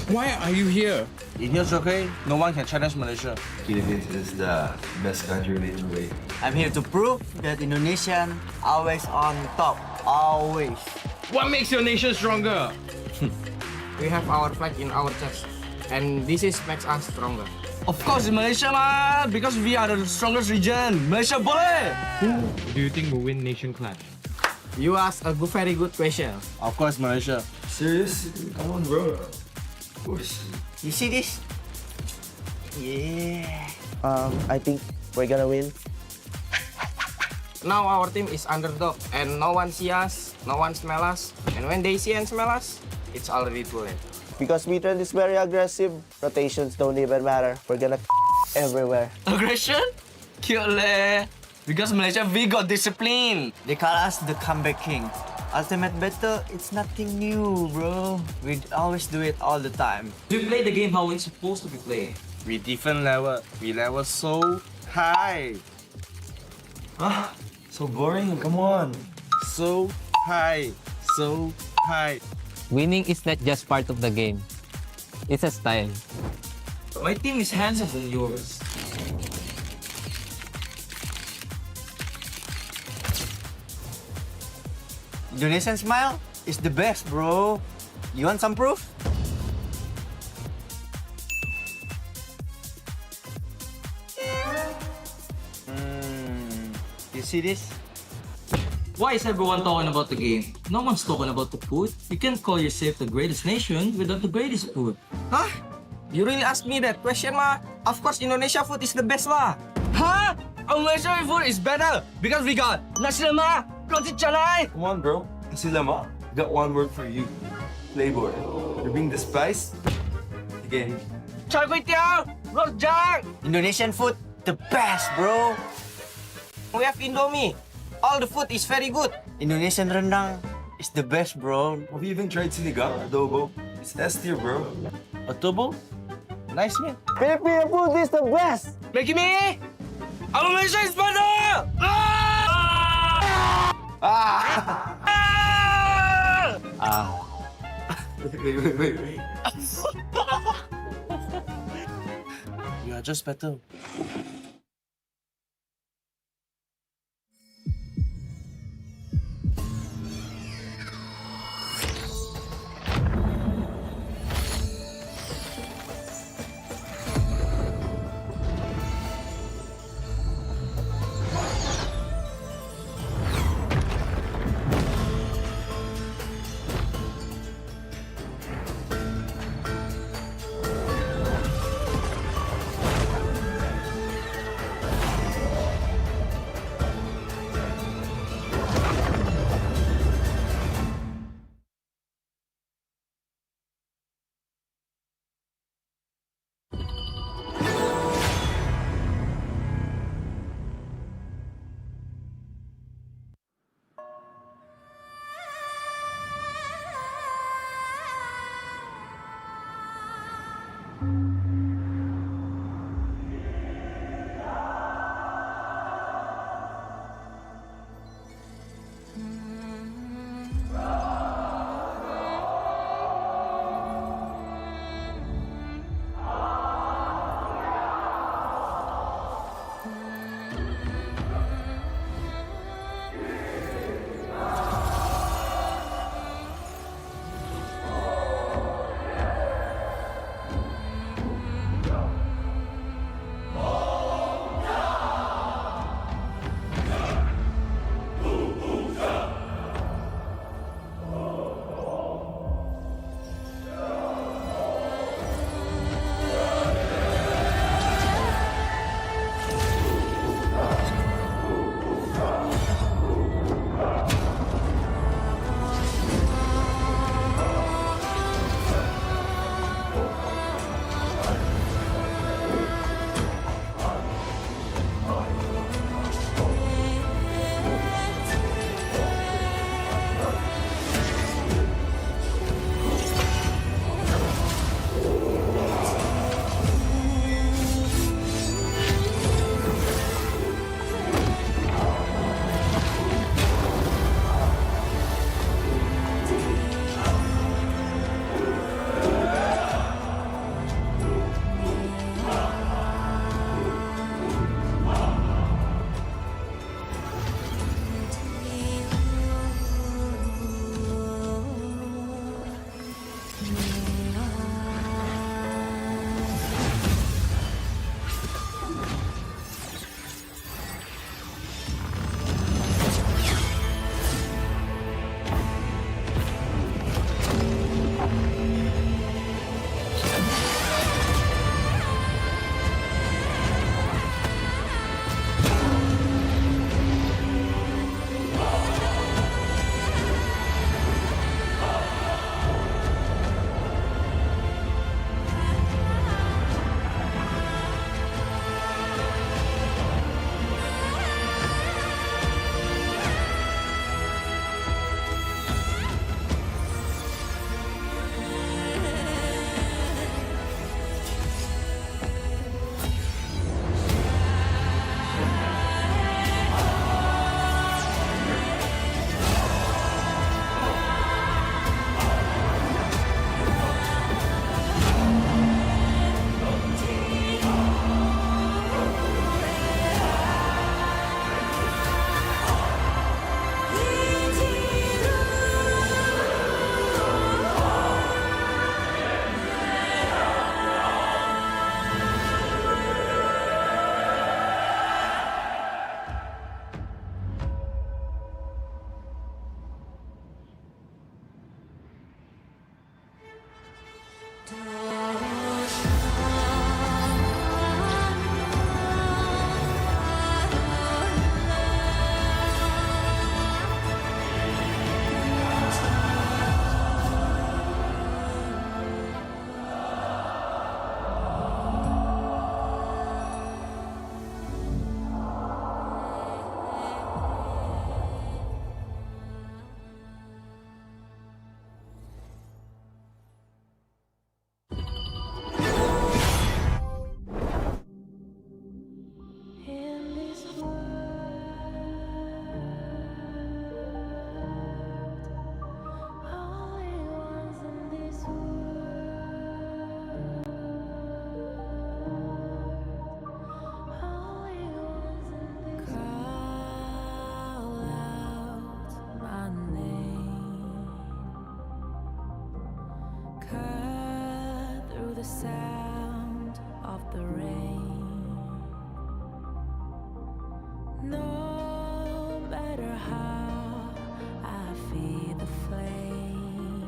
Why are you here? In here, okay? No one can challenge Malaysia. Philippines is the best country literally. I'm here to prove that Indonesian always on top. Always. What makes your nation stronger? We have our flag in our chest, and this is makes us stronger. Of course, in Malaysia lah, because we are the strongest region. Malaysia boleh. Who do you think will win nation clash? You ask a very good question. Of course, Malaysia. Serious? Come on, bro. Of course. You see this? Yeah. I think we're gonna win. Now our team is underdog, and no one see us, no one smell us, and when they see and smell us, it's already too late. Because Mitran is very aggressive, rotations don't even matter. We're gonna everywhere. Aggression? Cute leh. Because Malaysia, we got discipline. They call us the comeback king. Ultimate battle, it's nothing new, bro. We always do it all the time. We play the game how it's supposed to be played. We different level. We level so high. Ah, so boring. Come on. So high. So high. Winning is not just part of the game. It's a style. My team is handsomer than yours. Indonesian smile is the best, bro. You want some proof? You see this? Why is everyone talking about the game? No one's talking about the food. You can't call yourself the greatest nation without the greatest food. Huh? You really ask me that question, ma? Of course, Indonesia food is the best, lah. Huh? Our Malaysian food is better because we got nasi lemak, roti canai. Come on, bro. Nasi lemak. Got one word for you. Flavor. You bring the spice. Again. Chai kway teow, rojak. Indonesian food, the best, bro. We have Indomie. All the food is very good. Indonesian rendang is the best, bro. Have you even tried sinigang adobo? It's S tier, bro. Adobo? Nice man. Filipino food is the best! Maggie me! Our Malaysia is better! Wait. You are just better. the sound of the rain. No matter how I feed the flame,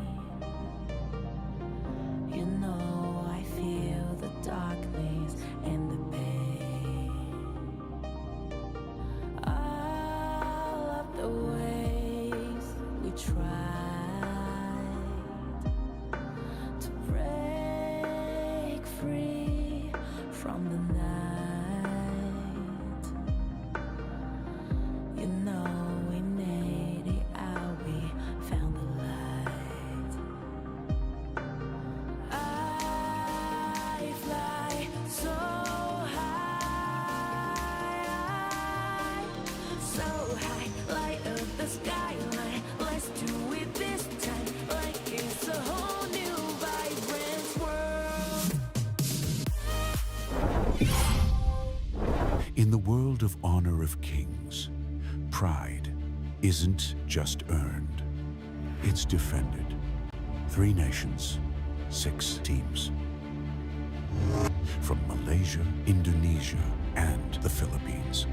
you know I feel the darkness and the pain. All of the ways we tried to break free from the night, you know we made it out, we found the light. I fly so high, light up the skyline. Let's do it this time, like it's a whole new vibrant world. In the world of honor of kings, pride isn't just earned, it's defended. 3 nations, 6 teams. From Malaysia, Indonesia, and the Philippines,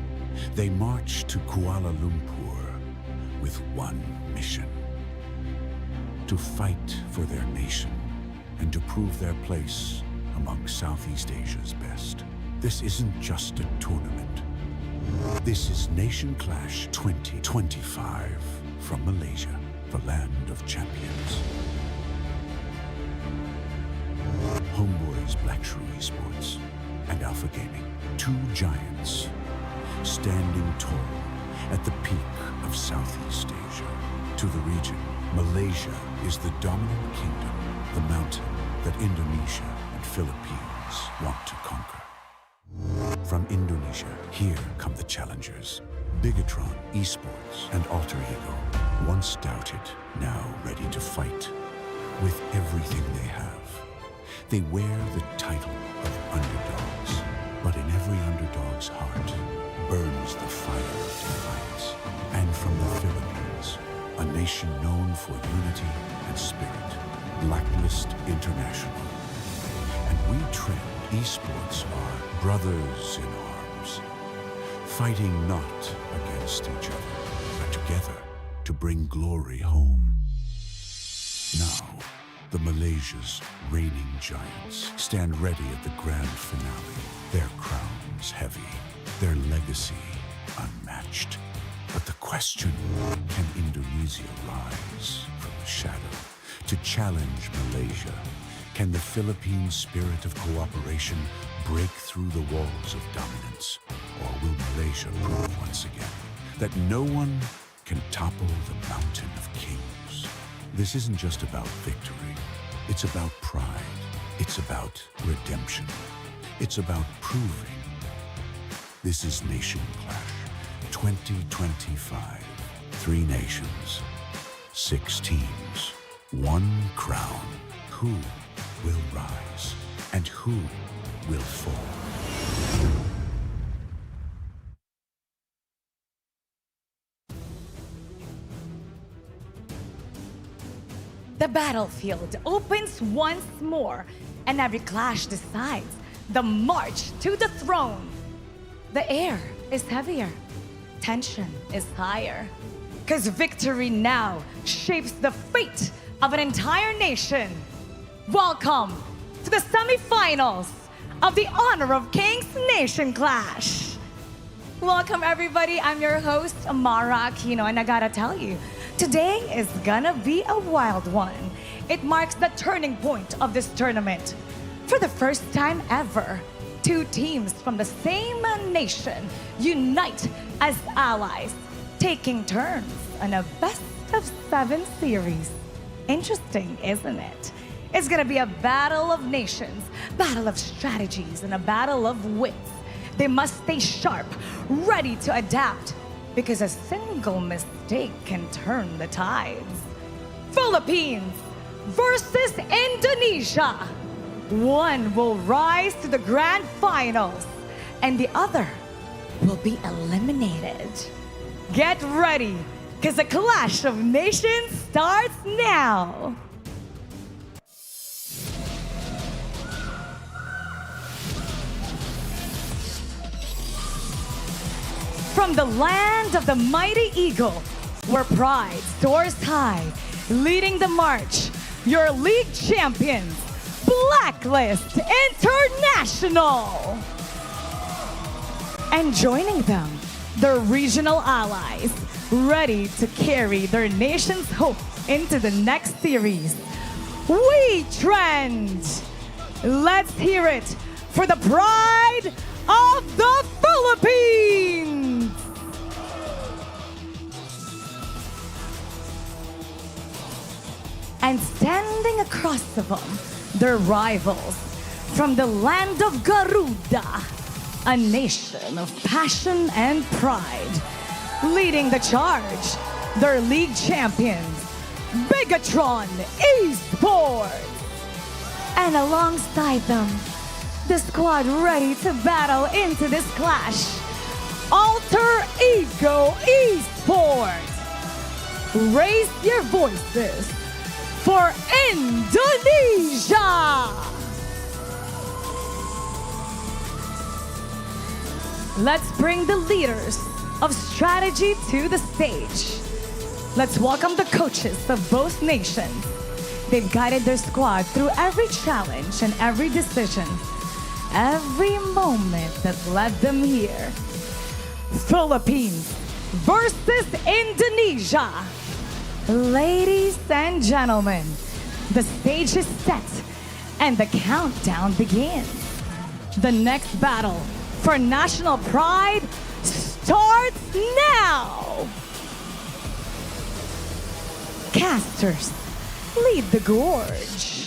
they march to Kuala Lumpur with one mission: to fight for their nation and to prove their place among Southeast Asia's best. This isn't just a tournament. This is Nation Clash 2025 from Malaysia, the land of champions. Homeboys Black Shrew Esports and Alpha Gaming, 2 giants standing tall at the peak of Southeast Asia. To the region, Malaysia is the dominant kingdom, the mountain that Indonesia and Philippines want to conquer. From Indonesia, here come the challengers. Bigatron Esports and Alter Ego, once doubted, now ready to fight. With everything they have, they wear the title of underdogs. But in every underdog's heart burns the fire of defiance. And from the Philippines, a nation known for unity and spirit, Blacklist International. And we trend esports are brothers in arms, fighting not against each other, but together to bring glory home. Now, the Malaysia's reigning giants stand ready at the grand finale, their crowns heavy, their legacy unmatched. But the question, can Indonesia rise from the shadow to challenge Malaysia? Can the Philippine spirit of cooperation break through the walls of dominance? Or will Malaysia prove once again that no one can topple the mountain of kings? This isn't just about victory. It's about pride. It's about redemption. It's about proving. This is Nation Clash 2025. 3 nations, 6 teams, 1 crown. Who will rise and who will fall? The battlefield opens once more, and every clash decides the march to the throne. The air is heavier, tension is higher, because victory now shapes the fate of an entire nation. Welcome to the semifinals of the Honor of Kings Nation Clash. Welcome everybody, I'm your host, Amara Aquino, and I gotta tell you, today is gonna be a wild one. It marks the turning point of this tournament. For the first time ever, 2 teams from the same nation unite as allies, taking turns on a best-of-7 series. Interesting, isn't it? It's gonna be a battle of nations, battle of strategies, and a battle of wits. They must stay sharp, ready to adapt, because a single mistake can turn the tides. Philippines versus Indonesia. One will rise to the grand finals, and the other will be eliminated. Get ready, because the Clash of Nations starts now. from the land of the mighty eagle, where pride soars high, leading the march, your league champions, Blacklist International. And joining them, their regional allies, ready to carry their nation's hope into the next series. We Trend! Let's hear it for the pride of the Philippines! And standing across of them, their rivals from the land of Garuda, a nation of passion and pride. Leading the charge, their league champions, Bigatron Esports. And alongside them, the squad ready to battle into this clash, Alter Ego Esports. Raise your voices for Indonesia! Let's bring the leaders of strategy to the stage. Let's welcome the coaches of both nations. They've guided their squad through every challenge and every decision, every moment that led them here. Philippines versus Indonesia. Ladies and gentlemen, the stage is set and the countdown begins. The next battle for national pride starts now! Casters, lead the gorge.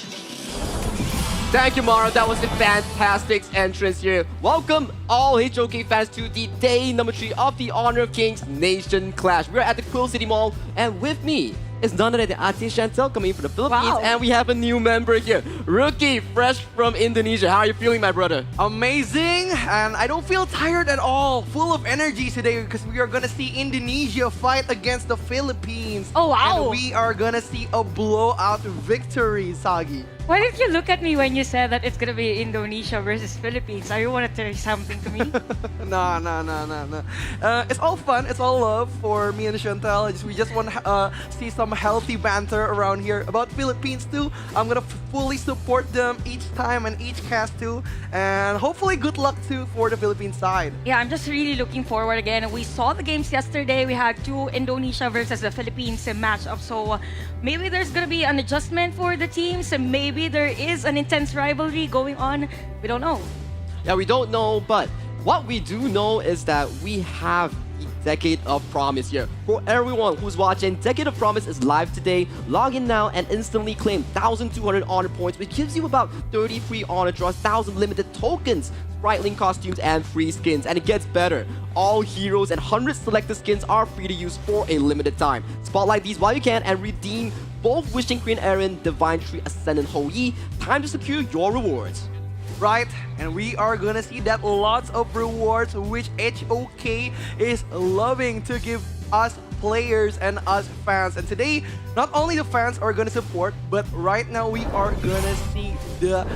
Thank you, Mara. That was a fantastic entrance here. Welcome all HOK fans to the day number 3 of the Honor of Kings Nation Clash. We're at the Quill City Mall, and with me is none other than Ate Chantel coming from the Philippines, Wow. and we have a new member here, Rookie, fresh from Indonesia. How are you feeling, my brother? Amazing, and I don't feel tired at all. Full of energy today because we are gonna see Indonesia fight against the Philippines. Oh, wow. And we are gonna see a blowout victory, Sagi. Why did you look at me when you said that it's gonna be Indonesia versus Philippines? Are you want to tell something to me? No. It's all fun. It's all love for me and Chantal. We just want to see some healthy banter around here about Philippines too. I'm gonna fully support them each time and each cast too, and hopefully good luck too for the Philippines side. Yeah, I'm just really looking forward again. We saw the games yesterday. We had 2 Indonesia versus the Philippines matchup. So maybe there's gonna be an adjustment for the teams, and maybe there is an intense rivalry going on. We don't know. Yeah, we don't know, but what we do know is that we have the Decade of Promise here. For everyone who's watching, Decade of Promise is live today. Log in now and instantly claim 1,200 honor points, which gives you about 30 free honor draws, 1,000 limited tokens, Sprite costumes, and free skins. And it gets better. All heroes and 100 selected skins are free to use for a limited time. Spotlight these while you can and redeem both Wishing Queen Erin, Divine Tree Ascendant Ho Yi. Time to secure your rewards. Right, and we are gonna see that lots of rewards which HOK is loving to give us players and us fans. And today, not only the fans are gonna support, but right now we are gonna see the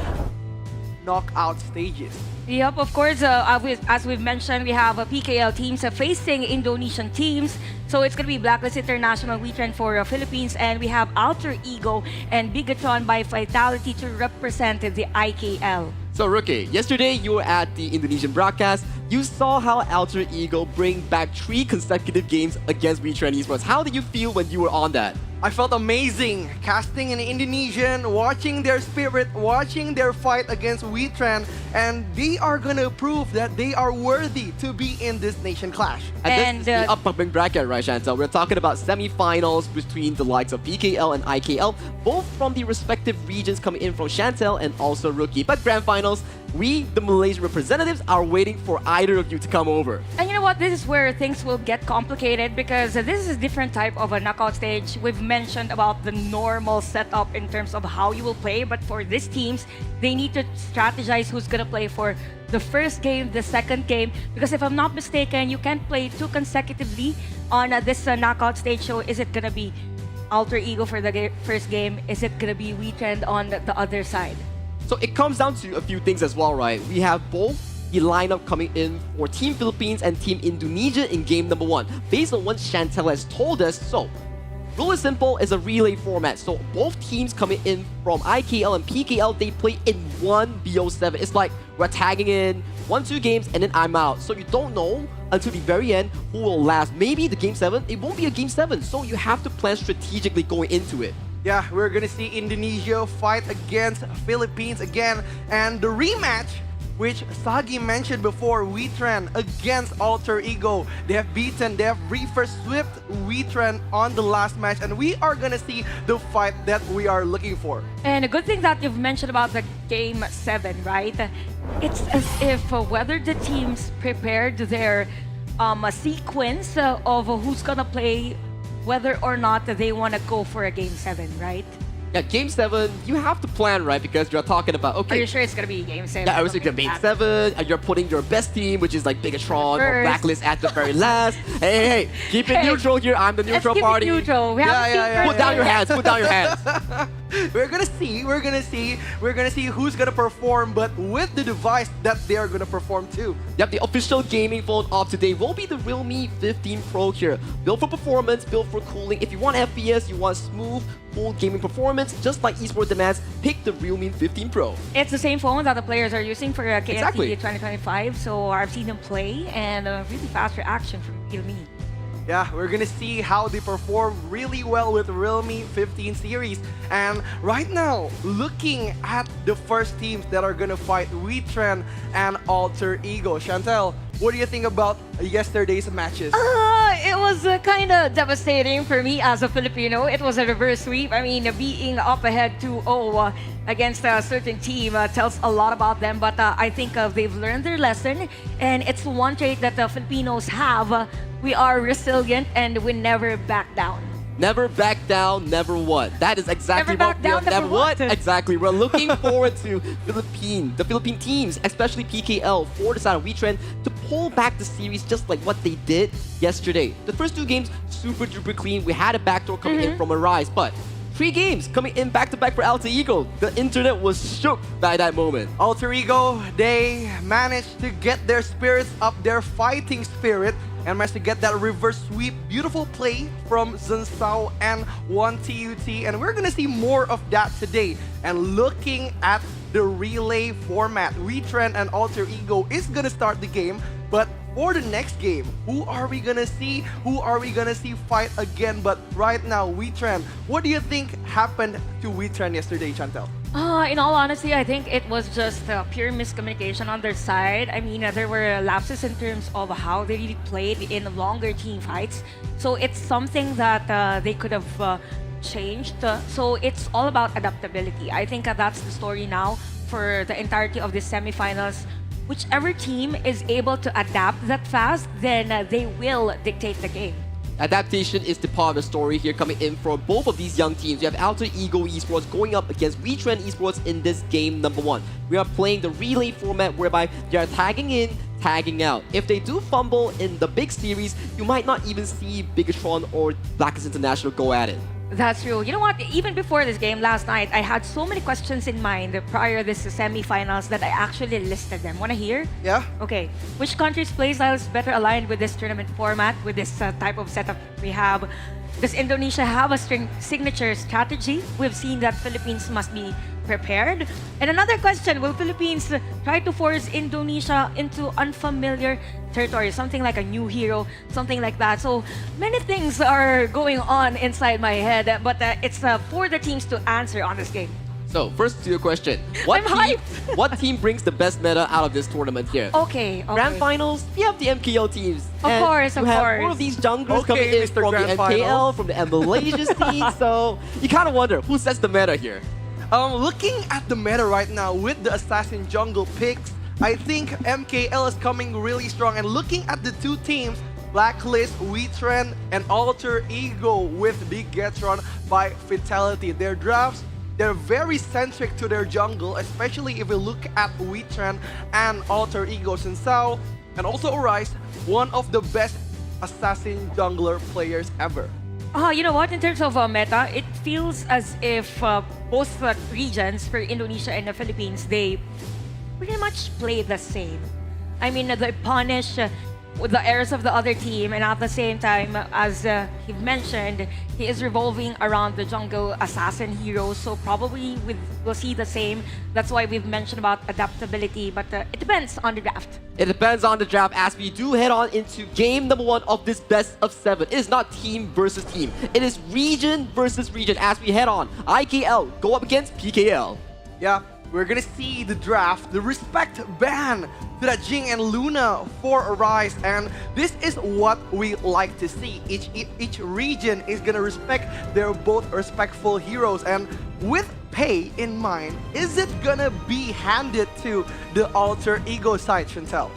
knockout stages. Yep, of course, as we've mentioned, we have PKL teams facing Indonesian teams. So it's going to be Blacklist International Weekend for Philippines, and we have Alter Ego and Bigatron by Vitality to represent the IKL. So Rookie, yesterday you were at the Indonesian broadcast. You saw how Alter Ego bring back 3 consecutive games against WeTrend Esports. How did you feel when you were on that? I felt amazing casting in Indonesian, watching their spirit, watching their fight against WeTrend, and they are gonna prove that they are worthy to be in this nation clash. And this is the upcoming bracket, right, Chantal? We're talking about semi-finals between the likes of PKL and IKL, both from the respective regions coming in from Chantal and also Rookie. But grand finals, we, the Malaysian representatives, are waiting for either of you to come over. And you know what? This is where things will get complicated because this is a different type of a knockout stage. We've mentioned about the normal setup in terms of how you will play, but for these teams, they need to strategize who's gonna play for the first game, the second game, because if I'm not mistaken, you can't play 2 consecutively on this knockout stage. So is it gonna be Alter Ego for the first game? Is it gonna be WeTrend on the other side? So it comes down to a few things as well, right? We have both the lineup coming in for Team Philippines and Team Indonesia in game number 1. Based on what Chantel has told us, so rule is simple, it's a relay format. So both teams coming in from IKL and PKL, they play in one BO7. It's like we're tagging in 1-2 games and then I'm out. So you don't know until the very end who will last. Maybe the game 7, it won't be a game 7. So you have to plan strategically going into it. Yeah, we're gonna see Indonesia fight against Philippines again. And the rematch, which Sagi mentioned before, Weetran against Alter Ego. They have reverse swept Weetran on the last match, and we are gonna see the fight that we are looking for. And a good thing that you've mentioned about the game 7, right? It's as if whether the teams prepared their sequence of who's gonna play, whether or not they want to go for a game 7, right? Yeah, game 7, you have to plan, right? Because you're talking about, okay. Are you sure it's gonna be game 7? Yeah, I was thinking game 7, and you're putting your best team, which is like Bigatron or First. Blacklist at the very last. Hey, keep it neutral here. I'm the neutral party. Let's keep it neutral. We haven't seen Put down your hands, put down your hands. We're gonna see who's gonna perform, but with the device that they are gonna perform too. Yep, the official gaming phone of today will be the Realme 15 Pro here. Built for performance, built for cooling. If you want FPS, you want smooth, cool gaming performance, just like esports demands, pick the Realme 15 Pro. It's the same phone that the players are using for KNC Exactly. 2025, so I've seen them play, and really fast reaction from Realme. Yeah, we're gonna see how they perform really well with Realme 15 series. And right now, looking at the first teams that are gonna fight, Weetran and Alter Ego. Chantel, what do you think about yesterday's matches? It was kind of devastating for me as a Filipino. It was a reverse sweep. I mean, being up ahead 2-0 against a certain team tells a lot about them. But I think they've learned their lesson. And it's one trait that the Filipinos have. We are resilient and we never back down. Never back down, never what? That is exactly Never what back we are. down, never what? Exactly. We're looking forward to the Philippine teams, especially PKL, for the side of WeTrend, to pull back the series just like what they did yesterday. The first 2 games, super duper clean. We had a backdoor coming in from Arise, but 3 games coming in back-to-back for Alter Ego. The internet was shook by that moment. Alter Ego, they managed to get their spirits up, their fighting spirit, and managed to get that reverse sweep. Beautiful play from Zunsao and 1TUT. And we're gonna see more of that today. And looking at the relay format, Weetran and Alter Ego is gonna start the game. But for the next game, who are we gonna see? Who are we gonna see fight again? But right now, Weetran, what do you think happened to Weetran yesterday, Chantel? In all honesty, I think it was just pure miscommunication on their side. I mean, there were lapses in terms of how they really played in longer team fights. So it's something that they could have changed. So it's all about adaptability. I think that's the story now for the entirety of the semifinals. Whichever team is able to adapt that fast, then they will dictate the game. Adaptation is the part of the story here coming in for both of these young teams. You have Alter Ego Esports going up against WeTrend Esports in this game number 1. We are playing the relay format whereby they are tagging in, tagging out. If they do fumble in the big series, you might not even see Bigatron or Blacklist International go at it. That's true. You know what? Even before this game last night, I had so many questions in mind prior to this semifinals that I actually listed them. Wanna hear? Yeah. Okay. Which country's playstyle is better aligned with this tournament format, with this type of setup we have? Does Indonesia have a signature strategy? We've seen that Philippines must be prepared. And another question, will Philippines try to force Indonesia into unfamiliar territory, something like a new hero, something like that? So many things are going on inside my head, but it's for the teams to answer on this game. So, first to your question. What team brings the best meta out of this tournament here? Okay. Grand Finals, we have the MKL teams. Of And course, you of have course. one of these junglers Okay, coming in Mr. from Grand the MKL, Finals. from the Malaysia's team. So, you kind of wonder, who sets the meta here? Looking at the meta right now with the Assassin Jungle picks, I think MKL is coming really strong. And looking at the 2 teams, Blacklist, Weetran, and Alter Ego with Bigatron by Fatality. Their drafts, they're very centric to their jungle, especially if we look at Weetran and Alter Ego. Sinsao and also Arise, one of the best Assassin jungler players ever. You know what? In terms of meta, it feels as if both regions, for Indonesia and the Philippines, they pretty much play the same. I mean, they punish with the heirs of the other team, and at the same time, as he mentioned, he is revolving around the jungle assassin hero, so probably we'll see the same. That's why we've mentioned about adaptability, but it depends on the draft. It depends on the draft as we do head on into game number 1 of this best of 7. It is not team versus team. It is region versus region as we head on. IKL go up against PKL. Yeah, we're gonna see the draft, the respect ban to that Jing and Luna for Arise, and this is what we like to see. Each region is gonna respect their both respectful heroes, and with Pei in mind, is it gonna be handed to the alter ego side, Chantel?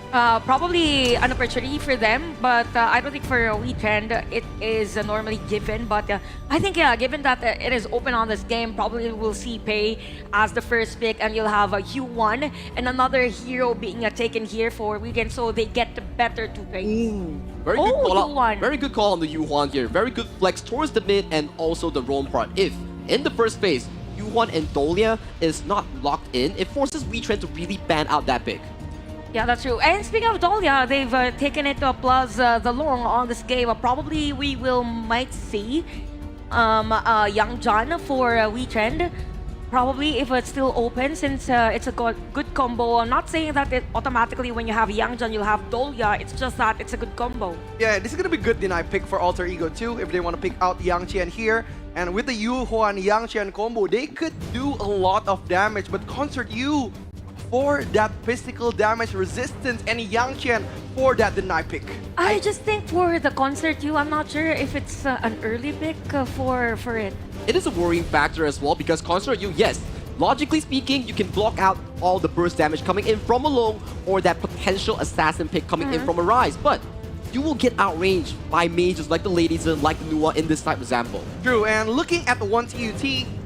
Probably an opportunity for them, but I don't think for a weekend it is normally given. But I think, yeah, given that it is open on this game, probably we'll see Pei as the first pick, and you'll have a Q1 and another hero being taken here for weekend, so they get the better to Pei. Very good call out. Yuan. Very good call on the Yuhuan here. Very good flex towards the mid and also the roam part. If in the first phase, Yuhuan and Dolia is not locked in, it forces WeTrend to really ban out that pick. Yeah, that's true. And speaking of Dolia, they've taken it plus the long on this game. Probably we might see Young John for WeTrend. Probably if it's still open, since it's a good combo. I'm not saying that it automatically when you have Yang John you'll have Dolia. It's just that it's a good combo. Yeah, this is gonna be good deny pick for Alter Ego too if they want to pick out Yang Qian here. And with the Yu Huan Yang Qian combo, they could do a lot of damage, but Concert Yu for that physical damage resistance and Yang Qian for that deny pick. I just think for the Concert Yu, I'm not sure if it's an early pick for it. It is a worrying factor as well because Concert Yu, yes, logically speaking, you can block out all the burst damage coming in from Alone or that potential assassin pick coming in from Arise, but you will get outranged by mages like the Ladies and like the Nua in this type of example. True, and looking at the 1TUT,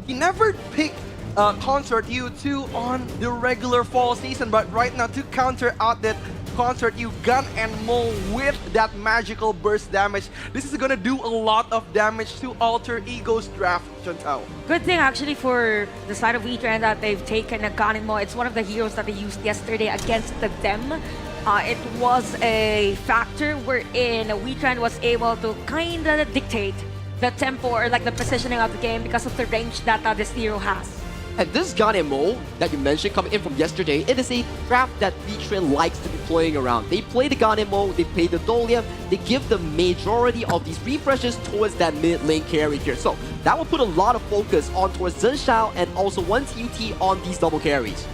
he never picked Concert U2 on the regular fall season, but right now to counter out that Concert U Gun and Mo with that magical burst damage, this is gonna do a lot of damage to Alter Ego's draft, Chantal. Good thing actually for the side of WeTrend that they've taken a Gun and Mo. It's one of the heroes that they used yesterday against them. It was a factor wherein WeTrend was able to kind of dictate the tempo or like the positioning of the game because of the range that this hero has. And this Gun and Mo that you mentioned coming in from yesterday, it is a draft that WeTrend likes to be playing around. They play the Gun and Mo, they play the Dolia, they give the majority of these refreshes towards that mid lane carry here. So that will put a lot of focus on towards Zhen Shao and also 1TUT on these double carries.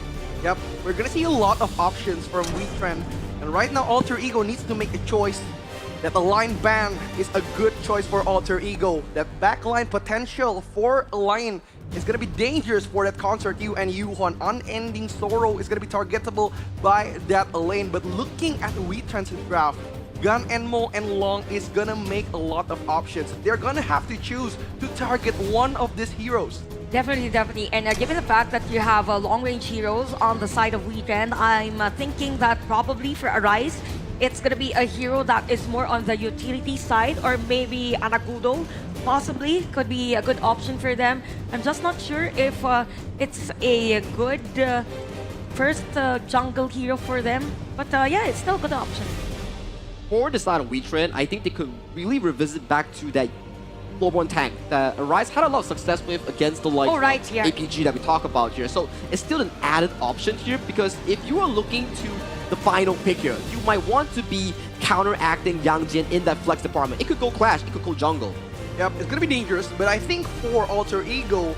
Yep, we're gonna see a lot of options from WeTrend, and right now Alter Ego needs to make a choice. That the line ban is a good choice for Alter Ego. That backline potential for a line is gonna be dangerous for that Concert U and Yuhuan. Unending Sorrow is gonna be targetable by that lane, but looking at the WeTrend's draft, Gun and Mo and Long is gonna make a lot of options. They're gonna have to choose to target one of these heroes. Definitely, definitely. And given the fact that you have long-range heroes on the side of WeTrend, I'm thinking that probably for Arise, it's gonna be a hero that is more on the utility side, or maybe Anagudo, possibly, could be a good option for them. I'm just not sure if it's a good first jungle hero for them, but yeah, it's still a good option. For the side of WeTrend, I think they could really revisit back to that Lowborn tank that Arise had a lot of success with against the likes of APG that we talk about here. So it's still an added option here because if you are looking to the final pick here, you might want to be counteracting Yang Jin in that flex department. It could go Clash, it could go jungle. Yep, it's gonna be dangerous, but I think for Alter Ego,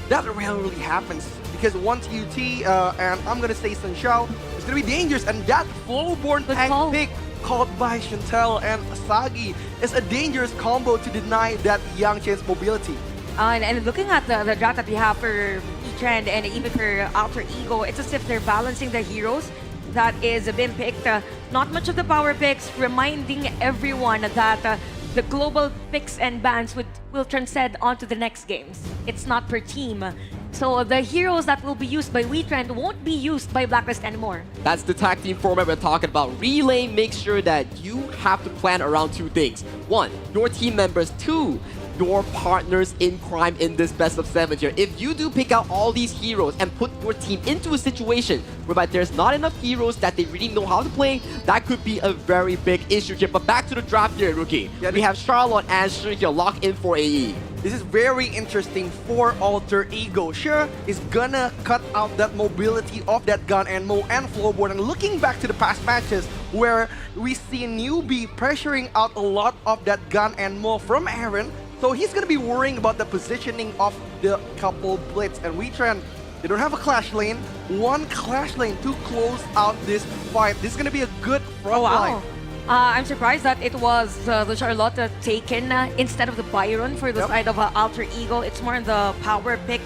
that rarely happens because 1TUT and I'm gonna say Sun Shao is gonna be dangerous, and that Flowborn tank pick called by Chantel and Sagi is a dangerous combo to deny that Yang Chen's mobility. And looking at the draft that we have for WeTrend and even for Alter Ego, it's as if they're balancing the heroes that is been picked. Not much of the power picks, reminding everyone that the global picks and bans will transcend onto the next games. It's not per team. So the heroes that will be used by WeTrend won't be used by Blacklist anymore. That's the tag team format we're talking about. Relay makes sure that you have to plan around two things. One, your team members. Two, your partners in crime in this best of 7 here. If you do pick out all these heroes and put your team into a situation whereby there's not enough heroes that they really know how to play, that could be a very big issue here. But back to the draft here, Rookie. Yeah, we have Charlotte and Shi here locked in for AE. This is very interesting for Alter Ego. Sure, is gonna cut out that mobility of that gun and Mo and Flowboard. And looking back to the past matches where we see Newbie pressuring out a lot of that gun and Mo from Aaron, so he's gonna be worrying about the positioning of the couple blitz. And WeTrend, they don't have a clash lane. One clash lane to close out this fight. This is gonna be a good front line. I'm surprised that it was the Charlotte taken instead of the Byron for the side of Alter Ego. It's more on the power pick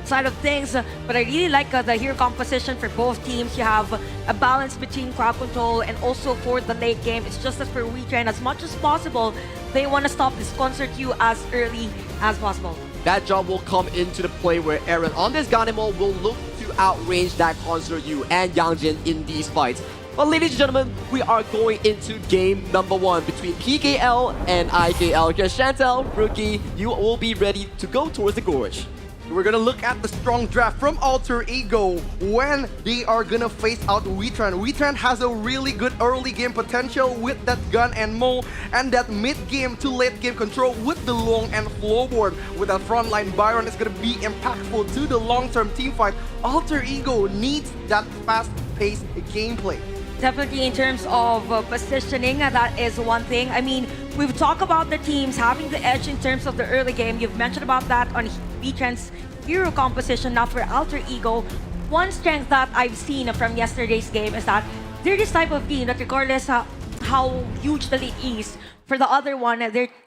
side of things. But I really like the hero composition for both teams. You have a balance between crowd control and also for the late game. It's just that for WeTrend, as much as possible, they want to stop this concert queue as early as possible. That job will come into the play where Aaron on this Ganemo will look to outrange that concert Yu and Yangjin in these fights. But ladies and gentlemen, we are going into game number 1 between PKL and IKL. Here, Chantel, Rookie, you will be ready to go towards the gorge. We're gonna look at the strong draft from Alter Ego when they are gonna face out WeTrend. WeTrend has a really good early game potential with that gun and Mo, and that mid game to late game control with the long and Flowboard. With that frontline Byron is gonna be impactful to the long-term team fight. Alter Ego needs that fast-paced gameplay. Definitely in terms of positioning, that is one thing. I mean, we've talked about the teams having the edge in terms of the early game. You've mentioned about that on WeTrend's hero composition. Now for Alter Ego, one strength that I've seen from yesterday's game is that they're this type of team that regardless how huge the lead is, for the other one,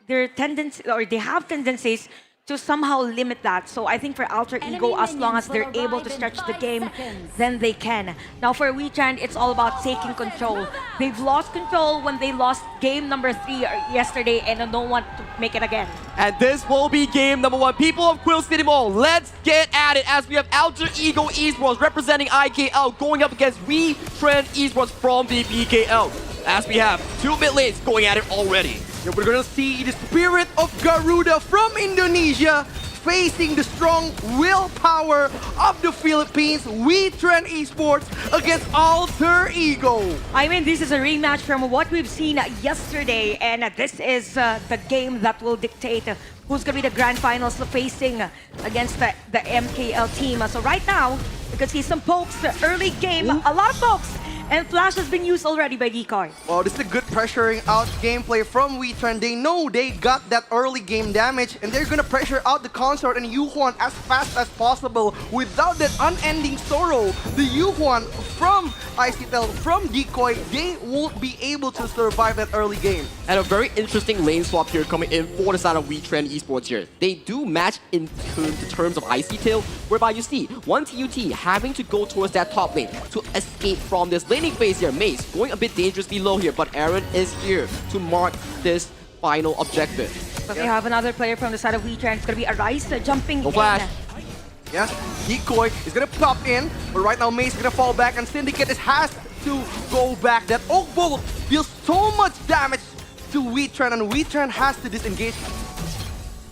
their tendency or they have tendencies to somehow limit that. So I think for Alter Ego, as long as they're able to stretch the game, then they can. Now for WeTrend, it's all about taking control. They've lost control when they lost game number 3 yesterday and don't want to make it again. And this will be game number 1. People of Quill City Mall, let's get at it as we have Alter Ego Esports representing IKL going up against WeTrend Esports from the PKL. As we have 2 mid lanes going at it already. Yeah, we're gonna see the spirit of Garuda from Indonesia facing the strong willpower of the Philippines. WeTrend Esports against Alter Ego. I mean, this is a rematch from what we've seen yesterday, and this is the game that will dictate who's going to be the grand finals facing against the MKL team. So right now, you can see some pokes, early game, a lot of pokes, and Flash has been used already by Decoy. Well, this is a good pressuring out gameplay from WeTrend. They know they got that early game damage, and they're gonna pressure out the consort and Yuhuan as fast as possible without that unending sorrow. The Yuhuan from ICTEL, from Decoy, they won't be able to survive that early game. And a very interesting lane swap here coming in for the side of WeTrend Esports here. They do match in terms of ICTEL, whereby you see one TUT having to go towards that top lane to escape from this laning phase here. Mace going a bit dangerously low here, but Aaron is here to mark this final objective. But they have another player from the side of WeTrend. It's going to be Arise jumping No flash. Yes, Decoy is gonna pop in, but right now Mace is gonna fall back and Syndicate has to go back. That Oak Bolt deals so much damage to WeTrend, and WeTrend has to disengage.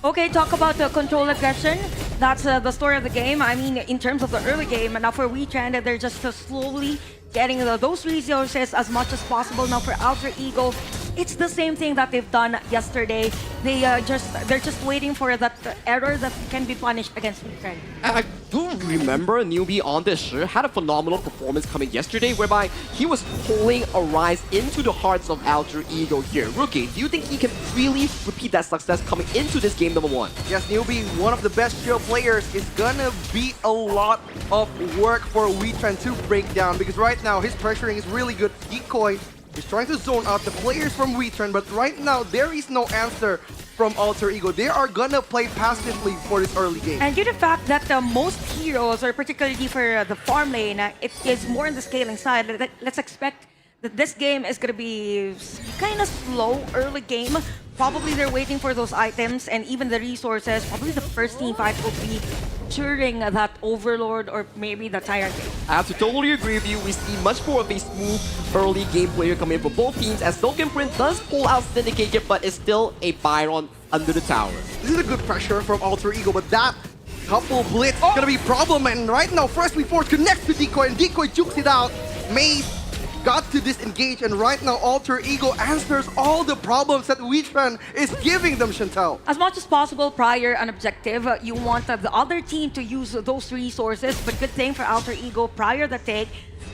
Okay, talk about the control aggression. That's the story of the game. I mean, in terms of the early game, now for WeTrend, they're just slowly getting those resources as much as possible. Now for Alter Ego, it's the same thing that they've done yesterday. They're just waiting for that error that can be punished against WeTrend. I do remember Newbie on this show had a phenomenal performance coming yesterday, whereby he was pulling a rise into the hearts of Alter Ego here. Rookie, do you think he can really repeat that success coming into this game number 1? Yes, Newbie, one of the best shield players, is gonna be a lot of work for WeTrend to break down, because right now his pressuring is really good. Decoy is trying to zone out the players from WeTrend, but right now there is no answer from Alter Ego. They are gonna play passively for this early game. And due to the fact that most heroes, or particularly for the farm lane, it is more on the scaling side. Let's expect that this game is gonna be kind of slow early game. Probably they're waiting for those items and even the resources. Probably the first team fight will be during that Overlord or maybe the Tyrant game. I have to totally agree with you. We see much more of a smooth early gameplay here coming in for both teams as Silken Print does pull out Syndicate here, but it's still a Byron under the tower. This is a good pressure from Alter Ego, but that couple blitz is gonna be a problem. And right now, Freshly Force connects to Decoy, and Decoy jukes it out. Maze got to disengage, and right now, Alter Ego answers all the problems that Weetran is giving them, Chantel. As much as possible prior an objective, you want the other team to use those resources, but good thing for Alter Ego prior the take,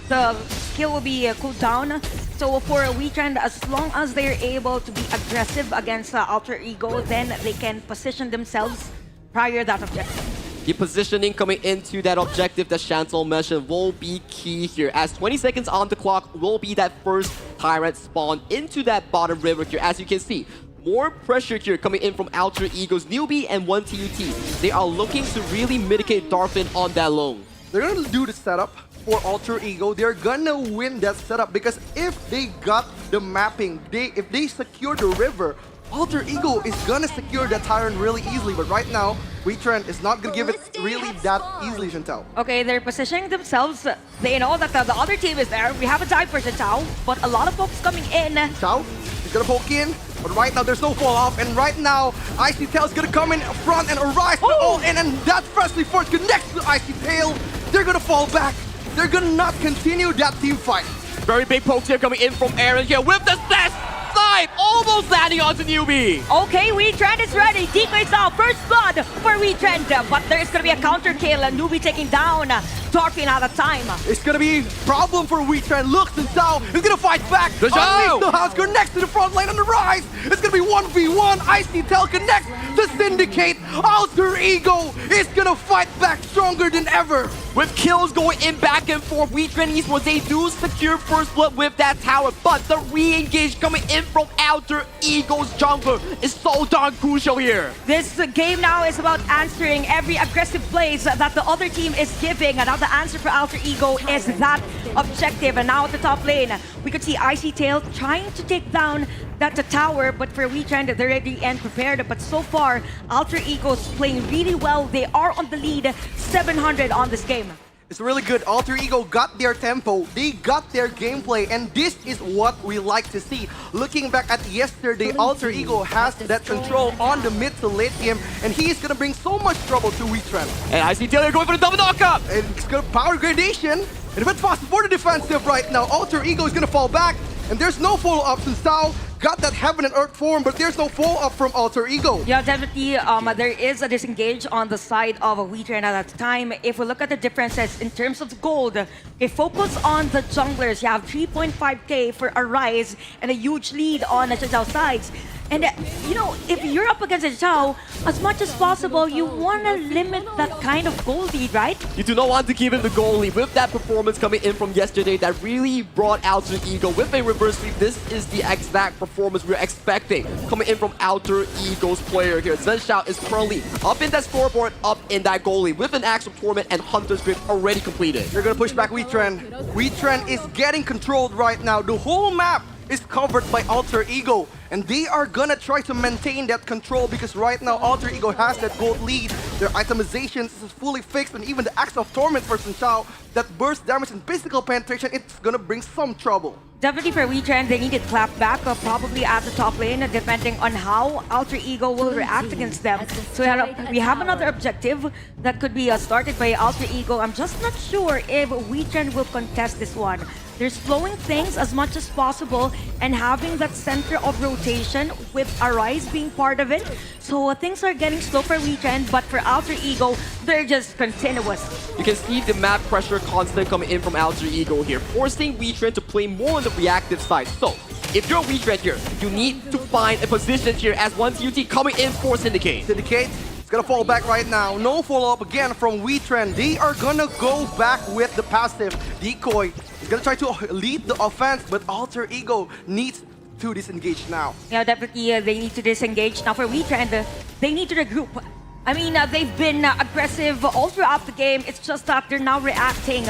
the skill will be cooled down. So for Weetran, as long as they're able to be aggressive against Alter Ego, then they can position themselves prior that objective. The positioning coming into that objective that Chantal mentioned will be key here, as 20 seconds on the clock will be that first Tyrant spawn into that bottom river here. As you can see, more pressure here coming in from Alter Ego's newbie and 1TUT. They are looking to really mitigate Darfin on that lone. They're gonna do the setup for Alter Ego. They're gonna win that setup because if they got the mapping, if they secure the river, Alter Ego is gonna secure that Tyrant really easily. But right now, Weetran is not gonna give it really that easily, Chantal. Okay, they're positioning themselves. They know that the other team is there. We have a dive for Tao, but a lot of folks coming in. Tao is gonna poke in, but right now there's no fall off. And right now, Icy Tail is gonna come in front and Arise all in, and that Freshly Force connects to Icy Tail. They're gonna fall back. They're gonna not continue that team fight. Very big pokes here coming in from Aaron here with the slash snipe, almost landing onto Newbie. Okay, Weetran is ready. Decoy now, first blood for Weetran, but there is gonna be a counter kill. Newbie taking down Darfin out of time. It's gonna be a problem for Weetran. Looks and Tao is gonna fight back. Unleash the house, go next to the front line on the rise. It's gonna be 1v1. Icy Tail connects to Syndicate. Alter Ego is gonna fight back stronger than ever. With kills going in back and forth, Weetran Esports, they do secure first blood with that tower, but the re-engage coming in from Alter Ego's jungler is so darn crucial here. This game now is about answering every aggressive plays that the other team is giving, and now the answer for Alter Ego is that objective. And now at the top lane, we could see Icy Tail trying to take down that tower, but for Weetran, they're ready and prepared. But so far, Alter Ego's playing really well. They are on the lead, 700 on this game. It's really good. Alter Ego got their tempo, they got their gameplay, and this is what we like to see. Looking back at yesterday, Alter Ego has that control on the mid to late game, and he is gonna bring so much trouble to Weetran. And I see Taylor going for the double knockup. And it's gonna power gradation, and it's fast for the defensive right now. Alter Ego is gonna fall back, and there's no follow-up since Tao got that Heaven and Earth form, but there's no follow-up from Alter Ego. Yeah, definitely. There is a disengage on the side of Weetran at that time. If we look at the differences in terms of the gold, okay, focus on the junglers. You have 3.5k for Arise and a huge lead on the Zhao sides. And you know, if you're up against Zhao, as much as possible, you want to limit that kind of goal lead, right? You do not want to give him the goal lead. With that performance coming in from yesterday, that really brought Alter Ego with a reverse sweep. This is the exact performance we're expecting coming in from Alter Ego's player here. Zhao is currently up in that scoreboard, up in that goal lead with an Axe of Torment and Hunter's Grip already completed. They're gonna push back Weetran. Weetran is getting controlled right now. The whole map is covered by Alter Ego, and they are gonna try to maintain that control because right now Alter Ego has that gold lead. Their itemizations is fully fixed, and even the Axe of Torment for Zhao, that burst damage and physical penetration, it's gonna bring some trouble. Definitely for Weetran, they need to clap back, probably at the top lane, depending on how Alter Ego will react against them. So we have another objective that could be started by Alter Ego. I'm just not sure if Weetran will contest this one. They're slowing things as much as possible and having that center of rotation with Arise being part of it. So things are getting slow for Weetran, but for Alter Ego, they're just continuous. You can see the map pressure constant coming in from Alter Ego here, forcing Weetran to play more on the reactive side. So, if you're Weetran here, you need to find a position here as 1TUT coming in for Syndicate. Syndicate is gonna fall back right now. No follow-up again from Weetran. They are gonna go back with the passive. Decoy is gonna try to lead the offense, but Alter Ego needs to disengage now. Yeah, definitely they need to disengage. Now for Weetran, they need to regroup. I mean, they've been aggressive all throughout the game. It's just that they're now reacting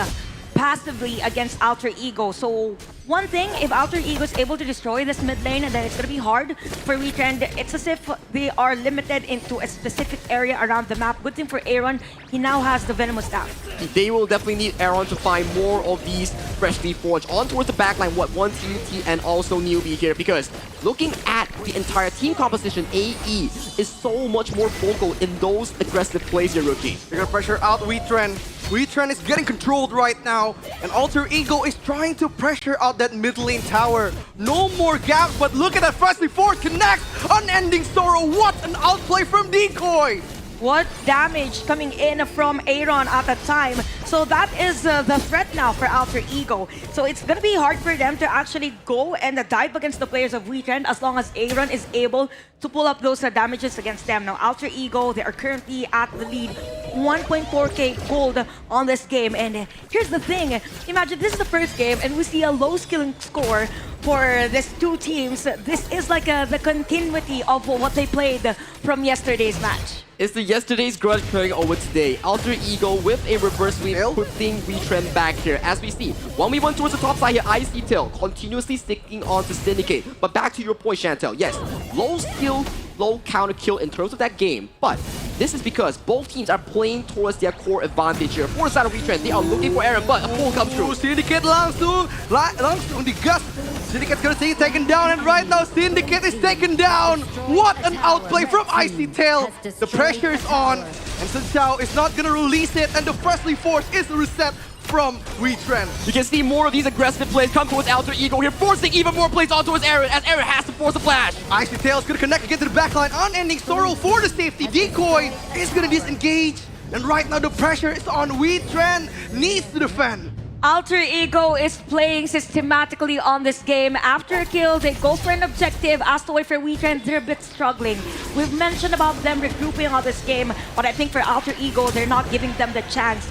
passively against Alter Ego. So One thing, if Alter Ego is able to destroy this mid lane, then it's going to be hard for WeTrend. It's as if they are limited into a specific area around the map. Good thing for Aaron, he now has the Venomous Staff. They will definitely need Aaron to find more of these freshly forged on towards the backline. What, one TUT and also Newbie here, because looking at the entire team composition, AE is so much more vocal in those aggressive plays here, Rookie. They're gonna pressure out WeTrend. WeTrend is getting controlled right now, and Alter Ego is trying to pressure out that mid lane tower. No more gaps, but look at that freshly forged connect! Unending Sorrow, what an outplay from Decoy! What damage coming in from Aaron at that time. So that is the threat now for Alter Ego. So it's going to be hard for them to actually go and dive against the players of WeTrend as long as Aaron is able to pull up those damages against them. Now Alter Ego, they are currently at the lead. 1.4k gold on this game. And here's the thing. Imagine this is the first game and we see a low skilling score for these two teams. This is like the continuity of what they played from yesterday's match. It's the yesterday's grudge carrying over today. Alter Ego with a reverse sweep, putting WeTrend back here. As we see, 1v1 towards the top side here, Icy Tail continuously sticking on to Syndicate. But back to your point, Chantel. Yes, low skill, low counter kill in terms of that game. But this is because both teams are playing towards their core advantage here. For the side of WeTrend, they are looking for Aaron, but a pull comes through. Syndicate langsung digas. Syndicate's gonna see it taken down, and right now Syndicate is taken down. What an outplay from Icy Tail. The pressure is on, and Sun Xiao is not gonna release it, and the freshly forced is reset from WeTrend. You can see more of these aggressive plays come towards Alter Ego here, forcing even more plays on towards Aaron, as Aaron has to force a flash. Icy Tail is gonna connect again to the backline. Unending Sorrow for the safety. Decoy is gonna disengage, and right now the pressure is on. WeTrend needs to defend. Alter Ego is playing systematically on this game. After a kill, they go for an objective. As to wait for WeTrend, they're a bit struggling. We've mentioned about them regrouping on this game, but I think for Alter Ego, they're not giving them the chance.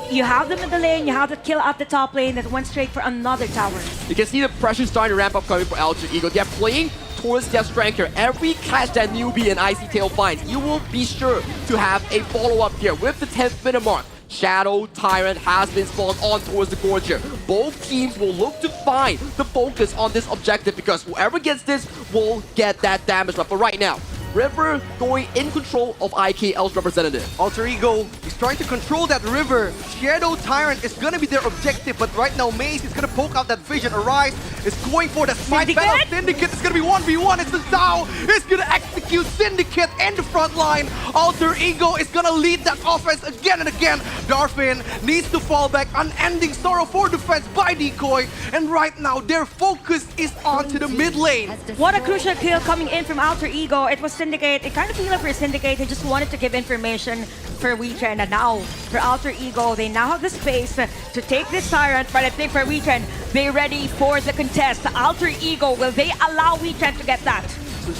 You have them in the lane, you have the kill at the top lane that went straight for another tower. You can see the pressure starting to ramp up coming for Alter Ego. They're playing towards their strength here. Every catch that Newbie and Icy Tail finds, you will be sure to have a follow-up here with the 10th minute mark. Shadow Tyrant has been spawned on towards the gorge here. Both teams will look to find the focus on this objective because whoever gets this will get that damage. But for right now, River going in control of IKL's representative. Alter Ego is trying to control that river. Shadow Tyrant is gonna be their objective, but right now Maze is gonna poke out that vision. Arise is going for the smite battle. Syndicate is gonna be 1v1. It's the Zhao is gonna execute Syndicate in the front line. Alter Ego is gonna lead that offense again and again. Darfin needs to fall back. Unending Sorrow for defense by Decoy. And right now their focus is onto the mid lane. What a crucial kill coming in from Alter Ego. It was Syndicate. It kind of feels like for Syndicate, they just wanted to give information for WeTrend. And now, for Alter Ego, they now have the space to take this Tyrant. But I think for WeTrend, they're ready for the contest. Alter Ego, will they allow WeTrend to get that?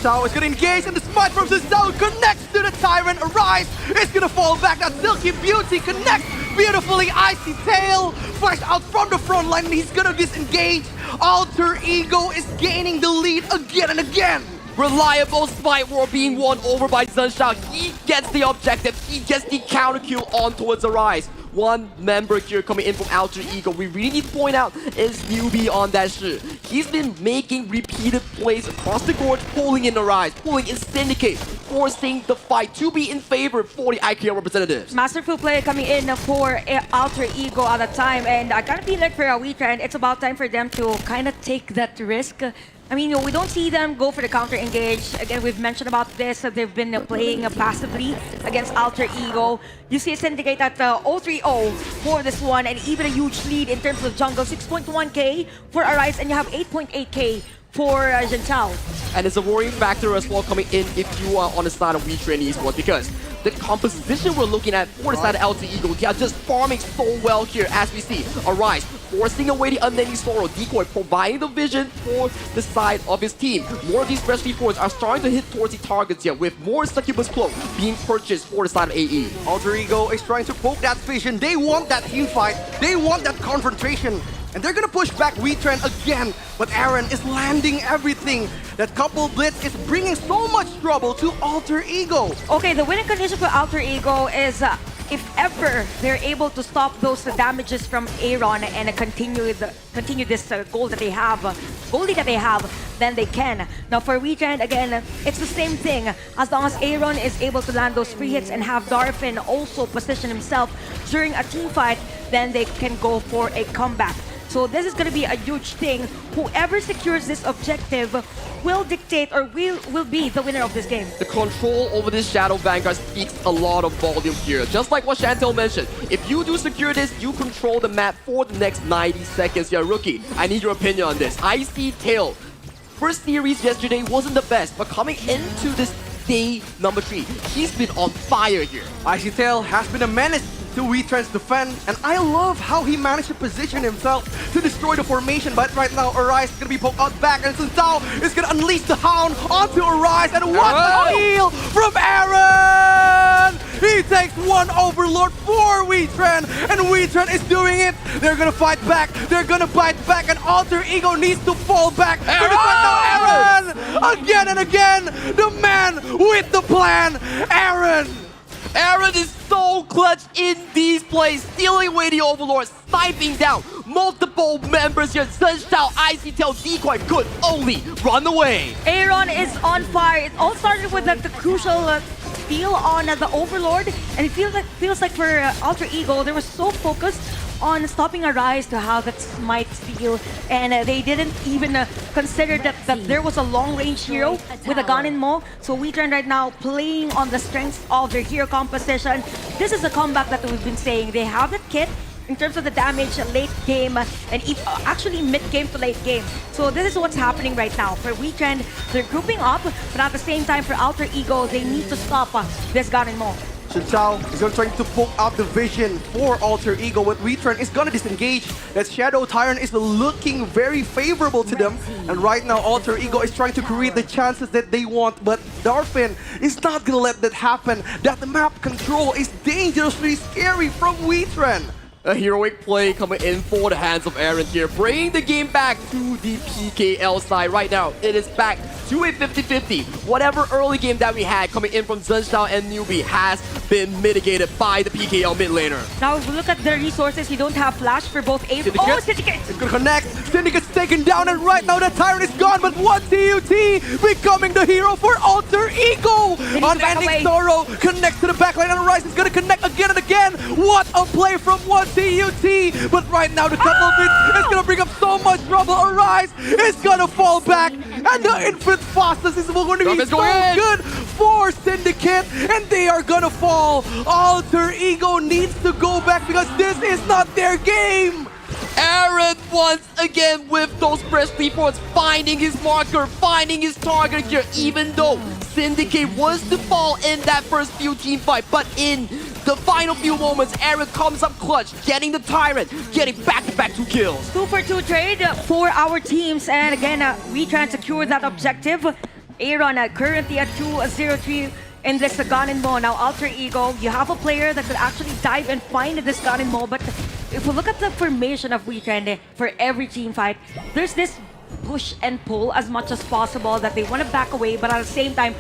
Zhao is gonna engage, and the smite from Zhao connects to the Tyrant. Arise is gonna fall back. That Silky Beauty connects beautifully. Icy Tail flashed out from the front line, and he's gonna disengage. Alter Ego is gaining the lead again and again. Reliable Spite War being won over by Sunshine. He gets the objective. He gets the counter kill on towards Arise. One member here coming in from Alter Ego. We really need to point out is Newbie on that shit. He's been making repeated plays across the gorge, pulling in Arise, pulling in Syndicate, forcing the fight to be in favor for the IKL representatives. Masterful play coming in for Alter Ego at the time, and I kind of feel like for a WeTrend, it's about time for them to kind of take that risk. I mean, we don't see them go for the counter engage. Again, we've mentioned about this. They've been playing passively against Alter Ego. You see Syndicate at 0-3-0 for this one, and even a huge lead in terms of jungle. 6.1k for Arise, and you have 8.8k for Zhentao. And it's a worrying factor as well coming in if you are on the side of WeTrend esports, because the composition we're looking at for the side of Alter Ego, they are just farming so well here as we see. Arise forcing away the Unending Sorrow. Decoy providing the vision for the side of his team. More of these freshly forged are starting to hit towards the targets here, with more Succubus Cloak being purchased for the side of AE. Alter Ego is trying to poke that vision. They want that team fight. They want that confrontation. And they're gonna push back WeTrend again. But Aaron is landing everything. That couple blitz is bringing so much trouble to Alter Ego. Okay, the winning condition for Alter Ego is if ever they're able to stop those damages from Aaron and continue this goal that they have, goalie that they have, then they can. Now for Weekend, again, it's the same thing. As long as Aaron is able to land those free hits and have Darfin also position himself during a team fight, then they can go for a comeback. So this is going to be a huge thing. Whoever secures this objective will dictate or will be the winner of this game. The control over this Shadow Vanguard speaks a lot of volume here. Just like what Chantel mentioned, if you do secure this, you control the map for the next 90 seconds. Yeah, Rookie, I need your opinion on this. I see Tail. First series yesterday wasn't the best, but coming into this day number 3, he's been on fire here. Icy Tail has been a menace to WeTrans defend, and I love how he managed to position himself to destroy the formation. But right now, Arise is gonna be poked out back, and Suntao is gonna unleash the Hound onto Arise, and what a heal from Aaron! He takes one Overlord for WeTran, and WeTran is doing it. They're gonna fight back, they're gonna bite back, and Alter Ego needs to fall back. But right now, Aaron! Again and again, the man with the plan, Aaron! Aaron is so clutch in these plays, stealing away the Overlord, sniping down multiple members here. Sunshine, Icy Tail, Decoy could only run away. Aaron is on fire. It all started with the crucial steal on the Overlord, and it feels like for Alter Ego, they were so focused on stopping Arise to have that smite steal, and they didn't even consider that there was a long-range hero with a gun in Mo. So WeTran right now playing on the strengths of their hero composition. This is a comeback that we've been saying. They have that kit in terms of the damage late game and actually mid-game to late game. So this is what's happening right now. For WeTran, they're grouping up, but at the same time for Alter Ego, they need to stop this gun in Mo. Suntao is going to try to poke out the vision for Alter Ego. What WeTran is going to disengage. That Shadow Tyrant is looking very favorable to them. And right now, Alter Ego is trying to create the chances that they want. But Darfin is not going to let that happen. That map control is dangerously scary from WeTran. A heroic play coming in for the hands of Aaron here, bringing the game back to the PKL side. Right now, it is back to a 50-50. Whatever early game that we had coming in from Zunstao and Newbie has been mitigated by the PKL mid laner. Now, if we look at the resources, you don't have flash for both A. Syndicate. Oh, Syndicate! It's gonna connect. Syndicate's taken down, and right now the Tyrant is gone. But one TUT becoming the hero for Alter Ego. Unending Sorrow connects to the backline, and Rise is gonna connect again and again. What a play from one TUT. But right now the couple bit is gonna bring up so much trouble. Arise is gonna fall back, and the Infinite Fastest is going to be so good for Syndicate, and they are gonna fall. Alter Ego needs to go back because this is not their game. Aaron once again with those press reports, finding his marker, finding his target here, even though Syndicate was to fall in that first few team fight. But in the final few moments, Aaron comes up clutch, getting the Tyrant, getting back-to-back 2 kills. 2-for-2 trade for our teams, and again, we try and secure that objective. Aaron currently at 2-0-3 in this gun and Mo. Now, Alter Ego, you have a player that could actually dive and find this gun and Mo, but if we look at the formation of WeTran for every team fight, there's this push and pull as much as possible that they want to back away, but at the same time,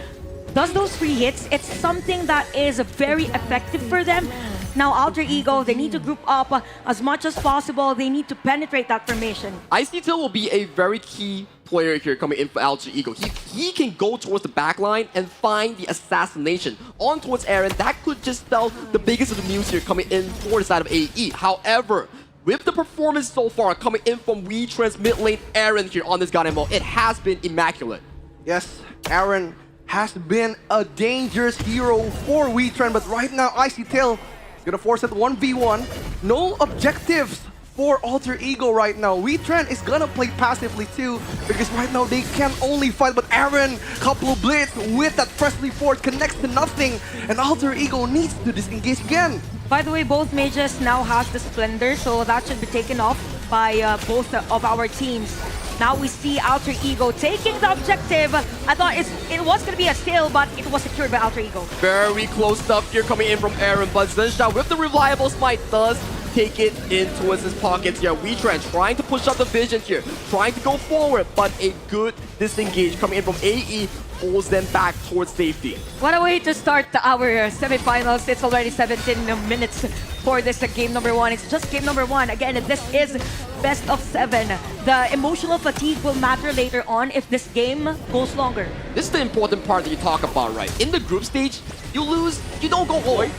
does those free hits, it's something that is very effective for them. Now, Alter Ego, they need to group up as much as possible. They need to penetrate that formation. Icy Tail will be a very key player here coming in for Alter Ego. He can go towards the backline and find the assassination on towards Aaron. That could just spell the biggest of the news here coming in for the side of AE. However, with the performance so far coming in from WeTran's mid lane Aaron here on this God MO, it has been immaculate. Yes, Aaron has been a dangerous hero for WeTran, but right now Icy Tail is gonna force it 1v1. No objectives for Alter Ego right now. WeTran is gonna play passively too, because right now they can only fight, but Aaron, couple blitz with that Presley Ford connects to nothing, and Alter Ego needs to disengage again. By the way, both mages now have the Splendor, so that should be taken off by both of our teams. Now we see Alter Ego taking the objective. I thought it was going to be a steal, but it was secured by Alter Ego. Very close stuff here coming in from Aaron, but Zensha with the reliable smite does take it in towards his pockets here. WeTran trying to push up the vision here, trying to go forward, but a good disengage coming in from AE pulls them back towards safety. What a way to start our semifinals. It's already 17 minutes for this game number 1. It's just game number 1. Again, this is best of 7. The emotional fatigue will matter later on if this game goes longer. This is the important part that you talk about, right? In the group stage, you lose, you don't go home.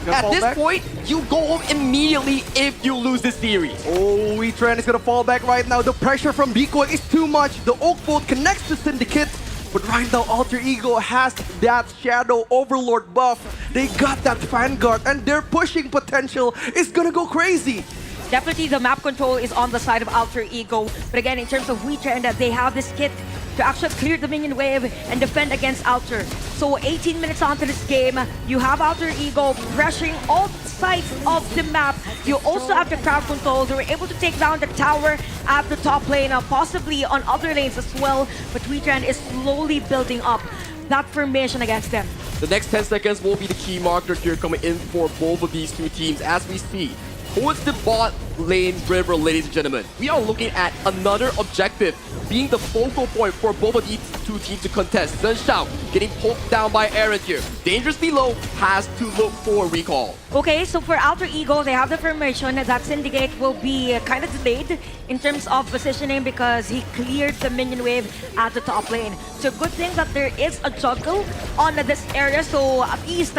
At this point, you go home immediately if you lose this series. Oh, WeTran is gonna fall back right now. The pressure from Decoy is too much. The Oak Bolt connects to Syndicate. But right now, Alter Ego has that Shadow Overlord buff. They got that Vanguard, and their pushing potential is gonna go crazy. Definitely the map control is on the side of Alter Ego. But again, in terms of WeTran, they have this kit to actually clear the minion wave and defend against Alter. So 18 minutes onto this game, you have Alter Ego pressuring all sides of the map. You also have the crowd control. They were able to take down the tower at the top lane, possibly on other lanes as well. But WeTran is slowly building up that formation against them. The next 10 seconds will be the key marker here coming in for both of these two teams as we see. Towards the bot lane river, ladies and gentlemen, we are looking at another objective being the focal point for both of these two teams to contest. Zhenshao getting poked down by Aaron here. Dangerously low, has to look for a recall. Okay, so for Alter Ego, they have the formation that Syndicate will be kind of delayed in terms of positioning because he cleared the minion wave at the top lane. So good thing that there is a juggle on this area, so at least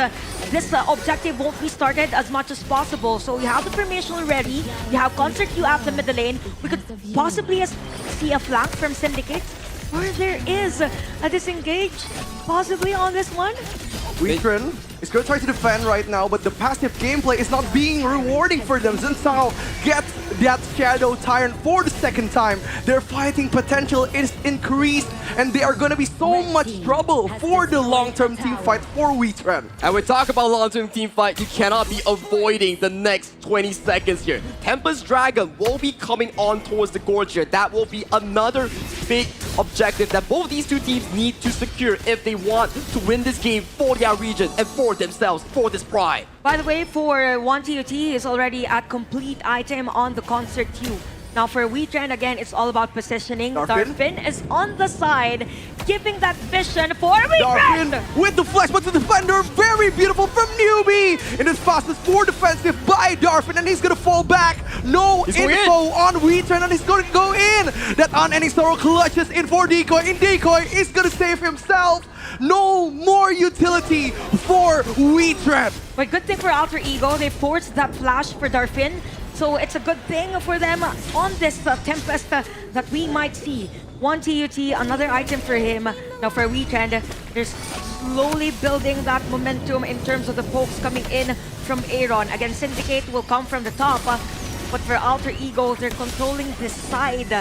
this objective won't be started as much as possible. So you have the formation already, you have Concert Q at the middle lane. We could possibly see a flank from Syndicate, or there is a disengage possibly on this one. WeTran is going to try to defend right now, but the passive gameplay is not being rewarding for them. Zhenshao gets that Shadow Tyrant for the second time. Their fighting potential is increased, and they are going to be so much trouble for the long-term team fight for WeTran. And we talk about long-term team fight, you cannot be avoiding the next 20 seconds here. Tempest Dragon will be coming on towards the Gorge here. That will be another big objective that both these two teams need to secure if they want to win this game for their region and for themselves, for this pride. By the way, for 1TUT is already at complete item on the Concert Q. Now for WeTran, again, it's all about positioning. Darfin is on the side, giving that vision for WeTran! Darfin with the flash, but the defender, very beautiful from Newbie! It is fastest for defensive by Darfin, and he's gonna fall back. No info on WeTran, and he's gonna go in! That unending sorrow clutches in for Decoy, and Decoy is gonna save himself. No more utility for WeTran. But good thing for Alter Ego, they forced that flash for Darfin. So it's a good thing for them on this Tempest that we might see. 1TUT, another item for him. Now for WeTran, they're slowly building that momentum in terms of the pokes coming in from Aaron. Again, Syndicate will come from the top. But for Alter Ego, they're controlling this side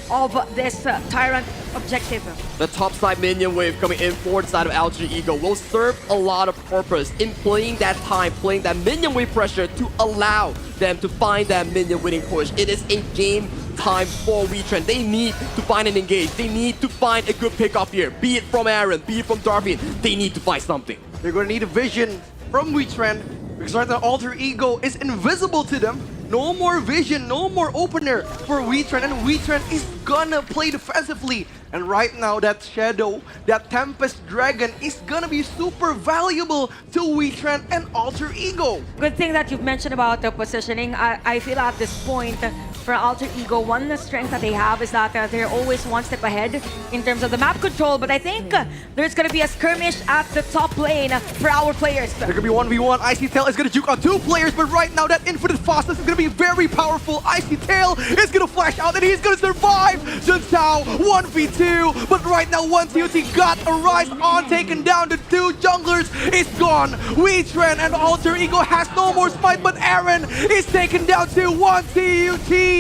of this Tyrant objective. The top side minion wave coming in for the side of Alter Ego will serve a lot of purpose in playing that time, playing that minion wave pressure to allow them to find that minion winning push. It is a game time for WeTran. They need to find an engage. They need to find a good pickup here. Be it from Aaron, be it from Darfin. They need to find something. They're going to need a vision from WeTran because right now Alter Ego is invisible to them. No more vision, no more opener for WeTran, and WeTran is gonna play defensively. And right now, that Shadow, that Tempest Dragon is gonna be super valuable to WeTran and Alter Ego. Good thing that you've mentioned about the positioning. I feel at this point, for Alter Ego, one strength that they have is that they're always one step ahead in terms of the map control. But I think there's gonna be a skirmish at the top lane for our players. They're gonna be 1v1. Icy Tail is gonna juke on 2 players, but right now that infinite fastness is gonna be very powerful. Icy Tail is gonna flash out and he's gonna survive. Zhenshao 1v2, but right now 1TUT got a rise on, taking down the 2 junglers. It's gone. WeTran and Alter Ego has no more smite, but Aaron is taken down to 1TUT.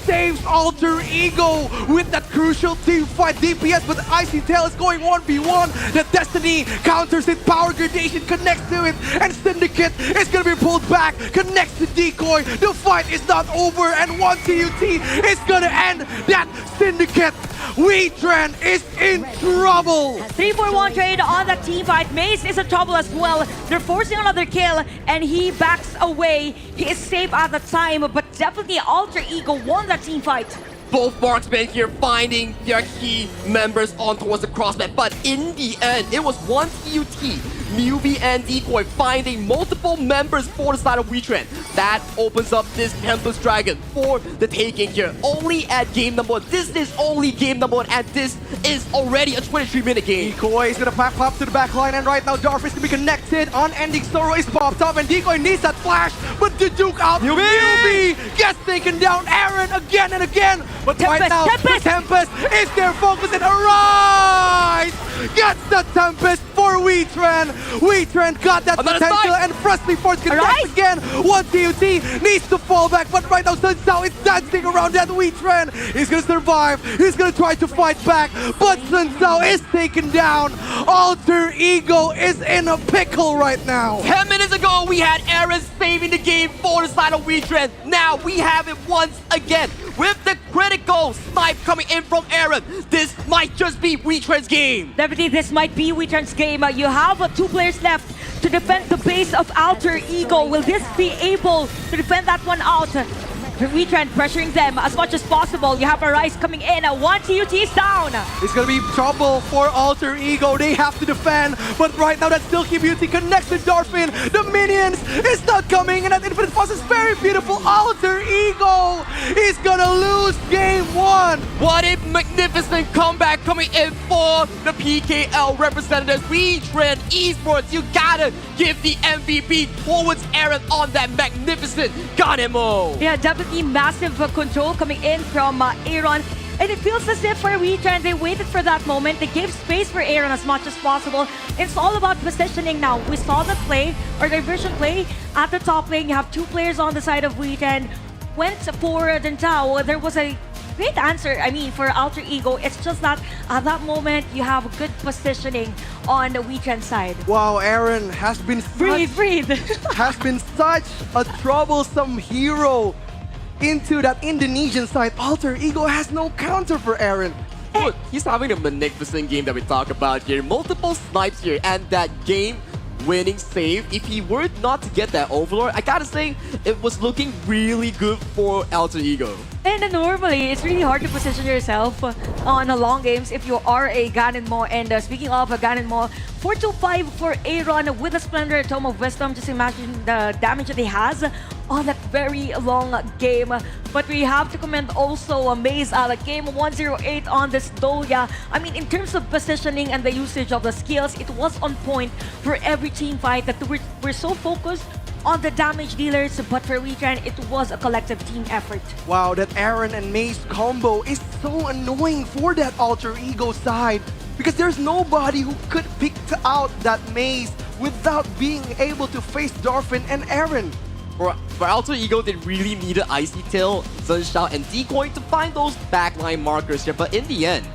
saves Alter Ego with that crucial team fight DPS, but the Icy Tail is going 1v1. The Destiny counters it, power gradation connects to it, and Syndicate is gonna be pulled back, connects to Decoy. The fight is not over, and 1TUT is gonna end that Syndicate. WeTren is in trouble. 3-4-1 trade on that team fight. Maze is in trouble as well. They're forcing another kill, and he backs away. He is safe at the time, but definitely Alter Ego won that team fight. Both marksmen here finding their key members on towards the crossbed, but in the end, it was 1TUT, Newbie and Decoy finding multiple members for the side of WeTren. That opens up this Tempest Dragon for the taking here. Only at game number 1. This is only game number 1, and this is already a 23-minute game. Decoy is gonna back up to the back line, and right now Darf is gonna be connected. Unending Sorrow is popped up, and Decoy needs that flash, but the Duke out. Newbie gets taken down. Aaron again and again. But Tempest, right now, Tempest. the Tempest is their focus, and Arise gets the Tempest for WeTren. WeTren got that Another potential, snipe. and Freshly Force connects Arise. again. 1TUT needs to fall back, but right now Sun Sao is dancing around that WeTren. He's gonna survive. He's gonna try to fight back, but Sun Sao is taken down. Alter Ego is in a pickle right now. 10 minutes ago, we had Aaron saving the game for the side of WeTren. Now we have it once again with the critical snipe coming in from Aaron. This might just be WeTren's game. Definitely, this might be WeTren's game. You have 2 players left to defend the base of Alter Ego. Will this be able to defend that one out? WeTren pressuring them as much as possible. You have Arise coming in. 1TUT is down. It's gonna be trouble for Alter Ego. They have to defend, but right now that Silky Beauty connects with Darfin. The minions is not coming, and that Infinite Frost is very beautiful. Alter Ego is gonna lose game 1. What a magnificent comeback coming in for the PKL representatives. WeTren Esports, you gotta give the MVP towards Aaron on that magnificent Ganemo. Yeah, definitely massive control coming in from Aaron. And it feels as if for WeTren, they waited for that moment. They gave space for Aaron as much as possible. It's all about positioning now. We saw the play, or diversion play, at the top lane. You have 2 players on the side of WeTren. Went for Dentao. There was a great answer, for Alter Ego. It's just that at that moment, you have good positioning on the WeTren side. Wow, Aaron has been Breathe. has been such a troublesome hero into that Indonesian side. Alter Ego has no counter for Aaron. Look, he's having a magnificent game that we talk about here. Multiple snipes here, and that game-winning save. If he were not to get that Overlord, I gotta say, it was looking really good for Alter Ego. And normally, it's really hard to position yourself on long games if you are a Ganon Mo. And speaking of a Ganon Mo, 4-5 for Aaron with a Splendor Tome of Wisdom. Just imagine the damage that he has on that very long game. But we have to commend also Maze at game 108 on this Doya. In terms of positioning and the usage of the skills, it was on point for every team fight that we're so focused on the damage dealers, but for WeTren, it was a collective team effort. Wow, that Aaron and Mace combo is so annoying for that Alter Ego side, because there's nobody who could pick out that Mace without being able to face Darfin and Aaron. For Alter Ego, they really needed Icy Tail, Sunshine, and Decoy to find those backline markers here. But in the end,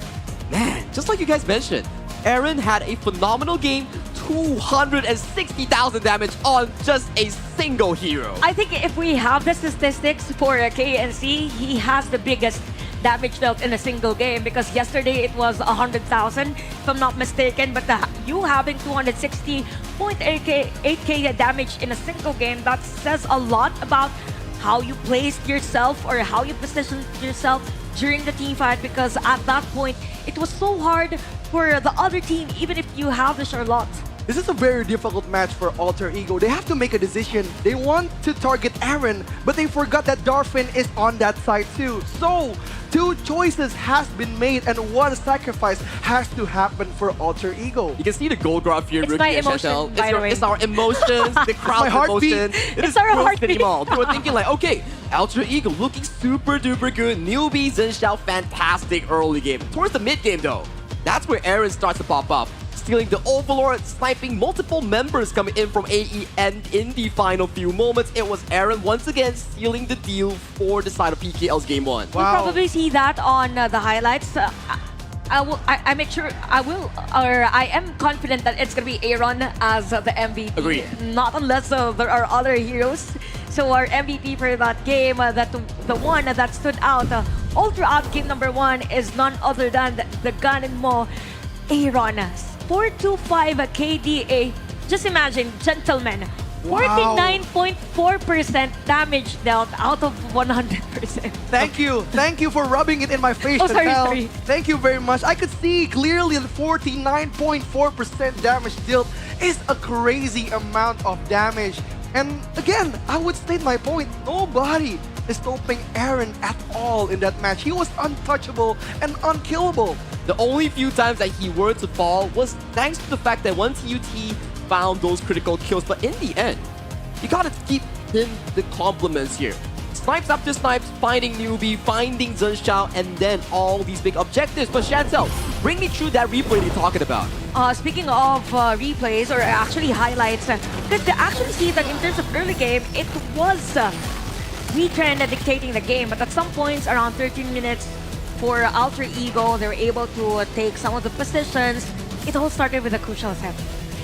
man, just like you guys mentioned, Aaron had a phenomenal game, 260,000 damage on just a single hero. I think if we have the statistics for KNC, he has the biggest damage dealt in a single game, because yesterday it was 100,000 if I'm not mistaken, but you having 260.8k damage in a single game, that says a lot about how you placed yourself or how you positioned yourself during the team fight, because at that point it was so hard for the other team even if you have the Charlotte. This is a very difficult match for Alter Ego. They have to make a decision. They want to target Aaron, but they forgot that Darfin is on that side too. So, 2 choices has been made and 1 sacrifice has to happen for Alter Ego. You can see the gold graph here, It's Rookie my and emotion, Chantel. by the way. It's our emotions, the crowd's heartbeat. emotions. It's our heartbeat. They were thinking like, okay, Alter Ego looking super duper good. Newbie, Zenshao, fantastic early game. Towards the mid game though, that's where Aaron starts to pop up. stealing the Overlord, sniping multiple members coming in from AE, and in the final few moments, it was Aaron once again sealing the deal for the side of PKL's Game 1. We'll probably see that on the highlights. I make sure I am confident that it's gonna be Aaron as the MVP. Agreed. Not unless there are other heroes. So our MVP for that game, the one that stood out all throughout game number 1 is none other than the Ganemo Aaron. 425 KDA. Just imagine, gentlemen. 49.4% damage dealt out of 100%. Thank you for rubbing it in my face. Oh, sorry, Chantel. sorry. Thank you very much. I could see clearly that 49.4% damage dealt is a crazy amount of damage. And again, I would state my point. Nobody is stopping Aaron at all in that match. He was untouchable and unkillable. The only few times that he were to fall was thanks to the fact that once UT found those critical kills, but in the end, you gotta keep him the compliments here. Snipes after snipes, finding Newbie, finding Zhenshao, and then all these big objectives. But Chantel, bring me through that replay you're talking about. Speaking of replays, or actually highlights, good to actually see that in terms of early game, it was WeTrend dictating the game, but at some points around 13 minutes for Alter Ego, they were able to take some of the positions. It all started with a crucial set.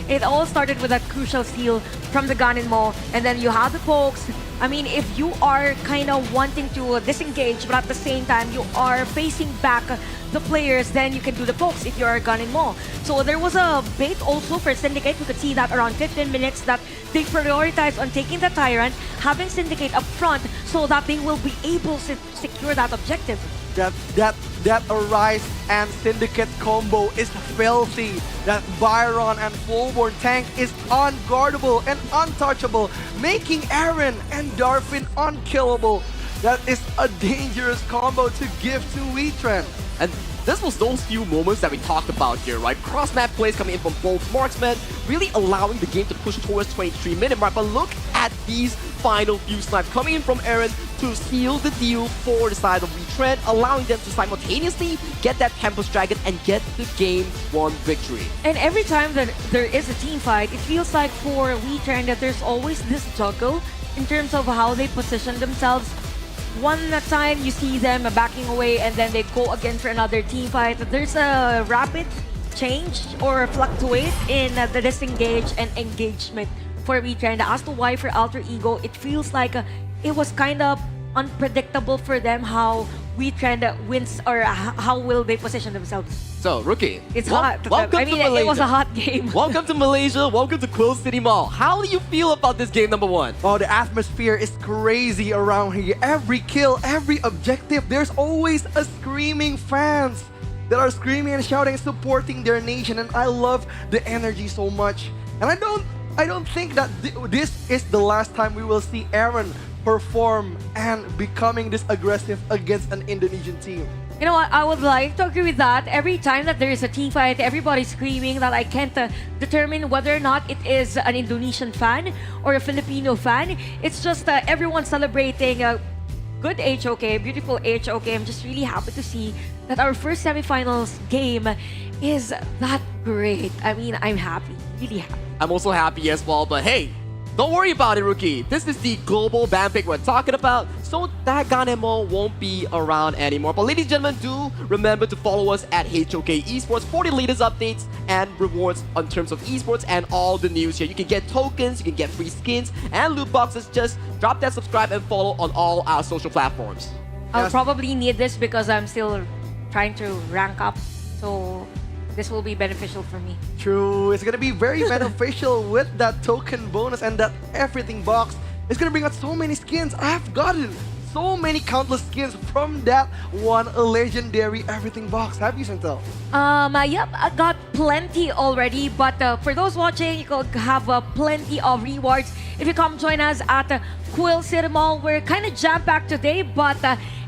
It all started with a crucial steal from the Ganemo, and then you have the pokes. I mean, if you are kind of wanting to disengage, but at the same time you are facing back the players, then you can do the pokes if you are Ganemo. So there was a bait also for Syndicate. We could see that around 15 minutes that they prioritized on taking the Tyrant, having Syndicate up front so that they will be able to secure that objective. That Arise and Syndicate combo is filthy. That Byron and Fullborn tank is unguardable and untouchable, making Aaron and Darfin unkillable. That is a dangerous combo to give to WeTrend. And this was those few moments that we talked about here, right? Cross-map plays coming in from both marksmen, really allowing the game to push towards 23-minute mark. But look at these final few snipes coming in from Aaron to seal the deal for the side of WeTrend, allowing them to simultaneously get that Tempest Dragon and get the Game 1 victory. And every time that there is a team fight, it feels like for WeTrend that there's always this juggle in terms of how they position themselves. One time you see them backing away and then they go again for another team fight. There's a rapid change or fluctuate in the disengage and engagement for WeTrend. As to why for Alter Ego, it feels like it was kind of unpredictable for them how WeTrend wins or how will they position themselves. So, Rookie, It's hot. Welcome I mean, to Malaysia. it was a hot game. Welcome to Malaysia. Welcome to Quill City Mall. How do you feel about this game number 1? Oh, the atmosphere is crazy around here. Every kill, every objective, there's always a screaming fans that are screaming and shouting, supporting their nation, and I love the energy so much. And I don't think that this is the last time we will see Aaron perform and becoming this aggressive against an Indonesian team. You know what? I would like to agree with that. Every time that there is a team fight, everybody's screaming that I can't determine whether or not it is an Indonesian fan or a Filipino fan. It's just everyone celebrating a good HOK, beautiful HOK. I'm just really happy to see that our first semifinals game is that great. I mean, I'm happy, really happy. I'm also happy as well, but hey, don't worry about it, Rookie. This is the global ban pick we're talking about, so that Ganemo won't be around anymore. But ladies and gentlemen, do remember to follow us at HOK Esports for the latest updates and rewards in terms of esports and all the news here. You can get tokens, you can get free skins and loot boxes. Just drop that subscribe and follow on all our social platforms. I'll probably need this because I'm still trying to rank up, so this will be beneficial for me. True, it's gonna be very beneficial with that token bonus and that everything box. It's gonna bring out so many skins. I've gotten so many countless skins from that one legendary everything box. Have you, Chantel? Yep, I got plenty already, but for those watching, you could have plenty of rewards if you come join us at Quill City Mall. We're kind of jam-packed today, but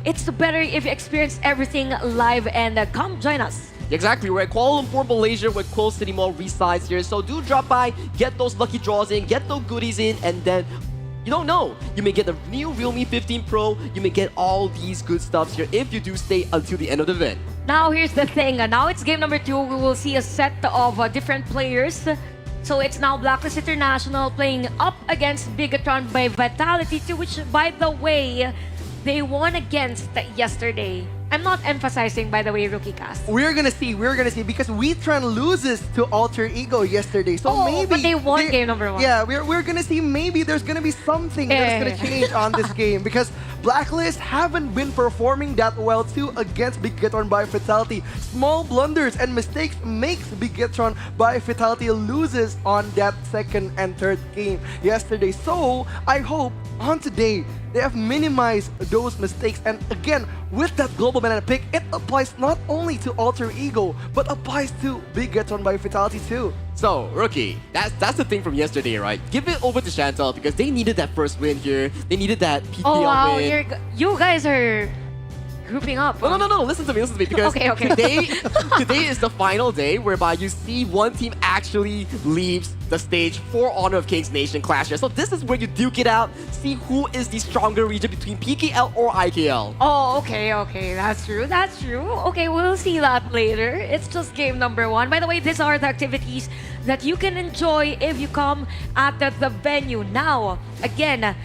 it's better if you experience everything live and come join us. Exactly, we're at Kuala Lumpur, Malaysia, where Quill City Mall resides here. So do drop by, get those lucky draws in, get those goodies in, and then You don't know. You may get the new Realme 15 Pro. You may get all these good stuffs here if you do stay until the end of the event. Now here's the thing. Now it's game number 2. We will see a set of different players. So it's now Blacklist International playing up against Bigatron by Vitality 2, which, by the way, they won against yesterday. I'm not emphasizing, by the way, Rookie Cast. We're gonna see, because WeTron loses to Alter Ego yesterday. So maybe but they won game number 1. Yeah, we're gonna see maybe there's gonna be something that's gonna change on this game because Blacklist haven't been performing that well too against Bigatron by Fatality. Small blunders and mistakes makes Bigatron by Fatality loses on that second and third game yesterday. So I hope on today they have minimized those mistakes, and again with that global banana pick, it applies not only to Alter Ego but applies to Bigatron by Fatality too. So, Rookie, that's the thing from yesterday, right? Give it over to Chantal because they needed that first win here. They needed that PKL Oh wow, win. you guys are grouping up. No, listen to me, because Okay. today is the final day whereby you see one team actually leaves the stage for Honor of Kings Nation Clash here. So this is where you duke it out, see who is the stronger region between PKL or IKL. Oh, okay, that's true. Okay, we'll see that later. It's just game number 1. By the way, these are the activities that you can enjoy if you come at the venue. Now, again,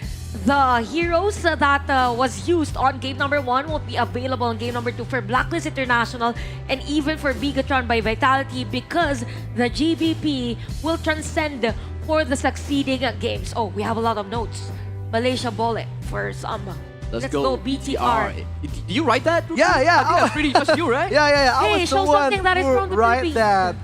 the heroes that was used on game number 1 will be available in game number 2 for Blacklist International and even for Bigatron by Vitality because the GVP will transcend for the succeeding games. Oh, we have a lot of notes. Malaysia Bullet for some. Let's go BTR. Did you write that? Yeah. I think that's pretty much you, right? Yeah. I Hey, was show the one something that is who from the write Philippines. that.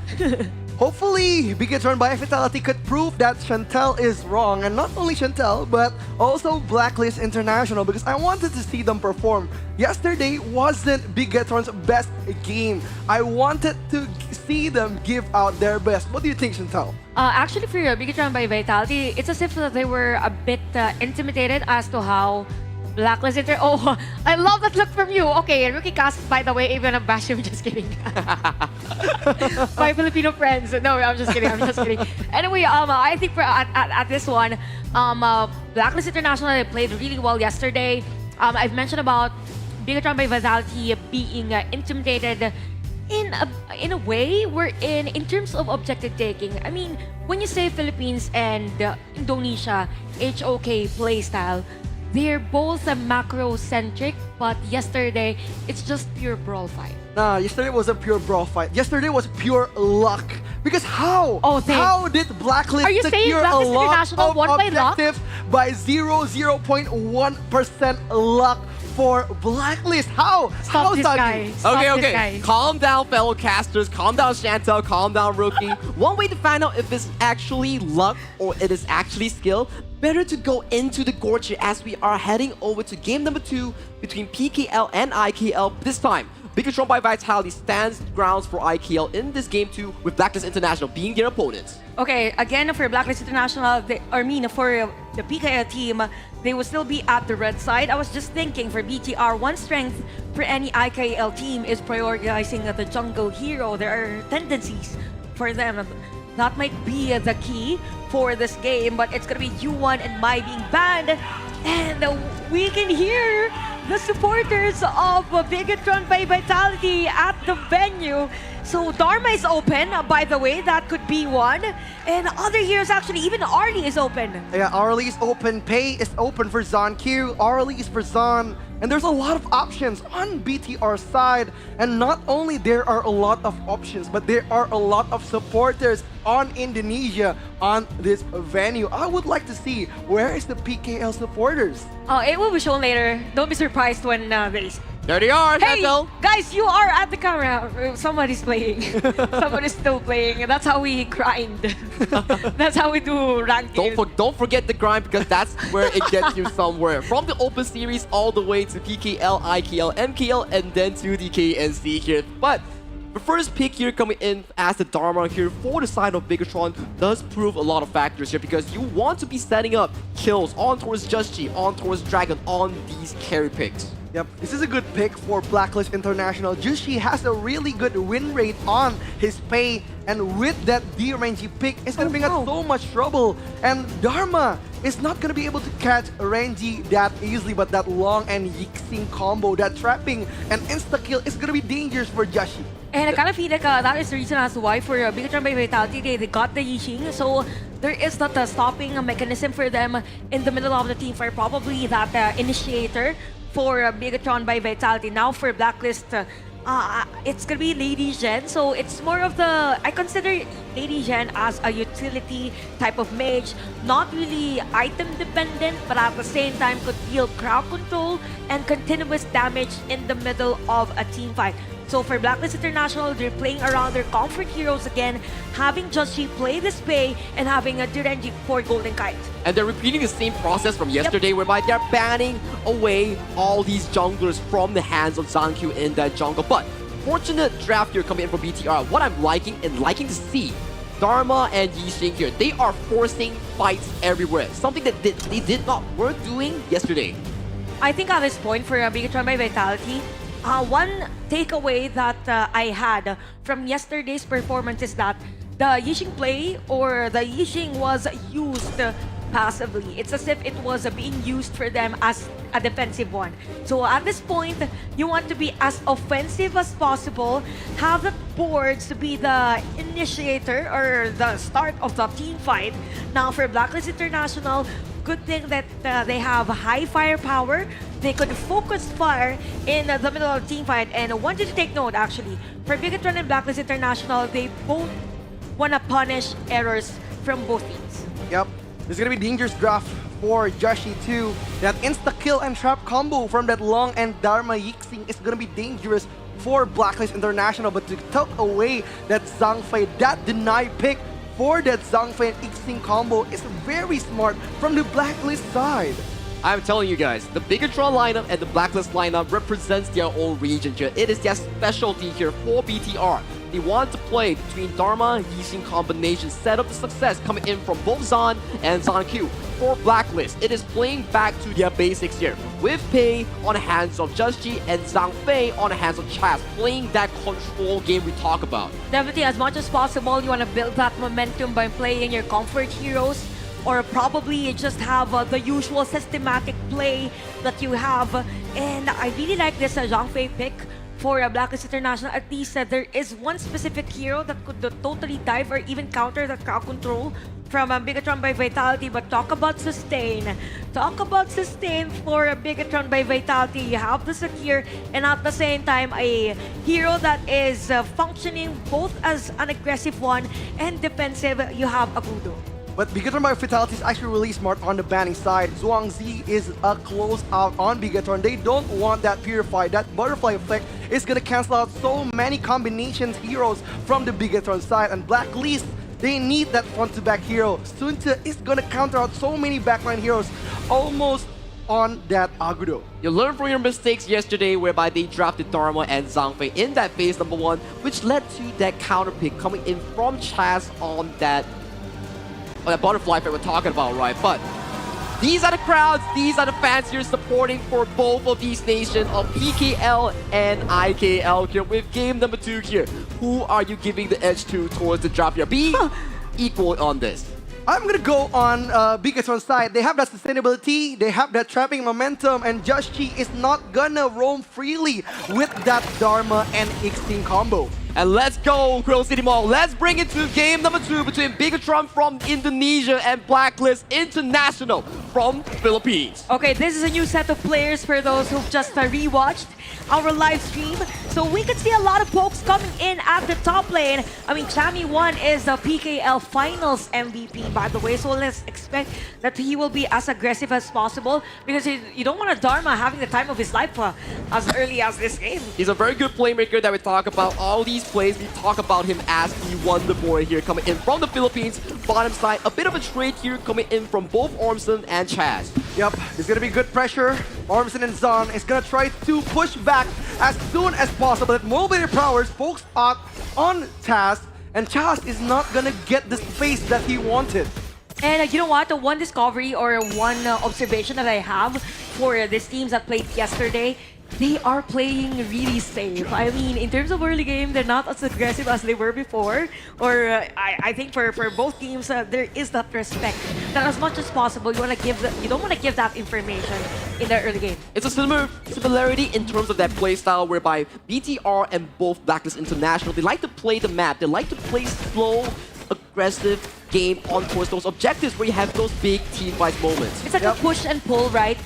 Hopefully, Bigatron by Fatality could prove that Chantal is wrong, and not only Chantal, but also Blacklist International, because I wanted to see them perform. Yesterday wasn't Bigatron's best game. I wanted to see them give out their best. What do you think, Chantal? Actually, for Bigatron by Vitality, it's as if they were a bit intimidated as to how Blacklist Inter. Oh, I love that look from you. Okay, Rookie Cast, by the way, even a bash him. Just kidding. My Filipino friends. No, I'm just kidding. Anyway, I think for at this one, Blacklist International they played really well yesterday. I've mentioned about Bigatron by Vitality being intimidated in a way we're in terms of objective taking. I mean, when you say Philippines and Indonesia HOK playstyle, they're both macro-centric, but yesterday, it's just pure brawl fight. Nah, yesterday was a pure brawl fight. Yesterday was pure luck. Because how? How did Blacklist Are you saying secure a Blacklist lot International of won by luck? objectives by 0.1% luck for Blacklist? How? Stop this Sagi? guy. Stop this Okay. guy. Calm down, fellow casters. Calm down, Chantal. Calm down, Rookie. One way to find out if it's actually luck or it is actually skill, better to go into the gorge here as we are heading over to game number 2 between PKL and IKL. This time, Bigatron by Vitality stands grounds for IKL in this game 2 with Blacklist International being their opponents. Okay, again, for Blacklist International, for the PKL team, they will still be at the red side. I was just thinking for BTR, one strength for any IKL team is prioritizing the jungle hero. There are tendencies for them. That might be the key for this game, but it's gonna be U1 and Mai being banned. And we can hear the supporters of Bigatron by Vitality at the venue. So Dharma is open, by the way, that could be one. And other heroes actually, even Arlie is open. Yeah, Arlie is open. Pei is open for Zon Q. Arlie is for Zon. And there's a lot of options on BTR side. And not only there are a lot of options, but there are a lot of supporters on Indonesia on this venue. I would like to see where is the PKL supporters. Oh, it will be shown later. Don't be surprised when they... There they are, Hey, Chantal. guys, you are at the camera. Somebody's playing. Somebody's still playing. That's how we grind. That's how we do ranking. Don't forget the grind because that's where it gets you somewhere. From the Open Series all the way to PKL, IKL, MKL, and then to the KNC here. But the first pick here coming in as the Dharma here for the side of Bigatron does prove a lot of factors here because you want to be setting up kills on towards Just G, on towards Dragon, on these carry picks. Yep, this is a good pick for Blacklist International. Jushi has a really good win rate on his pay, and with that D-Renji pick, it's gonna bring us so much trouble. And Dharma is not gonna be able to catch Renji that easily, but that long and Yixing combo, that trapping and insta-kill is gonna be dangerous for Jushi. And I kind of feel like that is the reason as to why for Bigatron by Vitality, they got the Yixing. So there is not a stopping mechanism for them in the middle of the team fight. Probably that initiator for Bigatron by Vitality. Now for Blacklist, it's gonna be Lady Zhen. So it's more of the, I consider Lady Zhen as a utility type of mage, not really item dependent, but at the same time could deal crowd control and continuous damage in the middle of a team fight. So for Blacklist International, they're playing around their comfort heroes again, having Joshi play this Pei and having a Durenji for Golden Kite. And they're repeating the same process from yesterday, whereby they're banning away all these junglers from the hands of Zankyu in that jungle. But fortunate draft here coming in from BTR. What I'm liking to see, Dharma and Yixing here, they are forcing fights everywhere. Something that they did not work doing yesterday. I think at this point for Bigatron by Vitality, one takeaway that I had from yesterday's performance is that the Yixing play or the Yixing was used passively. It's as if it was being used for them as a defensive one. So at this point, you want to be as offensive as possible, have the boards to be the initiator or the start of the team fight. Now for Blacklist International, good thing that they have high firepower. They could focus fire in the middle of the team fight. And I wanted to take note, actually, for Bigatron and Blacklist International, they both want to punish errors from both teams. Yep, this is gonna be dangerous draft for Joshi too. That insta-kill and trap combo from that long and Dharma Yixing is gonna be dangerous for Blacklist International. But to tuck away that Zhangfei, that deny pick for that Zhangfei and Yixing combo is very smart from the Blacklist side. I'm telling you guys, the Bigatron lineup and the Blacklist lineup represents their own region here. It is their specialty here for BTR. They want to play between Dharma, Yixing combination, set up the success coming in from both Zan and Zankyu. For Blacklist, it is playing back to their basics here, with Pei on the hands of Jushi and Zhangfei on the hands of Chaz, playing that control game we talk about. Definitely, as much as possible, you want to build that momentum by playing your comfort heroes, or probably just have the usual systematic play that you have. And I really like this Zhangfei pick for Blacklist International. At least there is one specific hero that could totally dive or even counter the crowd control from Bigatron by Vitality. But talk about sustain. Talk about sustain for Bigatron by Vitality. You have the secure and at the same time a hero that is functioning both as an aggressive one and defensive. You have a Gudo. But Bigatron by Vitality is actually really smart on the banning side. Zhuangzi is a close out on Bigatron. They don't want that Purify. That butterfly effect is gonna cancel out so many combinations heroes from the Bigatron side. And Blacklist, they need that front-to-back hero. Sunta is gonna counter out so many backline heroes almost on that Agudo. You learned from your mistakes yesterday, whereby they drafted Dharma and Zhangfei in that phase number 1, which led to that counter pick coming in from Chaz on that butterfly that we're talking about, right? But these are the crowds, these are the fans here supporting for both of these nations of PKL and IKL here with game number 2 here. Who are you giving the edge to towards the draft here? Be equal on this. I'm gonna go on Bigatron's side. They have that sustainability, they have that trapping momentum, and Joshi is not gonna roam freely with that Dharma and Yixing combo. And let's go, Grill City Mall. Let's bring it to game number 2 between Bigatron from Indonesia and Blacklist International from Philippines. Okay, this is a new set of players for those who've just rewatched our live stream. So we could see a lot of folks coming in at the top lane. I mean, Chami1 is the PKL Finals MVP, by the way. So let's expect that he will be as aggressive as possible because you don't want a Dharma having the time of his life as early as this game. He's a very good playmaker that we talk about. All these plays, we talk about him as the Wonder Boy here coming in from the Philippines. Bottom side, a bit of a trade here coming in from both Ormson and Chaz. Yep, it's gonna be good pressure. Ormson and Zahn is gonna try to push back as soon as possible. That mobility powers folks out on Chaz, and Chaz is not gonna get the space that he wanted. And you know what? The one discovery or one observation that I have for these teams that played yesterday, they are playing really safe. I mean, in terms of early game, they're not as aggressive as they were before. Or I think for both teams, there is that respect that as much as possible, you want to give you don't want to give that information in the early game. It's a similarity in terms of their playstyle, whereby BTR and both Blacklist International, they like to play the map. They like to play slow, aggressive game on towards those objectives where you have those big team fight moments. It's like a push and pull, right?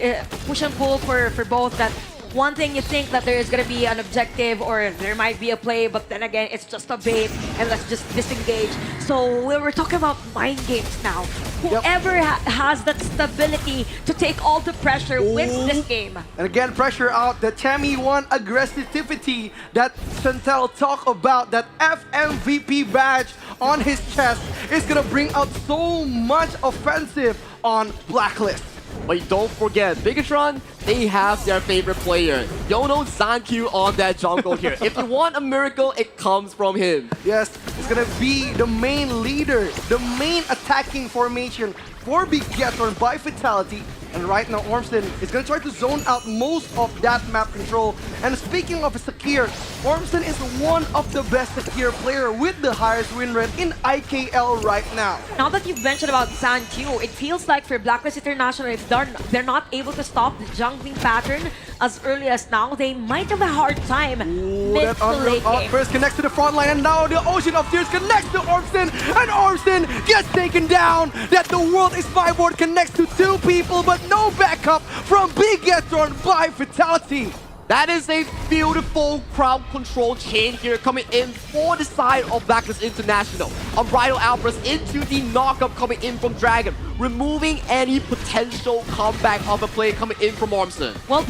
Push and pull for both. That one thing you think that there is going to be an objective or there might be a play, but then again, it's just a bait and let's just disengage. So we're talking about mind games now. Whoever has that stability to take all the pressure wins this game. And again, pressure out the Tammy1 aggressivity that Chantel talked about, that FMVP badge on his chest is gonna bring out so much offensive on Blacklist. But don't forget, Bigatron, they have their favorite player, Yono Zankyu on that jungle here. If you want a miracle, it comes from him. Yes, it's gonna be the main leader, the main attacking formation for Big Gatorn by Fatality. And right now, Ormston is going to try to zone out most of that map control. And speaking of Sakir, Ormston is one of the best Sakir player with the highest win rate in IKL right now. Now that you've mentioned about Zankyu, it feels like for Blacklist International, if they're not able to stop the jungling pattern as early as now, they might have a hard time mid to late game. First connects to the front line, and now the Ocean of Tears connects to Ormston, and Ormston gets taken down. That the world is my board connects to two people, but no backup from Big Gatorn by Fatality. That is a beautiful crowd control chain here coming in for the side of Blacklist International. A Bridal Outburst into the knockup coming in from Dragon, removing any potential comeback of a play coming in from Ormston. Well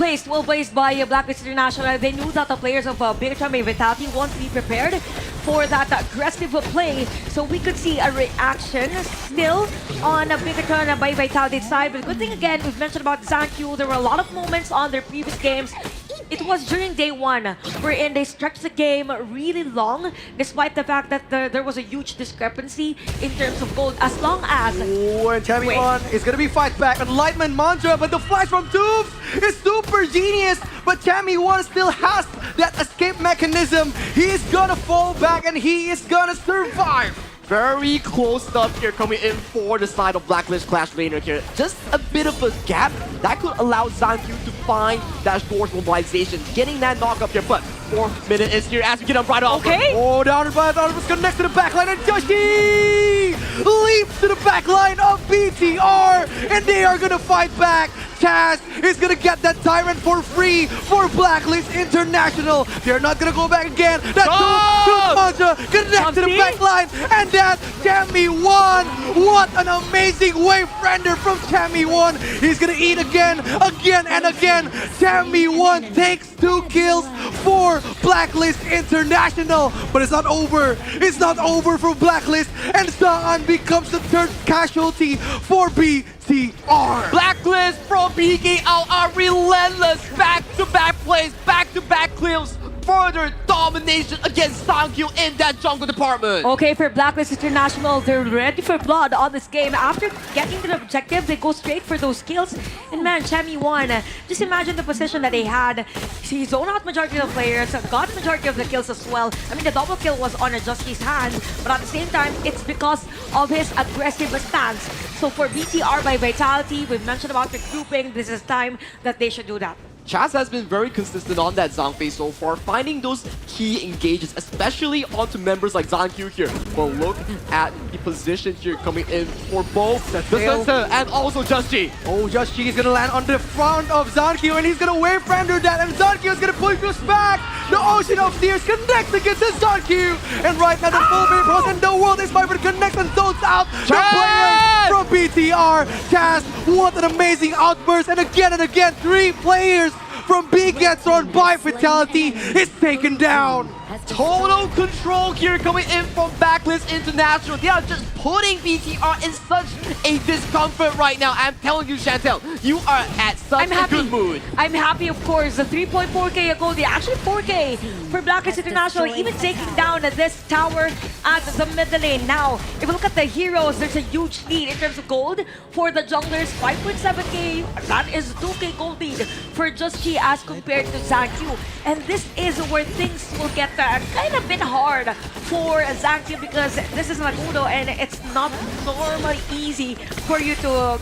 placed by Blacklist International. They knew that the players of Bigatron and Vitality won't be prepared for that aggressive play. So we could see a reaction still on Bigatron by Vitality side. But the good thing again, we've mentioned about Zankyu. There were a lot of moments on their previous games. It was during day one wherein they stretched the game really long, despite the fact that there was a huge discrepancy in terms of gold. As long as... Oh, and Tammy1 is going to be fight back on Lightman Mantra, but the flash from Tubes is super genius. But Tammy1 still has that escape mechanism. He's going to fall back and he is going to survive. Very close stuff here coming in for the side of Blacklist Clash Laner here. Just a bit of a gap that could allow Zankyu to find that Doors mobilization, getting that knock up here. But 4 minutes is here as we get him right off. Okay. Oh, down by Donovan connects to the backline, and Joshi leaps to the backline of BTR, and they are gonna fight back. Taz is gonna get that Tyrant for free for Blacklist International. They're not gonna go back again. That Mantra connects to the backline, and that Tammy1. What an amazing wave render from Tammy1. He's gonna eat again and again. Tammy1 takes 2 kills for Blacklist International, but it's not over. It's not over for Blacklist, and Saan becomes the 3rd casualty for BTR. Blacklist from BKL are relentless. Back-to-back plays, back-to-back kills. Further domination against Zankyu in that jungle department. Okay, for Blacklist International, they're ready for blood on this game. After getting to the objective, they go straight for those kills. And man, Tammy1, just imagine the position that they had. He zoned out majority of the players, got majority of the kills as well. I mean, the double kill was on Justy's hand, but at the same time, it's because of his aggressive stance. So for BTR by Vitality, we've mentioned about regrouping. This is time that they should do that. Chaz has been very consistent on that Zang phase so far, finding those key engages, especially onto members like Zankyu here. But look at the position here coming in for both the Center and also Justy. Oh, Justy is gonna land on the front of Zankyu, and he's gonna wave render that, and Zankyu is gonna push us back. The Ocean of Tears connects against the Zankyu, and right now the full minute pros and the world is fiber connects and zones out the players from BTR. Taz, what an amazing outburst, and again, 3 players from Big Gatorn by Fatality is taken down. Total control here coming in from Backlist International. They are just putting BTR in such a discomfort right now. I'm telling you, Chantel, you are at such a good mood. I'm happy, of course. The 3.4k gold, actually 4k for Blacklist International, even taking down this tower at the middle lane. Now, if we look at the heroes, there's a huge lead in terms of gold. For the junglers, 5.7k, that is 2k gold lead for Just Chi as compared to Zangyu. And this is where things will get kind of bit hard for Zangyu because this is Nagudo and it's not normally easy for you to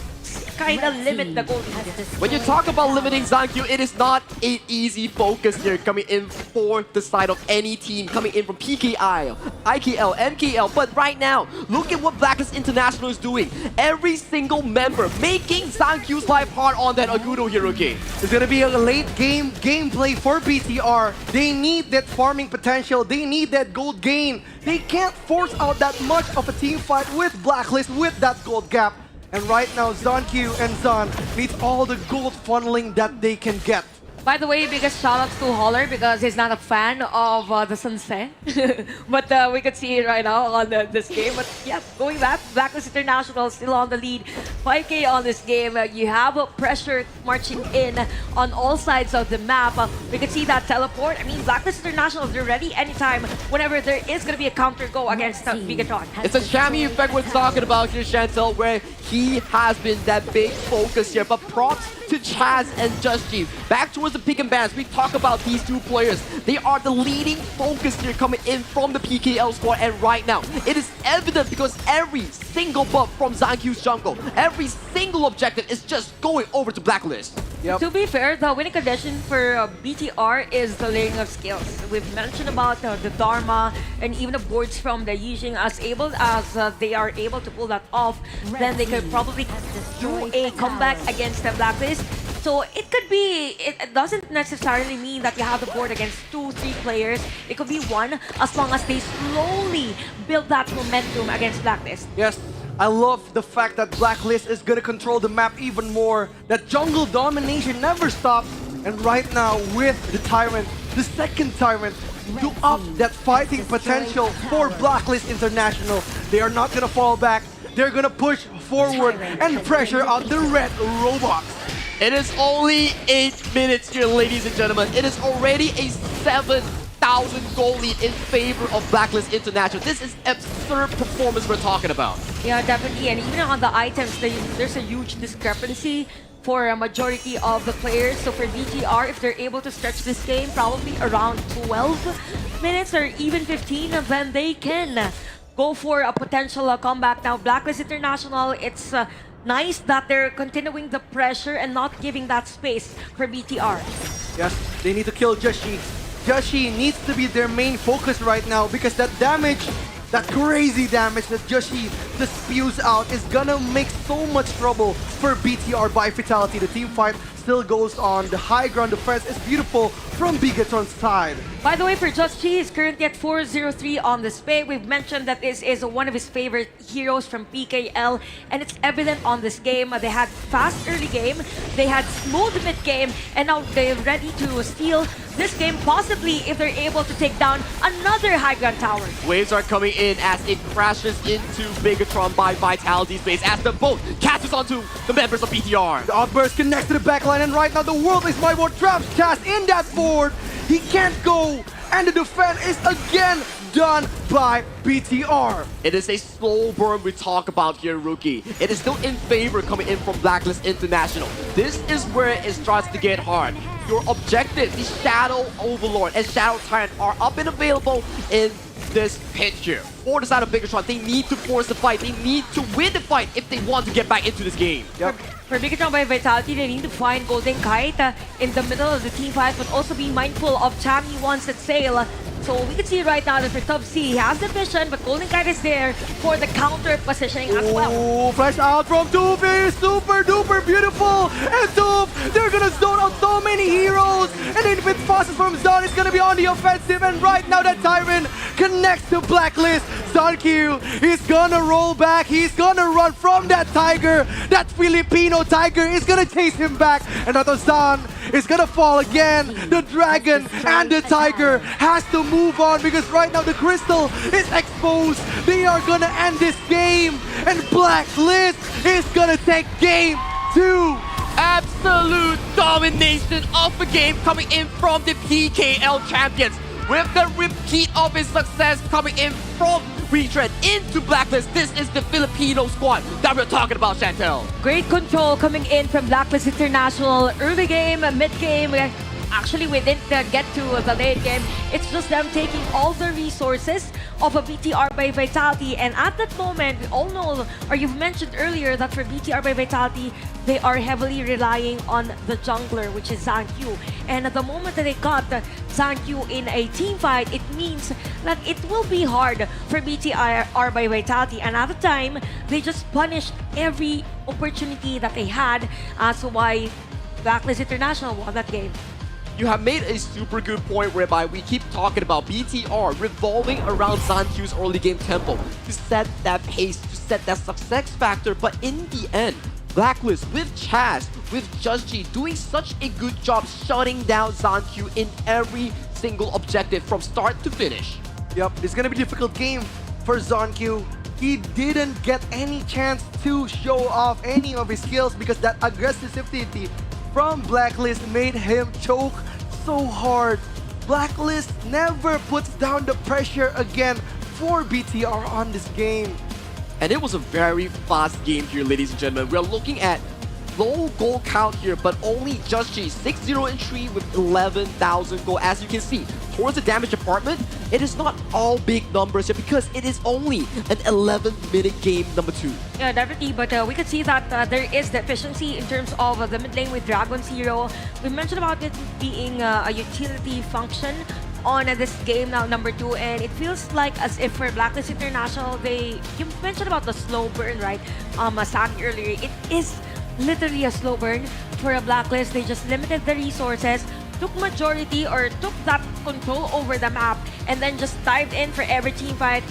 kind of limit the gold lead. When you talk about limiting Zangyu, it is not an easy focus here coming in for the side of any team coming in from PKI, IKL, MKL. But right now, look at what Blacklist International is doing. Every single member making Zangyu's life hard on that Agudo hero game. It's gonna be a late game gameplay for BTR. They need that farming potential. They need that gold gain. They can't force out that much of a team fight with Blacklist with that gold gap. And right now, Zanq and Zan need all the gold funneling that they can get. By the way, biggest shoutouts to Holler because he's not a fan of the Sunset. But we could see it right now on this game. But yeah, going back, Blacklist International still on the lead. 5k on this game. You have pressure marching in on all sides of the map. We could see that teleport. I mean, Blacklist International, they're ready anytime whenever there is going to be a counter go against Bigatron. It's a Shammy effect we're talking about here, Chantel, where he has been that big focus here. But props to Chaz and Just Chi. Back towards the pick and bans, we talk about these two players. They are the leading focus here coming in from the PKL squad, and right now, it is evident because every single buff from Zangyu's jungle, every single objective is just going over to Blacklist. To be fair, the winning condition for BTR is the laying of skills. We've mentioned about the Dharma and even the boards from the Yijing as they are able to pull that off, then they could probably do a comeback against the Blacklist. So it could be, it doesn't necessarily mean that you have the board against 2-3 players. It could be one as long as they slowly build that momentum against Blacklist. Yes, I love the fact that Blacklist is gonna control the map even more. That jungle domination never stops. And right now with the Tyrant, the second Tyrant, to up that fighting potential for Blacklist International. They are not gonna fall back. They're gonna push forward and pressure out the red robots. It is only 8 minutes here, ladies and gentlemen. It is already a 7,000 goal lead in favor of Blacklist International. This is absurd performance we're talking about. Yeah, definitely. And even on the items, there's a huge discrepancy for a majority of the players. So for BTR, if they're able to stretch this game probably around 12 minutes or even 15, then they can go for a potential comeback. Now, Blacklist International, it's nice that they're continuing the pressure and not giving that space for BTR. Yes, they need to kill Joshi. Joshi needs to be their main focus right now because that damage, that crazy damage that Joshi just spews out is gonna make so much trouble for BTR by Vitality. The team fight still goes on. The high ground defense is beautiful from Bigatron's side. By the way, for Just Chi, he's currently at 403 on the spay. We've mentioned that this is one of his favorite heroes from PKL, and it's evident on this game. They had fast early game, they had smooth mid game, and now they're ready to steal this game, possibly if they're able to take down another high ground tower. Waves are coming in as it crashes into Bigatron by Vitality's base as the boat catches onto the members of BTR. The outburst connects to the backline, and right now the World is my board traps Chaz in that board. He can't go, and the defense is again done by BTR. It is a slow burn we talk about here, Rookie. It is still in favor coming in from Blacklist International. This is where it starts to get hard. Your objective, the Shadow Overlord and Shadow Tyrant are up and available in this picture. For the side of Bigatron, they need to force the fight. They need to win the fight if they want to get back into this game. Yep. For Bigatron by Vitality, they need to find Golden Kite in the middle of the team fight, but also be mindful of Chammy once at sail. So we can see right now that for Top C, he has the vision, but Golden Kite is there for the counter positioning as well. Oh, flash out from Toof is super duper beautiful. And Toof, they're gonna zone out so many heroes. And then with fastest from Zan, it's gonna be on the offensive. And right now that Tyrant connects to Blacklist. Zanq is gonna roll back. He's gonna run from that Tiger. That Filipino Tiger is gonna chase him back. And now Zan is gonna fall again. The dragon and the tiger has to move on because right now the crystal is exposed. They are gonna end this game, and Blacklist is gonna take game 2. Absolute domination of the game coming in from the PKL champions, with the repeat of his success coming in from Retread into Blacklist. This is the Filipino squad that we're talking about, Chantel. Great control coming in from Blacklist International. Early game, mid game. Actually, we didn't get to the late game. It's just them taking all the resources of a BTR by Vitality. And at that moment, we all know, or you've mentioned earlier, that for BTR by Vitality, they are heavily relying on the jungler, which is Zankyu. And at the moment that they got Zankyu in a team fight, it means that it will be hard for BTR by Vitality. And at the time, they just punished every opportunity that they had. So why Blacklist International won that game. You have made a super good point whereby we keep talking about BTR revolving around Zankyu's early game tempo to set that pace, to set that success factor, but in the end, Blacklist with Chaz, with Just-G doing such a good job shutting down Zankyu in every single objective from start to finish. Yep, it's gonna be a difficult game for Zankyu. He didn't get any chance to show off any of his skills because that aggressivity from Blacklist made him choke so hard. Blacklist never puts down the pressure again for BTR on this game. And it was a very fast game here, ladies and gentlemen. We are looking at low goal count here, but only Just-G 6-0 entry with 11,000 gold. As you can see, towards the damage department, it is not all big numbers here because it is only an 11-minute game number 2. Yeah, definitely, but we could see that there is the efficiency in terms of the mid lane with Dragon Zero. We mentioned about it being a utility function on this game now, number 2, and it feels like as if for Blacklist International, you mentioned about the slow burn, right? Saki earlier, it is literally a slow burn for a Blacklist. They just limited the resources, took majority or took that control over the map, and then just dived in for every team fight.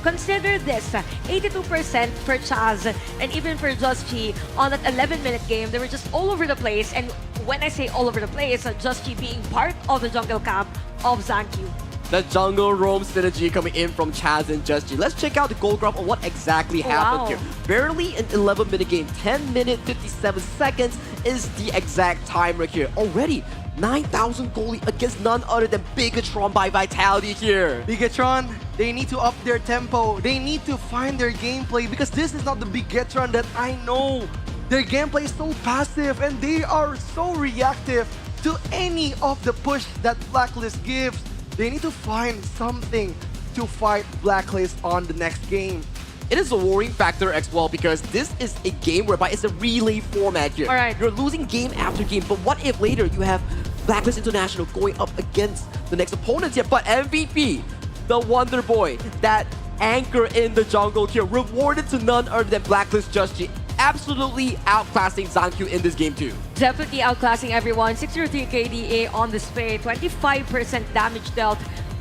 Consider this, 82% for Chaz and even for Just-G on that 11-minute game. They were just all over the place, and when I say all over the place, Just-G being part of the jungle camp of Zankyu. The jungle roam synergy coming in from Chaz and Just-G. Let's check out the goal graph on what exactly happened here. Barely an 11-minute game, 10 minutes 57 seconds is the exact time right here. Already 9,000 goalie against none other than Bigatron by Vitality here. Bigatron, they need to up their tempo. They need to find their gameplay because this is not the Bigatron that I know. Their gameplay is so passive and they are so reactive to any of the push that Blacklist gives. They need to find something to fight Blacklist on the next game. It is a worrying factor as well because this is a game whereby it's a relay format here. All right. You're losing game after game, but what if later you have Blacklist International going up against the next opponents here? But MVP, the Wonder Boy, that anchor in the jungle here, rewarded to none other than Blacklist Just-G, absolutely outclassing Zankyu in this game too. Definitely outclassing everyone. 603 KDA on display, 25% damage dealt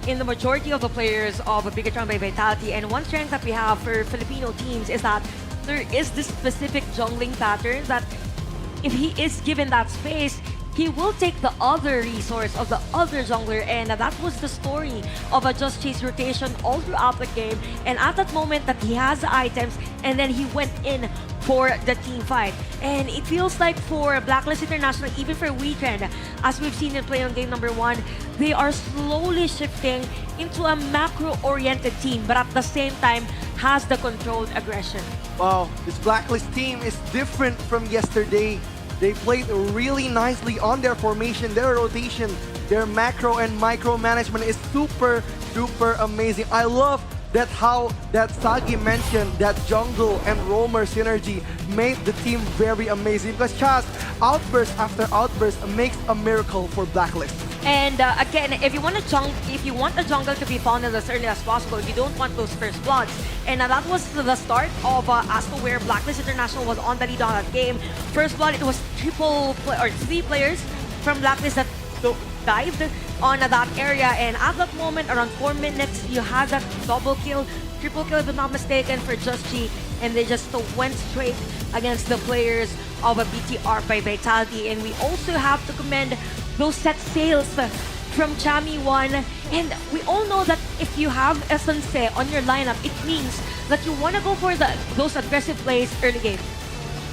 in the majority of the players of Bigatron by Vitality. And one strength that we have for Filipino teams is that there is this specific jungling pattern that if he is given that space, he will take the other resource of the other jungler, and that was the story of a Just-G's rotation all throughout the game. And at that moment that he has the items, and then he went in for the team fight. And it feels like for Blacklist International, even for Weekend, as we've seen in play on game number 1, they are slowly shifting into a macro-oriented team, but at the same time has the controlled aggression. Wow, this Blacklist team is different from yesterday. They played really nicely on their formation, their rotation, their macro and micro management is super, super amazing. I love that how that Sagi mentioned that jungle and roamer synergy made the team very amazing because Chaz, outburst after outburst makes a miracle for Blacklist. And again, if you want a jungle to be found as early as possible, you don't want those first bloods. And that was the start of as to where Blacklist International was on the lead on that game. First blood, it was three players from Blacklist that dived on that area, and at that moment, around 4 minutes, you had that double kill, triple kill if I'm not mistaken, for Just-G, and they just went straight against the players of a BTR by Vitality, and we also have to commend those set sails from Chami 1. And we all know that if you have Essence on your lineup, it means that you want to go for those aggressive plays early game.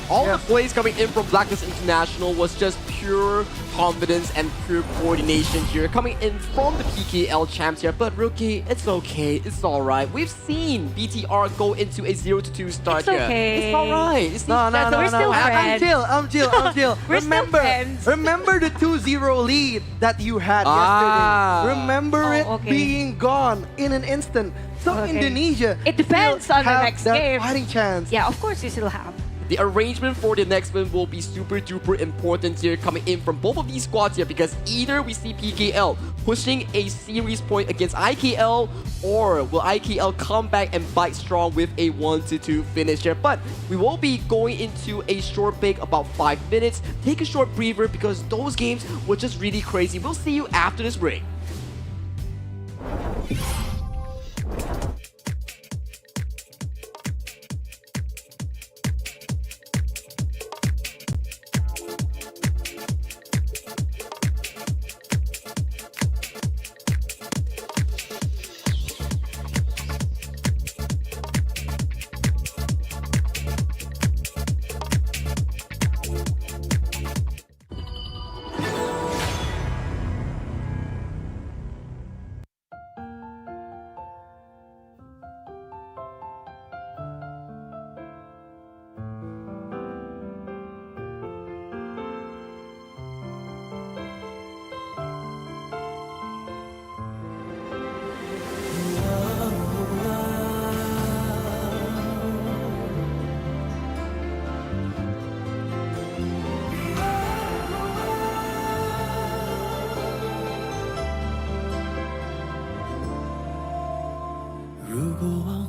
All the plays coming in from Blacklist International was just pure confidence and pure coordination here, coming in from the PKL champs here. But Rookie, it's okay, it's alright. We've seen BTR go into a 0-2 start It's here. okay. It's alright. No. We're still I'm friends. chill. We're still friends. Remember the 2-0 lead that you had yesterday. Remember it being gone in an instant. So Indonesia It depends still on the have next that game. fighting chance. Yeah, of course you still have. The arrangement for the next win will be super duper important here, coming in from both of these squads here, because either we see PKL pushing a series point against IKL, or will IKL come back and bite strong with a 1-2 finish here. But we will be going into a short break, about 5 minutes. Take a short breather because those games were just really crazy. We'll see you after this break.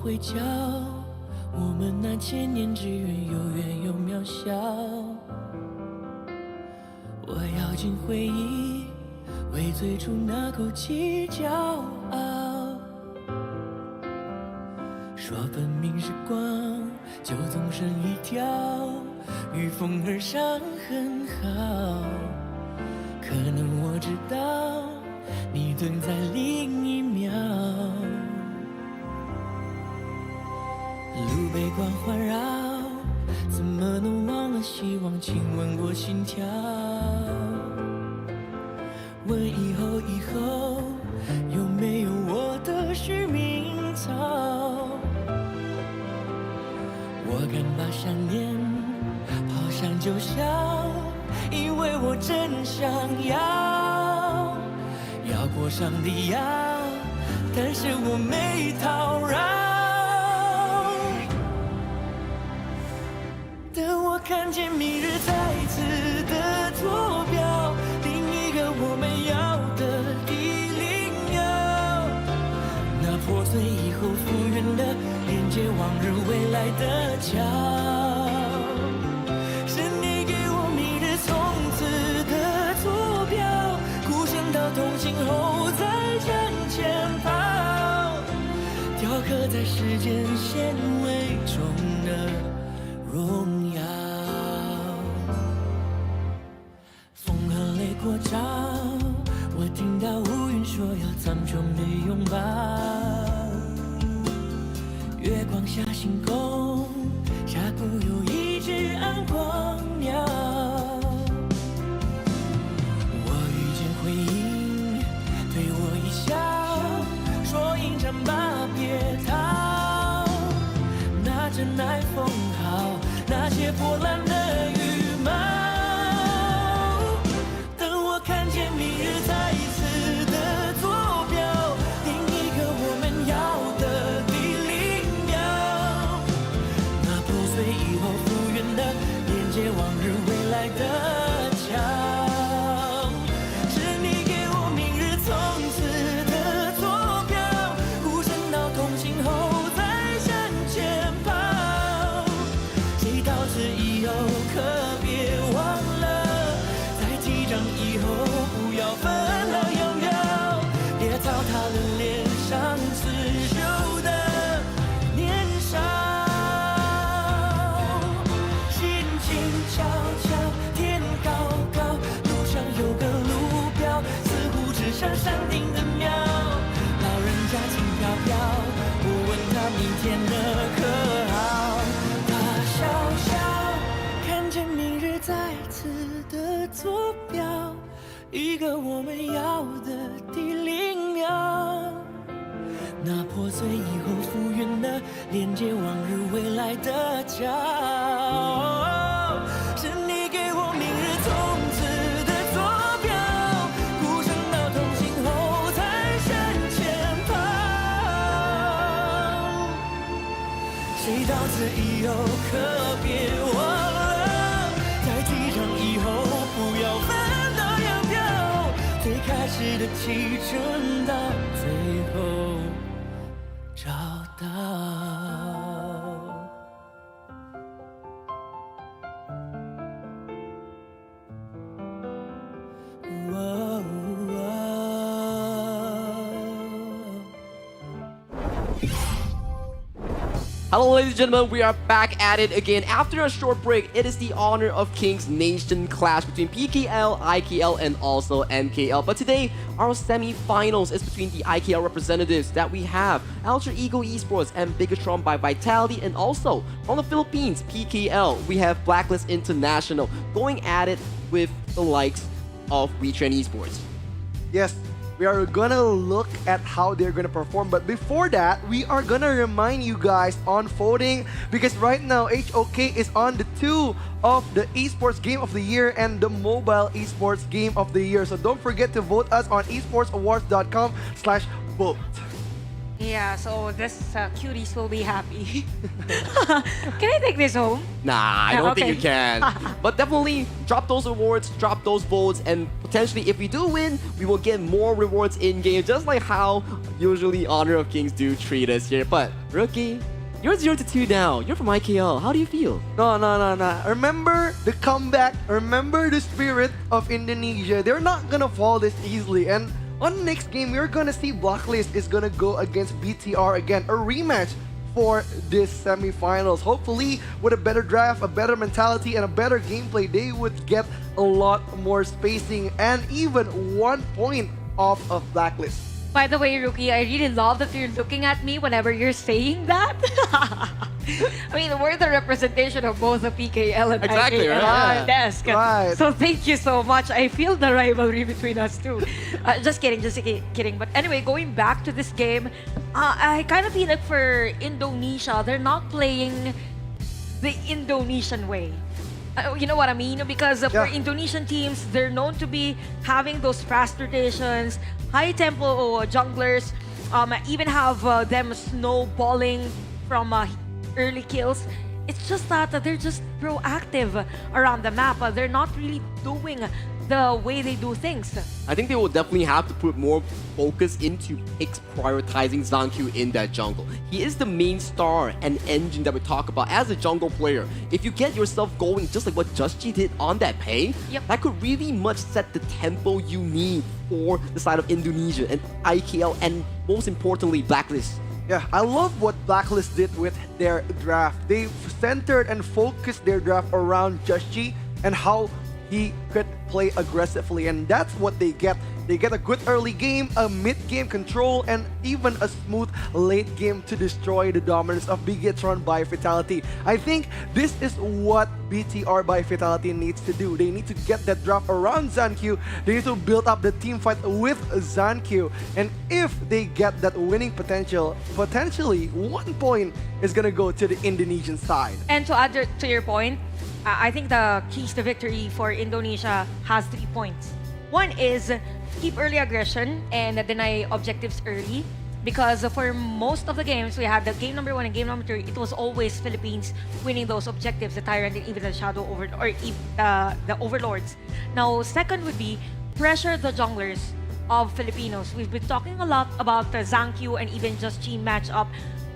会叫我们那千年之缘有远有渺小。我要进回忆，为最初那口气骄傲。说分明时光，就总剩一条与风而上很好。可能我知道，你蹲在另一秒。路被光环绕，怎么能忘了希望？亲吻过心跳，问以后有没有我的续命草？我敢把想念抛上九霄，因为我真想要过上帝要，但是我没讨饶。等我看见明日再次的坐标，另一个我们要的地灵药，那破碎以后复原的连接往日未来的桥，是你给我明日从此的坐标，孤身到同行后再向前跑，雕刻在时间纤维中的荣耀。风和雷过照，我听到乌云说要苍穹的拥抱，月光下星空下固有一只暗光鸟，我遇见回音对我一笑，说迎战吧别逃，那真爱风号，那些破烂的羽毛，等我看见明日再一次的坐标，另一个我们要的地灵鸟，标，一个我们要的第0秒。那破碎以后复原的，连接往日未来的骄傲，是你给我明日从此的坐标，孤身到同行后才向前跑。谁到此以后可别忘了，在机场以后不要分道扬镳，最开始的启程到最后找到。Hello, ladies and gentlemen, we are back at it again. After a short break, it is the Honor of Kings Nation clash between PKL, IKL, and also MKL. But today, our semi-finals is between the IKL representatives that we have, Alter Ego Esports and Bigatron by Vitality, and also from the Philippines, PKL, we have Blacklist International going at it with the likes of WeTrain Esports. Yes, we are gonna look at how they're gonna perform, but before that, we are gonna remind you guys on voting, because right now HOK is on the 2 of the Esports Game of the Year and the Mobile Esports Game of the Year. So don't forget to vote us on esportsawards.com/vote. Yeah, so this cuties will be happy. Can I take this home? Nah, I don't think Okay. you can. But definitely drop those awards, drop those votes, and potentially if we do win, we will get more rewards in-game, just like how usually Honor of Kings do treat us here. But, Rookie, you're 0-2 now. You're from IKL. How do you feel? No. Remember the comeback. Remember the spirit of Indonesia. They're not gonna fall this easily. And on the next game, we're gonna see Blacklist is gonna go against BTR again. A rematch for this semifinals. Hopefully, with a better draft, a better mentality, and a better gameplay, they would get a lot more spacing and even 1 point off of Blacklist. By the way, Rookie, I really love that you're looking at me whenever you're saying that. I mean, we're the representation of both the PKL and Exactly, IKL right? on our desk. Right. So thank you so much. I feel the rivalry between us too. Just kidding. But anyway, going back to this game, I kind of feel like for Indonesia, they're not playing the Indonesian way. You know what I mean? Because for Indonesian teams, they're known to be having those fast rotations, high-tempo junglers, even have them snowballing from early kills. It's just that they're just proactive around the map. They're not really doing the way they do things. I think they will definitely have to put more focus into picks prioritizing Zankyu in that jungle. He is the main star and engine that we talk about as a jungle player. If you get yourself going just like what Just G did on that pay, that could really much set the tempo you need for the side of Indonesia and IKL and most importantly Blacklist. Yeah, I love what Blacklist did with their draft. They centered and focused their draft around Just G and how he could play aggressively, and that's what they get. They get a good early game, a mid-game control, and even a smooth late game to destroy the dominance of Bigatron by Vitality. I think this is what BTR by Vitality needs to do. They need to get that draft around Zankyu. They need to build up the team fight with Zankyu. And if they get that winning potential, potentially 1 point is gonna go to the Indonesian side. And to add to your point, I think the keys to victory for Indonesia has 3 points. One is keep early aggression and deny objectives early. Because for most of the games, we had the game number 1 and game number 2, it was always Philippines winning those objectives, the Tyrant and even the Shadow the Overlords. Now, second would be pressure the junglers of Filipinos. We've been talking a lot about the Zankyu and even Just G matchup.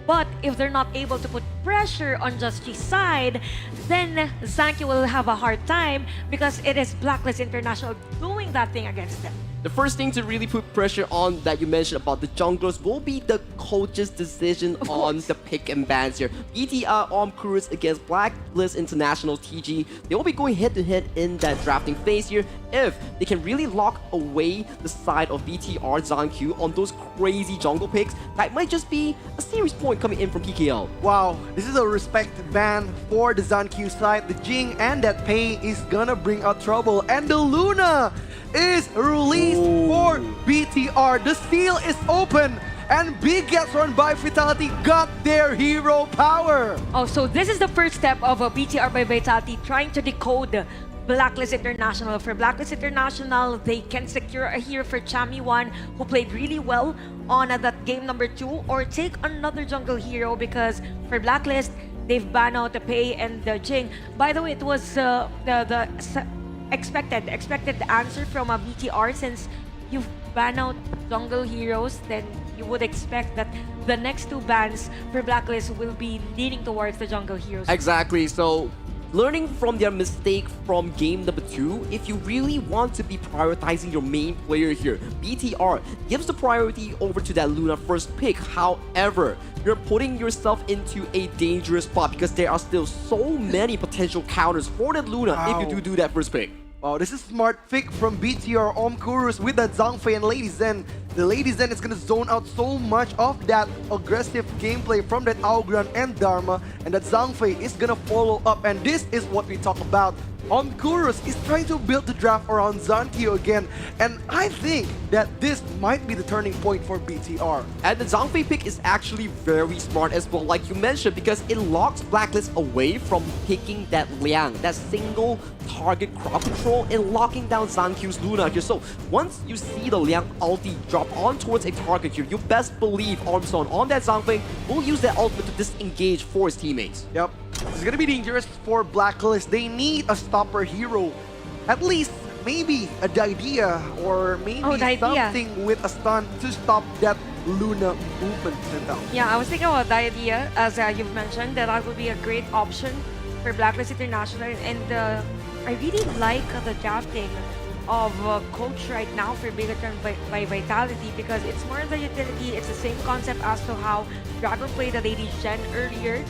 But if they're not able to put pressure on Just G's side, then Zankyu will have a hard time because it is Blacklist International doing that thing against them. The first thing to really put pressure on that you mentioned about the junglers will be the coach's decision on the pick and bans here. BTR Omkurus against Blacklist International TG. They will be going head-to-head in that drafting phase here. If they can really lock away the side of BTR Zanq on those crazy jungle picks, that might just be a serious point coming in from PKL. Wow, this is a respect ban for the Zanq side. The Jing and that Pei is gonna bring out trouble. And the Luna is released for BTR. The seal is open. And Big Gets Run by Vitality got their hero power. Oh, so this is the first step of a BTR by Vitality trying to decode Blacklist International. For Blacklist International, they can secure a hero for Chami1, who played really well on that game number 2, or take another jungle hero, because for Blacklist, they've banned out the Pei and the Jing. By the way, it was the expected answer from a BTR. Since you've banned out jungle heroes, then you would expect that the next 2 bans for Blacklist will be leaning towards the jungle heroes. Exactly, so learning from their mistake from game number 2, if you really want to be prioritizing your main player here, BTR gives the priority over to that Luna first pick. However, you're putting yourself into a dangerous spot because there are still so many potential counters for that Luna if you do that first pick. Wow, this is smart pick from BTR Omkurus with that Zhangfei and Lady Zen. The Lady Zen is gonna zone out so much of that aggressive gameplay from that Aogran and Dharma, and that Zhangfei is gonna follow up, and this is what we talk about. Omkurus is trying to build the draft around Zankyo again, and I think that this might be the turning point for BTR. And the Zhangfei pick is actually very smart as well, like you mentioned, because it locks Blacklist away from picking that Liang, that single target crop control, and locking down Zankyo's Luna here. So once you see the Liang ulti drop on towards a target here, you best believe Armstrong on that Zhangfei will use that ultimate to disengage for his teammates. Yep. It's gonna be dangerous for Blacklist. They need a stopper hero. At least, maybe a idea, or maybe something with a stun to stop that Luna movement. Yeah, I was thinking about the idea, as you've mentioned, that would be a great option for Blacklist International. And I really like the drafting of coach right now for Big Turn by Vitality, because it's more of the utility. It's the same concept as to how Dragon played the Lady Shen earlier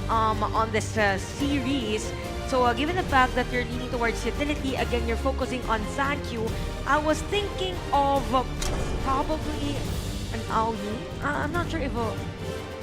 on this series. So given the fact that you're leaning towards utility, again, you're focusing on Zankyu, I was thinking of probably an Aoi. I'm not sure if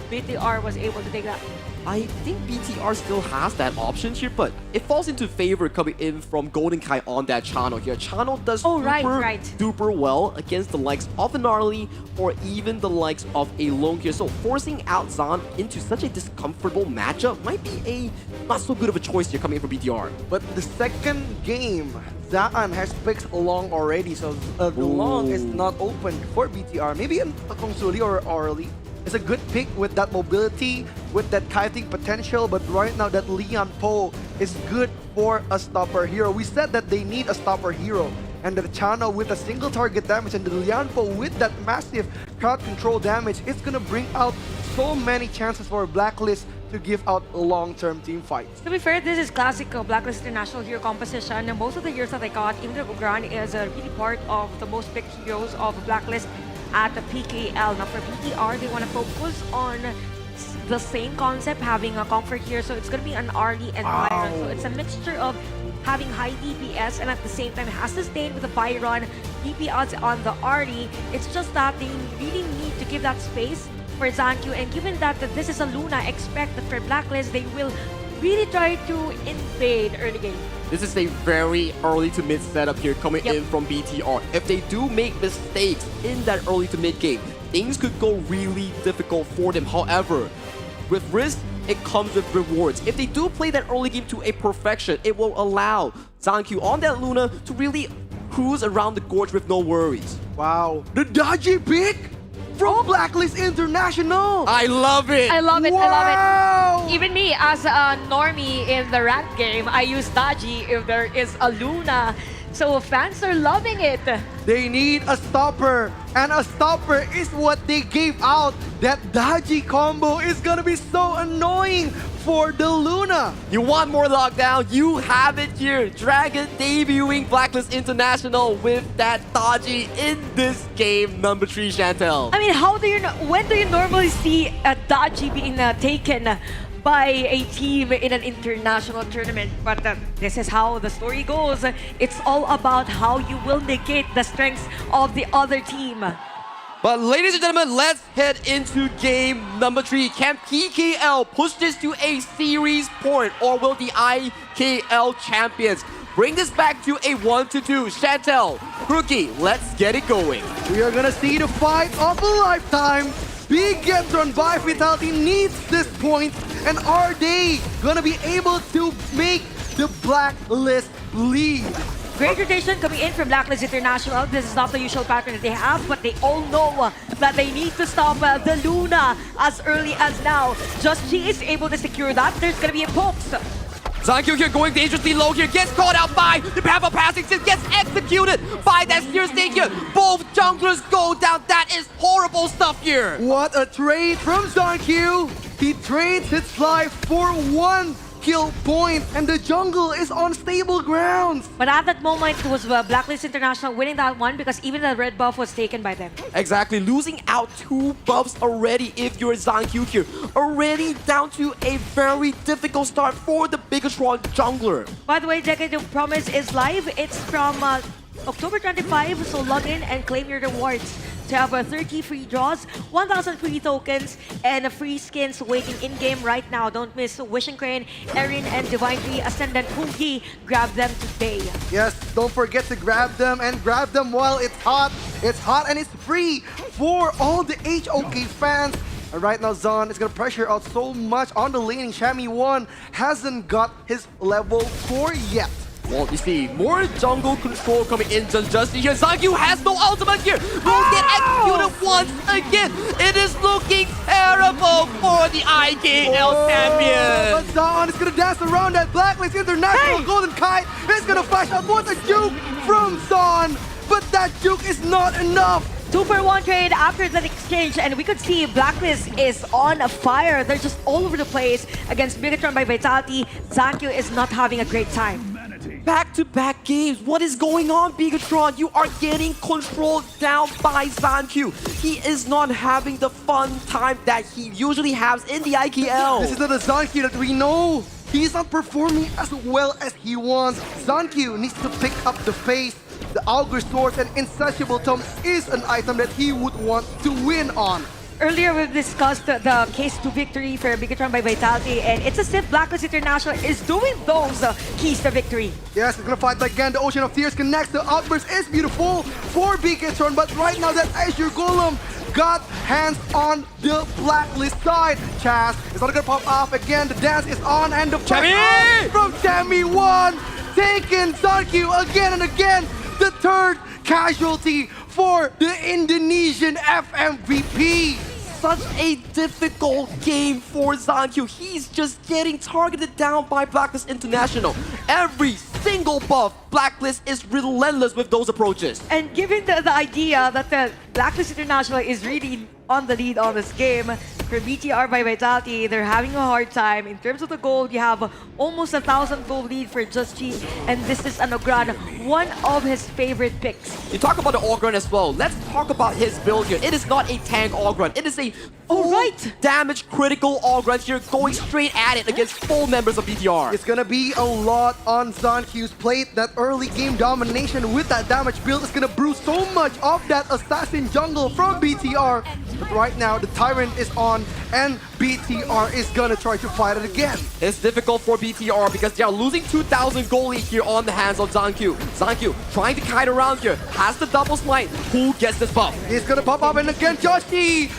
BTR was able to take that. I think BTR still has that option here, but it falls into favor coming in from Golden Kai on that channel here. Channel does super well against the likes of an Gnarly or even the likes of a Long here. So forcing out Zan into such a discomfortable matchup might be a not so good of a choice here coming in from BTR. But the second game, Zaan has picked Long already, so the Long is not open for BTR. Maybe a Kongsuli or Orly. It's a good pick with that mobility, with that kiting potential, but right now that Leon Po is good for a stopper hero. We said that they need a stopper hero, and the Chana with a single target damage and the Leon Po with that massive crowd control damage, it's gonna bring out so many chances for Blacklist to give out long-term team fights. To be fair, this is classic Blacklist International hero composition. Most of the heroes that I got, Indra Gugran is really part of the most picked heroes of Blacklist at the PKL. Now for BTR, they want to focus on the same concept, having a comfort here. So it's going to be an Arlie and Byron. So it's a mixture of having high DPS and at the same time has to stay with the Byron, DPS on the Arlie. It's just that they really need to give that space for Zankyu. And given that this is a Luna, expect that for Blacklist, they will really try to invade early game. This is a very early to mid setup here coming in from BTR. If they do make mistakes in that early to mid game, things could go really difficult for them. However, with risk, it comes with rewards. If they do play that early game to a perfection, it will allow Zankyu on that Luna to really cruise around the gorge with no worries. Wow, the dodgy pick from Blacklist International! I love it! I love it, I love it. Even me, as a normie in the rank game, I use Daji if there is a Luna. So fans are loving it. They need a stopper, and a stopper is what they gave out. That Daji combo is gonna be so annoying for the Luna. You want more lockdown? You have it here. Dragon debuting Blacklist International with that dodgy in this game, number 3, Chantel. I mean, when do you normally see a dodgy being taken by a team in an international tournament? But this is how the story goes. It's all about how you will negate the strengths of the other team. But ladies and gentlemen, let's head into game number 3. Can PKL push this to a series point, or will the IKL champions bring this back to a 1-2? Chantel, Rookie, let's get it going. We are gonna see the fight of a lifetime. Big gets run by Vitality needs this point, and are they gonna be able to make the Blacklist lead? Great rotation coming in from Blacklist International. This is not the usual pattern that they have, but they all know that they need to stop the Luna as early as now. Just she is able to secure that. There's gonna be a pokes. Zankyo here going dangerously low here, gets caught out by the powerful passing, gets executed by that steer stake here. Both junglers go down. That is horrible stuff here. What a trade from Zankyo. He trades his life for 1 kill point, and the jungle is on stable grounds. But at that moment, it was Blacklist International winning that one because even the red buff was taken by them. Exactly, losing out 2 buffs already if you're Zankyo here. Already down to a very difficult start for the Bigatron jungler. By the way, Decade of Promise is live. It's from October 25, so log in and claim your rewards to have 30 free draws, 1,000 free tokens, and free skins waiting in-game right now. Don't miss Wishing Crane, Erin, and Divine Tree Ascendant Punky. Grab them today. Yes, don't forget to grab them, and grab them while it's hot. It's hot and it's free for all the HOK fans. And right now, Zon is going to pressure out so much on the laning. Shammy 1 hasn't got his level 4 yet. Well, you see, more jungle control coming in just here. Zankyo has no ultimate here. Will get executed once again. It is looking terrible for the IKL champion. But Zon is going to dance around that Blacklist International Golden Kite. It's going to flash out what a juke from Zon. But that juke is not enough. 2-for-1 trade after that exchange, and we could see Blacklist is on fire. They're just all over the place against Bigatron by Vitality. Zankyo is not having a great time. Back-to-back games. What is going on, Bigatron? You are getting controlled down by Zankyo. He is not having the fun time that he usually has in the IKL. This is not the Zankyo that we know. He's not performing as well as he wants. Zankyo needs to pick up the pace. The Augur Sword and Insatiable Tome is an item that he would want to win on. Earlier, we've discussed the case to victory for Bigatron by Vitality, and it's as if Blacklist International is doing those keys to victory. Yes, it's gonna fight again. The Ocean of Tears connects. The outburst is beautiful for Bigatron, but right now that Azure Golem got hands on the Blacklist side. Chaz is not gonna pop off again. The dance is on, and the fight from Tammy 1 taking Zankyo again and again. The third casualty for the Indonesian FMVP. Such a difficult game for Zankyo. He's just getting targeted down by Blacklist International. Every single buff, Blacklist is relentless with those approaches. And given the idea that the Blacklist International is really on the lead on this game, for BTR by Vitality, they're having a hard time. In terms of the gold, you have almost 1,000 gold lead for Just Chi, and this is an Ogran, one of his favorite picks. You talk about the Ogran as well. Let's talk about his build here. It is not a tank Ogran. It is a full damage critical Ogran here, going straight at it against full members of BTR. It's gonna be a lot on Zankyo's plate. That early game domination with that damage build is gonna brew so much of that assassin jungle from BTR. But right now, the Tyrant is on, and BTR is gonna try to fight it again. It's difficult for BTR because they are losing 2,000 gold lead here on the hands of Zankyo. Zankyo trying to kite around here, has the double smite. Who gets this buff? He's gonna pop up, and again, Joshi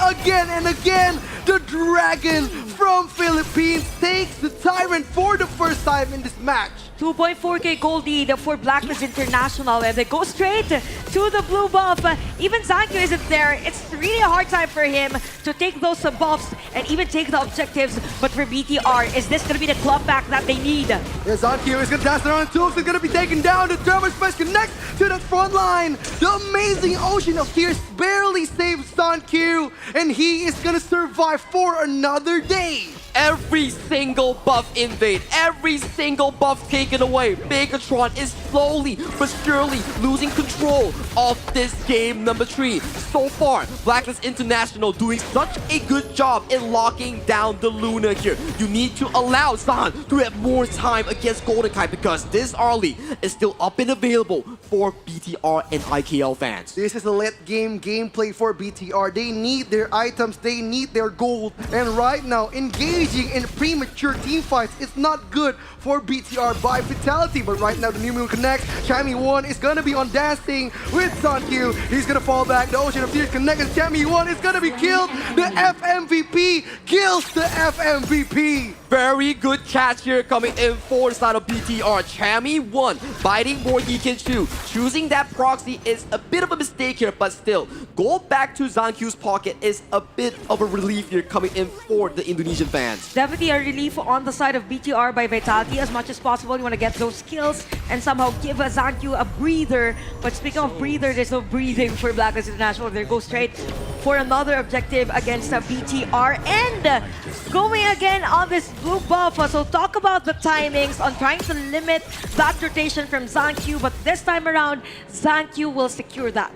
again and again. The Dragon from Philippines takes the Tyrant for the first time in this match. 2.4k gold lead for Blacklist International, and they go straight to the blue buff. Even Zankyo isn't there. It's really a hard time for him to take those buffs and even take the objectives. But for BTR, is this going to be the club back that they need? Yes, Zankyo is going to dance around. Tools is going to be taken down. The Tremor Smash connects to the front line. The amazing Ocean of Tears barely saves Zankyo, and he is going to survive for another day. Every single buff invade, every single buff taken away. Bigatron is slowly but surely losing control of this game number 3. So far, Blacklist International doing such a good job in locking down the Luna here. You need to allow Zan to have more time against Golden Kai because this early is still up and available for BTR and IKL fans. This is a late game gameplay for BTR. They need their items, they need their gold. And right now, engaging in premature team fights is not good for BTR by Vitality. But right now, the New Moon connects. Chammy1 is gonna be on dancing with Sunkyu. He's gonna fall back. The Ocean of Tears connects and Chammy1 is gonna be killed. The FMVP kills the FMVP. Very good catch here coming in for the side of BTR. Chammy1 fighting more he can chew. Choosing that proxy is a bit of a mistake here, but still, go back to Zankyu's pocket is a bit of a relief here coming in for the Indonesian fans. Definitely a relief on the side of BTR by Vitality. As much as possible, you want to get those kills and somehow give Zankyu a breather. But speaking of breather, there's no breathing for Blacklist International. They go straight for another objective against BTR and going again on this blue buff. So talk about the timings on trying to limit that rotation from Zankyu, but this time around, Zankyu will secure that.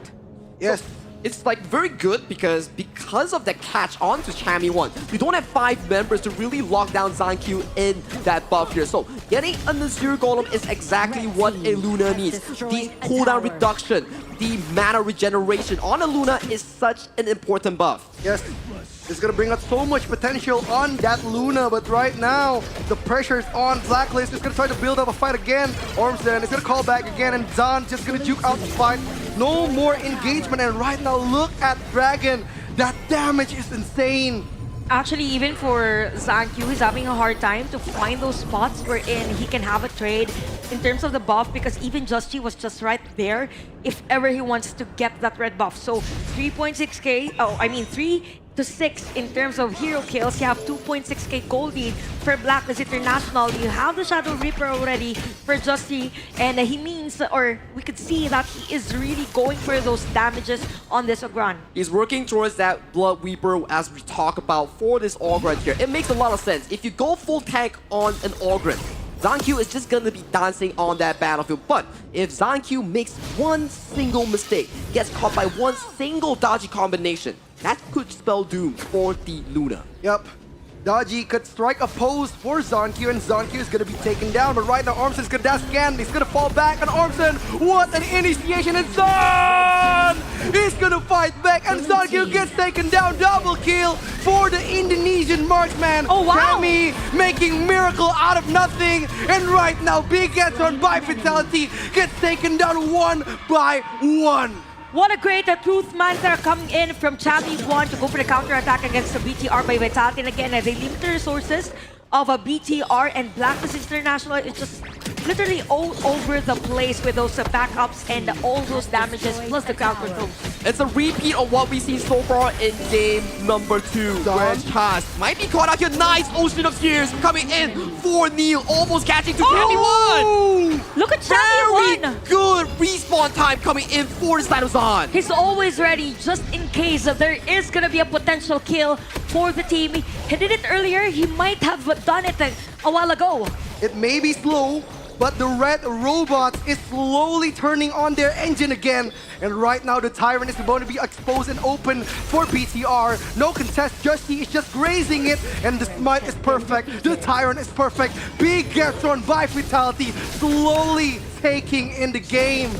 Yes. So, it's like very good because of the catch onto Chammy1, you don't have 5 members to really lock down Zankyu in that buff here. So getting a Nazir Golem is exactly what a Luna needs. The cooldown reduction, the mana regeneration on a Luna is such an important buff. Yes. It's gonna bring out so much potential on that Luna, but right now, the pressure's on Blacklist. It's gonna try to build up a fight again. Ormsden is gonna call back again, and Zan just gonna juke out the fight. No more engagement, and right now, look at Dragon. That damage is insane. Actually, even for Zankyu, he's having a hard time to find those spots wherein he can have a trade in terms of the buff because even Justy was just right there if ever he wants to get that red buff. So 3.6k, 3 to 6 in terms of hero kills. You have 2.6k gold lead for Blacklist International. You have the Shadow Reaper already for Justy, and he means, or we could see that he is really going for those damages on this Ogran. He's working towards that Blood Weeper as we talk about for this Ogran here. It makes a lot of sense. If you go full tank on an Ogran, Zankyu is just gonna be dancing on that battlefield. But if Zankyu makes one single mistake, gets caught by one single dodgy combination, that could spell doom for the Luna. Yep. Dodgy could strike a pose for Zankyu, and Zankyu is gonna be taken down. But right now, Ormson's gonna dash again. He's gonna fall back, and Ormson, what an initiation! And Zan is gonna fight back, and Zankyu gets taken down. Double kill for the Indonesian marksman. Oh wow! Cammy making miracle out of nothing, and right now, Big Getron by Vitality gets taken down 1 by 1. What a great truth mantra coming in from Chammy1 to go for the counter-attack against the BTR by Vitality. And again, they limit the resources of a BTR, and Blacklist International is just literally all over the place with those backups and all those damages plus the counter throws. It's a repeat of what we've seen so far in game number 2. Where Chas might be caught out here. Nice Ocean of Tears coming in for Neil, almost catching to Chammy1. Look at Chammy1. Very good respawn time coming in for the side of Zan. He's always ready just in case there is going to be a potential kill for the team. He did it earlier. He might have done it a while ago. It may be slow, but the red robots is slowly turning on their engine again. And right now, the Tyrant is going to be exposed and open for BTR. No contest, Justy is just grazing it, and the smite is perfect. The Tyrant is perfect. Big Getron by Vitality, slowly taking in the game.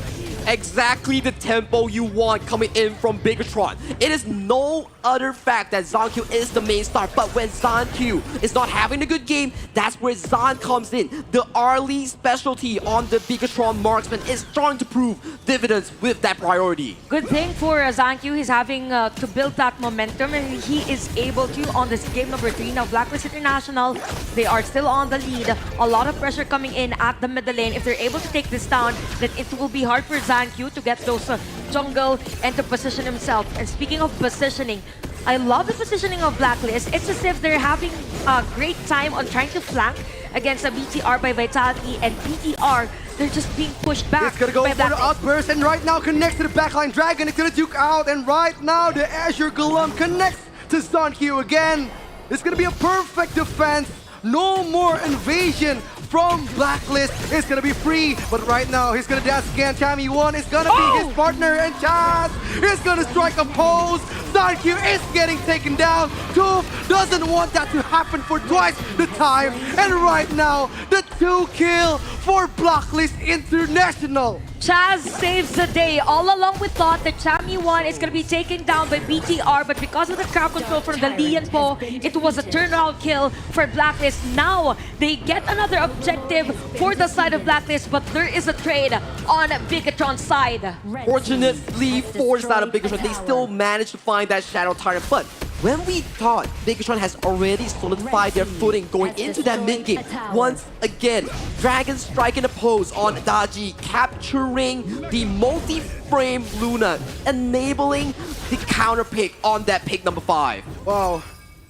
Exactly the tempo you want coming in from Bigatron. It is no other fact that Zankyu is the main star, but when Zankyu is not having a good game, that's where Zan comes in. The early specialty on the Bigatron marksman is starting to prove dividends with that priority. Good thing for Zankyu, he's having to build that momentum, and he is able to on this game number 3. Now Blacklist International, they are still on the lead. A lot of pressure coming in at the middle lane. If they're able to take this down, then it will be hard for Zankyu to get those jungle and to position himself. And speaking of positioning, I love the positioning of Blacklist. It's as if they're having a great time on trying to flank against a BTR by Vitality, and BTR, they're just being pushed back. It's gonna go for the outburst, and right now connects to the backline. Dragon is gonna duke out, and right now the Azure Golem connects to Zankyu again. It's gonna be a perfect defense. No more invasion from Blacklist. It's gonna be free, but right now he's gonna dash again. Tammy1 is gonna be his partner, and Chaz is gonna strike a pose. Zarq is getting taken down. Toof doesn't want that to happen for twice the time, and right now the 2 kill for Blacklist International. Chaz saves the day. All along we thought that Tammy1 is going to be taken down by BTR, but because of the crowd control from the Lian Po, it was a turnaround kill for Blacklist. Now they get another objective for the side of Blacklist, but there is a trade on Bigatron's side. Fortunately for the side of Bigatron, they still managed to find that Shadow Tyrant, but when we thought Bigatron has already solidified their footing going into that mid-game, once again, Dragon striking a pose on Daji, capturing the multi-frame Luna, enabling the counter pick on that pick number 5. Wow.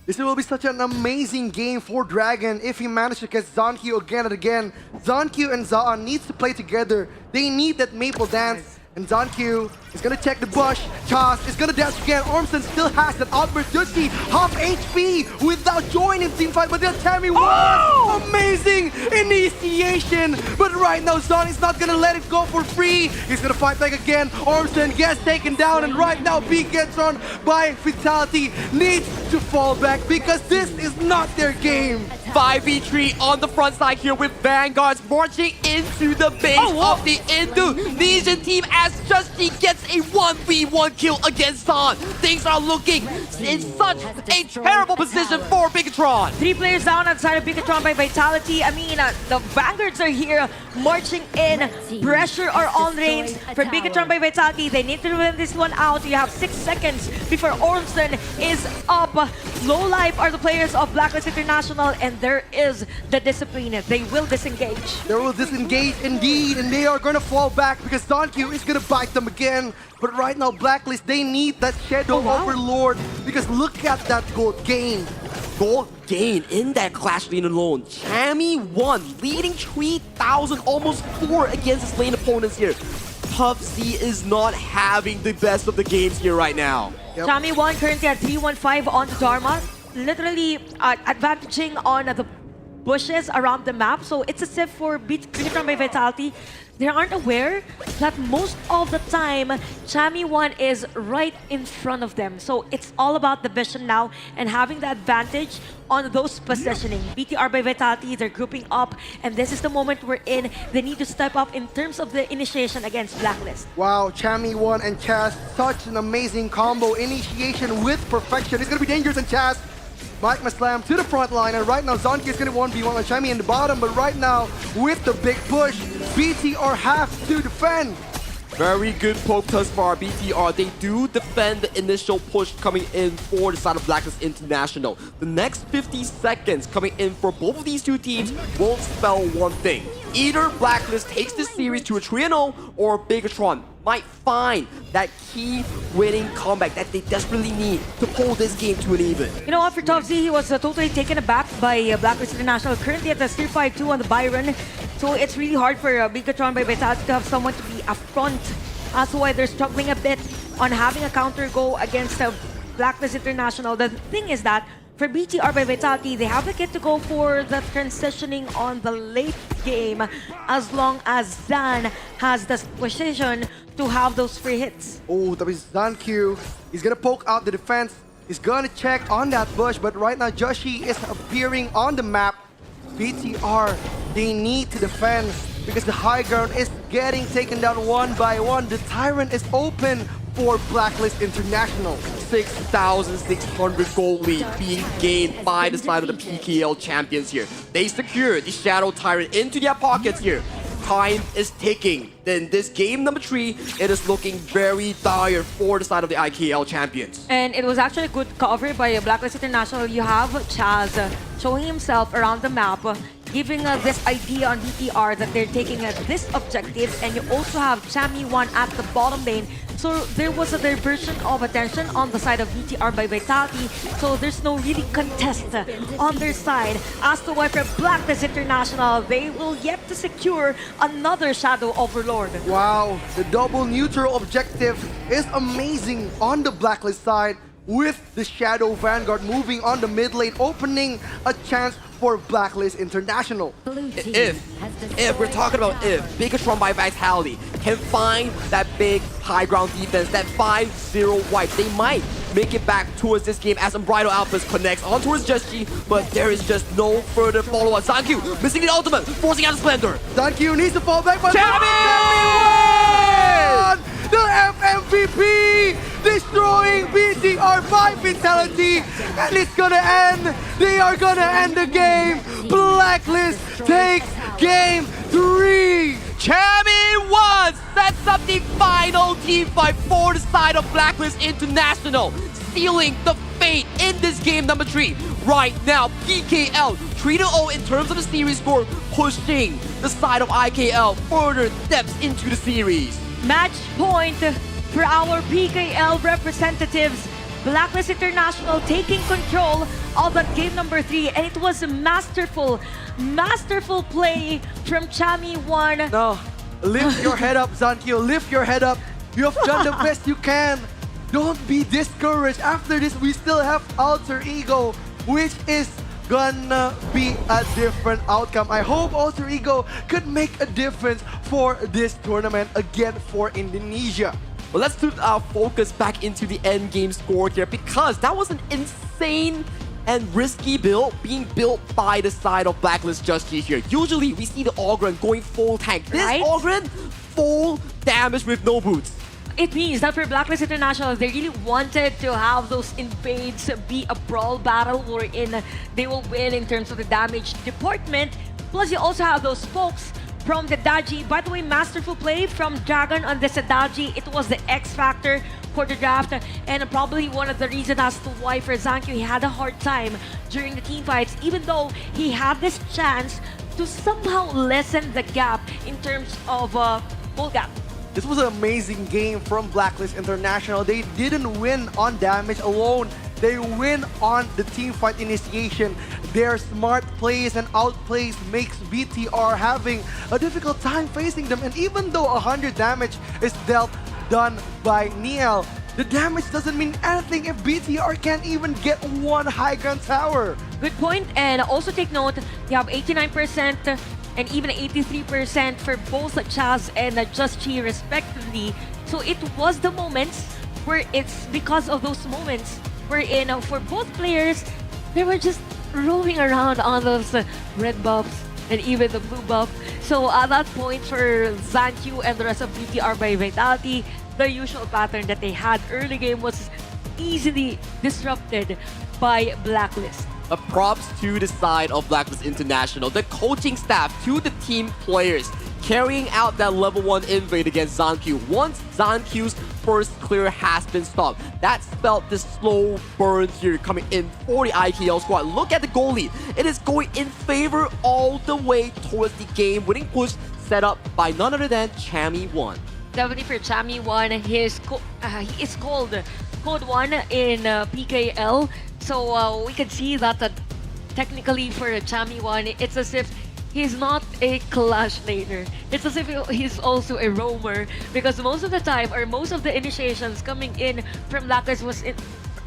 This will be such an amazing game for Dragon if he manages to get Zarq again and again. Zarq and Zaan needs to play together. They need that Maple Dance. And Zarq is gonna check the bush. Chaz is gonna dash again. Ormson still has that outburst. Dusty, half HP without joining team fight, but then Tammy1! Amazing initiation! But right now, Zaan is not gonna let it go for free. He's gonna fight back again. Ormson gets taken down, and right now, Bigatron by Vitality needs to fall back because this is not their game. 5v3 on the front side here with Vanguards marching into the base of the Indonesian team as Justy gets a 1v1 kill against Zaan. Things are looking in such a terrible position for Bigatron. 3 players down outside of Bigatron by Vitality. I mean, the Vanguards are here marching in. Pressure are on range for Bigatron by Vitality. They need to win this one out. You have 6 seconds before Ormson is up. Low life are the players of Blacklist International, and there is the discipline. They will disengage. They will disengage indeed, and they are going to fall back because Zarq is going to bite them again. But right now, Blacklist, they need that Shadow Overlord because look at that gold gain. Gold gain in that Clash lane alone. Tammy1 leading 3,000, almost 4 against his lane opponents here. Puffsy is not having the best of the games here right now. Tammy1 currently at 315 on the Dharma, literally advantaging on the bushes around the map. So it's as if for Bigatron by Vitality, they aren't aware that most of the time, Tammy1 is right in front of them. So it's all about the vision now and having the advantage on those positioning. BTR by Vitality, they're grouping up, and this is the moment we're in. They need to step up in terms of the initiation against Blacklist. Wow, Tammy1 and Chaz, such an amazing combo. Initiation with perfection. It's going to be dangerous, and Chaz Mike Maslam to the front line, and right now Zarq is going to 1v1 on Tammy in the bottom, but right now with the big push, BTR have to defend. Very good poke thus far, BTR. They do defend the initial push coming in for the side of Blacklist International. The next 50 seconds coming in for both of these two teams will spell one thing. Either Blacklist takes this series to a 3-0, or Bigatron might find that key winning comeback that they desperately need to pull this game to an even. You know what, for Top Z, he was totally taken aback by Blacklist International, currently at the Tier 5-2 on the Byron. So it's really hard for Bigatron by Vitality to have someone to be upfront. That's why they're struggling a bit on having a counter go against Blacklist International. The thing is that for BTR by Vitality, they have the kit to go for the transitioning on the late game as long as Zan has the position to have those free hits. Oh, that is Zarq. He's gonna poke out the defense. He's gonna check on that bush, but right now Joshi is appearing on the map. BTR, they need to defend because the high ground is getting taken down one by one. The Tyrant is open for Blacklist International. 6,600 gold lead being gained by the side of the PKL champions here. They secure the Shadow Tyrant into their pockets here. Time is ticking. Then this game number 3, it is looking very dire for the side of the IKL champions. And it was actually a good cover by Blacklist International. You have Chaz showing himself around the map, giving this idea on BTR that they're taking this objective, and you also have Tammy1 at the bottom lane. So there was a diversion of attention on the side of BTR by Vitality, so there's no really contest on their side. As to why for Blacklist International, they will yet to secure another Shadow Overlord. Wow, the double neutral objective is amazing on the Blacklist side. with the Shadow Vanguard moving on the mid lane, opening a chance for Blacklist International. If we're talking about if Bigatron by Vitality can find that big high ground defense, that 5-0 wipe, they might make it back towards this game as Unbridled Alphas connects on towards Just G, but there is just no further follow-up. Zankyu missing the ultimate, forcing out the Splendor. Zankyu needs to fall back, but the FMVP destroying BTR by Vitality, and it's gonna end. They are gonna end the game. Blacklist takes game 3. Chami1 sets up the final team fight for the side of Blacklist International, sealing the fate in this game number 3. Right now, PKL 3-0 in terms of the series score, pushing the side of IKL further steps into the series. Match point for our PKL representatives. Blacklist International taking control of that game number 3, and it was a masterful play from Chami1. No, lift your head up, Zankyu. Lift your head up. You have done the best you can. Don't be discouraged. After this, we still have Alter Ego, which is gonna be a different outcome. I hope Alter Ego could make a difference for this tournament again for Indonesia. Well, let's put our focus back into the end game score here, because that was an insane and risky build being built by the side of Blacklist Just G here. Usually, we see the Ogren going full tank. This Right? Ogren, full damage with no boots. It means that for Blacklist International, they really wanted to have those invades be a brawl battle wherein they will win in terms of the damage department. Plus, you also have those folks from the Daji. By the way, masterful play from Dragon on the Sadaji. It was the X factor for the draft, and probably one of the reasons as to why for Zankyu he had a hard time during the team fights, even though he had this chance to somehow lessen the gap in terms of goal gap. This was an amazing game from Blacklist International. They didn't win on damage alone. They win on the team fight initiation. Their smart plays and outplays makes BTR having a difficult time facing them. And even though 100 damage is done by Niel, the damage doesn't mean anything if BTR can't even get one high ground tower. Good point, and also take note, you have 89% and even 83% for both Chaz and Just Chi respectively. So it was the moments where it's because of those moments wherein for both players, they were just roaming around on those red buffs and even the blue buff. So at that point for Zankyu and the rest of BTR by Vitality, the usual pattern that they had early game was easily disrupted by Blacklist. A props to the side of Blacklist International, the coaching staff, to the team players, carrying out that level 1 invade against Zankyu. Once Zankyu's first clear has been stopped, that spelled the slow burn here coming in for the IKL squad. Look at the goal lead. It is going in favor all the way towards the game-winning push set up by none other than Chami1. Definitely for Chami1, he is called Code 1 in PKL. So we can see that technically for Chami1, it's as if he's not a clash laner. It's as if he's also a roamer, because most of the time, or most of the initiations coming in from Blacklist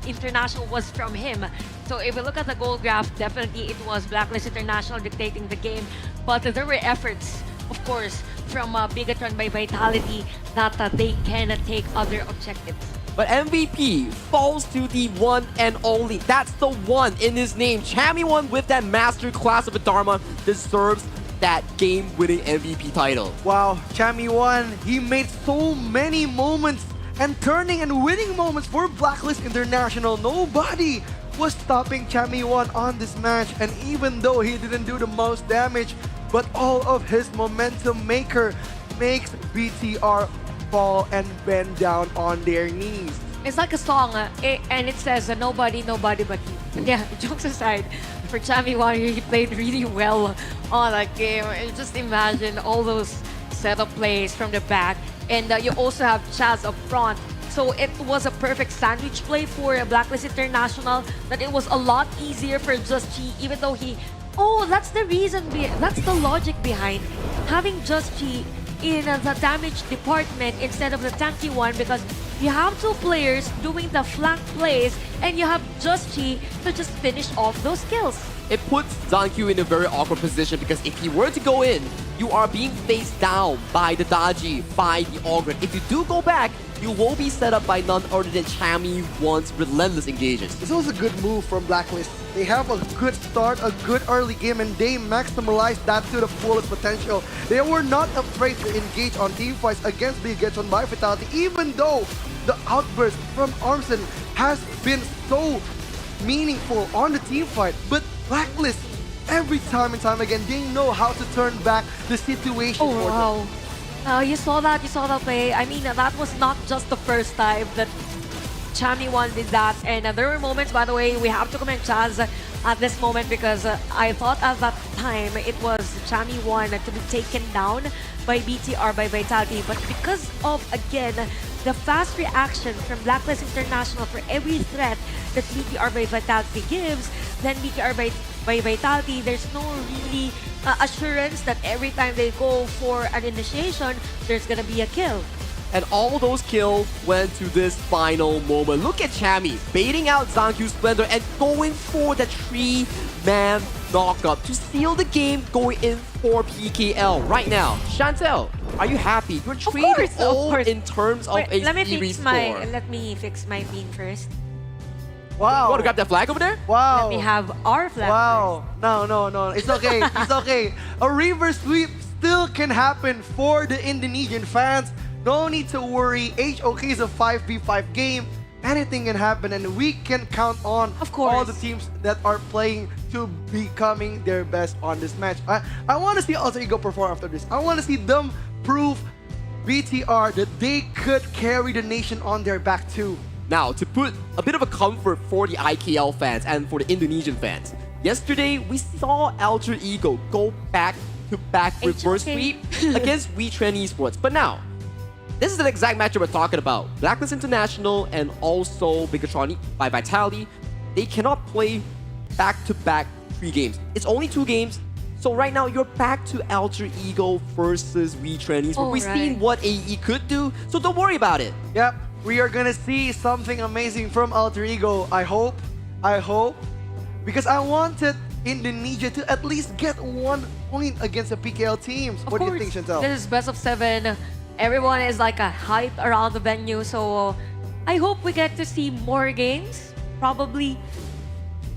International was from him. So if we look at the goal graph, definitely it was Blacklist International dictating the game. But there were efforts, of course, from Bigatron by Vitality that they can take other objectives. But MVP falls to the one and only. That's the one in his name. Chami1 with that master class of a Dharma deserves that game-winning MVP title. Wow, Chami1, he made so many moments and turning and winning moments for Blacklist International. Nobody was stopping Chami1 on this match, and even though he didn't do the most damage, but all of his momentum maker makes BTR fall and bend down on their knees. It's like a song, and it says, nobody but you. Yeah, jokes aside, for Chami1, he played really well on that game. Just imagine all those setup plays from the back, and you also have Chaz up front. So it was a perfect sandwich play for Blacklist International, that it was a lot easier for Just Chi, even though he... Oh, that's the reason, that's the logic behind having Just Chi in the damage department instead of the tanky one, because You have two players doing the flank plays, and you have Just Chi to just finish off those kills. It puts Zankyu in a very awkward position because if he were to go in, you are being faced down by the Daji, by the Ogre. If you do go back, you will be set up by none other than Chami once relentless engages. This was a good move from Blacklist. They have a good start, a good early game, and they maximalized that to the fullest potential. They were not afraid to engage on team fights against the Getson by Fatality, even though the outburst from Armson has been so meaningful on the team fight. But Blacklist, every time and time again, they know how to turn back the situation for them. Wow. You saw that play. I mean, that was not just the first time that Chami One did that. And there were moments, by the way, we have to commend Chaz at this moment because I thought at that time it was Chami One to be taken down by BTR, by Vitality. But because of, again, the fast reaction from Blacklist International for every threat that BTR by Vitality gives, then BTR by Vitality, there's no really assurance that every time they go for an initiation, there's gonna be a kill. And all those kills went to this final moment. Look at Chami baiting out Zankyu Splendor and going for the 3-man knockup to seal the game, going in for PKL right now. Chantel, are you happy? You're treated all in terms of Wait, a let me series fix score. let me fix my bean first. Wow. You want to grab that flag over there? Wow. Let me have our flag. Wow. No. It's okay. It's okay. A river sweep still can happen for the Indonesian fans. No need to worry. HOK is a 5v5 game. Anything can happen, and we can count on all the teams that are playing to becoming their best on this match. I want to see Alter Ego perform after this. I want to see them prove BTR that they could carry the nation on their back too. Now, to put a bit of a comfort for the IKL fans and for the Indonesian fans, yesterday we saw Alter Ego go back-to-back reverse sweep against WeTrend Esports. But now, this is the exact matchup we're talking about. Blacklist International and also Bigatron by Vitality, they cannot play back-to-back 3 games. It's only 2 games. So right now, you're back to Alter Ego versus WeTrend Esports. We've seen what AE could do, so don't worry about it. Yep. We are gonna see something amazing from Alter Ego. I hope. Because I wanted Indonesia to at least get 1 point against the PKL teams. What do you think, Chantel? This is best of 7. Everyone is like a hype around the venue. So I hope we get to see more games. Probably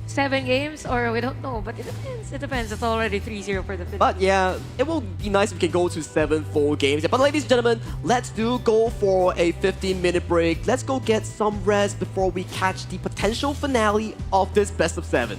7 games, or we don't know, but it depends. It depends. It's already 3-0 for the Philippines. But yeah, it will be nice if we can go to 7 full games. But ladies and gentlemen, let's go for a 15-minute break. Let's go get some rest before we catch the potential finale of this best of 7.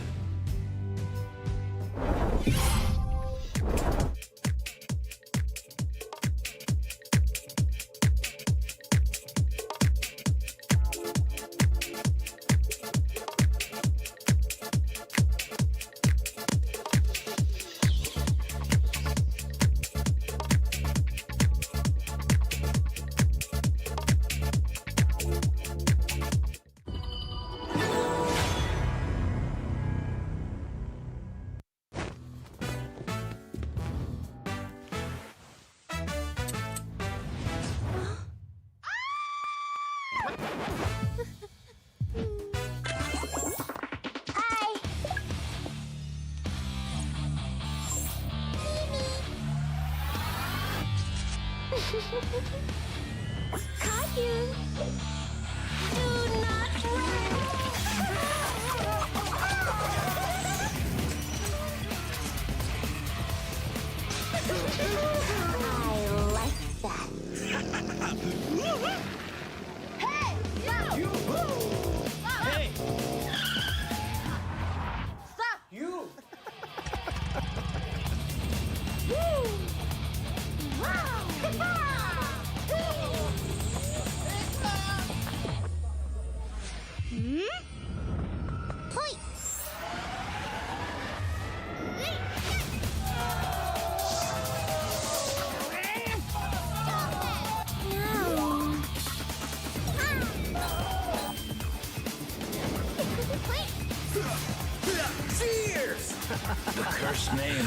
The cursed name,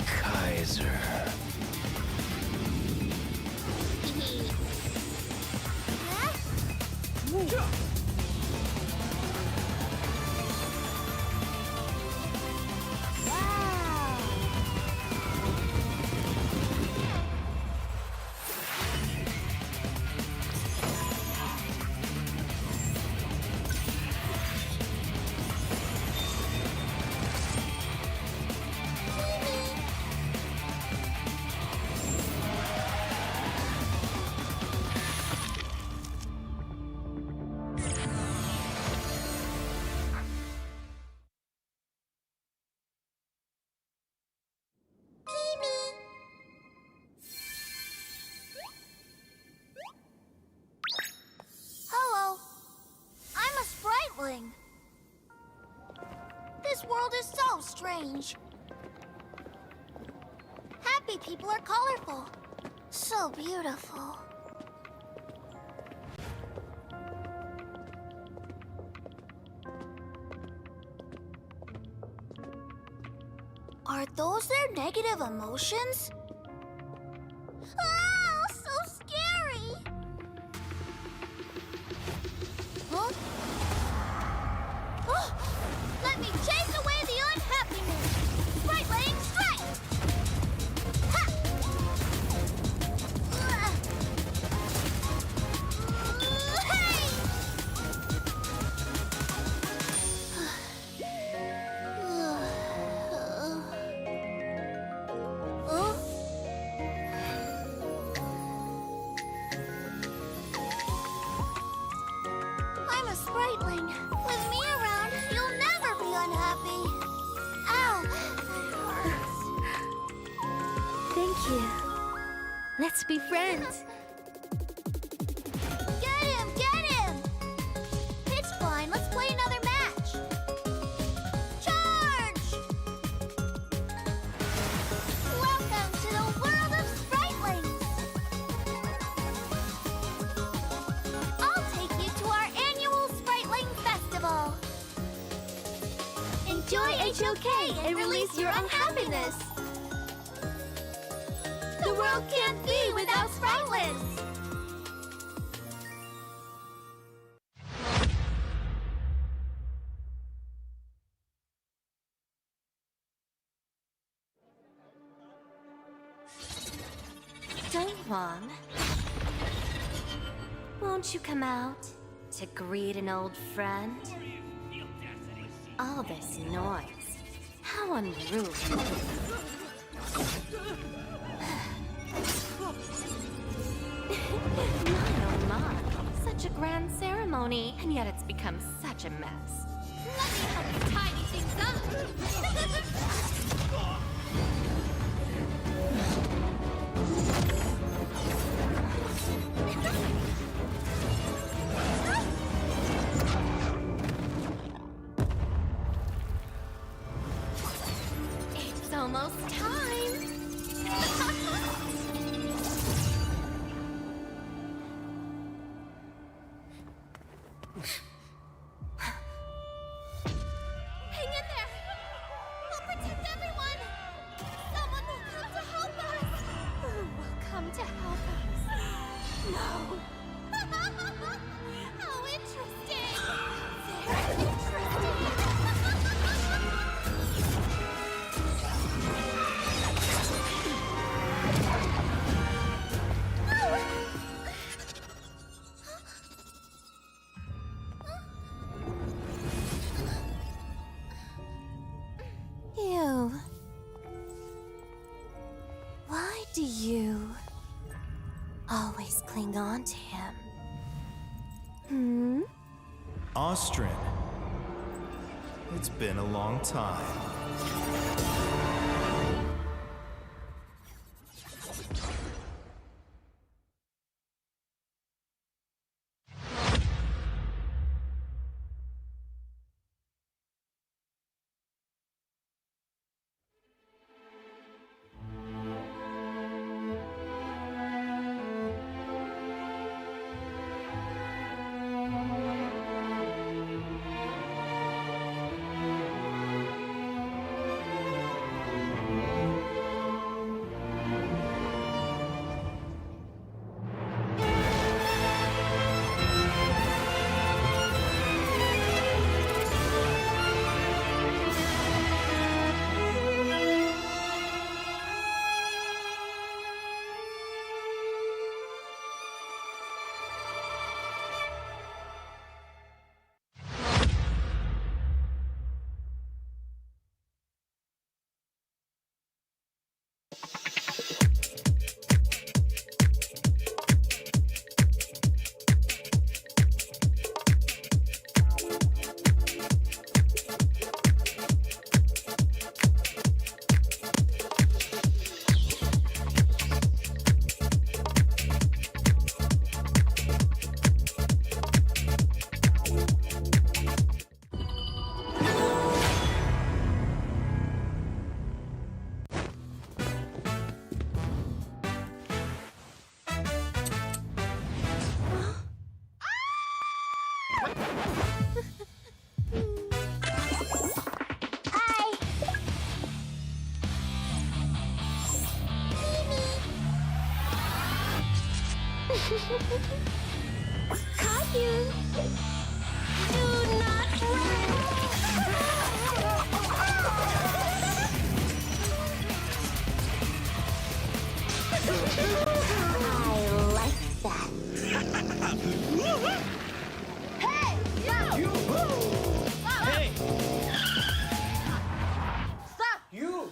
Kaiser. Hello. I'm a spriteling. This world is so strange. Happy people are colorful. So beautiful. Are those their negative emotions? Ah, so scary! Huh? Oh, let me chase away the unhappiness! Sprite laying strike! Ha! Hey! I'm a spriteling. With me around, you'll never be unhappy. Ow! That hurts. Thank you. Let's be friends. Get him! Get him! It's fine. Let's play another match. Charge! Welcome to the world of spritelings. I'll take you to our annual Spriteling Festival. Enjoy HOK and release your unhappiness. The world can't be without spritelings. Dongwon, won't you come out to greet an old friend? All this noise. How unruly. My oh my, such a grand ceremony, and yet it's become such a mess. Let me help you tidy things up. It's almost time. Hang in there. We'll protect everyone. Someone will come to help us. Who will come to help us? No. How interesting. Very interesting. You. Why do you always cling on to him? Hmm? Austrin. It's been a long time. Caillou! Do not run! I like that. Hey! You! Stop! Hey! Stop! You!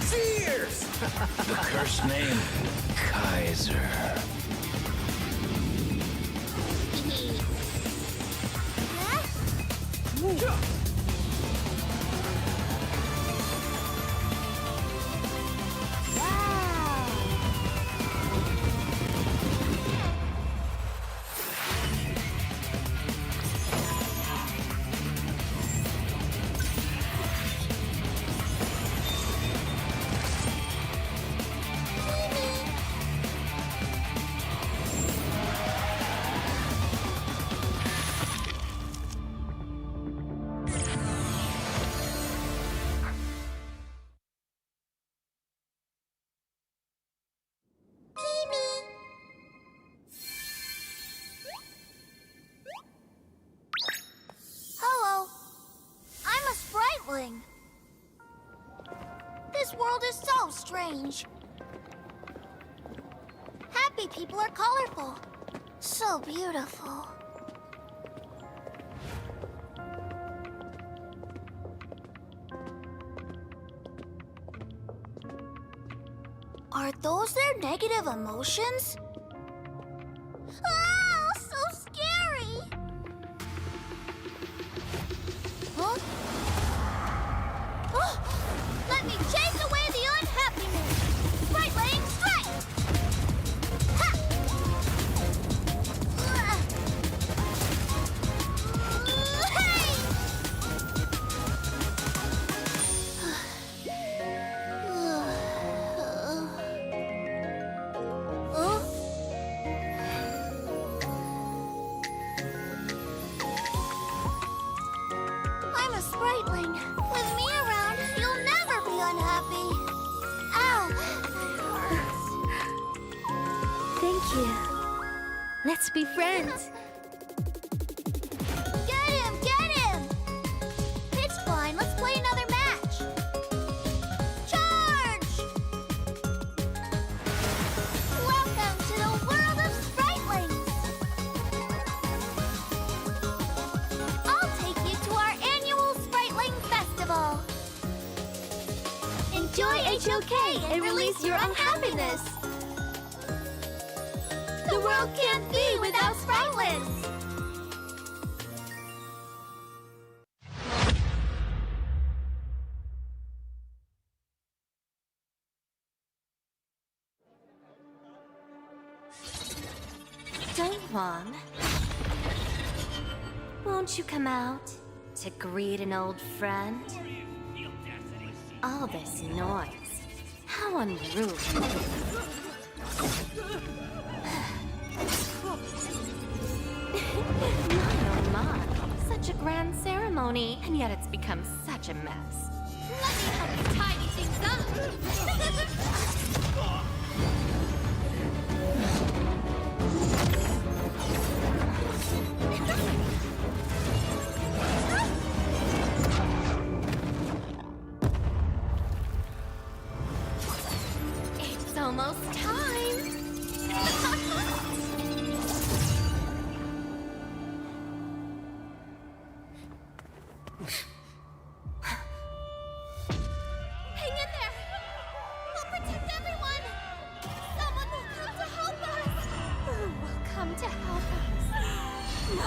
Cheers! The cursed name, Kaiser. Hello. I'm a spriteling. This world is so strange. Happy people are colorful. So beautiful. Are those their negative emotions? Oh, so scary! Huh? Oh, let me chase away the unhappiness! Sprite Lane, strike! Ha! I'm a spriteling. With me around, you'll never be unhappy. Ow, that hurts. Thank you. Let's be friends. Get him, get him! It's fine, let's play another match. Charge! Welcome to the world of spritelings. I'll take you to our annual Spriteling Festival. Enjoy HOK and release your unhappiness. The world can't be without spritelings. Dongwon, won't you come out to greet an old friend? All this noise. How unruly. My, oh my. Such a grand ceremony, and yet it's become such a mess. Let me help you tidy things up. It's almost time. Hang in there. We'll protect everyone. Someone will come to help us. Who will come to help us? No.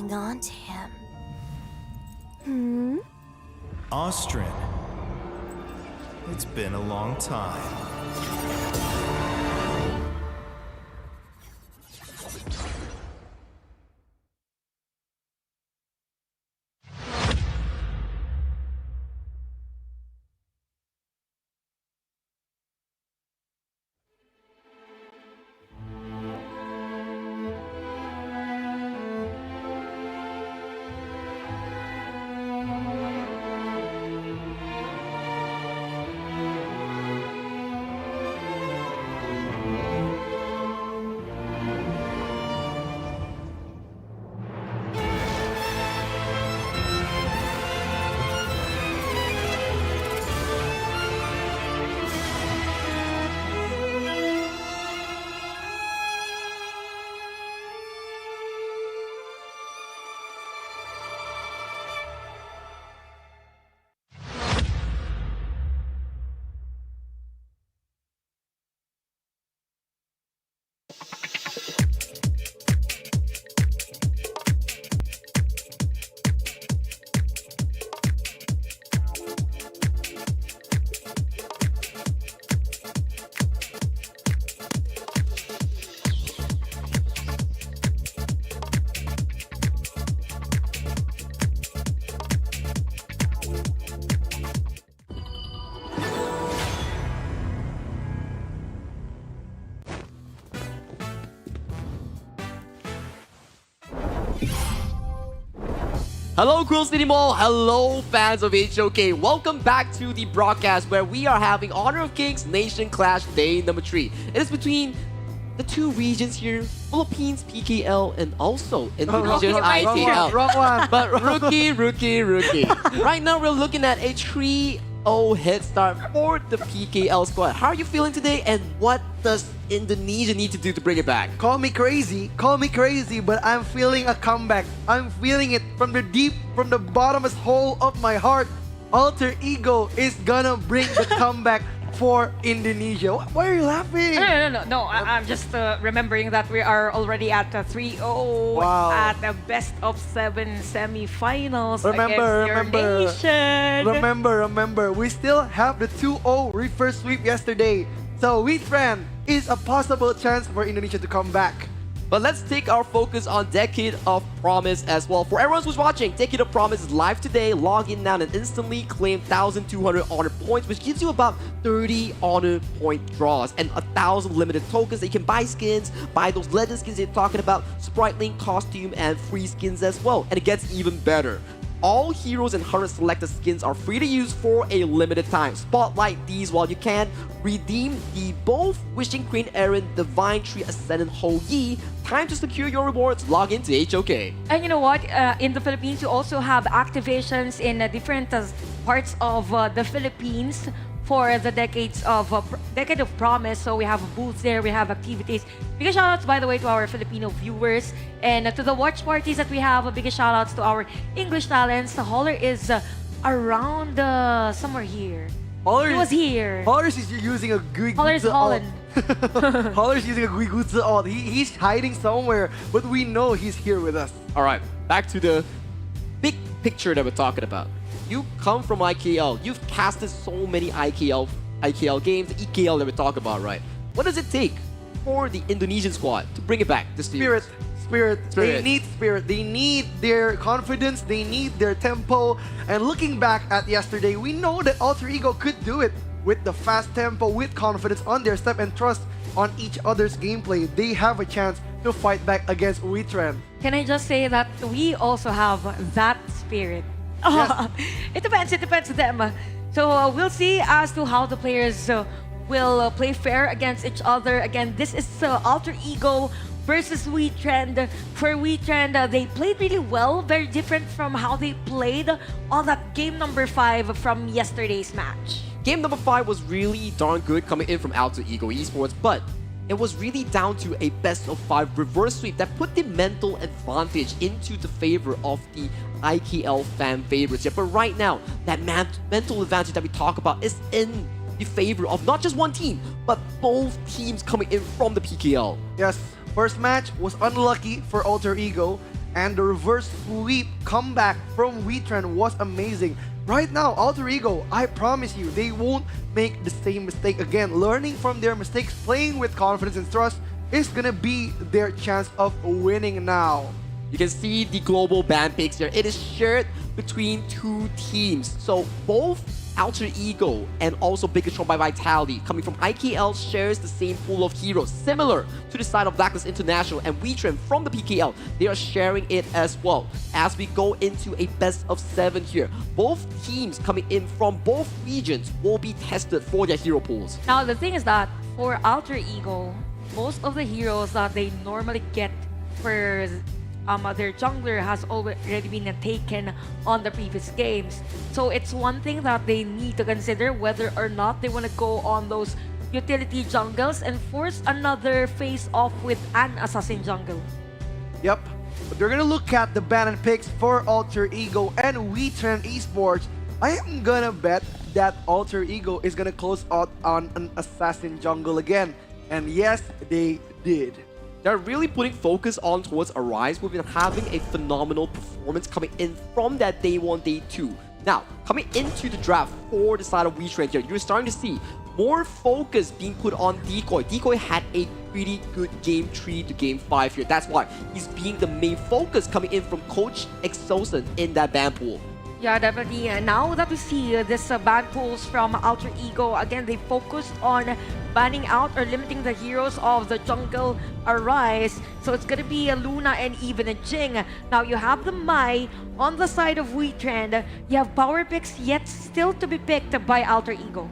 hang on to him. Hmm? Austrian. It's been a long time. Hello, Cool City Mall. Hello, fans of HOK. Welcome back to the broadcast where we are having Honor of Kings Nation Clash Day number 3. It is between the two regions here, Philippines PKL and also Indonesia's IKL. Wrong one. But rookie. Right now we're looking at a 3-0 head start for the PKL squad. How are you feeling today, and what does Indonesia need to do to bring it back? Call me crazy, but I'm feeling a comeback. I'm feeling it from the bottomest hole of my heart. Alter Ego is gonna bring the comeback for Indonesia. Why are you laughing? No. I'm just remembering that we are already at 3-0 at the best of 7 semi-finals against your nation. Remember, we still have the 2-0 reverse sweep yesterday. So WeTrend is a possible chance for Indonesia to come back. But let's take our focus on Decade of Promise as well. For everyone who's watching, Decade of Promise is live today. Log in now and instantly claim 1,200 honor points, which gives you about 30 honor point draws and 1,000 limited tokens that you can buy skins, buy those legend skins they're talking about, Sprite Link costume, and free skins as well. And it gets even better. All heroes and 100 selected skins are free to use for a limited time. Spotlight these while you can. Redeem the both Wishing Crane Aaron, Divine Tree Ascendant Ho Yi. Time to secure your rewards. Log into HOK. And you know what? In the Philippines, you also have activations in different parts of the Philippines for the Decade of Promise. So we have booths there, we have activities. Big shoutouts, by the way, to our Filipino viewers and to the watch parties that we have. Big shoutouts to our English talents. The Holler is around somewhere here. He was here. Hollers is using a Guigutsu Holler is Holland. Hollers using a Guigutsu alt. He's hiding somewhere, but we know he's here with us. All right, back to the big picture that we're talking about. You come from IKL. You've casted so many IKL games, the EKL that we talk about, right? What does it take for the Indonesian squad to bring it back this year? Spirit. They need spirit. They need their confidence. They need their tempo. And looking back at yesterday, we know that Alter Ego could do it with the fast tempo, with confidence on their step and trust on each other's gameplay. They have a chance to fight back against WeTrend. Can I just say that we also have that spirit? Yes. It depends on them. So we'll see as to how the players will play fair against each other. Again, this is Alter Ego versus WeTrend. For WeTrend, they played really well, very different from how they played on that game number 5 from yesterday's match. Game number 5 was really darn good coming in from Alter Ego Esports, but it was really down to a best of 5 reverse sweep that put the mental advantage into the favor of the IKL fan favorites. Yeah, but right now, that mental advantage that we talk about is in the favor of not just one team, but both teams coming in from the PKL. Yes, first match was unlucky for Alter Ego. and the reverse sweep comeback from WeTrend was amazing. Right now, Alter Ego, I promise you, they won't make the same mistake again. Learning from their mistakes, playing with confidence and trust is gonna be their chance of winning now. You can see the global ban picks here. It is shared between two teams. So both Alter Ego and also Bigatron by Vitality coming from IKL shares the same pool of heroes, similar to the side of Blacklist International and WeTrend from the PKL. They are sharing it as well. As we go into a best of 7 here, both teams coming in from both regions will be tested for their hero pools. Now, the thing is that for Alter Ego, most of the heroes that they normally get for their jungler has already been taken on the previous games. So it's one thing that they need to consider whether or not they want to go on those utility jungles and force another face off with an assassin jungle. Yep, but we're gonna look at the ban and picks for Alter Ego and WeTrend Esports. I am gonna bet that Alter Ego is gonna close out on an assassin jungle again. And yes, they did. They're really putting focus on towards Arise. We've been having a phenomenal performance coming in from that day 1, day 2. Now, coming into the draft for the side of WeTrend here, you're starting to see more focus being put on Decoy. Decoy had a pretty good game 3 to game 5 here. That's why he's being the main focus coming in from Coach Exosen in that ban pool. Yeah, definitely. Now that we see this ban pools from Alter Ego, again, they focused on banning out or limiting the heroes of the jungle Arise. So it's going to be a Luna and even a Jing. Now you have the Mai on the side of WeTrend. You have power picks yet still to be picked by Alter Ego.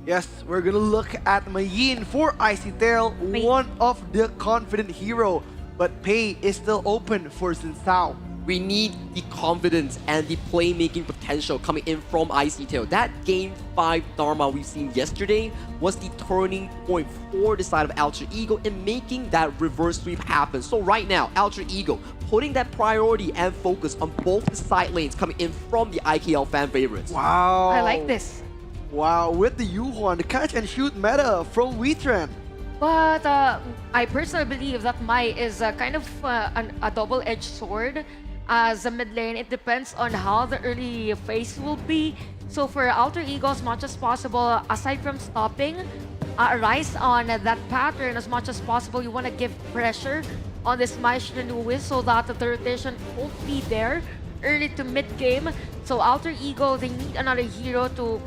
Yes, we're gonna look at Mayin for Icy Tail, one of the confident hero. But Pei is still open for Xin Sao. We need the confidence and the playmaking potential coming in from Icy Tail. That Game 5 Dharma we've seen yesterday was the turning point for the side of Alter Ego in making that reverse sweep happen. So right now, Alter Ego putting that priority and focus on both the side lanes coming in from the IKL fan favorites. Wow. I like this. Wow, with the Yuhuan, the catch and shoot meta from WeTrend. But I personally believe that Mai is kind of a double-edged sword. As a mid lane, it depends on how the early phase will be. So for Alter Ego, as much as possible, aside from stopping Arise on that pattern as much as possible, you want to give pressure on this Mai Shinui so that the rotation won't be there early to mid game. So Alter Ego, they need another hero to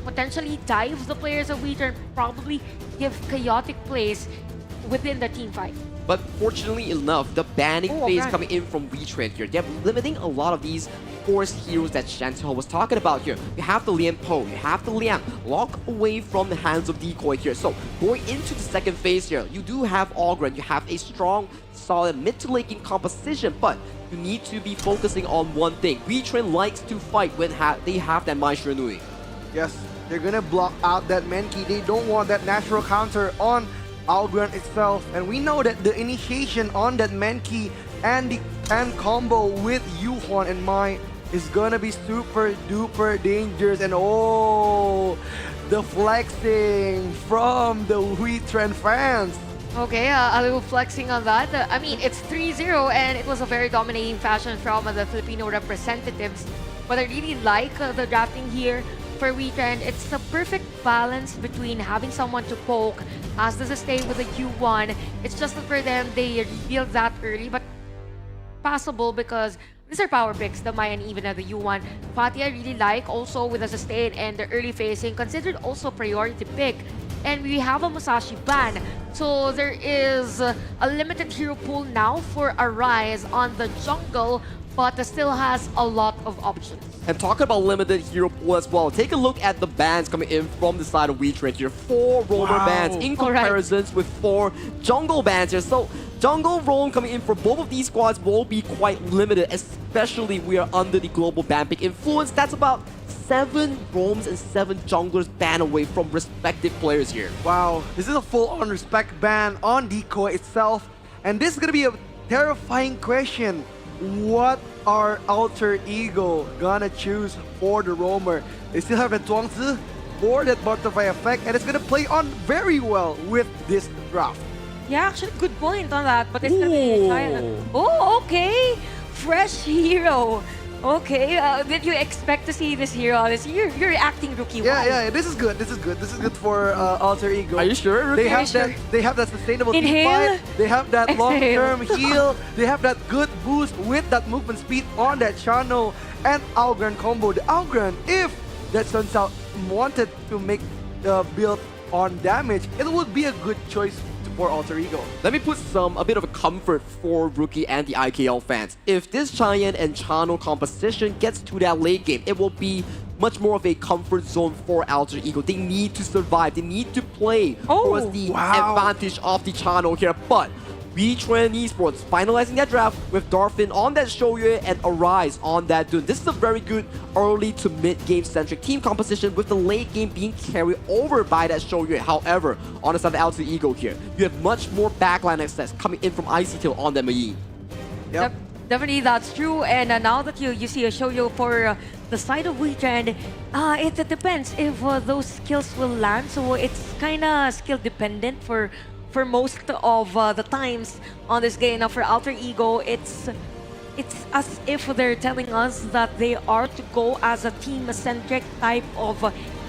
potentially dive the players of WeTrend, probably give chaotic plays within the team fight. But fortunately enough, the banning phase coming in from WeTrend here, they're limiting a lot of these forced heroes that Chantel was talking about here. You have the Lian Po, you have the Liang, lock away from the hands of Decoy here. So going into the second phase here, you do have Ogren, you have a strong, solid mid to late game composition, but you need to be focusing on one thing. WeTrend likes to fight when they have that Mai Shiranui. Yes, they're gonna block out that Menki. They don't want that natural counter on Algren itself, and we know that the initiation on that Menki and combo with Yuhuan and Mai is gonna be super duper dangerous. And oh, the flexing from the WeTrend fans. Okay, a little flexing on that. I mean, it's 3-0 and it was a very dominating fashion from the Filipino representatives. But I really like the drafting here for WeTrend. It's the perfect balance between having someone to poke as does stay with the U1. It's just that for them, they revealed that early, but passable because these are power picks, the Mai and even the U1. Fatih I really like also with the sustain and the early phasing, considered also priority pick. And we have a Musashi ban. So there is a limited hero pool now for Arise on the jungle, but still has a lot of options. And talking about limited hero pool as well, take a look at the bans coming in from the side of WeTrend here. 4 roamer bans in comparisons with 4 jungle bans here. So jungle roam coming in for both of these squads will be quite limited, especially we are under the global ban pick influence. That's about 7 roams and 7 junglers ban away from respective players here. Wow, this is a full-on respect ban on Decoy itself. And this is gonna be a terrifying question. What are Alter Ego gonna choose for the roamer? They still have a Zhuangzi for that butterfly effect, and it's gonna play on very well with this draft. Yeah, actually, good point on that, but it's gonna be silent. Oh, okay. fresh hero. Okay, did you expect to see this hero? You're reacting, Rookie. Yeah, Why? yeah, this is good. This is good. This is good for Alter Ego. Are you sure, Rookie? They Are you have that. sure? They have that sustainable team Inhale. fight. They have that Exhale. long-term heal. They have that good boost with that movement speed on that channel and Algren combo. The Algren, if that Sun Sao wanted to make the build on damage, it would be a good choice for Alter Ego. Let me put a bit of a comfort for Rookie and the IKL fans. If this Giant and Channel composition gets to that late game, it will be much more of a comfort zone for Alter Ego. They need to survive. They need to play towards the advantage of the Channel here. But V-Trend Esports finalizing that draft with Darfin on that Shoyue and Arise on that Dune. This is a very good early to mid-game centric team composition with the late game being carried over by that Shoyue. However, on the side of Alter Ego here, you have much more backline access coming in from IC on that Mei. Yep. Definitely, that's true. And now that you see a Shoyo for the side of Weekend, it depends if those skills will land. So it's kind of skill dependent for most of the times on this game. Now for Alter Ego, it's as if they're telling us that they are to go as a team-centric type of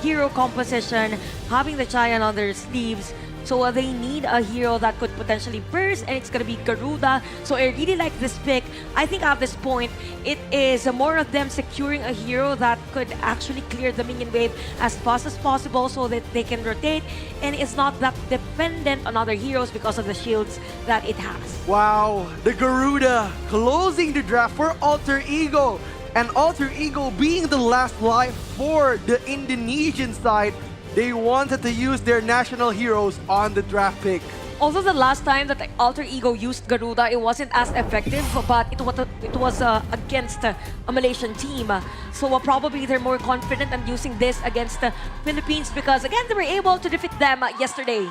hero composition, having the Giant on their sleeves. So they need a hero that could potentially burst, and it's going to be Garuda. So I really like this pick. I think at this point, it is more of them securing a hero that could actually clear the minion wave as fast as possible so that they can rotate, and it's not that dependent on other heroes because of the shields that it has. Wow, the Garuda closing the draft for Alter Ego. And Alter Ego being the last life for the Indonesian side, they wanted to use their national heroes on the draft pick. Also, the last time that Alter Ego used Garuda, it wasn't as effective, but it was against a Malaysian team. So probably they're more confident in using this against the Philippines because, again, they were able to defeat them yesterday.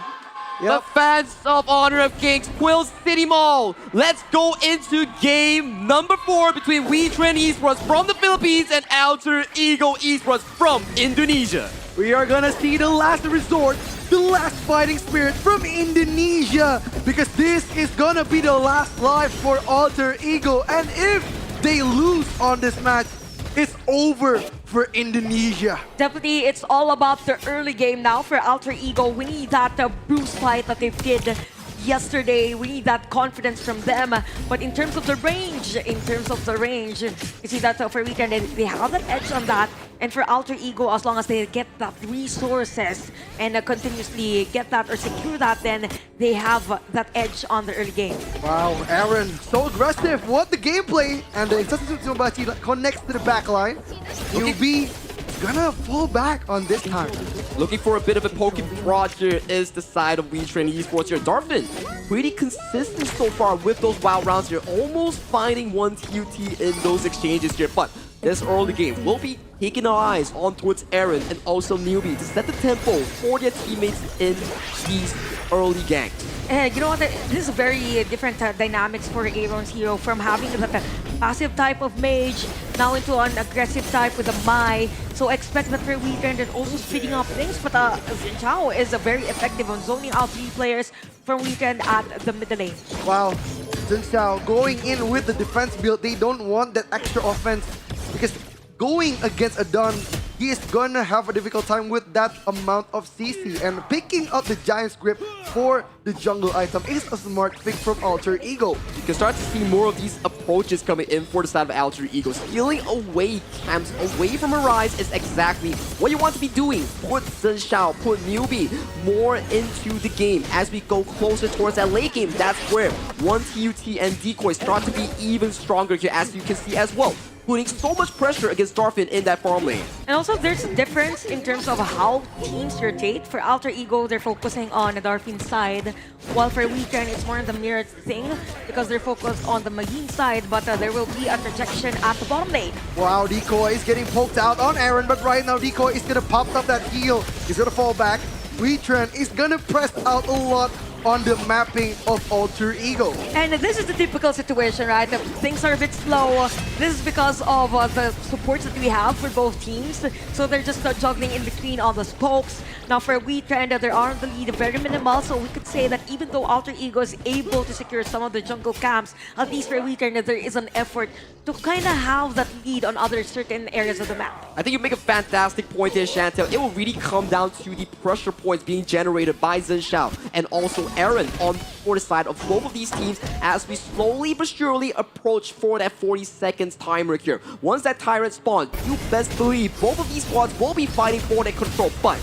The fans of Honor of Kings, Quill City Mall. Let's go into game number 4 between We-Trend Esports from the Philippines and Alter Ego Esports from Indonesia. We are gonna see the last resort, the last fighting spirit from Indonesia, because this is gonna be the last life for Alter Ego. And if they lose on this match, it's over for Indonesia. Definitely, it's all about the early game now for Alter Ego. We need that bruise fight that they did yesterday. We need that confidence from them. But in terms of the range, you see that for Weekend, they have that edge on that. And for Alter Ego, as long as they get that resources and continuously get that or secure that, then they have that edge on the early game. Wow, Aaron, so aggressive. What the gameplay, and the Tsumbachi connects to the backline. He'll be gonna fall back on this time. Looking for a bit of a poke prod here is the side of We-Trend Esports here. Darfin, pretty consistent so far with those wild rounds here, almost finding one TUT in those exchanges here. But this early game will be taking our eyes on towards Aaron and also Newbie to set the tempo for their teammates in these early ganks. And you know what? This is very different dynamics for Aaron's hero, from having the passive type of mage now into an aggressive type with a Mai. So expect that for Weekend and also speeding up things. But Zhao is very effective on zoning out 3 players from Weekend at the middle lane. Wow, Zheng Xiao going in with the defense build. They don't want that extra offense because going against a Don, he is gonna have a difficult time with that amount of CC. And picking up the Giant's Grip for the jungle item is a smart pick from Alter Ego. You can start to see more of these approaches coming in for the side of Alter Ego. Stealing away camps away from Arise is exactly what you want to be doing. Put Zheng Xiao, put Newbie more into the game as we go closer towards that late game. That's where 1 TUT and Decoy start to be even stronger here, as you can see as well, putting so much pressure against Darfin in that farm lane. And also, there's a difference in terms of how teams rotate. For Alter Ego, they're focusing on the Darfin side, while for Weekend, it's more of the mirrored thing because they're focused on the Magin side, but there will be a projection at the bottom lane. Wow, Decoy is getting poked out on Aaron, but right now Decoy is gonna pop up that heal. He's gonna fall back. We-Trend is gonna press out a lot on the mapping of Alter Ego. And this is the typical situation, right? Things are a bit slow. This is because of the supports that we have for both teams. So they're just juggling in between all the spokes. Now for WeTrend, they are on the lead very minimal. So we could say that even though Alter Ego is able to secure some of the jungle camps, at least for WeTrend, there is an effort to kind of have that lead on other certain areas of the map. I think you make a fantastic point there, Chantel. It will really come down to the pressure points being generated by Zhenxiao and also Aaron for the side of both of these teams as we slowly but surely approach for that 40 seconds timer here. Once that Tyrant spawns, you best believe both of these squads will be fighting for that control. But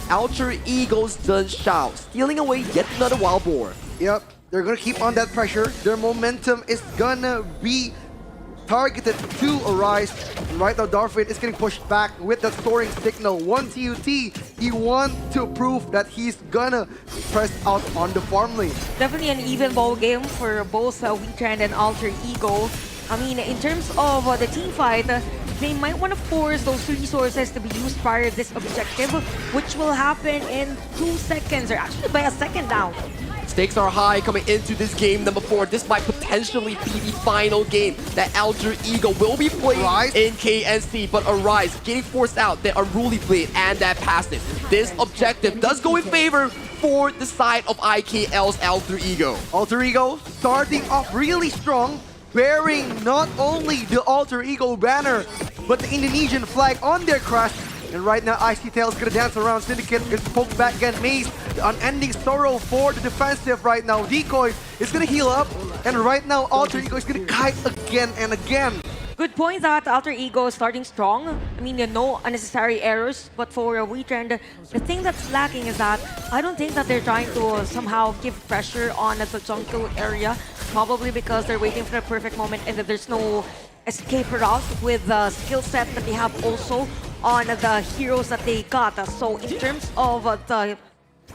Alter Ego's Zhenxiao stealing away yet another wild boar. Yep, they're gonna keep on that pressure. Their momentum is gonna be targeted to Arise. And right now, Darwin is getting pushed back with that scoring signal. 1 TUT, he wants to prove that he's gonna press out on the farm lane. Definitely an even ball game for both WeTrend and Alter Ego. I mean, in terms of the team fight, they might want to force those resources to be used prior to this objective, which will happen in 2 seconds, or actually by a second now. Stakes are high coming into this game number 4. This might potentially be the final game that Alter Ego will be playing in KNC. But Arise getting forced out, that Unruly Blade and that passive. This objective does go in favor for the side of IKL's Alter Ego. Alter Ego starting off really strong, bearing not only the Alter Ego banner, but the Indonesian flag on their crest. And right now, Icy Tail's gonna dance around. Syndicate gonna poke back again. Maze, the unending sorrow for the defensive right now. Decoy is gonna heal up. And right now, Alter Ego is gonna kite again and again. Good point that Alter Ego is starting strong. I mean, no unnecessary errors. But for WeTrend, the thing that's lacking is that I don't think that they're trying to somehow give pressure on the jungle area. Probably because they're waiting for the perfect moment and that there's no escape route with the skill set that they have also on the heroes that they got. So in terms of the,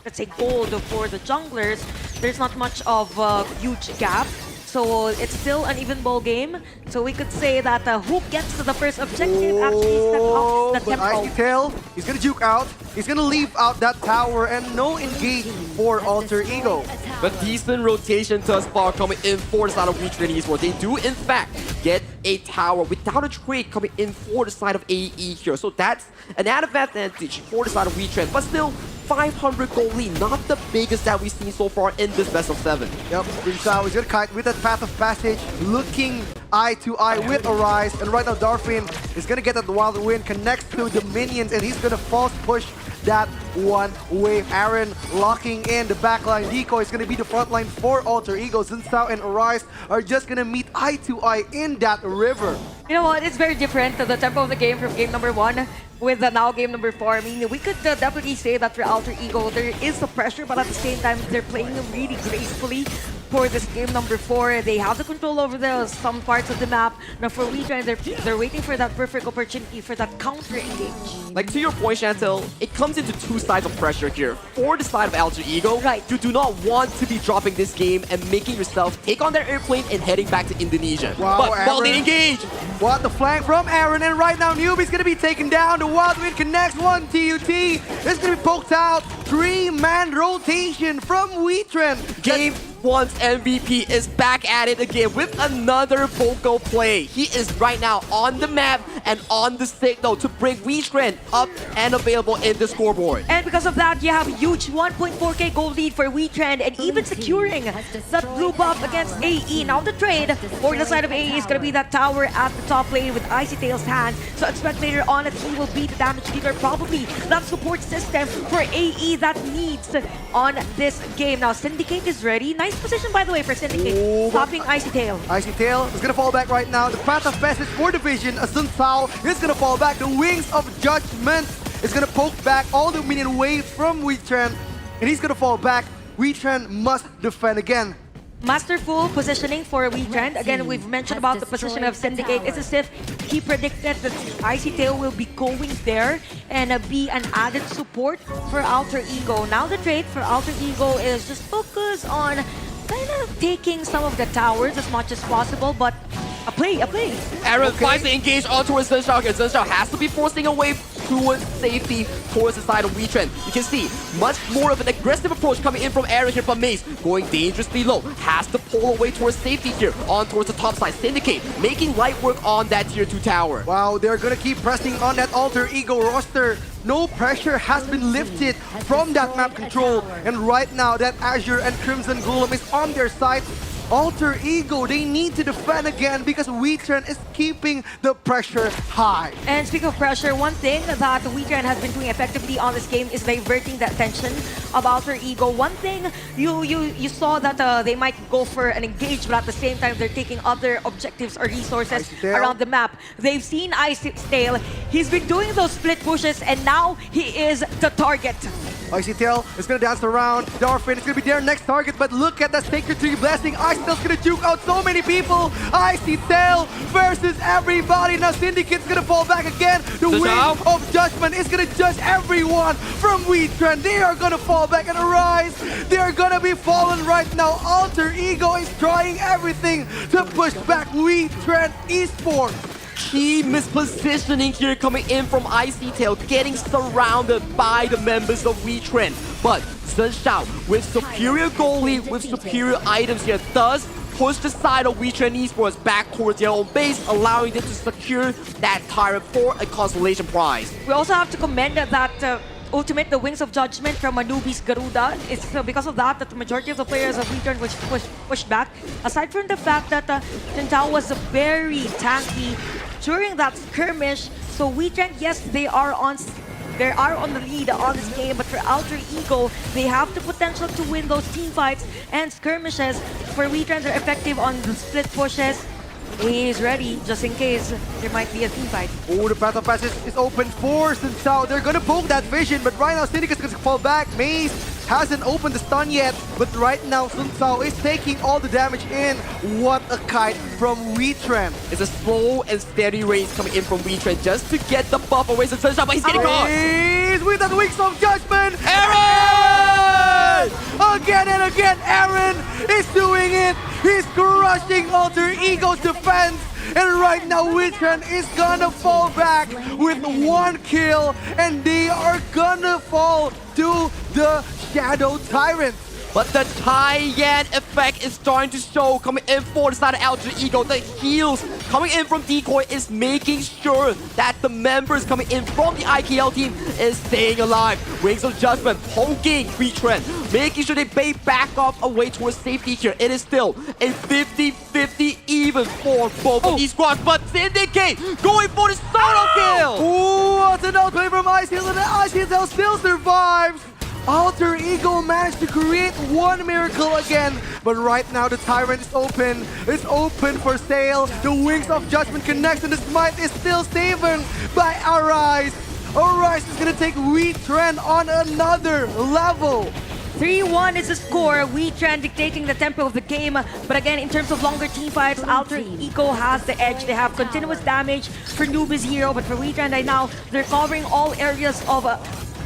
let's say, gold for the junglers, there's not much of a huge gap. So it's still an even ball game. So we could say that who gets to the first objective actually steps up the tempo. Icy Tail, he's gonna juke out. He's gonna leave out that tower and no engage for Alter Ego. But decent rotation thus far coming in for the side of WeTrend Esports. They do, in fact, get a tower without a trade coming in for the side of AE here. So that's an added advantage for the side of WeTrend. But still, 500 goal lead, not the biggest that we've seen so far in this best of 7. Yep, Zhenxiao is gonna kite with that path of passage, looking eye to eye with Arise. And right now, Darwin is gonna get that wild wind, connects to the minions, and he's gonna false push that one wave. Aaron locking in the backline. Decoy is gonna be the front line for Alter Ego. Zhenxiao and Arise are just gonna meet eye to eye in that river. You know what? It's very different to the tempo of the game from game number 1 with now game number 4. I mean, we could definitely say that for Alter Ego, there is the pressure, but at the same time, they're playing really gracefully for this game number 4. They have the control over some parts of the map. Now for WeTrend, they're waiting for that perfect opportunity for that counter engage. Like, to your point, Chantel, it comes into 2 sides of pressure here. For the side of Alter Ego, you do not want to be dropping this game and making yourself take on their airplane and heading back to Indonesia. Wow, but while they Aaron. engage, What the flank from Aaron, and right now Newbie's gonna be taken down. The Wild Wind connects 1 TUT. It's gonna be poked out. 3-man rotation from WeTrend. Game 1's MVP is back at it again with another vocal play. He is right now on the map and on the signal to bring WeTrend up and available in the scoreboard. And because of that, you have a huge 1.4k gold lead for WeTrend and even securing that blue buff against AE. Now the trade for the side of AE is going to be that tower at the top lane with Icy Tail's hand. So expect later on that he will be the damage dealer, probably that support system for AE that needs on this game. Now Syndicate is ready. Nice position, by the way, for Syndicate, stopping Icy Tail. Icy Tail is gonna fall back right now. The path of passage for division. Zhenxiao is gonna fall back. The Wings of Judgment is gonna poke back all the minion waves from WeTrend, and he's gonna fall back. WeTrend must defend again. Masterful positioning for WeTrend. Again, we've mentioned about the position of Syndicate. It's as if he predicted that Icy Tail will be going there and be an added support for Alter Ego. Now the trade for Alter Ego is just focus on kind of taking some of the towers as much as possible, but A play. Aaron finds the engage on towards Zhenshao here. Zhenshao has to be forcing away towards safety, towards the side of WeTrend. You can see much more of an aggressive approach coming in from Aaron here, but Mace going dangerously low. Has to pull away towards safety here, on towards the top side. Syndicate making light work on that tier 2 tower. Wow, they're gonna keep pressing on that alter ego roster. No pressure has been lifted from that map control. And right now, that Azure and Crimson Golem is on their side. Alter Ego, they need to defend again because WeTrend is keeping the pressure high. And speaking of pressure, one thing that WeTrend has been doing effectively on this game is diverting the attention of Alter Ego. One thing you saw that they might go for an engage, but at the same time they're taking other objectives or resources around the map. They've seen Icy Tail. He's been doing those split pushes, and now he is the target. Icy Tail is gonna dance around. Darfin is gonna be their next target, but look at that Sacred Tree Blessing. Icy Tail's gonna juke out so many people. Icy Tail versus everybody. Now Syndicate's gonna fall back again. The Wing of Judgment is gonna judge everyone from WeTrend. They are gonna fall back and arise. They are gonna be fallen right now. Alter Ego is trying everything to push back WeTrend Esports. Key mispositioning here coming in from Icy Tail, getting surrounded by the members of WeTrend. But Zhenshao, with superior goal lead, with superior items here, does push the side of WeTrend Esports back towards their own base, allowing them to secure that Tyrant for a consolation prize. We also have to commend that ultimate, the Wings of Judgment from Anubis Garuda. It's because of that the majority of the players of WeTrend was pushed back. Aside from the fact that Tintao was very tanky during that skirmish, so WeTrend, yes, they are on the lead on this game, but for Alter Ego, they have the potential to win those team fights and skirmishes. For WeTrend, they're effective on the split pushes. He is ready just in case there might be a team fight. Oh, the Battle Pass is open for Tintao. They're gonna poke that vision, but right now Syndicate's gonna fall back. Maze hasn't opened the stun yet, but right now Tintao is taking all the damage in. What a kite from WeTrend. It's a slow and steady race coming in from WeTrend just to get the buff away from Zhenshao, but he's getting caught. He's with the Wings of Judgment. Aaron! Again and again, Aaron is doing it. He's crushing Alter Ego's defense. And right now, WeTrend is gonna fall back with 1 kill. And they are gonna fall to the Shadow Tyrant. But the Taiyan effect is starting to show coming in for the side of Alter Ego. The heals coming in from Decoy is making sure that the members coming in from the IKL team is staying alive. Wings of Judgment poking WeTrend, making sure they back off away towards safety here. It is still a 50-50 even for both of these squads, but Syndicate going for the solo kill! Ooh, what's an outplay from Icy Tail, and Icy Tail still survives! Alter Ego managed to create 1 miracle again, but right now the Tyrant is open. It's open for sale. The Wings of Judgment connects, and the Smite is still saved by Arise. Arise is gonna take WeTrend on another level. 3-1 is the score. WeTrend dictating the tempo of the game. But again, in terms of longer team fights, Alter Ego has the edge. They have continuous damage for Noob's hero, but for WeTrend right now, they're covering all areas of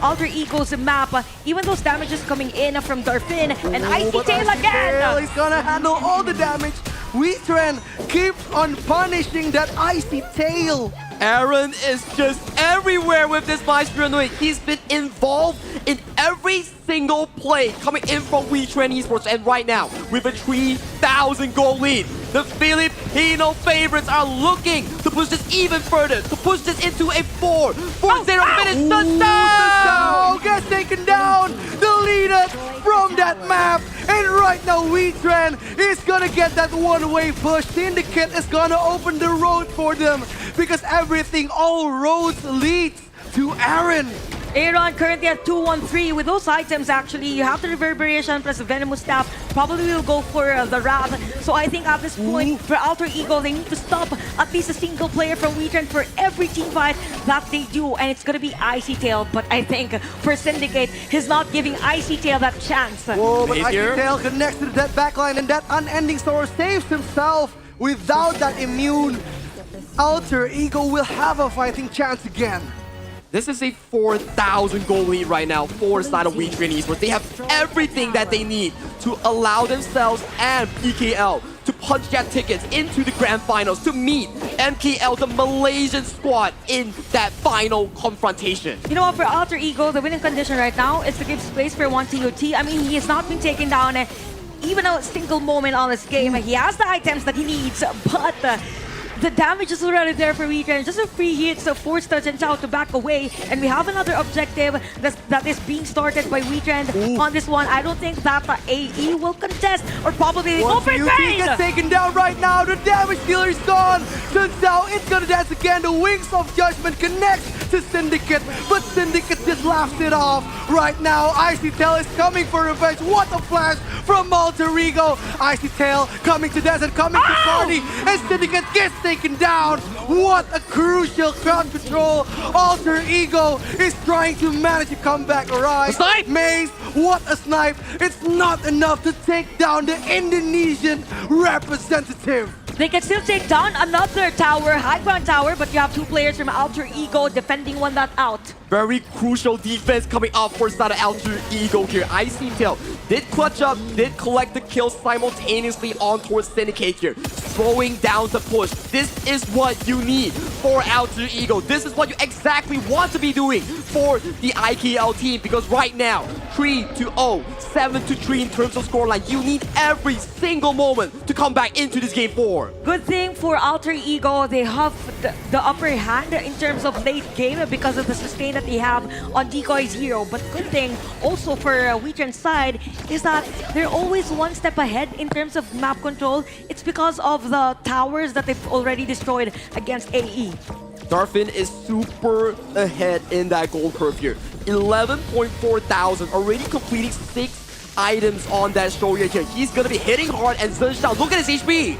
Alter Ego's map. Even those damages coming in from Darfin and Icy Tail again. He's gonna handle all the damage. WeTrend keeps on punishing that Icy Tail. Aaron is just everywhere with this Maestro. He's been involved in every single play coming in from WeTrend Esports. And right now, with a 3,000 goal lead, the Filipino favorites are looking to push this even further, to push this into a 4-0 finish. Touchdown! Gets taken down, deleted from that map. And right now, WeTrend is gonna get that one-way push. Syndicate is gonna open the road for them because everything, all roads leads to Aaron. Aaron currently at 2-1-3 with those items. Actually, you have the Reverberation plus the Venomous Staff. Probably will go for the Wrath. So I think at this point, for Alter Ego, they need to stop at least a single player from WeTrend for every team fight that they do. And it's going to be Icy Tail. But I think for Syndicate, he's not giving Icy Tail that chance. Whoa, but Icy Tail connects to that backline, and that unending sword saves himself. Without that immune, Alter Ego will have a fighting chance again. This is a 4,000 goal lead right now for the side of WeTrend Esports. They have everything that they need to allow themselves and PKL to punch that tickets into the grand finals to meet MKL, the Malaysian squad, in that final confrontation. You know what, for Alter Ego, the winning condition right now is to give space for 1TOT. I mean, he has not been taken down even a single moment on this game. He has the items that he needs, but the damage is already there for Weekend. Just a free hit, so forced Chen Chao to back away. And we have another objective that is being started by Weekend on this one. I don't think that the AE will contest, or probably they go for UT trade. gets taken down right now. The damage dealer is gone. Chen Chao is gonna dance again. The Wings of Judgment connects to Syndicate, but Syndicate just laughs it off. Right now, Icy Tail is coming for revenge. What a flash from Alter Ego. Icy Tail coming to dance and coming to party, and Syndicate gets taken down. What a crucial crowd control. Alter Ego is trying to manage a comeback rise. Snipe! Maze, what a snipe. It's not enough to take down the Indonesian representative. They can still take down another tower, high ground tower, but you have two players from Alter Ego defending one that out. Very crucial defense coming up for side of Alter Ego here. Icy Tail did clutch up, did collect the kills simultaneously on towards Syndicate here, slowing down the push. This is what you need for Alter Ego. This is what you exactly want to be doing for the IKL team, because right now, 3-0, 7-3 in terms of scoreline. You need every single moment to come back into this game 4. Good thing for Alter Ego, they have the upper hand in terms of late game because of the sustain that they have on Decoy's hero. But good thing also for Weetren's side is that they're always one step ahead in terms of map control. It's because of the towers that they've already destroyed against AE. Darfin is super ahead in that gold curve here. 11.4 thousand, already completing 6 items on that shoulder here. He's gonna be hitting hard, and Zhenshao, look at his HP!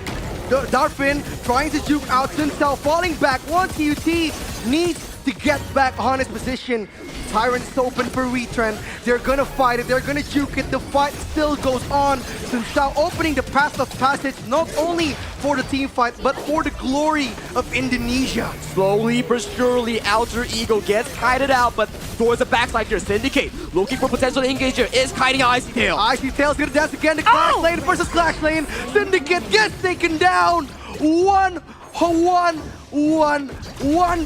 Darfin trying to juke out Sintel, falling back. 1TOT needs to get back on his position. Tyrant's open for Retren. They're gonna fight it, they're gonna juke it. The fight still goes on. Sintel opening the path of passage, not only for the team fight, but for the glory of Indonesia. Slowly but surely, Alter Ego gets kited out, but towards the backside here, Syndicate looking for potential engage here, is kiting out Icy Tail. Icy Tail's gonna dance again. The Clash Lane versus Clash Lane. Syndicate gets taken down. One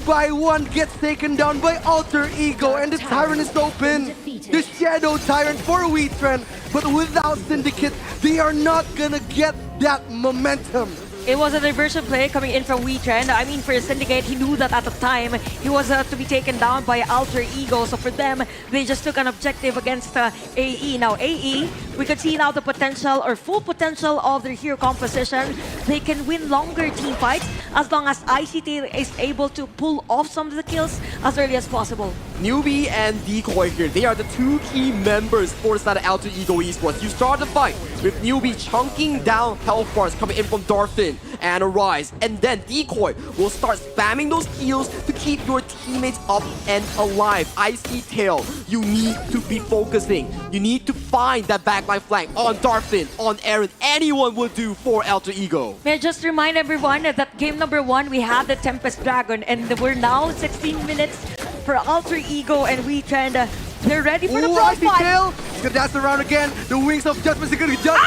by one gets taken down by Alter Ego, and the Tyrant is open. The Shadow Tyrant for Weetren, but without Syndicate, they are not gonna get that momentum. It was a diversion play coming in from Weetren. I mean, for Syndicate, he knew that at the time he was to be taken down by Alter Ego. So for them, they just took an objective against AE. Now, AE, we could see now the potential or full potential of their hero composition. They can win longer team fights as long as ICT is able to pull off some of the kills as early as possible. Newbie and Decoy here, they are the two key members for the side of Alter Ego Esports. You start the fight with Newbie chunking down health bars coming in from Darfin and Arise, and then Decoy will start spamming those heals to keep your teammates up and alive. Icy Tail, you need to be focusing. You need to find that backline flank on Darfin, on Aaron. Anyone will do for Alter Ego. May I just remind everyone that game number 1, we had the Tempest Dragon, and we're now 16 minutes for Alter Ego and Weetren. They're ready for the front Icy fight. Tail, he's gonna dance around again. The Wings of Judgment is gonna be done.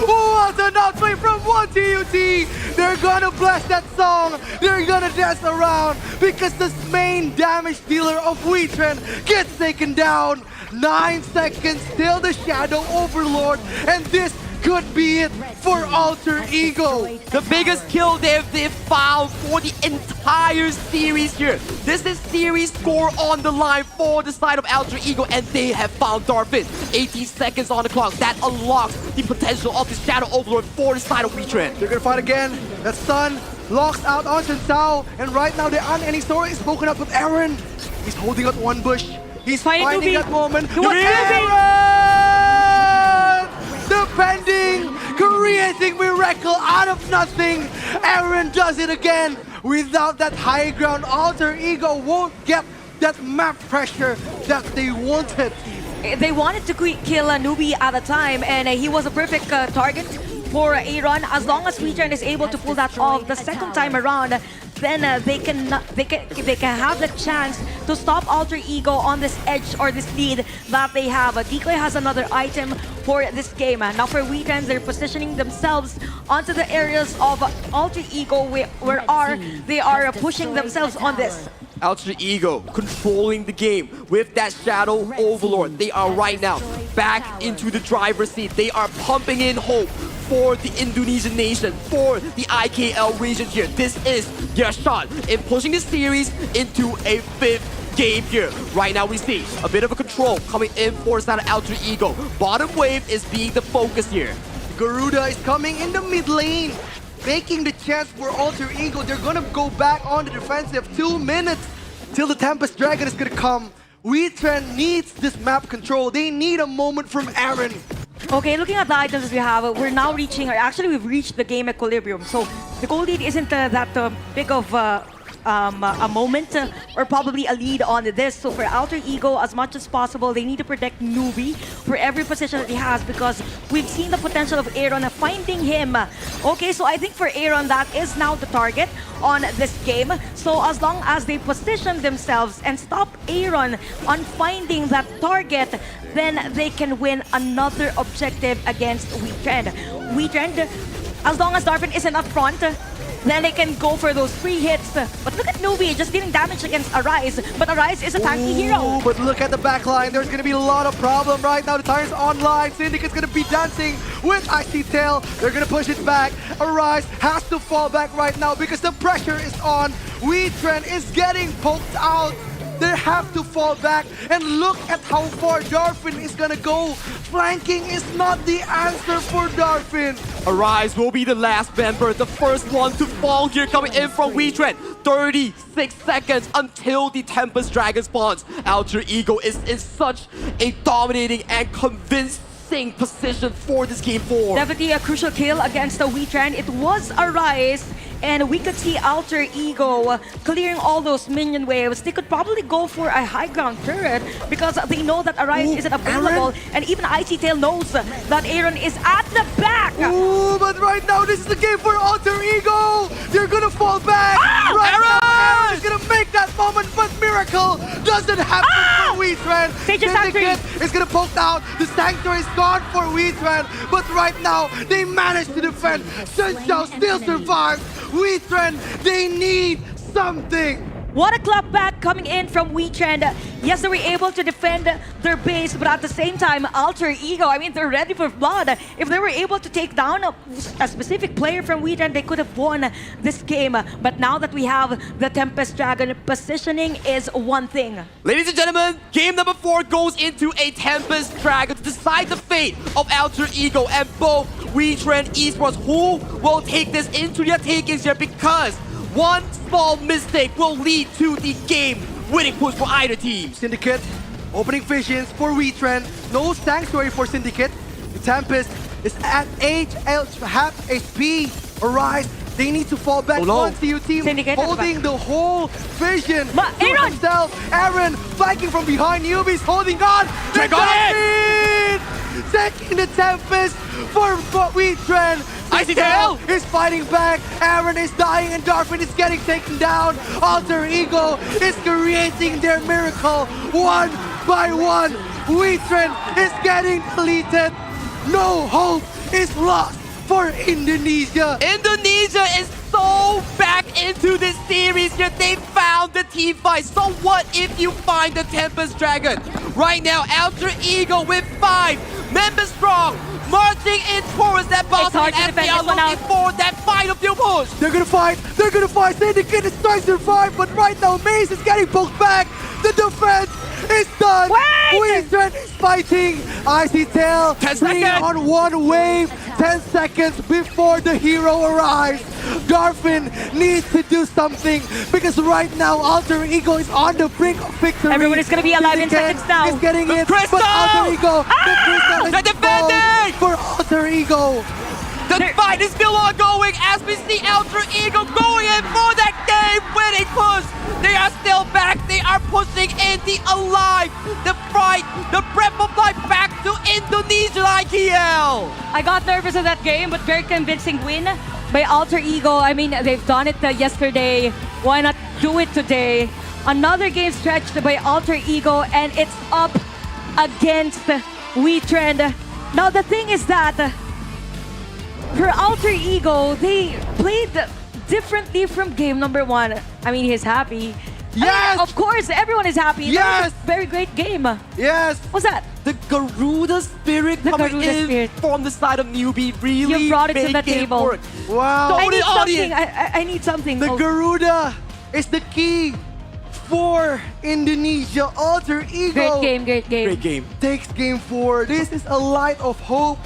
What an outplay from 1TOT! They're gonna blast that song. They're gonna dance around because the main damage dealer of Weetren gets taken down. 9 seconds till the Shadow Overlord, and this could be it for Alter Ego. The biggest kill they've found for the entire series here. This is series score on the line for the side of Alter Ego, and they have found Darfin. 18 seconds on the clock. That unlocks the potential of the Shadow Overlord for the side of Weetren. They're gonna fight again. That stun locks out on Chen Chao, and right now the any story is spoken up with Aaron. He's holding up one bush. He's finding that moment. Aaron! Defending, creating miracle out of nothing. Aaron does it again. Without that high ground, Alter Ego won't get that map pressure that they wanted. They wanted to kill a newbie at a time, and he was a perfect target for Aaron. As long as Weetren is able to pull that off the second time around, then they can have the chance to stop Alter Ego on this edge or this lead that they have. Decoy has another item for this game. Now for Weekends, they're positioning themselves onto the areas of Alter Ego they are pushing themselves on this. Alter Ego controlling the game with that Shadow Overlord. They are right now back into the driver's seat. They are pumping in hope for the Indonesian nation, for the IKL region here. This is their shot in pushing this series into a 5th game here. Right now we see a bit of a control coming in for side of Alter Ego. Bottom wave is being the focus here. Garuda is coming in the mid lane, making the chance for Alter Ego. They're gonna go back on the defensive. 2 minutes till the Tempest Dragon is gonna come. WeTrend needs this map control. They need a moment from Aaron. Okay, looking at the items we have, we're now reaching, or actually we've reached the game equilibrium. So the goal lead isn't that big of a moment or probably a lead on this. So for Alter Ego, as much as possible, they need to protect Newbie for every position that he has because we've seen the potential of Aaron finding him. Okay, so I think for Aaron, that is now the target on this game. So as long as they position themselves and stop Aaron on finding that target, then they can win another objective against WeTrend. WeTrend, as long as Darwin isn't up front, then they can go for those free hits. But look at Newbie just dealing damage against Arise. But Arise is a tanky hero. But look at the backline. There's going to be a lot of problem right now. The Titan's online. Syndicate's going to be dancing with Icy Tail. They're going to push it back. Arise has to fall back right now because the pressure is on. WeTrend is getting poked out. They have to fall back, and look at how far Darfin is gonna go. Flanking is not the answer for Darfin. Arise will be the last member, the first one to fall here coming in from WeTrend. 36 seconds until the Tempest Dragon spawns. Alter Ego is in such a dominating and convincing position for this game 4. Definitely a crucial kill against the WeTrend. It was Arise. And we could see Alter Ego clearing all those minion waves. They could probably go for a high ground turret because they know that Arise isn't available. And even Icy Tail knows that Aaron is at the back. Ooh, but right now this is the game for Alter Ego. They're gonna fall back. Right now, Aaron is gonna make that moment, but Miracle doesn't happen for WeTrend. Syndicate is gonna poke out. The Sanctuary is gone for WeTrend, but right now they managed to defend. Sunshine still survives. WeTrend, they need something. What a clapback coming in from WeTrend. Yes, they were able to defend their base, but at the same time, Alter Ego, I mean, they're ready for blood. If they were able to take down a specific player from WeTrend, they could have won this game. But now that we have the Tempest Dragon, positioning is one thing. Ladies and gentlemen, game number 4 goes into a Tempest Dragon to decide the fate of Alter Ego and both WeTrend Esports. Who will take this into their takings here, because one small mistake will lead to the game-winning push for either team. Syndicate, opening visions for WeTrend. No Sanctuary for Syndicate. The Tempest is at half HP. Arise, they need to fall back. One CU team Syndicate holding the whole vision but to himself. Aaron flanking from behind. Newbie's holding on. Taking the Tempest for WeTrend. Icy Tail is fighting back. Aaron is dying and Darwin is getting taken down. Alter Ego is creating their miracle one by one. WeTrend is getting deleted. No hope is lost for Indonesia. Indonesia is so back into this series here. They found the team fight. So what if you find the Tempest Dragon? Right now, Alter Ego with 5 members strong, marching in towards that boss as they are looking for that final few push. They're gonna fight. They're gonna fight. Syndicate is trying to survive, but right now Maze is getting poked back. The defense is done. WeTrend is fighting. Icy Tail 10 bring seconds on one wave. 10 seconds before the hero arrives. Darwin needs to do something because right now Alter Ego is on the brink of victory. Everyone is gonna be alive in seconds now. He's getting the it, crystal! but Alter Ego, the crystal is defending for Alter Ego. The fight is still ongoing as we see Alter Ego going in for that game-winning push. They are still back. They are pushing in the alive, the fright, the breath of life back to Indonesia IKL. I got nervous in that game, but very convincing win by Alter Ego. I mean, they've done it yesterday. Why not do it today? Another game stretched by Alter Ego, and it's up against WeTrend. Now the thing is that for Alter Ego, they played differently from game number 1. I mean, he's happy. Yes! Of course, everyone is happy. Yes! That was a very great game. Yes! What's that? The Garuda spirit coming in from the side of Newbie really You brought it to the make table. work. Wow! I need something. Audience. I need something. The Oh. Garuda is the key for Indonesia. Alter Ego. Great game, great game. Great game. Takes game 4. This is a light of hope.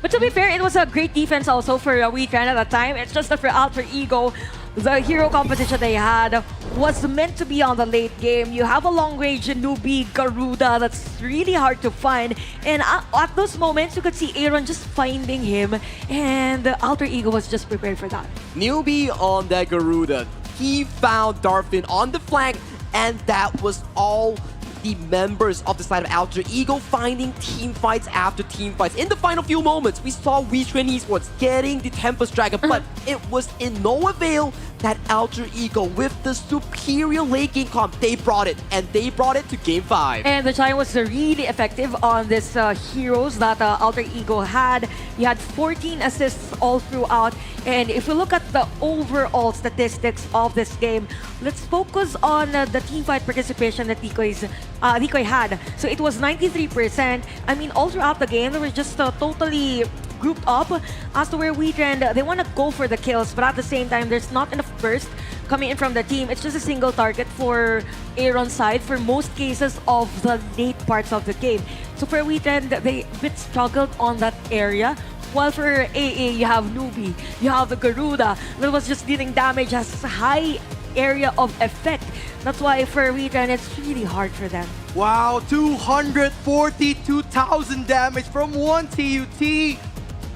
But to be fair, it was a great defense also for WeTrend at the time. It's just that for Alter Ego, the hero competition they had was meant to be on the late game. You have a long-range newbie Garuda that's really hard to find. And at those moments, you could see Aaron just finding him. And Alter Ego was just prepared for that. Newbie on that Garuda. He found Darfin on the flank, and that was all the members of the side of Alter Ego finding team fights after team fights. In the final few moments, we saw WeTrend Esports getting the Tempest Dragon, but it was in no avail that Alter Ego, with the superior late game comp, they brought it, and they brought it to game 5. And the Giant was really effective on this heroes that Alter Ego had. He had 14 assists all throughout. And if we look at the overall statistics of this game, let's focus on the teamfight participation that Decoy had. So it was 93%. I mean, all throughout the game, they were just totally grouped up as to where WeTrend, they want to go for the kills, but at the same time, there's not enough burst coming in from the team. It's just a single target for Aaron's side for most cases of the late parts of the game. So for WeTrend, they a bit struggled on that area. While for AA, you have Newbie, you have the Garuda that was just dealing damage, has a high area of effect. That's why for WeTrend, it's really hard for them. Wow, 242,000 damage from one TUT.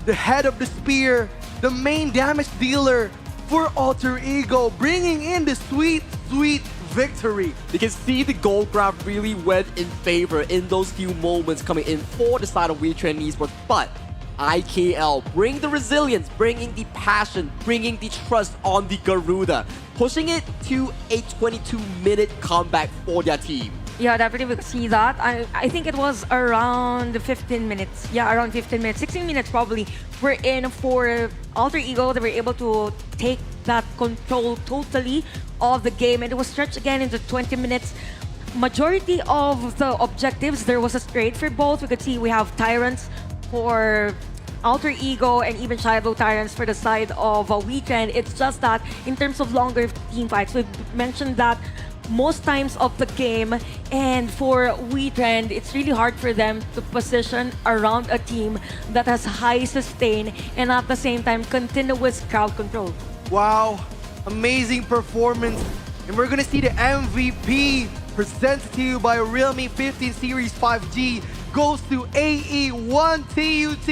The head of the spear, the main damage dealer for Alter Ego, bringing in the sweet, sweet victory. You can see the gold grab really went in favor in those few moments coming in for the side of WeTrend Esports, but IKL bring the resilience, bringing the passion, bringing the trust on the Garuda, pushing it to a 22-minute comeback for their team. Yeah, definitely we could see that. I think it was around 15 minutes. Yeah, around 15 minutes. 16 minutes probably. We're in for Alter Ego. They were able to take that control totally of the game. And it was stretched again into 20 minutes. Majority of the objectives, there was a trade for both. We could see we have Tyrants for Alter Ego and even Shadow Tyrants for the side of WeTrend. It's just that in terms of longer team fights, we've mentioned that most times of the game, and for WeTrend, it's really hard for them to position around a team that has high sustain and at the same time continuous crowd control. Wow, amazing performance. And we're gonna see the MVP presented to you by Realme 15 Series 5G goes to AE1TUT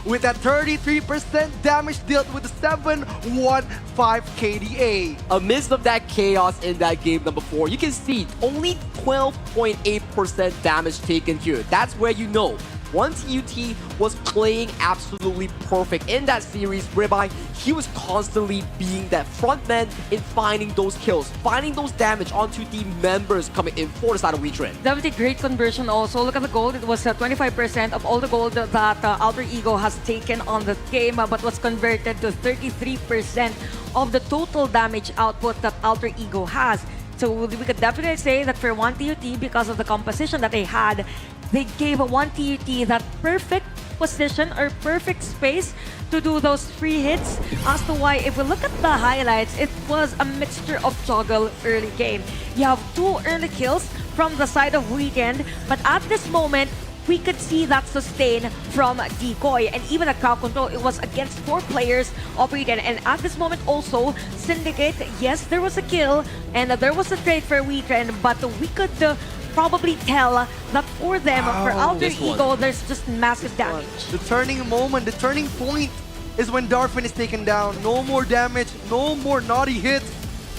with a 33% damage dealt with a 715 KDA. Amidst of that chaos in that game number 4, you can see only 12.8% damage taken here. That's where you know 1TUT was playing absolutely perfect in that series, whereby he was constantly being that front man in finding those kills, finding those damage onto the members coming in for the side of WeTrend. Definitely great conversion also. Look at the gold. It was 25% of all the gold that Alter Ego has taken on the game, but was converted to 33% of the total damage output that Alter Ego has. So we could definitely say that for 1TUT, because of the composition that they had, they gave a 1TUT that perfect position or perfect space to do those free hits. As to why, if we look at the highlights, it was a mixture of juggle early game. You have 2 early kills from the side of WeTrend, but at this moment, we could see that sustain from Decoy and even a crowd control. It was against 4 players of WeTrend, and at this moment also, Syndicate, yes, there was a kill and there was a trade for WeTrend, but we could probably tell that for them, for Alter Ego, there's just massive damage. The turning moment, the turning point is when Darfin is taken down. No more damage, no more naughty hits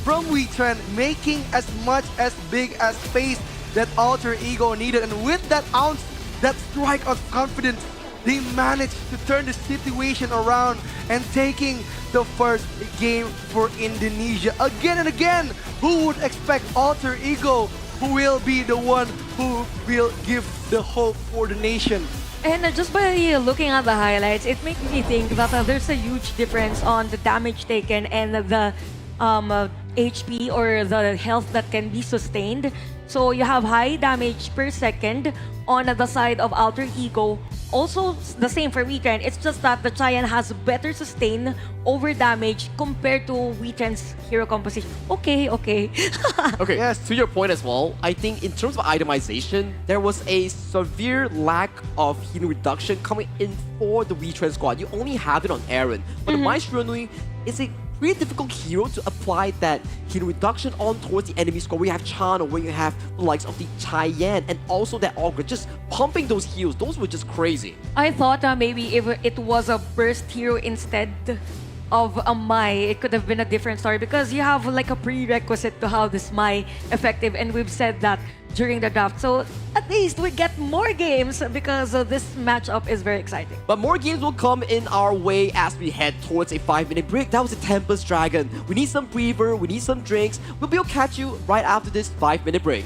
from WeTrend, making as much as big as space that Alter Ego needed. And with that ounce, that strike of confidence, they managed to turn the situation around and taking the first game for Indonesia. Again and again, who would expect Alter Ego, who will be the one who will give the hope for the nation? And just by looking at the highlights, it makes me think that there's a huge difference on the damage taken and the HP or the health that can be sustained. So you have high damage per second on the side of Alter Ego. Also, the same for Weekend. It's just that the Giant has better sustain over damage compared to Weekend's hero composition. Okay. Okay, yes, to your point as well, I think in terms of itemization, there was a severe lack of healing reduction coming in for the WeTrend squad. You only have it on Aaron, but the Maestro Nui is a pretty difficult hero to apply that healing reduction on towards the enemy squad. Where you have Chano, where you have the likes of the Cheyenne, and also that Augur, just pumping those heals. Those were just crazy. I thought maybe if it was a burst hero instead of a Mai, it could have been a different story because you have like a prerequisite to how this Mai effective, and we've said that during the draft. So at least we get more games because this matchup is very exciting. But more games will come in our way as we head towards a 5-minute break. That was a Tempest Dragon. We need some breather, we need some drinks. We'll be able to catch you right after this 5-minute break.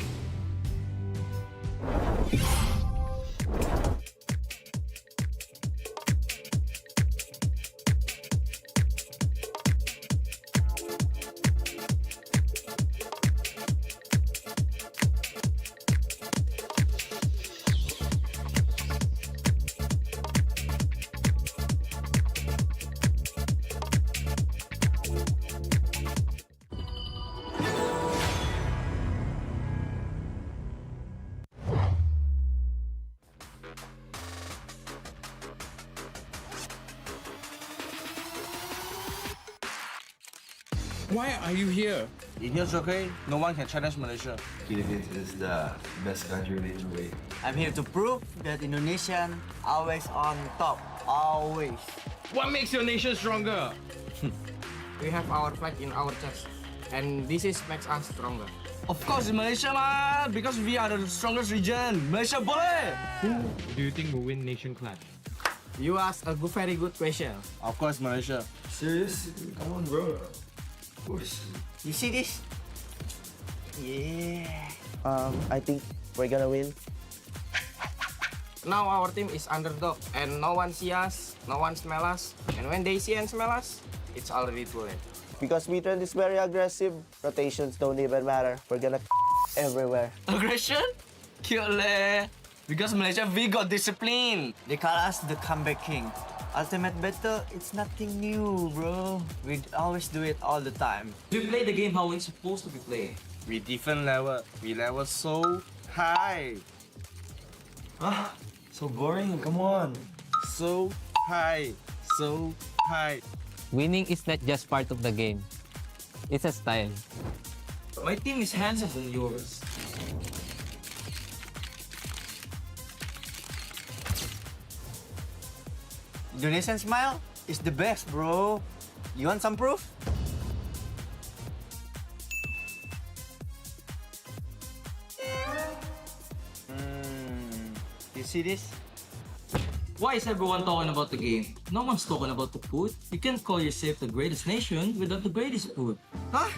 Why are you here? In here, okay? No one can challenge Malaysia. Philippines is the best country in the way. I'm here to prove that Indonesian always on top. Always. What makes your nation stronger? We have our flag in our chest, and this makes us stronger. Of course, Malaysia lah, because we are the strongest region. Malaysia boleh. Who do you think will win nation clash? You ask a very good question. Of course, Malaysia. Serious? Come on, bro. Of course. You see this? Yeah. I think we're gonna win. Now our team is underdog, and no one see us, no one smell us, and when they see and smell us, it's already too late. Because WeTrend is very aggressive, rotations don't even matter. We're gonna everywhere. Aggression? Cute leh. Because Malaysia, we got discipline. They call us the comeback king. Ultimate battle, it's nothing new, bro. We always do it all the time. We play the game how it's supposed to be played. We different level. We level so high. Ah, so boring. Come on. So high. So high. Winning is not just part of the game. It's a style. My team is handsomer than yours. Indonesian smile is the best, bro. You want some proof? You see this? Why is everyone talking about the game? No one's talking about the food. You can't call yourself the greatest nation without the greatest food. Huh?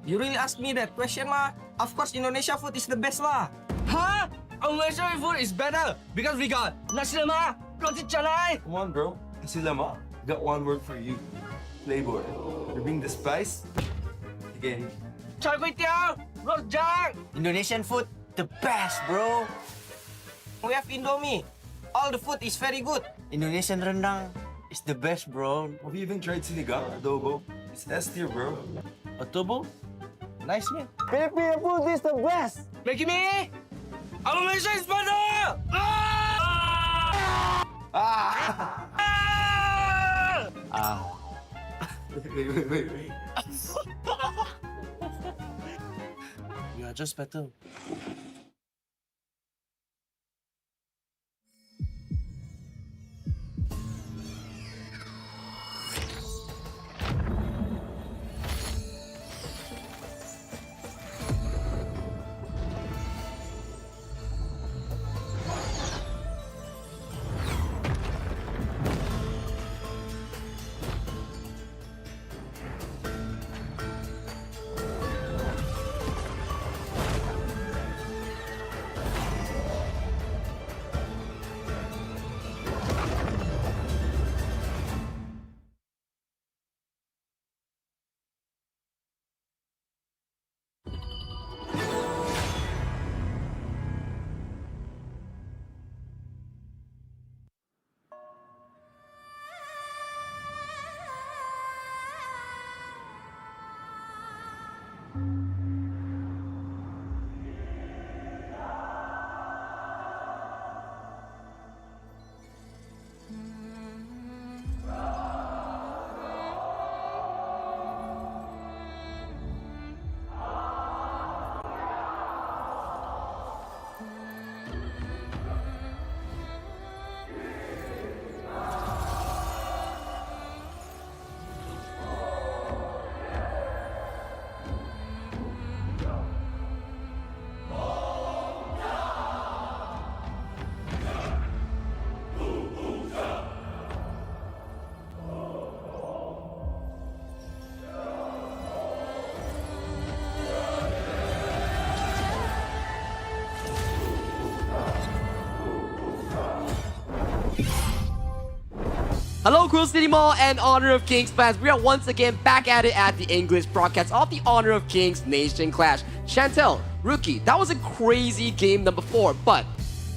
You really ask me that question, ma? Of course, Indonesia food is the best, lah. Huh? Our Malaysian food is better because we got nasi lemak, roti canai. Come on, bro. Nasi lemak. Got one word for you. Flavor. You bring the spice. Again. Char kway teow, rojak. Indonesian food, the best, bro. We have Indomie. All the food is very good. Indonesian rendang is the best, bro. Have you even tried sinigang adobo? It's S tier, bro. Adobo? Nice, man. Filipino food is the best! Maggie me! Our Malaysia is better! Wait. We are just better. Hello, Cool City Mall and Honor of Kings fans. We are once again back at it at the English broadcast of the Honor of Kings Nation Clash. Chantel, Rookie, that was a crazy game number 4, but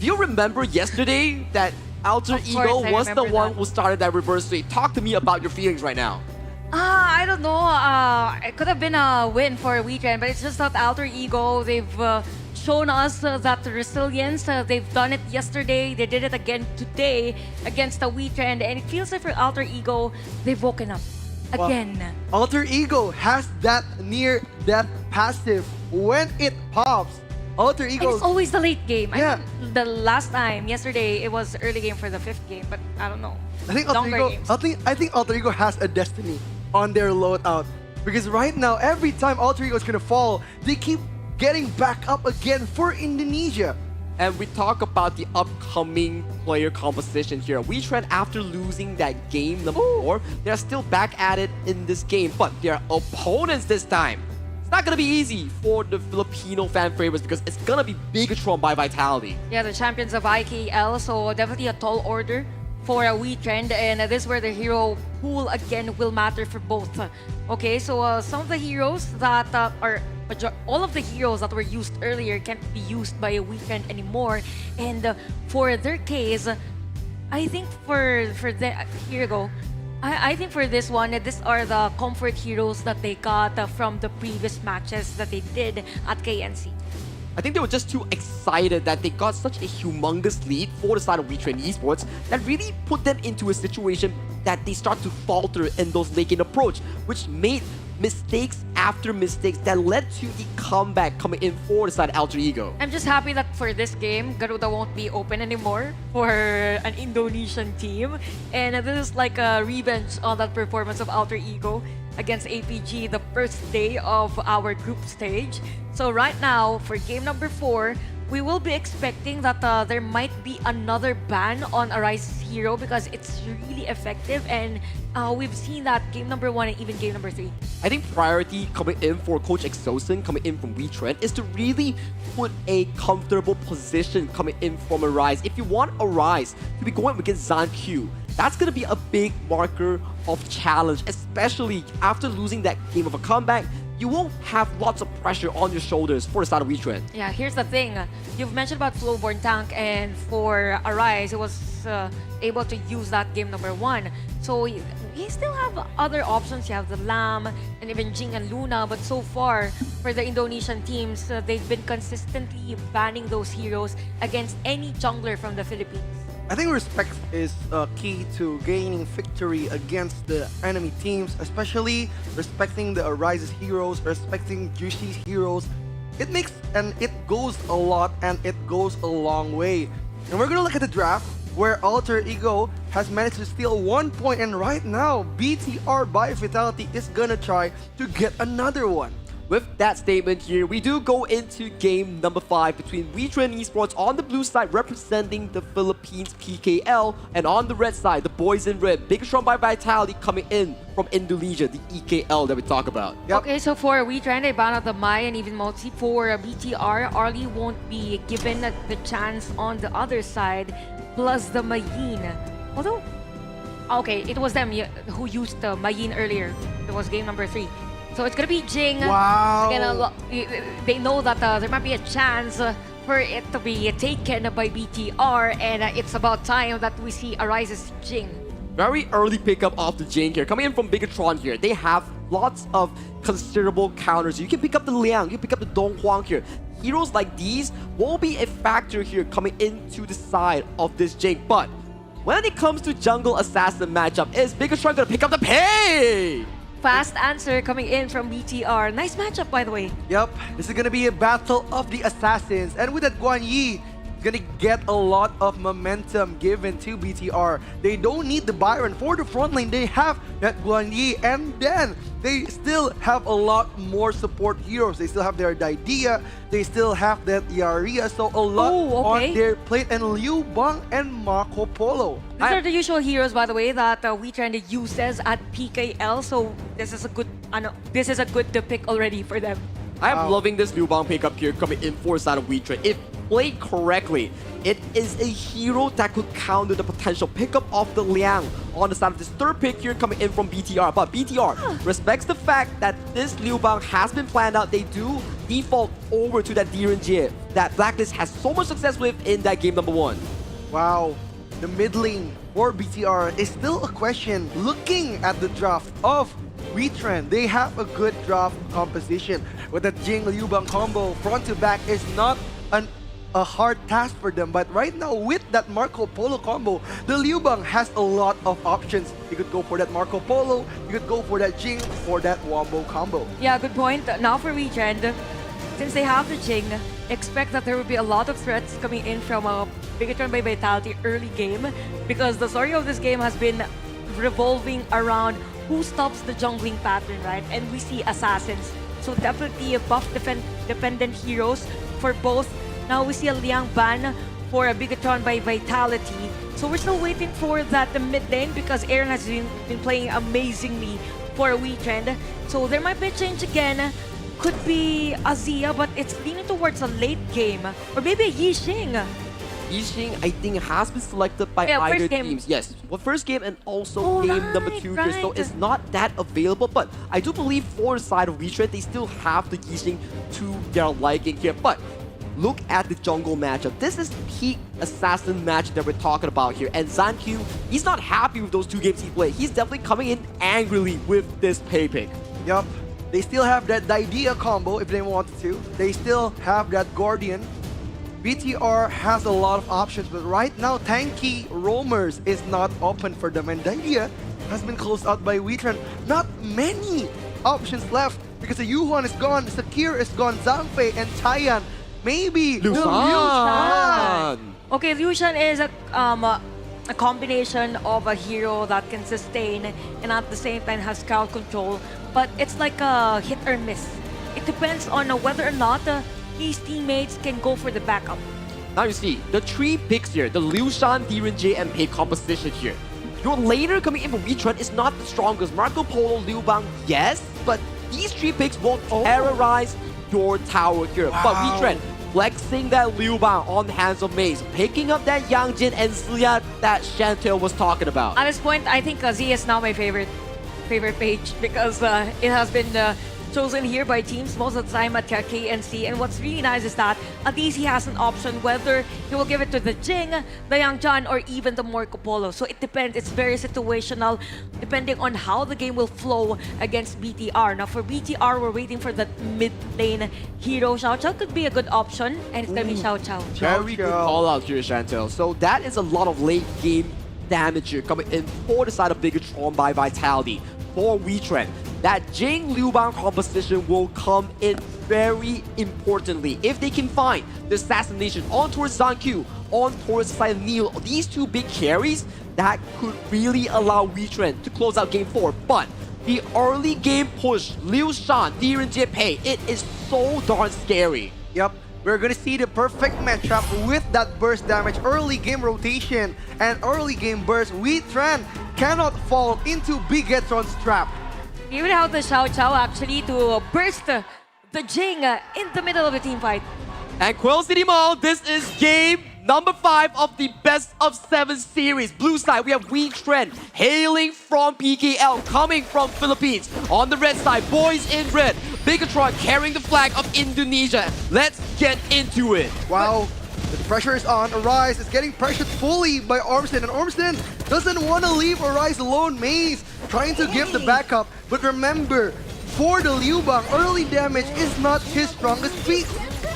do you remember yesterday that Alter Ego was the one who started that reverse sweep? Talk to me about your feelings right now. I don't know. It could have been a win for a weekend, but it's just that Alter Ego, they've shown us that resilience. They've done it yesterday. They did it again today against the weekend. And it feels like for Alter Ego, they've woken up again. Well, Alter Ego has that near-death passive. When it pops, Alter Ego... And it's always the late game. Yeah. I mean, the last time, yesterday, it was early game for the 5th game, but I don't know. I think Alter Ego has a destiny on their loadout. Because right now, every time Alter Ego is gonna fall, they keep getting back up again for Indonesia. And we talk about the upcoming player composition here. WeTrend, after losing that game number 4, they're still back at it in this game, but their opponents this time. It's not gonna be easy for the Filipino fan favorites because it's gonna be Bigatron by Vitality. Yeah, the champions of IKL, so definitely a tall order for a weekend, and this is where the hero pool again will matter for both. Okay, so some of the heroes that all of the heroes that were used earlier can't be used by a weekend anymore, and for their case, I think I think for this one, these are the comfort heroes that they got from the previous matches that they did at KNC. I think they were just too excited that they got such a humongous lead for the side of WeTrend Esports that really put them into a situation that they start to falter in those late game approach, which made mistakes after mistakes that led to the comeback coming in for the side of Alter Ego. I'm just happy that for this game, Garuda won't be open anymore for an Indonesian team. And this is like a revenge on that performance of Alter Ego against APG the first day of our group stage. So right now, for game number 4, we will be expecting that there might be another ban on Arise's hero because it's really effective, and we've seen that game number 1 and even game number 3. I think priority coming in for Coach Exosin coming in from WeTrend is to really put a comfortable position coming in from Arise. If you want Arise to be going against ZanQ, that's going to be a big marker of challenge, especially after losing that game of a comeback. You won't have lots of pressure on your shoulders for the side of WeTrend. Yeah, here's the thing. You've mentioned about Flowborn Tank, and for Arise, it was able to use that game number 1. So you still have other options. You have the Lam and even Jing and Luna, but so far for the Indonesian teams, they've been consistently banning those heroes against any jungler from the Philippines. I think respect is key to gaining victory against the enemy teams, especially respecting the Arise's heroes, respecting Jushi's heroes. It goes a lot and it goes a long way. And we're gonna look at the draft where Alter Ego has managed to steal 1 point, and right now BTR by Vitality is gonna try to get another one. With that statement here, we do go into game number 5 between WeTrend Esports on the blue side representing the Philippines PKL, and on the red side, the boys in red, Bigatron by Vitality coming in from Indonesia, the EKL that we talk about. Okay, so for WeTrend, they ban out the Mai and even Multi. For BTR, Arlie won't be given the chance on the other side, plus the Mayin. Although, okay, it was them who used the Mayin earlier. It was game number 3. So it's gonna be Jing. Wow. Again, they know that there might be a chance for it to be taken by BTR, and it's about time that we see Arise's Jing. Very early pickup of the Jing here. Coming in from Bigatron here, they have lots of considerable counters. You can pick up the Liang, you can pick up the Dong Huang here. Heroes like these will be a factor here coming into the side of this Jing. But when it comes to jungle assassin matchup, is Bigatron gonna pick up the pay? Fast answer coming in from BTR. Nice matchup, by the way. Yep, this is gonna be a battle of the assassins, and with that Guan Yi, gonna get a lot of momentum given to BTR. They don't need the Byron for the front lane. They have that Guan Yi, and then they still have a lot more support heroes. They still have their Didia, they still have that Yaria, so a lot on their plate, and Liu Bang and Marco Polo. These are the usual heroes, by the way, that WeTrend uses at PKL, so this is a good pick already for them. I am loving this Liu Bang pickup here coming in for the side of WeTrend. If played correctly, it is a hero that could counter the potential pickup of the Liang on the side of this third pick here coming in from BTR. But BTR respects the fact that this Liu Bang has been planned out. They do default over to that Direnjie that Blacklist has so much success with in that game number 1. Wow, the mid lane for BTR is still a question. Looking at the draft of WeTrend, they have a good draft composition. With the Jing Liu Bang combo, front to back is not a hard task for them. But right now, with that Marco Polo combo, the Liu Bang has a lot of options. You could go for that Marco Polo, you could go for that Jing, or that Wombo combo. Yeah, good point. Now for WeTrend, since they have the Jing, expect that there will be a lot of threats coming in from a Bigatron by Vitality early game, because the story of this game has been revolving around who stops the jungling pattern, right? And we see assassins. So definitely a buff dependent heroes for both. Now we see a Liang ban for a Bigatron by Vitality. So we're still waiting for that the mid lane, because Aaron has been playing amazingly for WeTrend. So there might be a change again. Could be Azia, but it's leaning towards a late game. Or maybe a Yixing. Yixing, I think, has been selected by either teams. Yes, well, first game and also game number 2 here, so it's not that available. But I do believe for the side of WeTrend, they still have the Yixing to their liking here. But look at the jungle matchup. This is peak assassin match that we're talking about here. And ZanQ, he's not happy with those 2 games he played. He's definitely coming in angrily with this pay pick. Yup. They still have that Idea combo if they wanted to. They still have that Guardian. BTR has a lot of options, but right now tanky roamers is not open for them, and Idea has been closed out by WeTrend. Not many options left because the Yuhuan is gone, Sakir is gone, Zhangfei and Taiyan. Maybe Liu Shan. Okay, Liu Shan is a combination of a hero that can sustain and at the same time has crowd control, but it's like a hit or miss. It depends on whether or not his teammates can go for the backup. Now you see, the 3 picks here, the Liu Shan, Direnjie, and Pei composition here. Your laner coming in from WeTrend is not the strongest. Marco Polo, Liu Bang, yes, but these 3 picks won't terrorize your tower here. But WeTrend, flexing that Liu Bang on the hands of Maze, picking up that Yang Jin and Ziya that Chantel was talking about. At this point, I think Z is now my favorite page, because it has been chosen here by teams most of the time at KNC. And what's really nice is that at least he has an option whether he will give it to the Jing, the Yang Jan, or even the Marco Polo. So it depends. It's very situational depending on how the game will flow against BTR. Now for BTR, we're waiting for the mid lane hero. Xiao Xiao could be a good option, and it's gonna be Xiao Xiao. Very good call out here, Chantel. So that is a lot of late game damage here coming in for the side of Bigatron by Vitality. For WeTrend, that Jing Liu Bang composition will come in very importantly. If they can find the assassination on towards ZanQ, on towards Neil, these 2 big carries, that could really allow WeTrend to close out game 4. But the early game push, Liu Shan, Direnjie, Pei, it is so darn scary. Yep. We're gonna see the perfect matchup with that burst damage, early game rotation, and early game burst. WeTrend cannot fall into Bigatron's trap. Even out the Xiao Xiao actually to burst the Jing in the middle of the team fight. And Quail City Mall, this is game number 5 of the best of 7 series. Blue side, we have WeTrend hailing from PKL, coming from Philippines. On the red side, boys in red, Bigatron carrying the flag of Indonesia. Let's get into it. Wow, the pressure is on. Arise is getting pressured fully by Ormston, and Ormston doesn't want to leave Arise alone. Maze trying to give the backup, but remember, for the Liu Bang, early damage is not his strongest feat.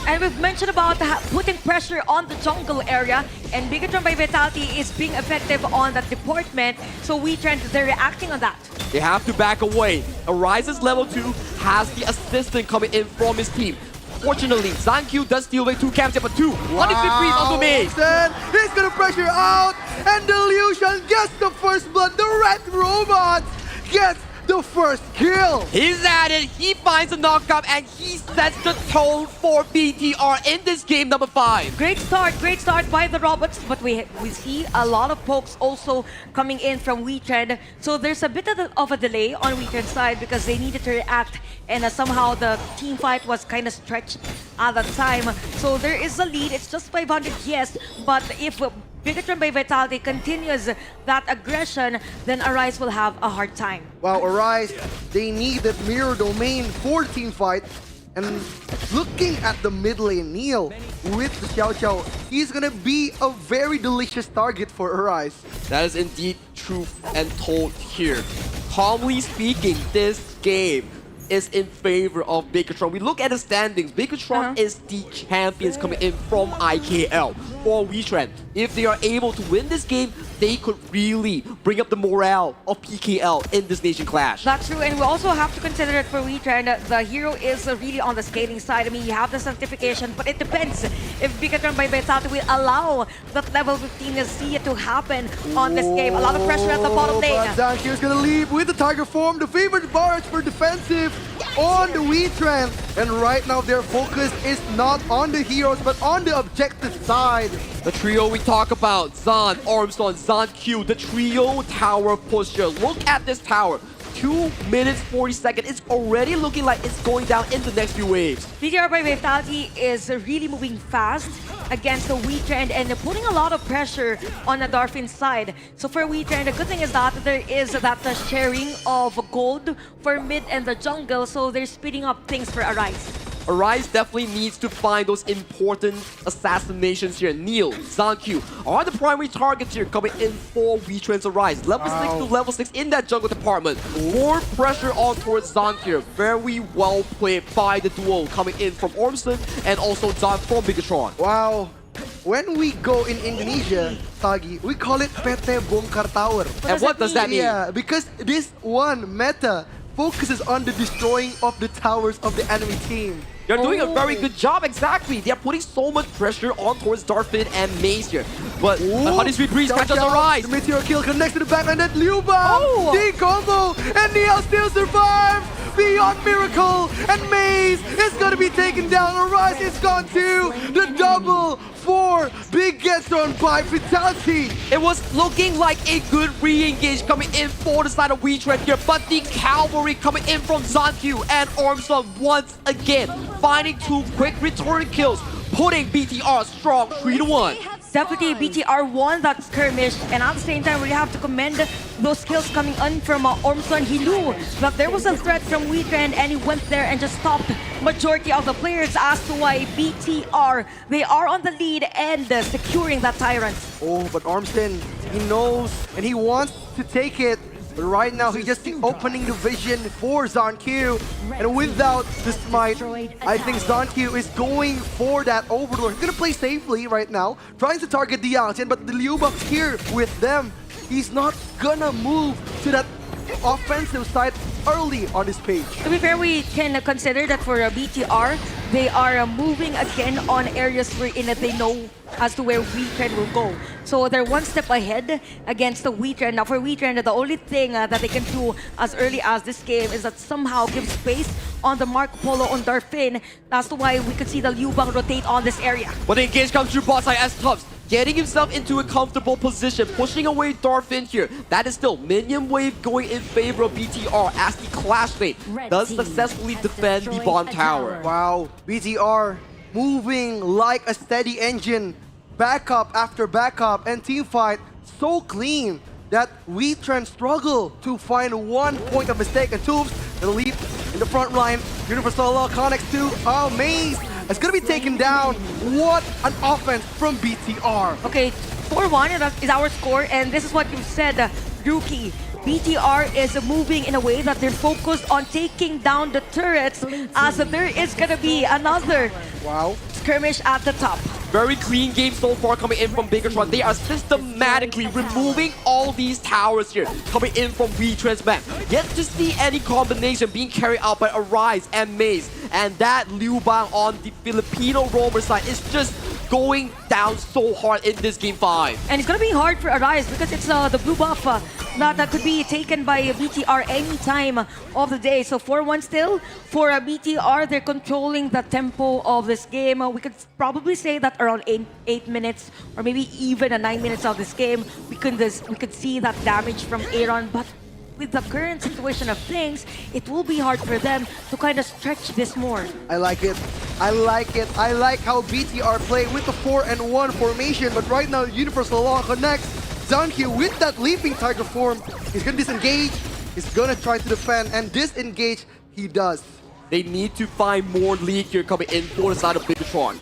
And we've mentioned about putting pressure on the jungle area, and Bigatron by Vitality is being effective on that deportment, so WeTrend, they're reacting on that. They have to back away. Arise's level 2 has the assistant coming in from his team. Fortunately, ZanQ does steal away 2 camps, but 2. Wow. Onto me. Then he's gonna pressure out, and the Liu Shan gets the first blood. The red robot gets the first kill. He's at it, he finds a knockup, and he sets the tone for BTR in this game number 5. Great start by the robots, but we see a lot of pokes also coming in from WeTrend. So there's a bit of a delay on WeTrend's side because they needed to react, and somehow the team fight was kind of stretched at that time. So there is a lead, it's just 500, yes, but if Bigatron by Vitality continues that aggression, then Arise will have a hard time. Wow, Arise, they need that mirror domain for the team fight. And looking at the mid lane, Neil, with the Xiao Xiao, he's gonna be a very delicious target for Arise. That is indeed truth and told here. Calmly speaking, this game is in favor of Bigatron. We look at the standings. Bigatron is the champions coming in from IKL for WeTrend. If they are able to win this game, they could really bring up the morale of PKL in this Nation Clash. That's true, and we also have to consider that for WeTrend, the hero is really on the scaling side. I mean, you have the sanctification, but it depends if Bigatron by Vitality will allow that level 15 see it to happen on this game. A lot of pressure at the bottom lane. But Zankyo's gonna leave with the Tiger form, the favorite barrage for defensive on the WeTrend. And right now their focus is not on the heroes, but on the objective side. The trio we talk about, Zan, Ormston, Zan Q, the trio tower pusher. Look at this tower. 2 minutes 40 seconds. It's already looking like it's going down in the next few waves. BTR by Vitality is really moving fast against the WeTrend and putting a lot of pressure on the Darfin's side. So for WeTrend, the good thing is that there is that sharing of gold for mid and the jungle, so they're speeding up things for Arise. Arise definitely needs to find those important assassinations here. Neil, Zankyu are the primary targets here coming in for WeTrend's Arise. Level 6 to level 6 in that jungle department. More pressure on towards Zankyu. Very well played by the duo coming in from Ormston and also Zan from Bigatron. Wow. When we go in Indonesia, Tagi, we call it PT Bongkar Tower. And what does that mean? Yeah, because this one meta focuses on the destroying of the towers of the enemy team. They're doing a very good job, exactly. They're putting so much pressure on towards Darfin and Maze here. But Honey Sweet Breeze catches Arise. The meteor kill connects to the backline, that Liu Bang, the combo, and Neil still survives. Beyond miracle, and Maze is gonna be taken down. Arise is gone too. The double for Bigatron by Vitality. It was looking like a good re-engage coming in for the side of WeTrend here, but the cavalry coming in from Zankyu and Ormston once again, finding 2 quick return kills, putting BTR strong 3-1. Definitely BTR won that skirmish, and at the same time we have to commend those kills coming in from Ormston. He knew that there was a threat from WeTrend and he went there and just stopped majority of the players, as to why BTR, they are on the lead and securing that Tyrant. Oh, but Ormston, he knows and he wants to take it. But right now, he's just opening the vision for Zankyu. And without the smite, I think Zankyu is going for that Overlord. He's gonna play safely right now, trying to target the Yangtze, but the Liu Bang's here with them. He's not gonna move to that offensive side early on this page. To be fair, we can consider that for BTR, they are moving again on areas wherein they know as to where WeTrend will go. So they're one step ahead against the WeTrend. Now for WeTrend, the only thing that they can do as early as this game is that somehow give space on the Marco Polo on Darfin. That's why we could see the Liu Bang rotate on this area. But the engage comes through bot side as Tubbs, getting himself into a comfortable position, pushing away Darfin here. That is still minion wave going in favor of BTR as the Clash Mate does successfully defend the bottom tower. Wow, BTR moving like a steady engine, backup after backup, and team fight so clean that WeTrend struggle to find 1 point of mistake. And Tubes, the leap in the front line, Universal Law connects to Maze. It's gonna be taken down. What an offense from BTR. Okay, 4-1 is our score, and this is what you said, Rookie. BTR is moving in a way that they're focused on taking down the turrets, as there is gonna be another skirmish at the top. Very clean game so far coming in from Bigatron. They are systematically removing all these towers here coming in from WeTrend's map. Yet to see any combination being carried out by Arise and Maze. And that Liu Bang on the Filipino roamer side is just going down so hard in this game 5. And it's gonna be hard for Arise because it's the blue buff that could be taken by BTR any time of the day. So 4-1 still for BTR. They're controlling the tempo of this game. We could probably say that around 8 minutes or maybe even 9 minutes of this game, we could see that damage from Aaron. But with the current situation of things, it will be hard for them to kind of stretch this more. I like it. I like it. I like how BTR play with the 4-1 formation, but right now Universal Law connects. Zankyu with that leaping tiger form. He's gonna disengage. He's gonna try to defend and disengage. He does. They need to find more lead here coming in for the side of Bigatron.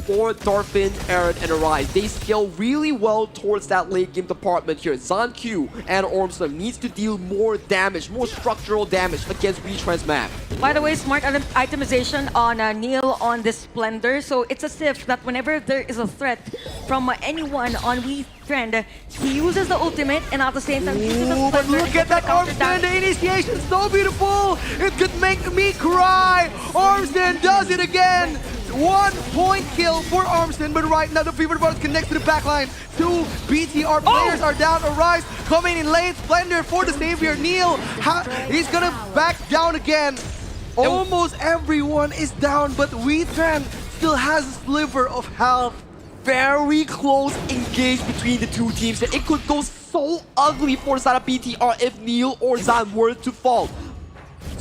For Darfin, Aaron, and Arise, they scale really well towards that late game department here. Zankyu and Ormston needs to deal more damage, more structural damage against WeTrend's map. By the way, smart itemization on Neil on this Splendor. So it's as if that whenever there is a threat from anyone on WeTrend, he uses the ultimate and at the same time uses the Splendor. But look at that Ormston, the initiation, so beautiful! It could make me cry! Ormston does it again! 1 point kill for Ormston, but right now the Fever Brothers connects to the backline. 2 BTR players are down. Arise coming in late. Splendor for the savior. Neil, he's gonna back down again. Almost everyone is down, but WeTrend still has a sliver of health. Very close engage between the two teams. It could go so ugly for the side of BTR if Neil or Zan were to fall.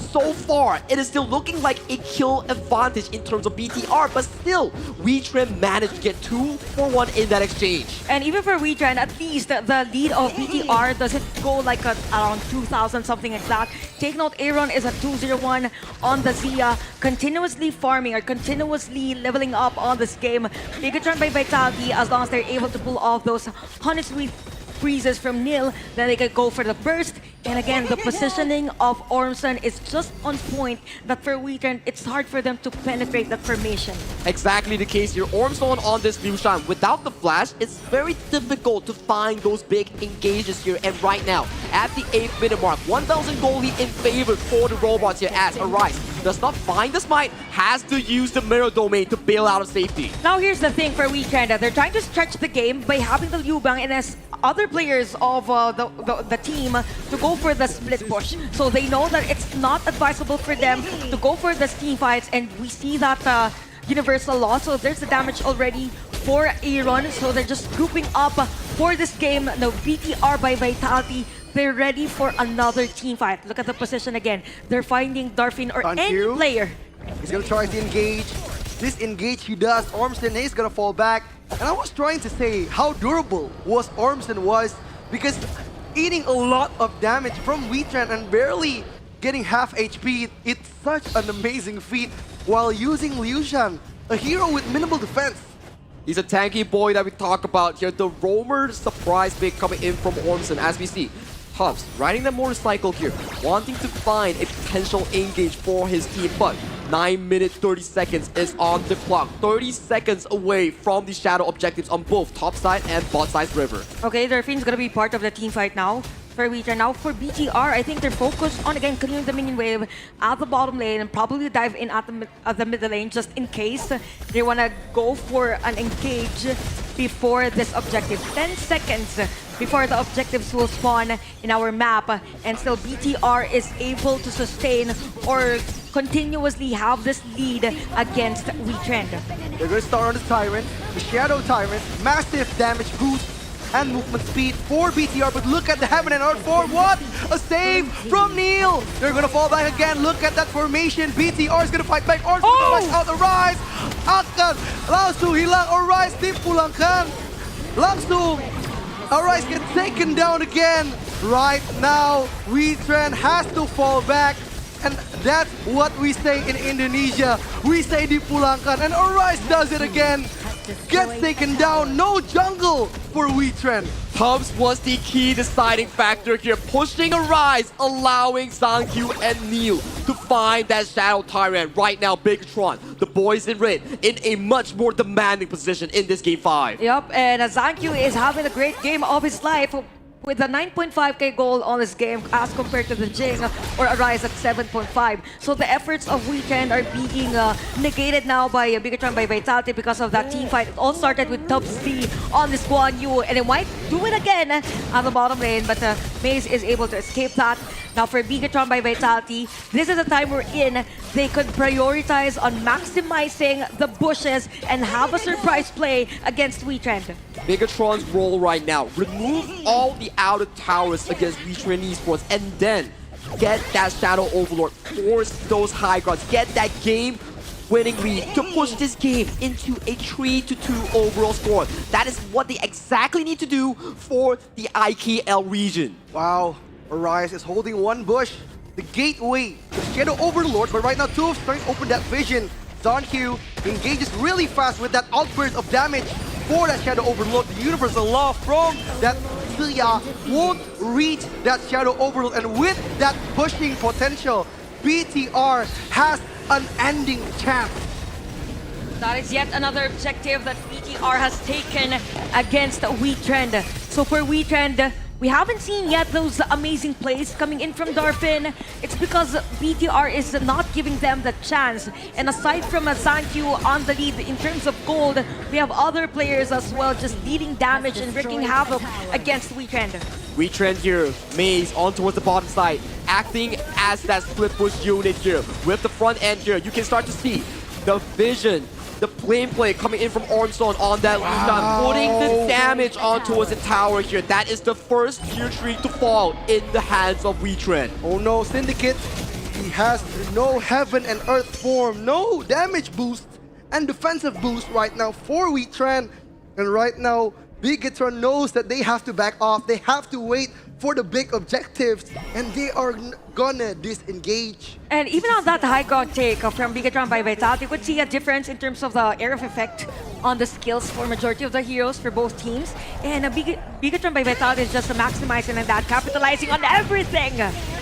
So far, it is still looking like a kill advantage in terms of BTR, but still, WeTrend managed to get 2 for 1 in that exchange. And even for WeTrend, at least the lead of BTR doesn't go like around 2,000, something like that. Take note, Aaron is at 201 on the Zia, continuously farming or continuously leveling up on this game. Bigatron by Vitality, as long as they're able to pull off those 100 sweet freezes from Neil, then they can go for the burst. And again, the positioning of Ormston is just on point that for WeTrend, it's hard for them to penetrate that formation. Exactly the case here. Ormston on this Lucian, without the flash, it's very difficult to find those big engages here. And right now, at the 8th minute mark, 1,000 gold lead in favor for the robots here as Arise does not find the smite, has to use the mirror domain to bail out of safety. Now here's the thing for WeTrend, they're trying to stretch the game by having the Liu Bang and as other players of the team to go for the split push. So they know that it's not advisable for them to go for the team fights, and we see that Universal Law. So there's the damage already for Aaron. So they're just grouping up for this game. Now BTR by Vitality, they're ready for another team fight. Look at the position again. They're finding Darfin or any player. He's gonna try to engage. This engage he does. Ormston is gonna fall back. And I was trying to say how durable Ormston was, because eating a lot of damage from WeTrend and barely getting half HP, it's such an amazing feat while using Lucian, a hero with minimal defense. He's a tanky boy that we talk about here. The roamer surprise pick coming in from Ormston as we see. Hubs riding the motorcycle here, wanting to find a potential engage for his team, but 9 minutes 30 seconds is on the clock. 30 seconds away from the shadow objectives on both top side and bot side river. Okay, Darfin's gonna be part of the team fight now for WeTrend. Now for BTR, I think they're focused on again clearing the minion wave at the bottom lane and probably dive in at the middle lane just in case they wanna go for an engage before this objective. 10 seconds before the objectives will spawn in our map, and still BTR is able to sustain or continuously have this lead against WeTrend. They're going to start on the Tyrant, the Shadow Tyrant, massive damage boost and movement speed for BTR, but look at the Heaven and Earth for what? A save from Neil! They're going to fall back again, look at that formation, BTR is going to fight back, Orange going to flash out, Arise! Akan, langsung hilang, Arise dipulangkan, langsung Arise gets taken down again. Right now, WeTrend has to fall back. And that's what we say in Indonesia. We say dipulangkan. And Arise does it again. Gets taken down. No jungle for WeTrend. Hubs was the key deciding factor here, pushing Arise, allowing Zankyu and Neil to find that Shadow Tyrant. Right now, Bigatron, the boys in red, in a much more demanding position in this Game 5. Yup, and Zankyu is having a great game of his life. with a 9.5k goal on this game as compared to the Jing or Arise at 7.5. So the efforts of Weekend are being negated now by Bigatron by Vitality because of that team fight. It all started with Top C on this Guan Yu, and it might do it again on the bottom lane, but Maze is able to escape that. Now for Bigatron by Vitality, this is a time we're in. They could prioritize on maximizing the bushes and have a surprise play against WeTrend. Bigatron's role right now, remove all the outer towers against WeTrend Esports and then get that Shadow Overlord, force those high grounds, get that game-winning lead to push this game into a 3-2 overall score. That is what they exactly need to do for the IKL region. Wow, Arise is holding one bush, the gateway to Shadow Overlord, but right now two of trying to open that vision. Zonq engages really fast with that outburst of damage for that Shadow Overlord. The Universal Law from that Xia won't reach that Shadow Overlord, and with that pushing potential, BTR has an ending chance. That is yet another objective that BTR has taken against WeTrend. So for WeTrend, we haven't seen yet those amazing plays coming in from Darfin. It's because BTR is not giving them the chance. And aside from Zonq on the lead in terms of gold, we have other players as well just dealing damage and wreaking havoc against WeTrend. WeTrend here, Maze on towards the bottom side, acting as that split push unit here. With the front end here, you can start to see the vision, the play coming in from Ornstone on that Lucian, putting the damage on towards the tower here. That is the first tier 3 to fall in the hands of WeTrend. Oh no, Syndicate, he has no heaven and earth form, no damage boost and defensive boost right now for WeTrend. And right now, Bigatron knows that they have to back off, they have to wait for the big objectives, and they are gonna disengage. And even on that high ground take from Bigatron by Vitality, you could see a difference in terms of the area of effect on the skills for majority of the heroes for both teams. And Bigatron by Vitality is just maximizing on that, capitalizing on everything.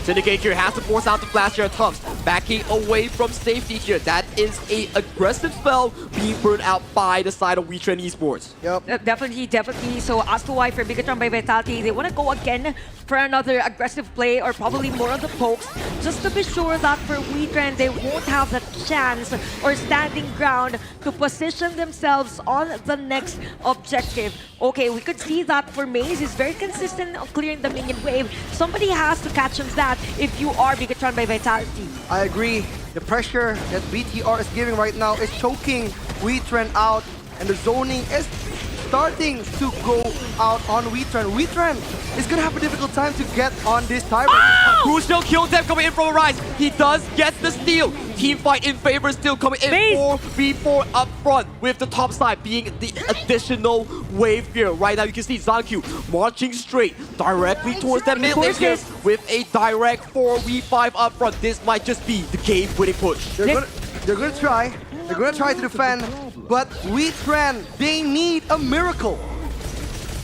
Syndicate here has to force out the flash here. Tufts backing away from safety here. That is a aggressive spell being burned out by the side of WeTrend Esports. Yep. Definitely. So as to why for Bigatron by Vitality, they want to go again for another aggressive play or probably more on the pokes, just to be sure that for WeTrend, they won't have the chance or standing ground to position themselves on the next objective. Okay, we could see that for Maze is very consistent on clearing the minion wave. Somebody has to catch him that if you are Bigatron by Vitality. I agree. The pressure that BTR is giving right now is choking WeTrend out, and the zoning is starting to go out on WeTrend. WeTrend is gonna have a difficult time to get on this timer. Oh! Crucial kill them coming in from Arise. He does get the steal. Team fight in favor still coming in. 4v4 up front with the top side being the additional wave here. Right now you can see Zonq marching straight directly towards that mid lane here with a direct 4v5 up front. This might just be the game-winning push. They're gonna try. They're gonna try to defend, but WeTrend, they need a miracle.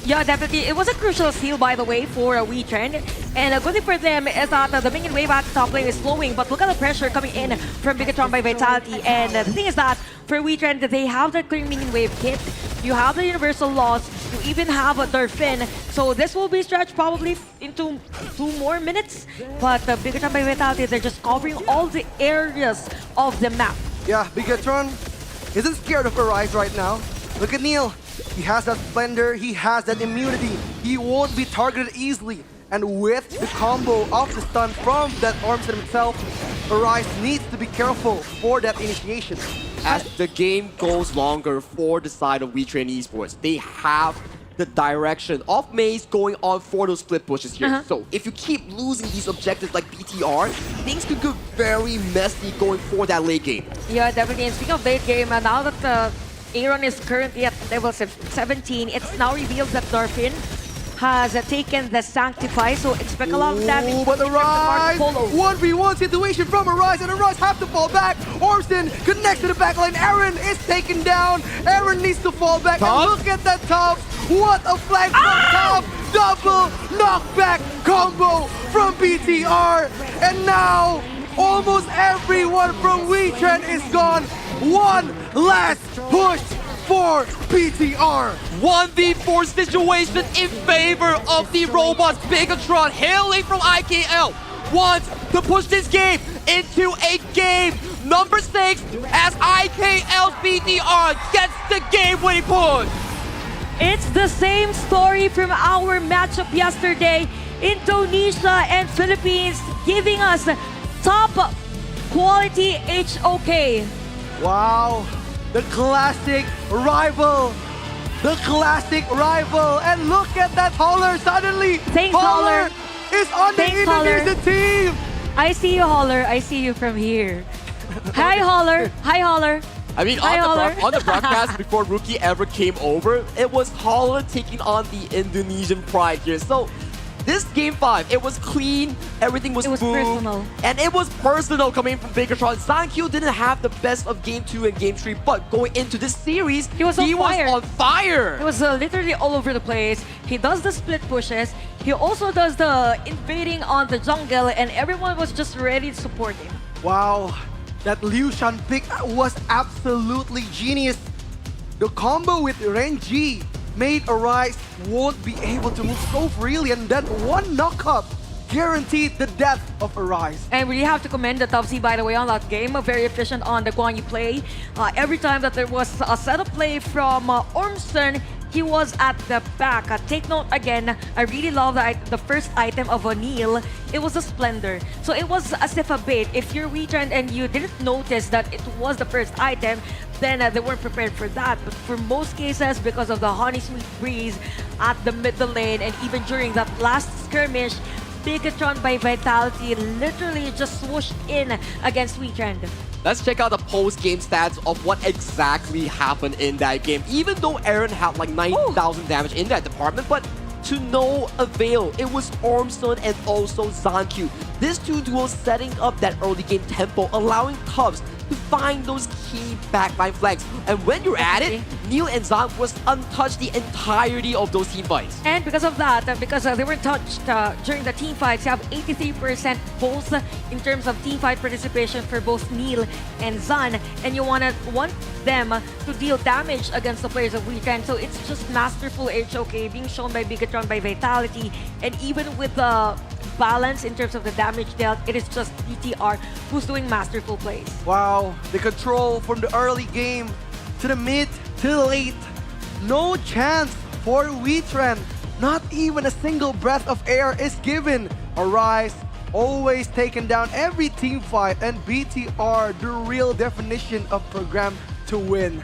Yeah, definitely. It was a crucial steal, by the way, for WeTrend. And a good thing for them is that the minion wave at the top lane is slowing, but look at the pressure coming in from Bigatron by Vitality. And the thing is that for WeTrend, they have the clear minion wave kit. You have the universal laws. You even have a Darfin. So this will be stretched probably into 2 more minutes. But Bigatron by Vitality, they're just covering all the areas of the map. Yeah, Bigatron isn't scared of Arise right now. Look at Neil. He has that splendor, he has that immunity. He won't be targeted easily. And with the combo of the stun from that Ormston himself, Arise needs to be careful for that initiation. As the game goes longer for the side of WeTrend Esports, they have the direction of Maze going on for those split pushes here. So if you keep losing these objectives like BTR, things could get very messy going for that late game. Yeah, definitely. And speaking of late game, now that Aaron is currently at level 17, it's now revealed that Darfin has taken the Sanctify, so expect a lot of damage. But Arise, 1v1 situation from Arise, and Arise have to fall back. Ormston connects to the backline. Aaron is taken down. Aaron needs to fall back. And look at that top. What a flank from top. Double knockback combo from BTR. And now, almost everyone from WeTrend is gone. One last push for BTR. 1v4 situation in favor of the robots. Bigatron hailing from IKL wants to push this game into a game number 6 as IKL's BTR gets the game-winning push. It's the same story from our matchup yesterday. Indonesia and Philippines giving us top quality HOK. Wow, the classic rival. The classic rival. And look at that Holler suddenly. Thanks, Holler. Is on the Indonesian team. I see you, Holler. I see you from here. Hi, Holler. Hi, Holler. I mean, Hi, on the broadcast before Rookie ever came over, it was Holler taking on the Indonesian pride here. So this game 5, it was clean, everything was smooth, personal. and it was personal coming from Bigatron. Zankyu didn't have the best of game 2 and game 3, but going into this series, He was on fire. He was literally all over the place. He does the split pushes. He also does the invading on the jungle, and everyone was just ready to support him. Wow, that Liu Shan pick was absolutely genius. The combo with Renji made Arise won't be able to move so freely, and that one knockup guaranteed the death of Arise. And we have to commend the Top C, by the way, on that game. Very efficient on the Guan Yu play. Every time that there was a setup play from Ormston, he was at the back. Take note again, I really love the first item of O'Neal. It was a Splendor. So it was as if a bait. If you're returned and you didn't notice that it was the first item, then they weren't prepared for that. But for most cases, because of the Honey Sweet Breeze at the middle lane, and even during that last skirmish, Bigatron by Vitality literally just swooshed in against Weetrend. Let's check out the post-game stats of what exactly happened in that game. Even though Aaron had like 9,000 damage in that department, but to no avail. It was Ormston and also Zankyu. These two duos setting up that early game tempo, allowing Cubs to find those key backline flags. And when you're at it, Neil and Zan was untouched the entirety of those team fights. And because of that, because they were touched during the team fights, you have 83% both in terms of team fight participation for both Neil and Zan. And you want them to deal damage against the players of Weekend. So it's just masterful HOK being shown by Bigatron by Vitality. And even with the balance in terms of the damage dealt, it is just BTR who's doing masterful plays. Wow, the control from the early game to the mid to late. No chance for Weetran. Not even a single breath of air is given. Arise always taken down every team fight, and BTR the real definition of program to win.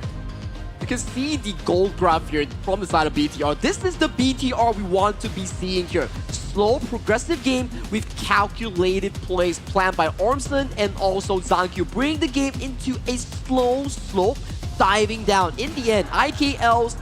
You can see the gold graph here from the side of BTR. This is the BTR we want to be seeing here. Slow, progressive game with calculated plays planned by Ormston and also Zankyu, bringing the game into a slow slope, diving down. In the end, IKL's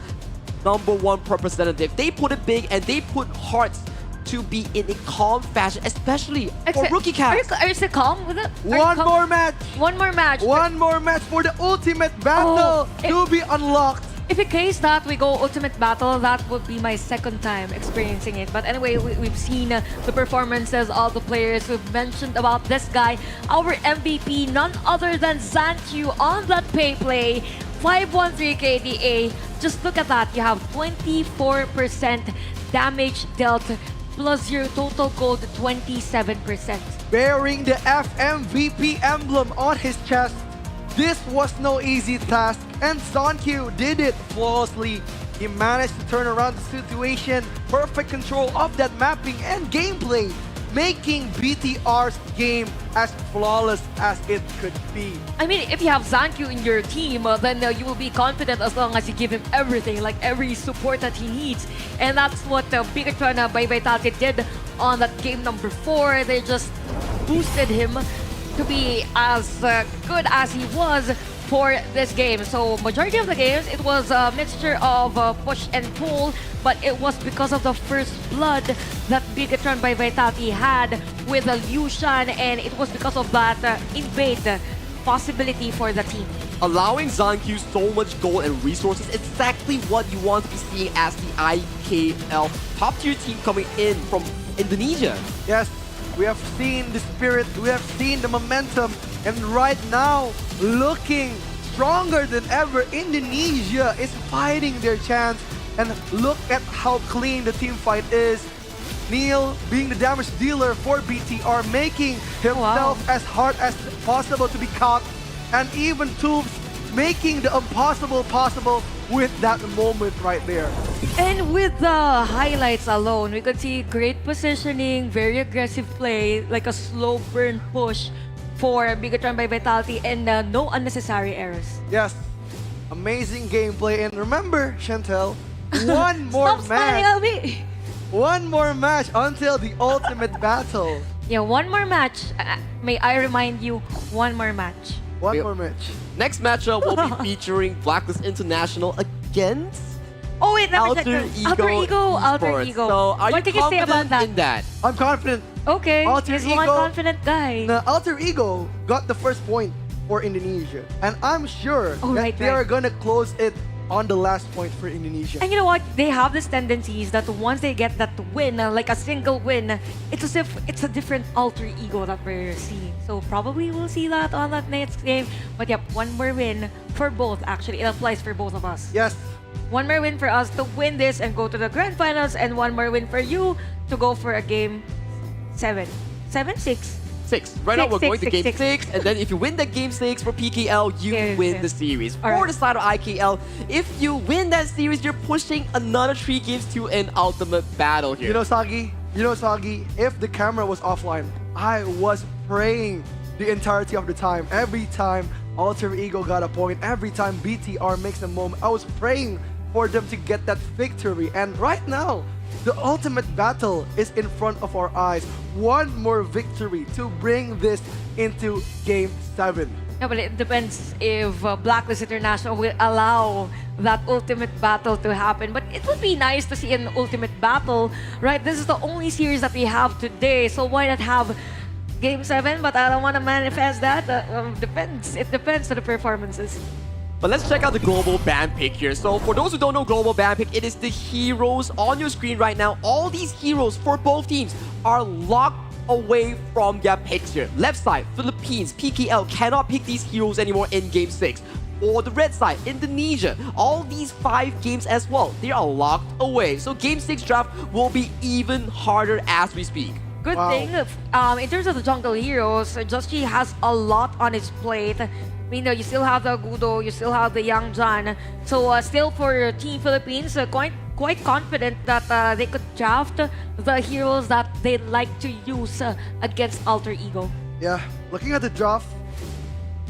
#1 representative, they put it big and they put hearts to be in a calm fashion, especially for rookie cats. Are you still calm with it? One more match. One more match. One more match for the ultimate battle to be unlocked. If in case that we go ultimate battle, that would be my second time experiencing it. But anyway, we've seen the performances of the players. We've mentioned about this guy, our MVP, none other than Zankyu on that pay play. 513 KDA. Just look at that. You have 24% damage dealt plus your total gold 27%. Bearing the FMVP emblem on his chest. This was no easy task, and Zankyu did it flawlessly. He managed to turn around the situation, perfect control of that mapping and gameplay, making BTR's game as flawless as it could be. I mean, if you have Zankyu in your team, then you will be confident as long as you give him everything, like every support that he needs. And that's what Bigatron by Vitality did on that game number 4. They just boosted him to be as good as he was for this game. So majority of the games, it was a mixture of push and pull, but it was because of the first blood that Bigatron by Vitality had with Liu Shan, and it was because of that invade possibility for the team. Allowing Zankyu so much gold and resources, exactly what you want to be seeing as the IKL top tier team coming in from Indonesia. Yes. We have seen the spirit, we have seen the momentum, and right now, looking stronger than ever. Indonesia is fighting their chance. And look at how clean the team fight is. Neil being the damage dealer for BTR, making himself as hard as possible to be caught. And even Tubes making the impossible possible with that moment right there. And with the highlights alone, we could see great positioning, very aggressive play, like a slow burn push for Bigatron by Vitality, and no unnecessary errors. Yes, amazing gameplay. And remember, Chantel, one more Stop match. smiling, LB. One more match until the ultimate battle. Yeah, one more match. May I remind you, one more match. One more match. Next matchup will be featuring Blacklist International against Oh wait, Alter Alter Ego. Esports. So are What you can you say about confident that? in that? I'm confident. Okay, Alter he's one Ego. confident guy. The Alter Ego got the first point for Indonesia. And I'm sure Oh, that right, they right. are gonna close it on the last point for Indonesia. And you know what? They have this tendencies that once they get that win, like a single win, it's as if it's a different alter ego that we're seeing. So probably we'll see that on that next game. But yep, one more win for both. Actually, it applies for both of us. Yes. One more win for us to win this and go to the grand finals, and one more win for you to go for a game 7. 7? 6? 6. Right now we're going to game 6. 6, and then if you win that game 6 for PKL, you win the series. For Alright. the side of IKL, if you win that series, you're pushing another 3 games to an ultimate battle here. You know, Sagi, if the camera was offline, I was praying the entirety of the time. Every time Alter Ego got a point, every time BTR makes a moment, I was praying for them to get that victory. And right now, the ultimate battle is in front of our eyes. One more victory to bring this into Game 7. Yeah, but it depends if Blacklist International will allow that ultimate battle to happen. But it would be nice to see an ultimate battle, right? This is the only series that we have today, so why not have Game 7? But I don't want to manifest that. Depends. It depends on the performances. But let's check out the global ban pick here. So for those who don't know global ban pick, it is the heroes on your screen right now. All these heroes for both teams are locked away from their picks here. Left side, Philippines, PKL cannot pick these heroes anymore in Game 6. Or the red side, Indonesia. All these 5 games as well, they are locked away. So Game 6 draft will be even harder as we speak. Good thing, in terms of the jungle heroes, Justy has a lot on his plate. I mean, you still have the Gudo, you still have the Yang Jan. So still for Team Philippines, quite confident that they could draft the heroes that they like to use against Alter Ego. Yeah, looking at the draft,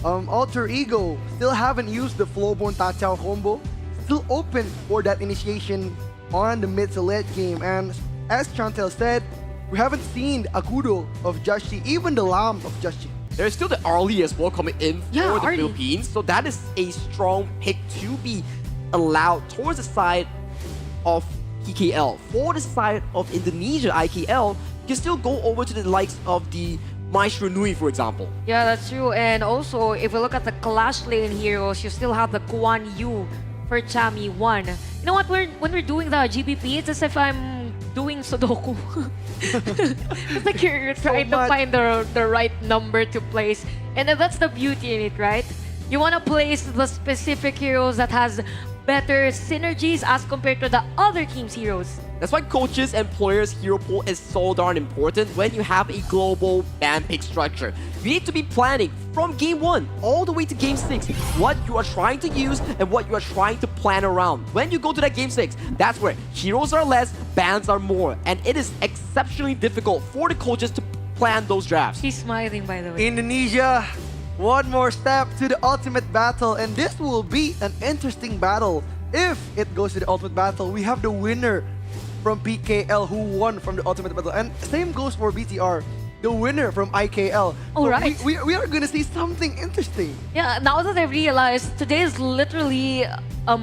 Alter Ego still haven't used the Flowborn Tachao combo. Still open for that initiation on the mid to late game. And as Chantel said, we haven't seen a Gudo of Justy, even the Lamb of Justy. There's still the Arlie as well coming in for the Arlie. Philippines. So that is a strong pick to be allowed towards the side of PKL. For the side of Indonesia, IKL, you can still go over to the likes of the Maestro Nui, for example. Yeah, that's true. And also, if we look at the Clash Lane heroes, you still have the Guan Yu for Chami 1. You know what? When we're doing the GBP, it's as if I'm doing Sudoku. It's like you're trying to find the right number to place. And then that's the beauty in it, right? You want to place the specific heroes that has better synergies as compared to the other team's heroes. That's why coaches and players' hero pool is so darn important when you have a global ban pick structure. You need to be planning from Game 1 all the way to Game 6 what you are trying to use and what you are trying to plan around. When you go to that Game 6, that's where heroes are less, bans are more. And it is exceptionally difficult for the coaches to plan those drafts. He's smiling, by the way. Indonesia, one more step to the ultimate battle, and this will be an interesting battle. If it goes to the ultimate battle, we have the winner from PKL who won from the ultimate battle, and same goes for BTR, the winner from IKL. All right. We are gonna see something interesting. Yeah, now that I've realized, today is literally a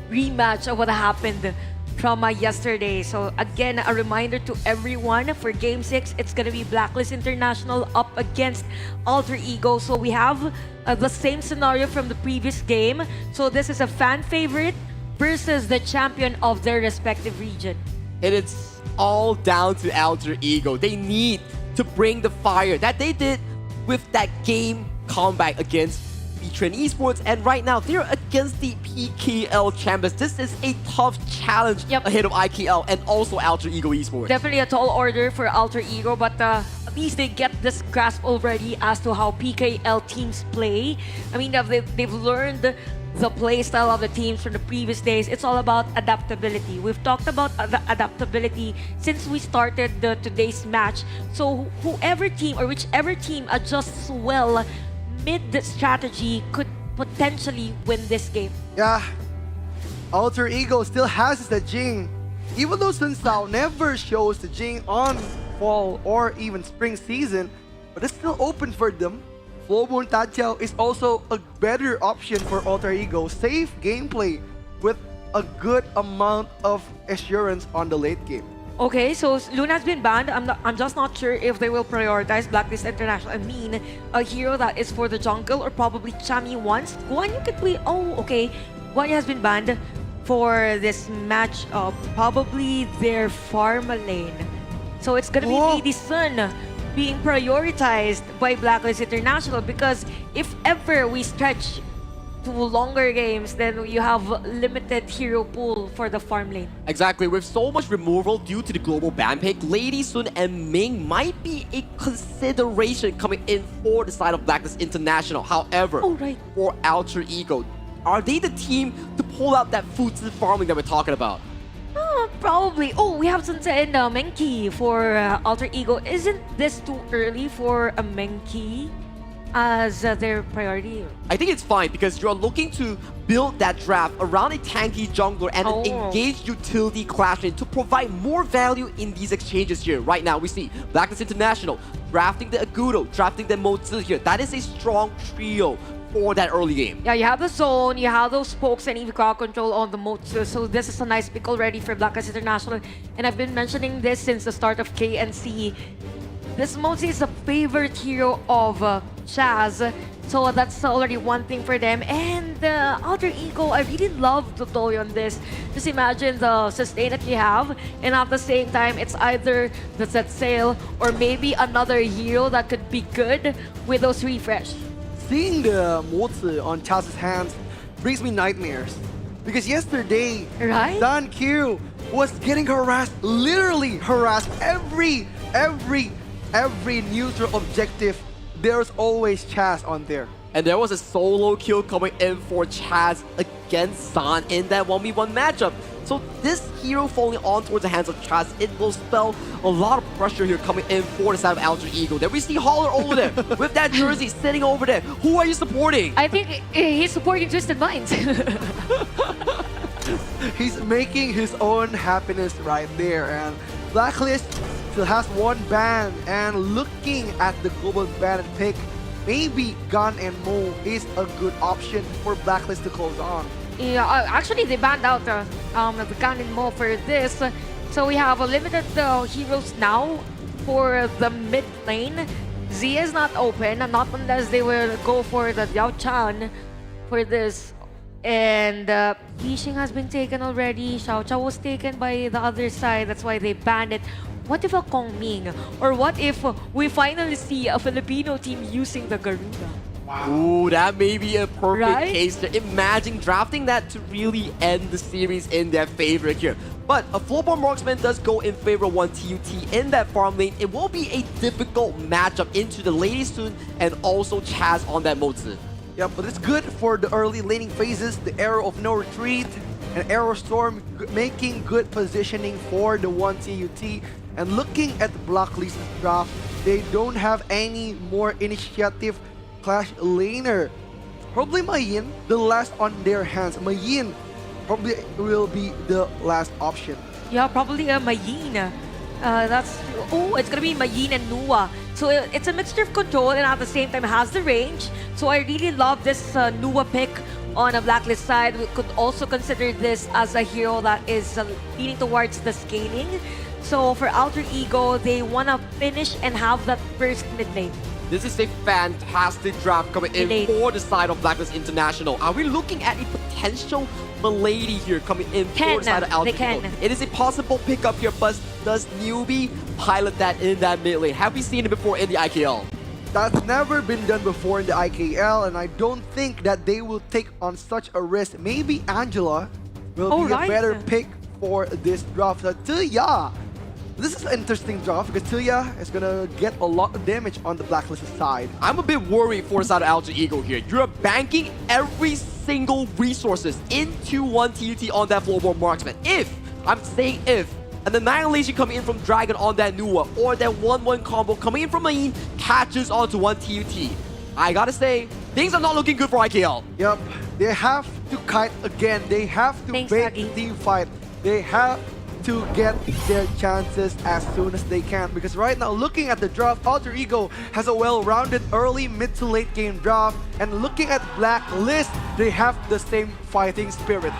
rematch of what happened from yesterday. So again, a reminder to everyone, for Game 6, it's gonna be Blacklist International up against Alter Ego. So we have the same scenario from the previous game. So this is a fan favorite versus the champion of their respective region. And it's all down to Alter Ego. They need to bring the fire that they did with that game comeback against Trend Esports, and right now they're against the PKL champions. This is a tough challenge ahead of IKL and also Alter Ego Esports. Definitely a tall order for Alter Ego, but at least they get this grasp already as to how PKL teams play. I mean, they've learned the play style of the teams from the previous days. It's all about adaptability. We've talked about the adaptability since we started today's match. So whoever team or whichever team adjusts well mid the strategy could potentially win this game. Yeah, Alter Ego still has the Jing. Even though Sun Sao never shows the Jing on fall or even spring season, but it's still open for them. Flow Moon Tachao is also a better option for Alter Ego. Safe gameplay with a good amount of assurance on the late game. Okay, so Luna's been banned. I'm just not sure if they will prioritize Blacklist International. I mean, a hero that is for the jungle or probably Chami once. Guan Yu could play. Oh, okay. Guan Yu has been banned for this match. Probably their farm lane. So it's gonna be Lady Sun being prioritized by Blacklist International, because if ever we stretch to longer games, then you have limited hero pool for the farm lane. Exactly, with so much removal due to the global ban pick, Lady Sun and Ming might be a consideration coming in for the side of Blacklist International. However, for Alter Ego, are they the team to pull out that Futsu farming that we're talking about? Probably. Oh, we have Sunsa and Menki for Alter Ego. Isn't this too early for a Menki as their priority? I think it's fine because you're looking to build that draft around a tanky jungler and an engaged utility clash lane to provide more value in these exchanges here. Right now, we see Blacklist International drafting the Agudo, drafting the Mozi here. That is a strong trio for that early game. Yeah, you have the zone, you have those pokes and even crowd control on the Mozi. So this is a nice pick already for Blacklist International. And I've been mentioning this since the start of KNC. This Mozi is a favorite hero of Chaz. So that's already one thing for them. And Alter Ego, I really love the Toy on this. Just imagine the sustain that you have, and at the same time, it's either the set sail or maybe another hero that could be good with those refresh. Seeing the Mozi on Chaz's hands brings me nightmares. Because yesterday, Dan Q was getting harassed, literally harassed. Every neutral objective, there's always Chaz on there. And there was a solo kill coming in for Chaz against San in that 1v1 matchup. So this hero falling on towards the hands of Chaz, it will spell a lot of pressure here coming in for the side of Alter Ego. Then we see Holler over there with that jersey sitting over there. Who are you supporting? I think he's supporting Twisted Minds. He's making his own happiness right there. And Blacklist still has one ban, and looking at the global ban pick, maybe Gun and Mo is a good option for Blacklist to close on. Yeah, actually they banned out the Gun and Mo for this. So we have a limited heroes now for the mid lane. Z is not open, not unless they will go for the Yao Chan for this. And Yixing has been taken already. Xiao Chao was taken by the other side. That's why they banned it. What if a Kong Ming? Or what if we finally see a Filipino team using the Garuda? Ooh, that may be a perfect case to imagine drafting that to really end the series in their favor here. But a Flowborn Marksman does go in favor of 1TUT in that farm lane. It will be a difficult matchup into the Lady Sun and also Chaz on that Mozi. Yeah, but it's good for the early laning phases, the Arrow of No Retreat and Arrow Storm making good positioning for the 1TUT. And looking at the Blacklist draft, they don't have any more initiative Clash laner. Probably Mayin, the last on their hands. Mayin probably will be the last option. Yeah, probably a Mayin. It's gonna be Mayin and Nua. So it's a mixture of control and at the same time has the range. So I really love this Nua pick on a Blacklist side. We could also consider this as a hero that is leaning towards the scaling. So for Alter Ego, they wanna finish and have that first mid lane. This is a fantastic draft coming in for the side of Blacklist International. Are we looking at a potential Milady here coming in for the side of Alter Ego? It is a possible pickup here, but does Newbie pilot that in that mid lane? Have we seen it before in the IKL? That's never been done before in the IKL, and I don't think that they will take on such a risk. Maybe Angela will be a better pick for this draft. So Tuya, this is an interesting draft because Tuya is gonna get a lot of damage on the blacklisted side. I'm a bit worried for side of Alter Ego here. You're banking every single resources into one TUT on that floorboard marksman. If, I'm saying if, an Annihilation coming in from Dragon on that Nuwa, or that 1-1 combo coming in from Main catches onto one TUT. I gotta say, things are not looking good for IKL. Yep, they have to kite again. They have to bait the team fight. They have to get their chances as soon as they can, because right now, looking at the draft, Alter Ego has a well-rounded early, mid to late game draft, and looking at Blacklist, they have the same fighting spirit.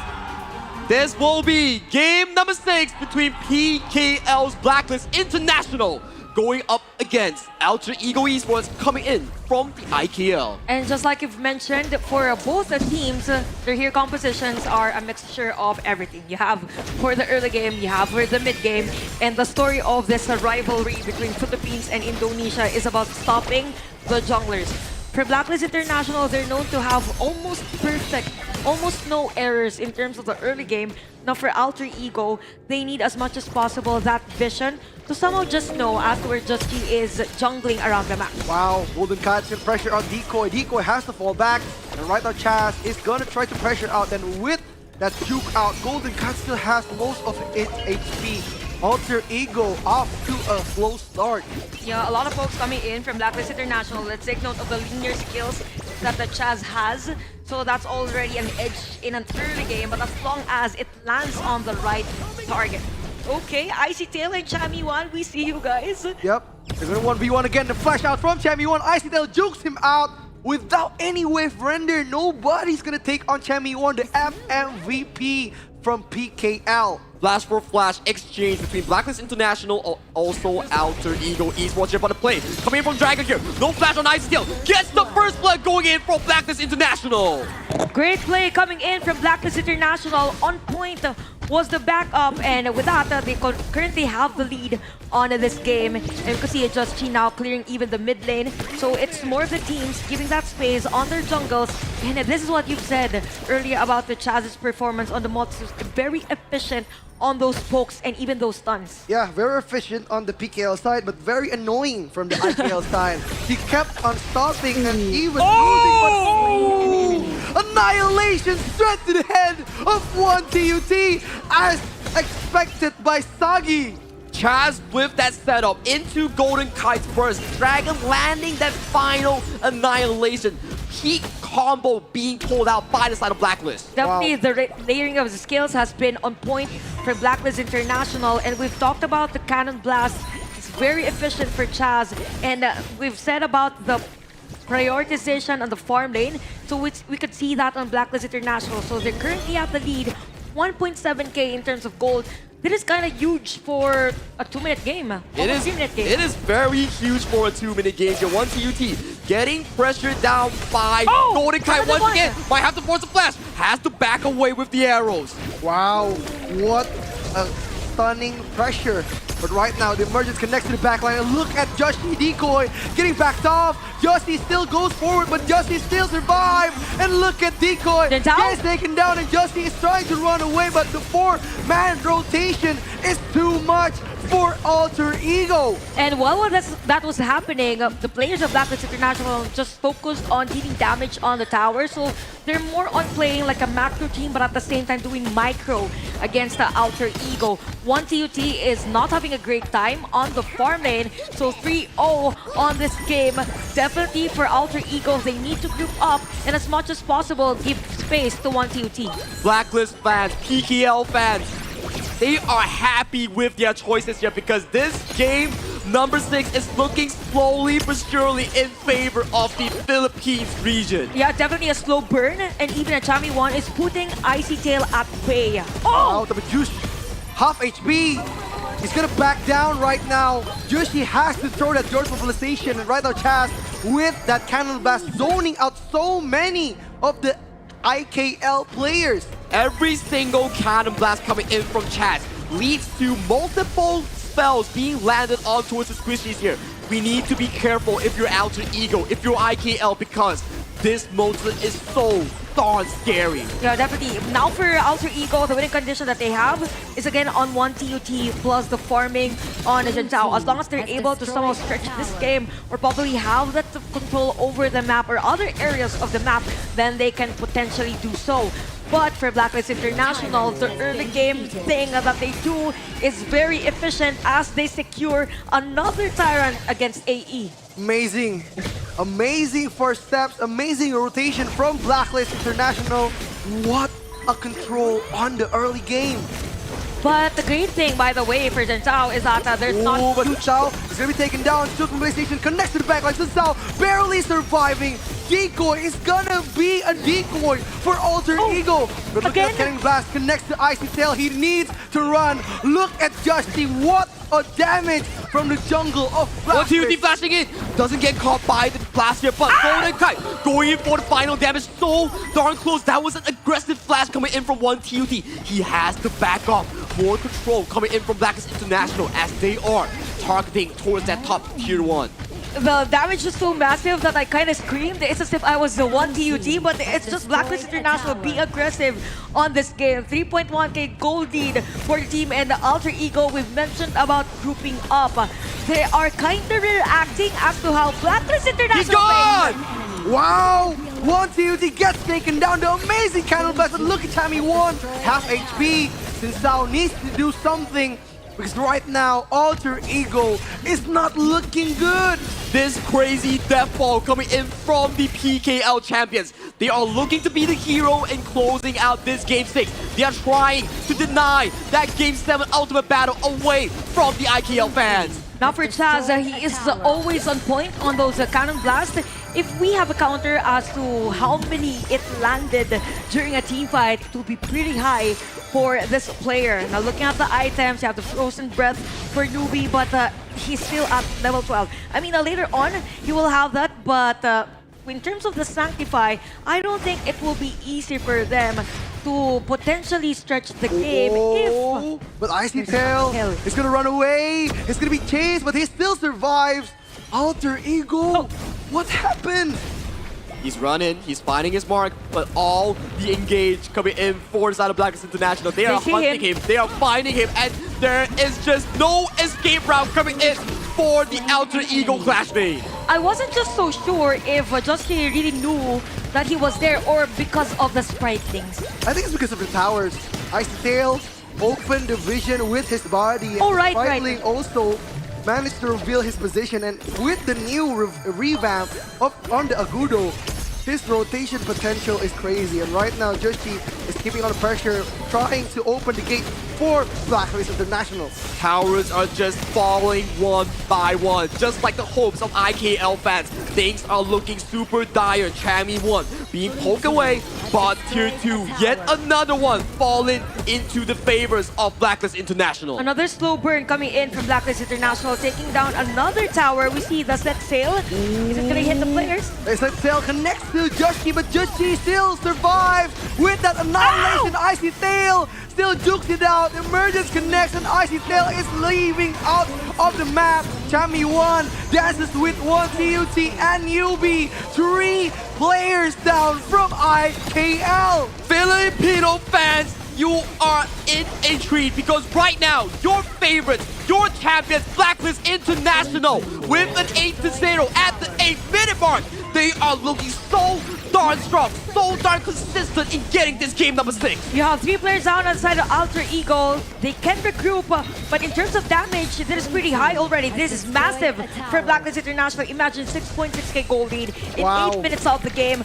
This will be game number 6 between PKL's Blacklist International going up against Alter Ego Esports coming in from the IKL. And just like you've mentioned, for both the teams, their hero compositions are a mixture of everything. You have for the early game, you have for the mid game, and the story of this rivalry between Philippines and Indonesia is about stopping the junglers. For Blacklist International, they're known to have almost perfect, almost no errors in terms of the early game. Now for Alter Ego, they need as much as possible that vision to somehow just know as to where Justy is jungling around the map. Wow, Golden Kite's in pressure on Decoy. Decoy has to fall back, and right now Chaz is gonna try to pressure out. Then with that juke out, Golden Kite still has most of its HP. Alter Ego off to a slow start. Yeah, a lot of folks coming in from Blacklist International. Let's take note of the linear skills that the Chaz has. So that's already an edge in an early game, but as long as it lands on the right target. Okay, Icy Tail and Chammy1, we see you guys. Yep, they're gonna 1v1 again. The flash out from Chammy1. Icy Tail jukes him out without any wave render. Nobody's gonna take on Chammy1, the FMVP from PKL. Flash for flash exchange between Blacklist International, also Alter Ego Esports here for the play. Coming in from Dragon here. No flash on Icy Tail. Gets the first blood going in from Blacklist International. Great play coming in from Blacklist International. On point was the backup, and with that, they currently have the lead on this game. And you can see Justy now clearing even the mid lane. So it's more of the teams giving that space on their jungles. And this is what you've said earlier about the Chaz's performance on the Motsus. Very efficient on those pokes and even those stuns. Yeah, very efficient on the PKL side, but very annoying from the IKL side. He kept on stopping and even holding. Annihilation straight to the head of one TUT as expected by Sagi. Chaz with that setup into Golden Kite's burst. Dragon landing that final Annihilation. Peak combo being pulled out by the side of Blacklist. Definitely the layering of the skills has been on point for Blacklist International, and we've talked about the Cannon Blast. It's very efficient for Chaz, and we've said about the prioritization on the farm lane, so we could see that on Blacklist International. So they're currently at the lead, 1.7k in terms of gold. This is kind of huge for a 2-minute game. It is very huge for a 2-minute game. Your one TUT getting pressured down by Golden Kite once again. Might have to force a flash. Has to back away with the arrows. Wow, what a stunning pressure. But right now, the emergence connects to the backline. And look at Justy Decoy getting backed off. Justy still goes forward, but Justy still survives. And look at Decoy. Gets taken down, and Justy is trying to run away, but the 4-man rotation is too much for Alter Ego. And while that was happening, the players of Blacklist International just focused on dealing damage on the tower. So they're more on playing like a macro team, but at the same time doing micro against the Alter Ego. One TUT is not having a great time on the farm lane. So 3-0 on this game. Definitely for Alter Ego, they need to group up and as much as possible give space to one TUT. Blacklist fans, PKL fans, they are happy with their choices here because this game, number 6, is looking slowly but surely in favor of the Philippines region. Yeah, definitely a slow burn, and even a Chammy1 is putting Icy Tail at bay. Out of a juice, half HP. He's gonna back down right now. Juicy has to throw that George mobilization, and right now Chaz with that Cannon Blast zoning out so many of the IKL players. Every single Cannon Blast coming in from Chaz leads to multiple spells being landed onto his squishies here. we need to be careful if you're Alter Ego, if you're IKL, because this motor is so darn scary. Yeah, definitely. Now for Alter Ego, the winning condition that they have is again on 1 TUT plus the farming on Jintao. As long as they're able to somehow stretch this game or probably have that control over the map or other areas of the map, then they can potentially do so. But for Blacklist International, the early game thing that they do is very efficient as they secure another Tyrant against AE. Amazing. Amazing first steps, amazing rotation from Blacklist International. What a control on the early game. But the great thing, by the way, for Jintao is that there's not... Oh, but Zhao is going to be taken down. Took from PlayStation, connects to the backline. Zhao barely surviving. Decoy is gonna be a decoy for Alter Ego. But look at Cannon Blast, connects to Icy Tail. He needs to run. Look at Justy. What a damage from the jungle of Blast. 1 TUT flashing in. Doesn't get caught by the blast here, but Golden Kite going in for the final damage. So darn close. That was an aggressive flash coming in from 1 TUT. He has to back off. More control coming in from Blacklist International as they are targeting towards that top tier 1. The damage was so massive that I kind of screamed. It's as if I was the 1 TUT, but it's just Blacklist International being aggressive on this game. 3.1k gold lead for the team, and the Alter Ego we've mentioned about grouping up. They are kind of reacting as to how Blacklist International He's gone! Wow! 1 TUT gets taken down. The amazing Cannon Blast, but look at Tammy 1, half HP. Since Sao needs to do something, because right now, Alter Ego is not looking good. This crazy death ball coming in from the PKL champions. They are looking to be the hero and closing out this Game 6. They are trying to deny that Game 7 ultimate battle away from the IKL fans. Now for Chaz, he is always on point on those cannon blasts. If we have a counter as to how many it landed during a team fight, it will be pretty high for this player. Now looking at the items, you have the Frozen Breath for Newbie, but he's still at level 12. I mean, later on, he will have that, but in terms of the Sanctify, I don't think it will be easy for them to potentially stretch the game if... But Icy Tail is gonna run away. He's gonna be chased, but he still survives. Alter Ego, what happened? He's running, he's finding his mark, but all the engage coming in for the side of Blacklist International. They are hunting him, they are finding him, and there is just no escape route coming in for the Alter Ego Clashmate. I wasn't just so sure if Justin really knew that he was there or because of the spritlings. I think it's because of the towers. Icy Tail opened the vision with his body, and Spriteling also managed to reveal his position, and with the new revamp on the Agudo, his rotation potential is crazy, and right now Joshi is keeping on the pressure, trying to open the gate for Blacklist International. Towers are just falling one by one, just like the hopes of IKL fans. Things are looking super dire. Chammy 1 being poked away, but tier 2, yet another one falling into the favors of Blacklist International. Another slow burn coming in from Blacklist International, taking down another tower. We see the set sail. Is it gonna hit the players? The set sail connects to Joshi, but Joshi still survives with that annihilation. Icy Tail still jukes it out. Emergence connects, and Icy Tail is leaving out of the map. Chammy 1 dances with 1 TUT and Newbie. 3 players down from IKL. Filipino fans, you are in a treat because right now, your favorites, your champions, Blacklist International, with an 8-0 at the 8-minute mark, they are looking so darn strong, so darn consistent in getting this game number 6. You have 3 players down outside of Alter Ego. They can regroup, but in terms of damage, this is pretty high already. This is massive for Blacklist International. Imagine 6.6k gold lead in 8 minutes of the game.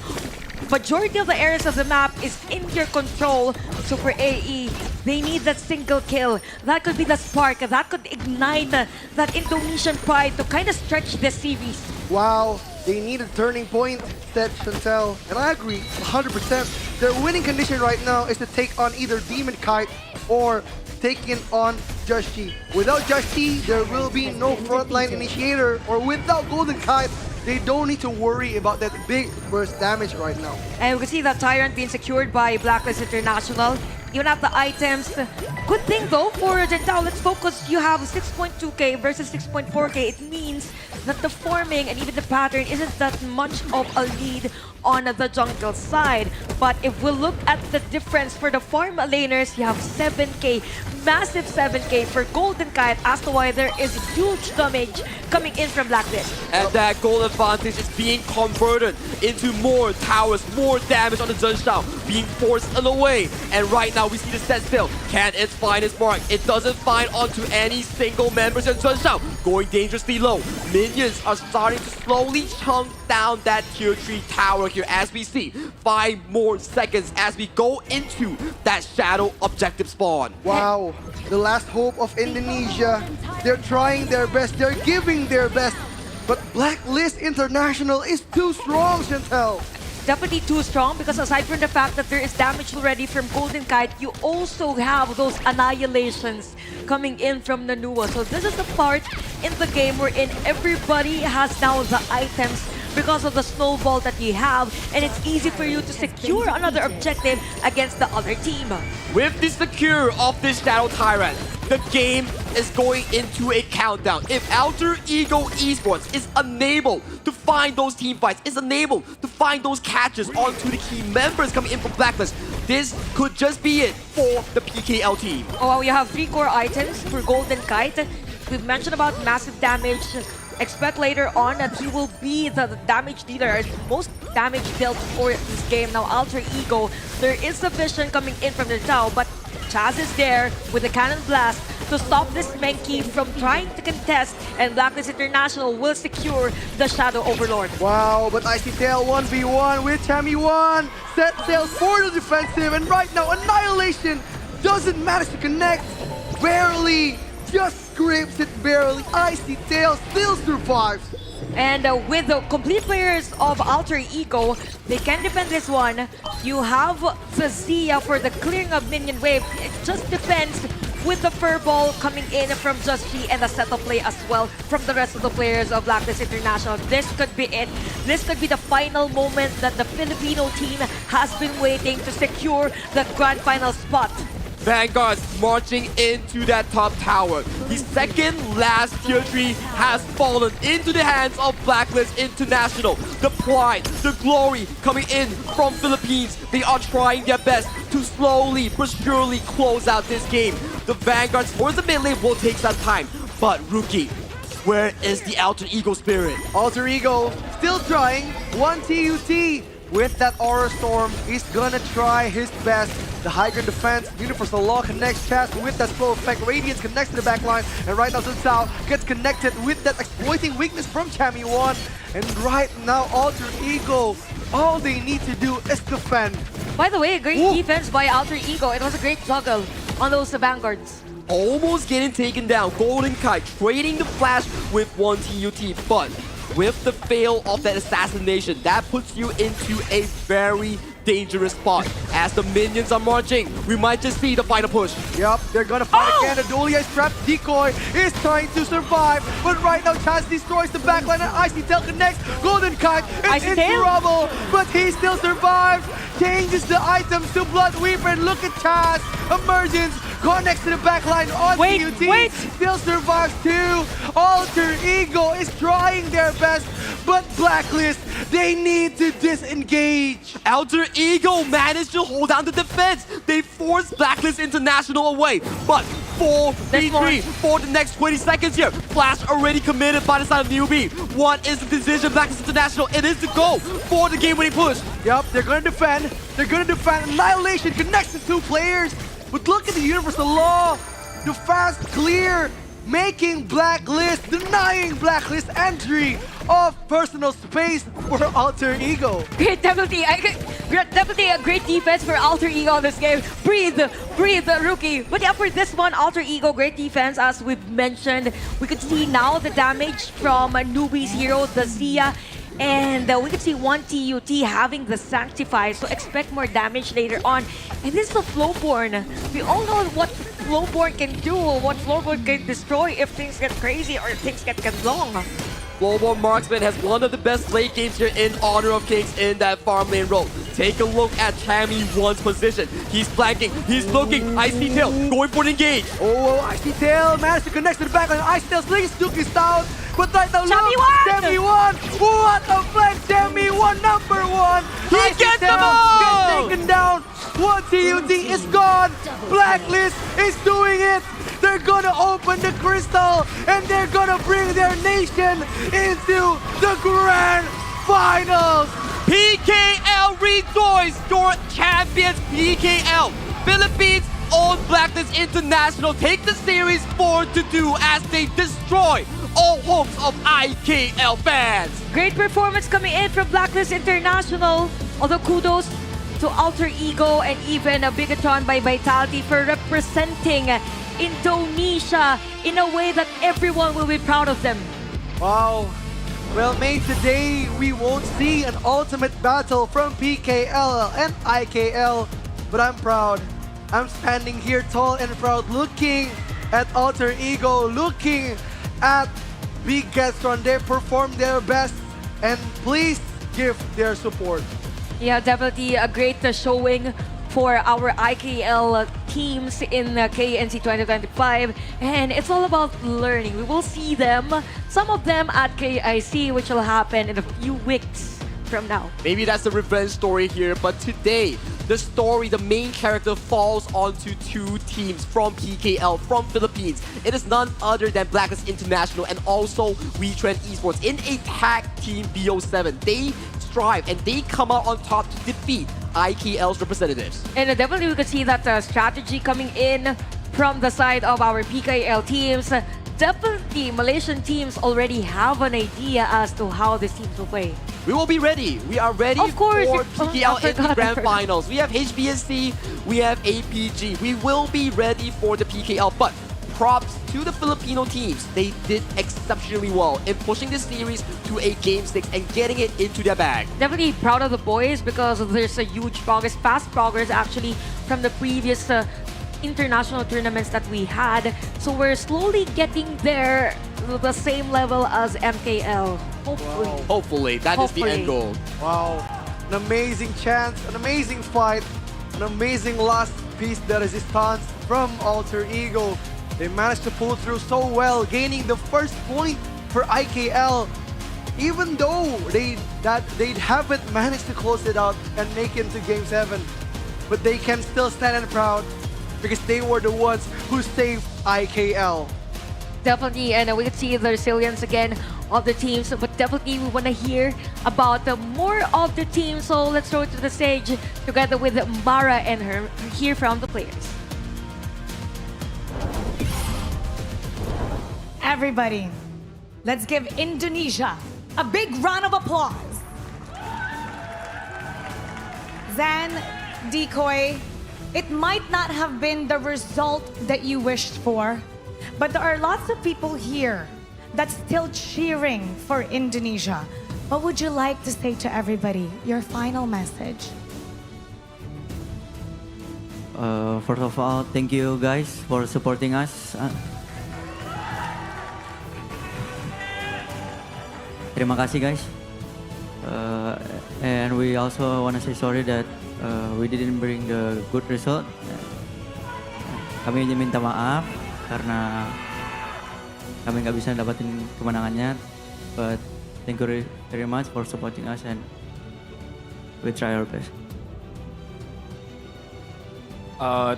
Majority of the areas of the map is in your control. So for AE, they need that single kill. That could be the spark. That could ignite that Indonesian pride to kind of stretch this series. Wow, they need a turning point, said Chantel. And I agree, 100%. Their winning condition right now is to take on either Demon Kite or taking on Joshi. Without Joshi, there will be no frontline initiator, or without Golden Kite, they don't need to worry about that big burst damage right now. And we can see that Tyrant being secured by Blacklist International. Even at the items. Good thing though for Jintao, let's focus. You have 6.2k versus 6.4k. It means that the forming and even the pattern isn't that much of a lead on the jungle side. But if we look at the difference for the farm laners, you have 7k, massive 7k for Golden Kite, as to why there is huge damage coming in from Blacklist. And that gold advantage is being converted into more towers, more damage on the Zhengshao, being forced away. And right now we see the set still. Can it find its mark? It doesn't find onto any single members in Zhengshao. Going dangerously low. Minions are starting to slowly chunk down that tier 3 tower here as we see 5 more seconds as we go into that shadow objective spawn. Wow, the last hope of Indonesia. They're trying their best, they're giving their best, but Blacklist International is too strong, Chantel. Definitely too strong, because aside from the fact that there is damage already from Golden Kite, you also have those annihilations coming in from Nanua. So this is the part in the game wherein everybody has now the items because of the snowball that you have, and it's easy for you to secure another objective against the other team. With the secure of this Shadow Tyrant, the game is going into a countdown. If Alter Ego Esports is unable to find those team fights, is unable to find those catches onto the key members coming in from Blacklist, this could just be it for the PKL team. Oh, well, you have 3 core items for Golden Kite. We've mentioned about massive damage. Expect later on that he will be the damage dealer, most damage dealt for this game. Now, Alter Ego, there is the vision coming in from the Tao, but Chaz is there with the Cannon Blast to stop this Menki from trying to contest, and Blacklist International will secure the Shadow Overlord. Wow, but Icy Tail 1v1 with Tammy 1. Set sails for the defensive, and right now Annihilation doesn't manage to connect. Barely, just scrapes it barely. Icy Tail still survives. And with the complete players of Alter Ego, they can defend this one. You have the Zia for the clearing of minion wave. It just depends with the Furball coming in from Just G and the setup play as well from the rest of the players of Blacklist International. This could be it. This could be the final moment that the Filipino team has been waiting to secure the grand final spot. Vanguard's marching into that top tower. The second last tier 3 has fallen into the hands of Blacklist International. The pride, the glory coming in from Philippines. They are trying their best to slowly but surely close out this game. The Vanguards towards the mid lane will take some time. But Rookie, where is the Alter Ego spirit? Alter Ego still trying. 1 TUT. With that Aura Storm, he's gonna try his best. The high ground defense, Universal Law connects Chaz with that slow effect. Radiance connects to the backline, and right now Sun Sao gets connected with that exploiting weakness from Tammy 1. And right now, Alter Ego, all they need to do is defend. By the way, great defense by Alter Ego. It was a great juggle on those Vanguards. Almost getting taken down. Golden Kite trading the flash with 1 TUT, but with the fail of that assassination, that puts you into a very dangerous spot. As the minions are marching, we might just see the final push. Yep, they're gonna fight again. The Dolia is trapped. Decoy is trying to survive, but right now Chaz destroys the backline and Icy Tail connects. Golden Kite is in trouble, but he still survives. Changes the items to Blood Weaver, and look at Chaz. Emergence connects to the backline on TUT. Still survives too. Alter Ego is trying their best, but Blacklist, they need to disengage. Alter Ego managed to hold down the defense. They forced Blacklist International away, but 4v3 for the next 20 seconds here. Flash already committed by the side of Newbie. What is the decision, Blacklist International? It is to go for the game-winning push. Yep, they're gonna defend. They're gonna defend. Annihilation connects the 2 players. But look at the Universal Law. The fast clear, making Blacklist, denying Blacklist entry of personal space for Alter Ego. Definitely a great defense for Alter Ego this game. Breathe, Rookie. But yeah, for this one, Alter Ego, great defense. As we've mentioned, we could see now the damage from Newbie's hero, the Zia. And we can see 1 TUT having the Sanctify, so expect more damage later on. And this is the Flowborn. We all know what Flowborn can do, what Flowborn can destroy if things get crazy or if things get long. Flowborn Marksman has one of the best late games here in Honor of Kings in that farm lane role. Take a look at Tammy 1's position. He's flanking, he's looking, Icy Tail going for an engage. Oh, Icy Tail managed to connect to the back line. Icy Tail slings Duki's down. But right now, Jamie look! won! Jamie won! What a flex! Jamie won number one! He gets the ball! Gets taken down! What do you think is gone? Blacklist is doing it! They're gonna open the crystal and they're gonna bring their nation into the grand finals! PKL rejoice! Your champions PKL! Philippines own Blacklist International take the series 4-2 as they destroy all hopes of IKL fans! Great performance coming in from Blacklist International. Although kudos to Alter Ego and even a Bigatron by Vitality for representing Indonesia in a way that everyone will be proud of them. Wow. Well, mate, today we won't see an ultimate battle from PKL and IKL, but I'm proud. I'm standing here tall and proud, looking at Alter Ego, looking at Bigatron. They performed their best, and please give their support. Yeah, definitely a great showing for our IKL teams in KNC 2025. And it's all about learning. We will see them, some of them at KIC, which will happen in a few weeks from now. Maybe that's the revenge story here, but today, the story, the main character falls onto two teams from PKL, from Philippines. It is none other than Blacklist International and also WeTrend Esports in a tag team BO7. They strive and they come out on top to defeat IKL's representatives. And definitely we could see that strategy coming in from the side of our PKL teams. Definitely Malaysian teams already have an idea as to how these teams will play. We will be ready. We are ready Of course, for PKL in the I grand forgot. finals. We have HBSC, we have APG. We will be ready for the PKL, but props to the Filipino teams. They did exceptionally well in pushing this series to a Game 6 and getting it into their bag. Definitely proud of the boys because there's a huge progress, fast progress actually from the previous international tournaments that we had. So we're slowly getting there to the same level as MKL. Hopefully. Wow. Hopefully. That is the end goal. Wow. An amazing chance, an amazing fight, an amazing last piece de resistance from Alter Ego. They managed to pull through so well, gaining the first point for IKL. Even though they haven't managed to close it out and make it into Game 7. But they can still stand and proud because they were the ones who saved IKL. Definitely, and we can see the resilience again of the teams, but definitely we want to hear about more of the team. So let's throw it to the stage together with Mara and her, hear from the players. Everybody, let's give Indonesia a big round of applause. Zan, Decoy, it might not have been the result that you wished for, but there are lots of people here that's still cheering for Indonesia. What would you like to say to everybody? Your final message. First of all, thank you guys for supporting us. Terima kasih guys. And we also want to say sorry that we didn't bring the good result. Kami hanya minta maaf karena kami nggak bisa dapatin kemenangannya. But thank you very much for supporting us and we try our best.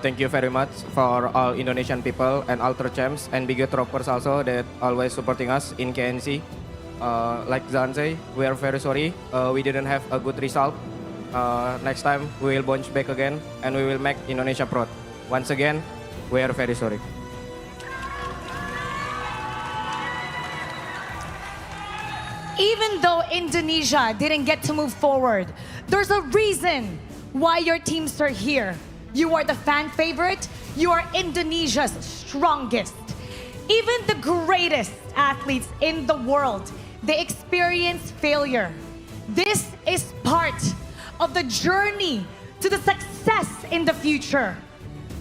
Thank you very much for all Indonesian people and Alter Champs and Bigger Troopers also that always supporting us in KNC. Like Zan say, we are very sorry we didn't have a good result. Next time we will bounce back again and we will make Indonesia proud. Once again, we are very sorry. Even though Indonesia didn't get to move forward, there's a reason why your teams are here. You are the fan favorite. You are Indonesia's strongest. Even the greatest athletes in the world, they experience failure. This is part of the journey to the success in the future.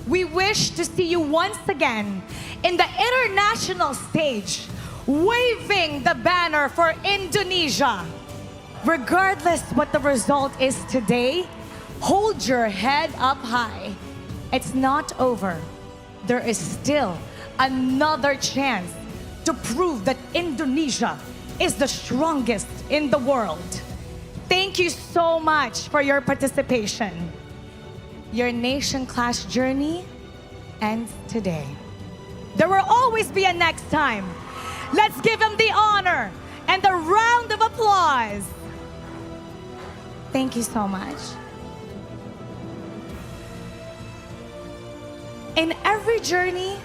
We wish to see you once again in the international stage, waving the banner for Indonesia. Regardless what the result is today, hold your head up high. It's not over. There is still another chance to prove that Indonesia is the strongest in the world. Thank you so much for your participation. Your Nation Clash journey ends today. There will always be a next time. Let's give him the honor and the round of applause. Thank you so much. In every journey,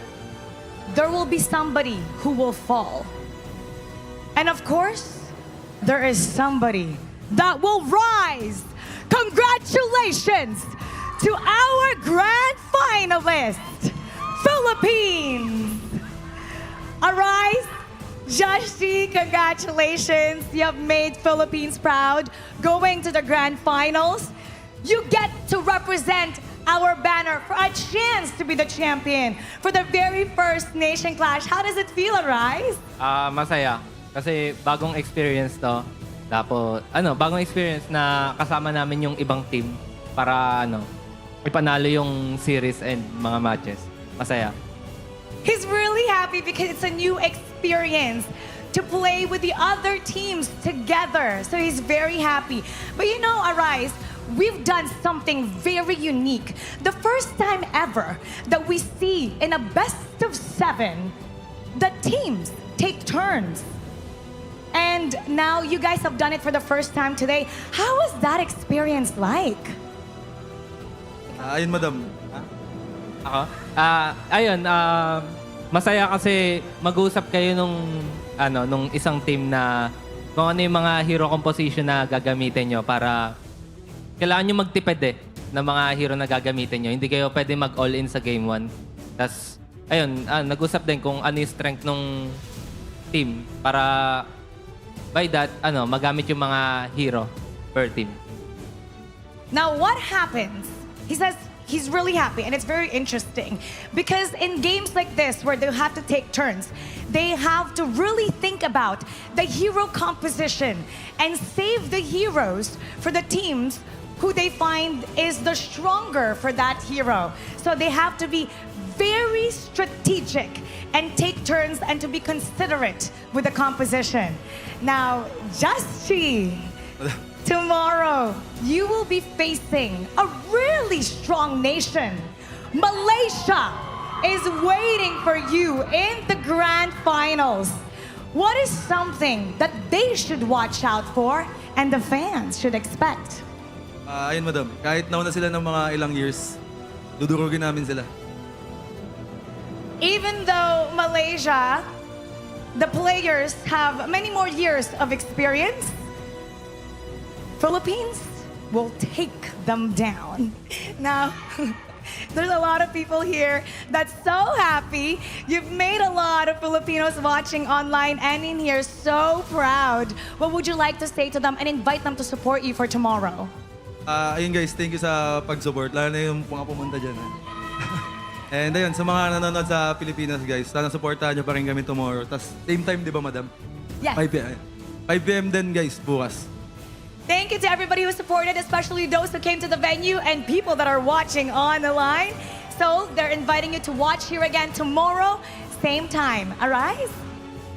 there will be somebody who will fall. And of course, there is somebody that will rise. Congratulations to our grand finalist, Philippines. Arise, Joshi, congratulations. You have made Philippines proud. Going to the grand finals, you get to represent our banner for a chance to be the champion for the very first Nation Clash. How does it feel, Arise? Masaya. Kasi bagong experience to. Tapos, bagong experience na kasama namin yung ibang team para, ipanalo yung series and mga matches. Masaya. He's really happy because it's a new experience to play with the other teams together. So he's very happy. But you know, Arise, we've done something very unique. The first time ever that we see in a best of 7, the teams take turns. And now you guys have done it for the first time today. How was that experience like? Ayun, madam. Ako? Masaya kasi mag-uusap kayo nung isang team na kung ano yung mga hero composition na gagamitin nyo para kailangan nyo magtipid ng mga hero na gagamitin nyo. Hindi kayo pwede mag-all-in sa game 1. Tapos, nag-usap din kung ano yung strength ng team para by that, magamit yung mga hero per team. Now, what happens? He says he's really happy, and it's very interesting because in games like this where they have to take turns, they have to really think about the hero composition and save the heroes for the teams who they find is the stronger for that hero. So they have to be very strategic and take turns and to be considerate with the composition. Now, Justy, tomorrow you will be facing a really strong nation. Malaysia is waiting for you in the grand finals. What is something that they should watch out for and the fans should expect? Ayun, madam. Kahit nauna sila ng mga ilang years, dudurugin namin sila. Even though Malaysia, the players have many more years of experience, Philippines will take them down. Now, there's a lot of people here that's so happy. You've made a lot of Filipinos watching online and in here so proud. What would you like to say to them and invite them to support you for tomorrow? Ayun guys, thank you sa pag-support. Lalo na yung mga pumunta dyan. And ayun, sa mga nanonood sa Pilipinas guys, sana supportahan nyo pa rin kami tomorrow. Tapos same time, di ba madam? Yes. 5 p.m. 5 p.m. din guys, bukas. Thank you to everybody who supported, especially those who came to the venue and people that are watching on the line. So they're inviting you to watch here again tomorrow, same time. Arise?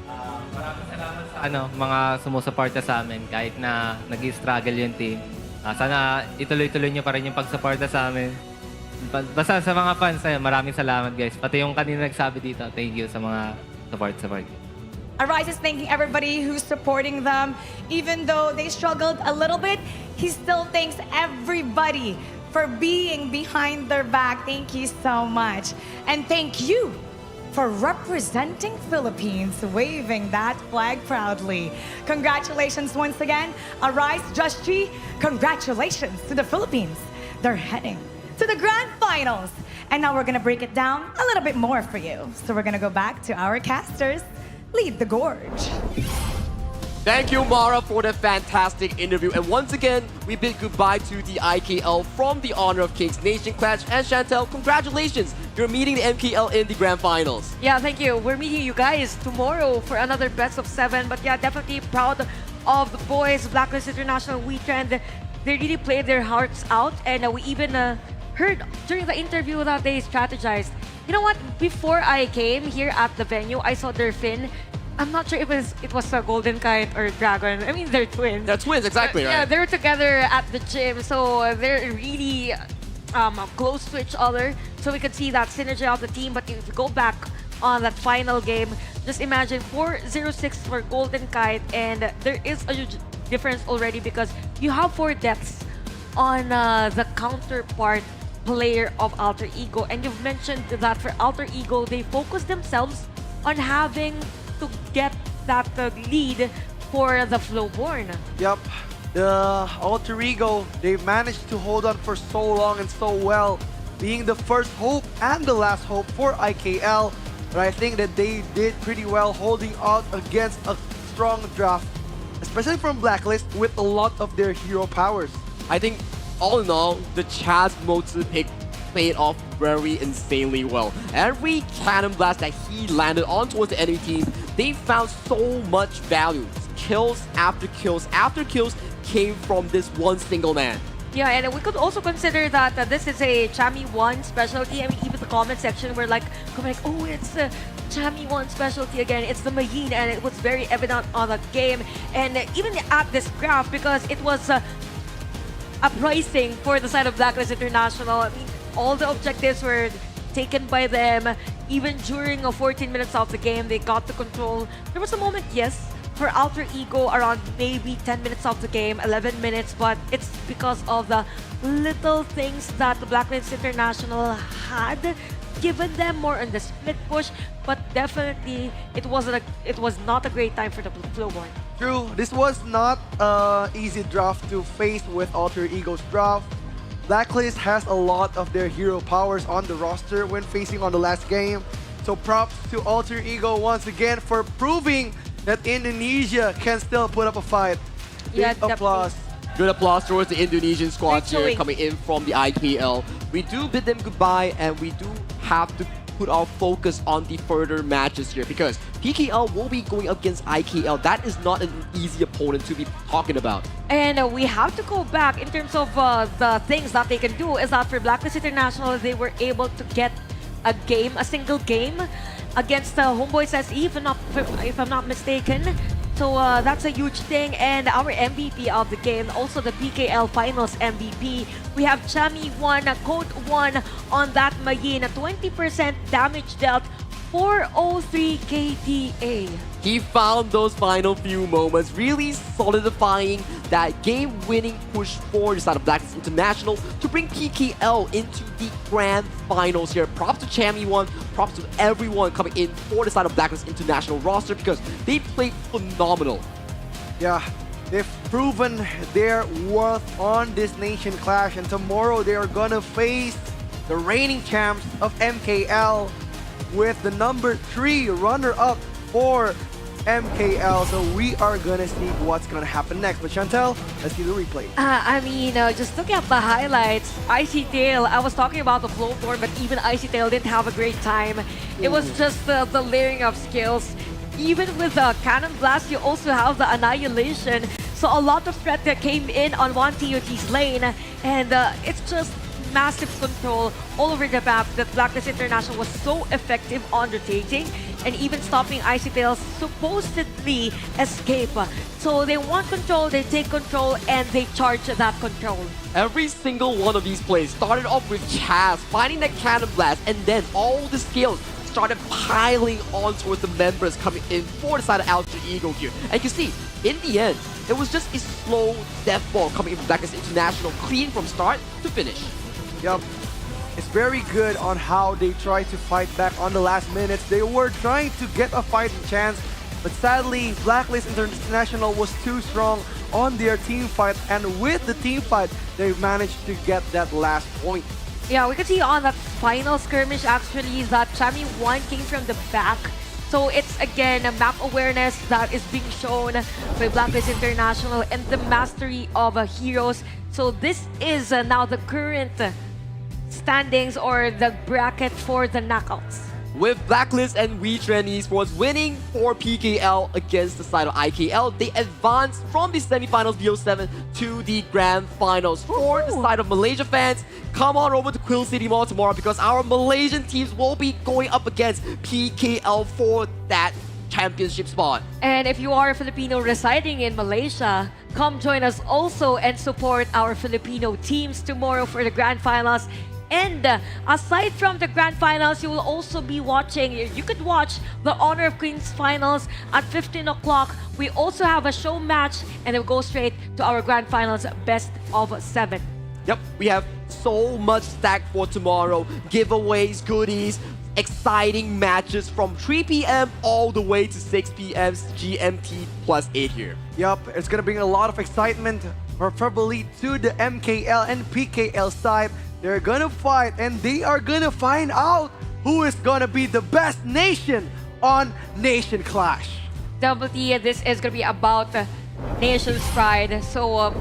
Maraming salamat sa mga sumusuporta sa amin kahit na nag-struggle yung team. Sana ituloy-tuloy nyo pa rin yung pagsuporta sa amin. Basta sa mga fans, maraming salamat guys. Pati yung kanina nagsabi dito, thank you sa mga support. Arise is thanking everybody who's supporting them. Even though they struggled a little bit, he still thanks everybody for being behind their back. Thank you so much. And thank you for representing Philippines, waving that flag proudly. Congratulations once again. Arise, Justy, congratulations to the Philippines. They're heading to the grand finals. And now we're gonna break it down a little bit more for you. So we're gonna go back to our casters. Lead the gorge. Thank you, Mara, for the fantastic interview. And once again, we bid goodbye to the IKL from the honor of Kings Nation Clash. And Chantel, congratulations. You're meeting the MKL in the grand finals. Yeah, thank you. We're meeting you guys tomorrow for another best of 7. But yeah, definitely proud of the boys, Blacklist International Weekend. They really played their hearts out. And we even heard during the interview that they strategized. You know what? Before I came here at the venue, I saw their Finn I'm not sure if it was a Golden Kite or Dragon. I mean, they're twins. They're twins, exactly, right? Yeah, they're together at the gym, so they're really close to each other. So we could see that synergy of the team. But if you go back on that final game, just imagine 4-0-6 for Golden Kite, and there is a huge difference already because you have 4 deaths on the counterpart player of Alter Ego. And you've mentioned that for Alter Ego, they focus themselves on having to get that lead for the Flowborn. Yep. The Alter Ego, they've managed to hold on for so long and so well, being the first hope and the last hope for IKL. But I think that they did pretty well holding out against a strong draft, especially from Blacklist with a lot of their hero powers. I think all in all, the Chaz Motsu pick played off very insanely well. Every cannon blast that he landed on towards the enemy team, they found so much value. Kills after kills after kills came from this one single man. Yeah, and we could also consider that this is a Chami 1 specialty. I mean, even the comment section were like, oh, it's a Chami 1 specialty again. It's the Mayin, and it was very evident on the game. And even at this graph, because it was uprising for the side of Blacklist International. I mean, all the objectives were taken by them. Even during 14 minutes of the game, they got the control. There was a moment, yes, for Alter Ego around maybe 10 minutes of the game, 11 minutes, but it's because of the little things that the Blacklist International had given them more on the split push, but definitely it was not a great time for the Flowborn. True, this was not an easy draft to face with Alter Ego's draft. Blacklist has a lot of their hero powers on the roster when facing on the last game. So props to Alter Ego once again for proving that Indonesia can still put up a fight. Yeah, Big applause. Good applause towards the Indonesian squad here Actually, coming in from the IKL. We do bid them goodbye, and we do have to put our focus on the further matches here because PKL will be going against IKL. That is not an easy opponent to be talking about. And we have to go back in terms of the things that they can do is that for Blacklist International, they were able to get a single game against Homeboys SE, if I'm not mistaken. So that's a huge thing. And our MVP of the game, also the PKL Finals MVP, we have Chami 1, Code 1 on that Mayin, 20% damage dealt, 403 KDA. He found those final few moments, really solidifying that game-winning push for the side of Blacklist International to bring PKL into the grand finals here. Props to Chami 1, props to everyone coming in for the side of Blacklist International roster because they played phenomenal. Yeah, they've proven their worth on this Nation Clash, and tomorrow they are gonna face the reigning champs of MKL with the number 3 runner-up for MKL. So we are gonna see what's gonna happen next. But Chantel, let's see the replay. I mean, just looking at the highlights, Icy Tail, I was talking about the Flowborn, but even Icy Tail didn't have a great time. It was just the layering of skills. Even with the Cannon Blast, you also have the Annihilation. So a lot of threat that came in on one TOT's lane, and it's just massive control all over the map that Blacklist International was so effective on rotating and even stopping Icy Tail's supposedly escape. So they want control, they take control, and they charge that control. Every single one of these plays started off with Chaz finding that Cannon Blast, and then all the skills started piling on towards the members coming in for the side of Alter Ego here. And you can see, in the end, it was just a slow death ball coming in from Blacklist International, clean from start to finish. Yup. It's very good on how they try to fight back on the last minutes. They were trying to get a fighting chance, but sadly, Blacklist International was too strong on their team fight, and with the team fight, they managed to get that last point. Yeah, we could see on that final skirmish actually that Chami 1 came from the back. So it's again a map awareness that is being shown by Blacklist International and the mastery of heroes. So this is now the current standings or the bracket for the knockouts. With Blacklist and WeTrend Esports winning for PKL against the side of IKL, they advanced from the semifinals BO7 to the grand finals. For the side of Malaysia fans, come on over to Quill City Mall tomorrow because our Malaysian teams will be going up against PKL for that championship spot. And if you are a Filipino residing in Malaysia, come join us also and support our Filipino teams tomorrow for the grand finals. And aside from the grand finals, you will also be watching, you could watch the Honor of Kings finals at 15 o'clock. We also have a show match and it will go straight to our grand finals best of 7. Yep, we have so much stacked for tomorrow. Giveaways, goodies, exciting matches from 3 p.m. all the way to 6 p.m. GMT +8 here. Yup, it's gonna bring a lot of excitement, preferably to the MKL and PKL side. They're gonna fight and they are gonna find out who is gonna be the best nation on Nation Clash. Definitely, this is gonna be about nation's pride. So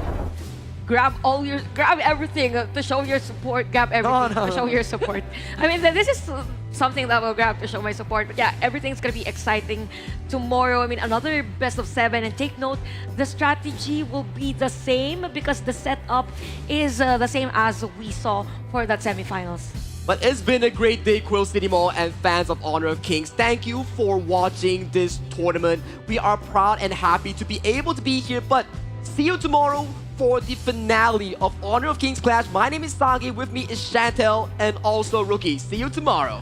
grab everything to show your support. Grab everything to show your support. I mean, this is something that will grab to show my support. But yeah, everything's gonna be exciting tomorrow. I mean, another best of 7. And take note, the strategy will be the same because the setup is the same as we saw for that semifinals. But it's been a great day, Quill City Mall and fans of Honor of Kings. Thank you for watching this tournament. We are proud and happy to be able to be here. But see you tomorrow for the finale of Honor of Kings Clash. My name is Sagi. With me is Chantel and also Rookie. See you tomorrow.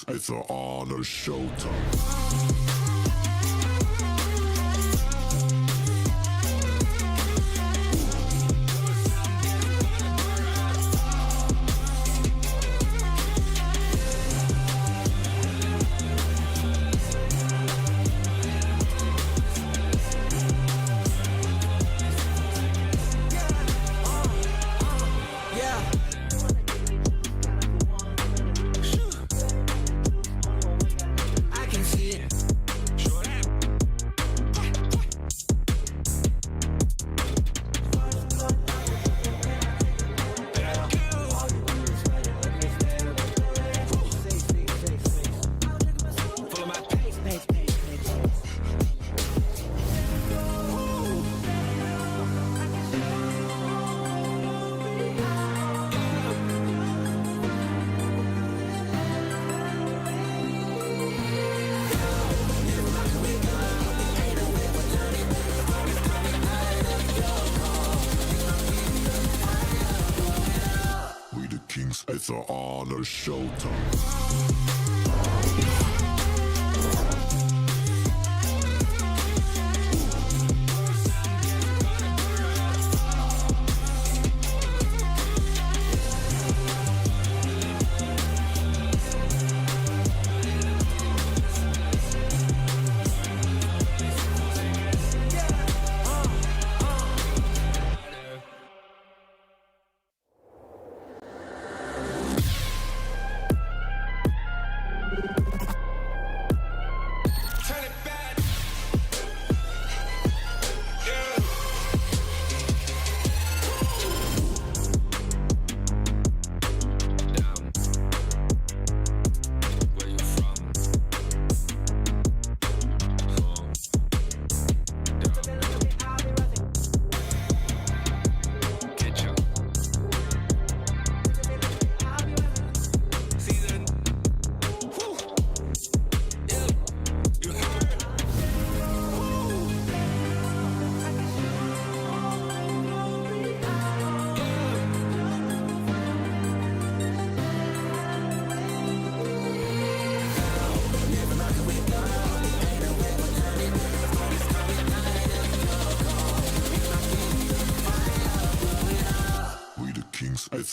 It's an honor showtime. It's an honor showtime.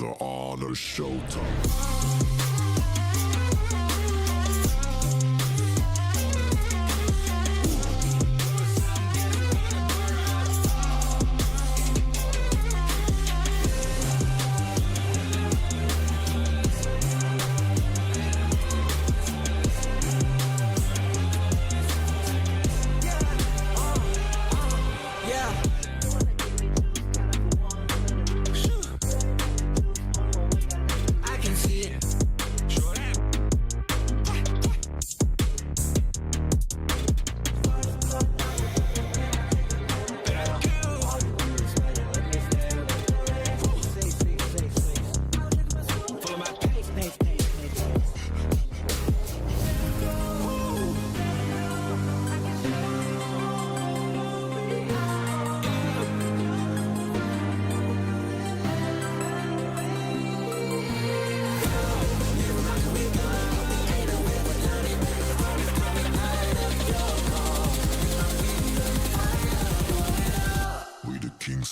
It's an honor showtime.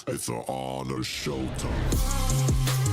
It's an honor showtime.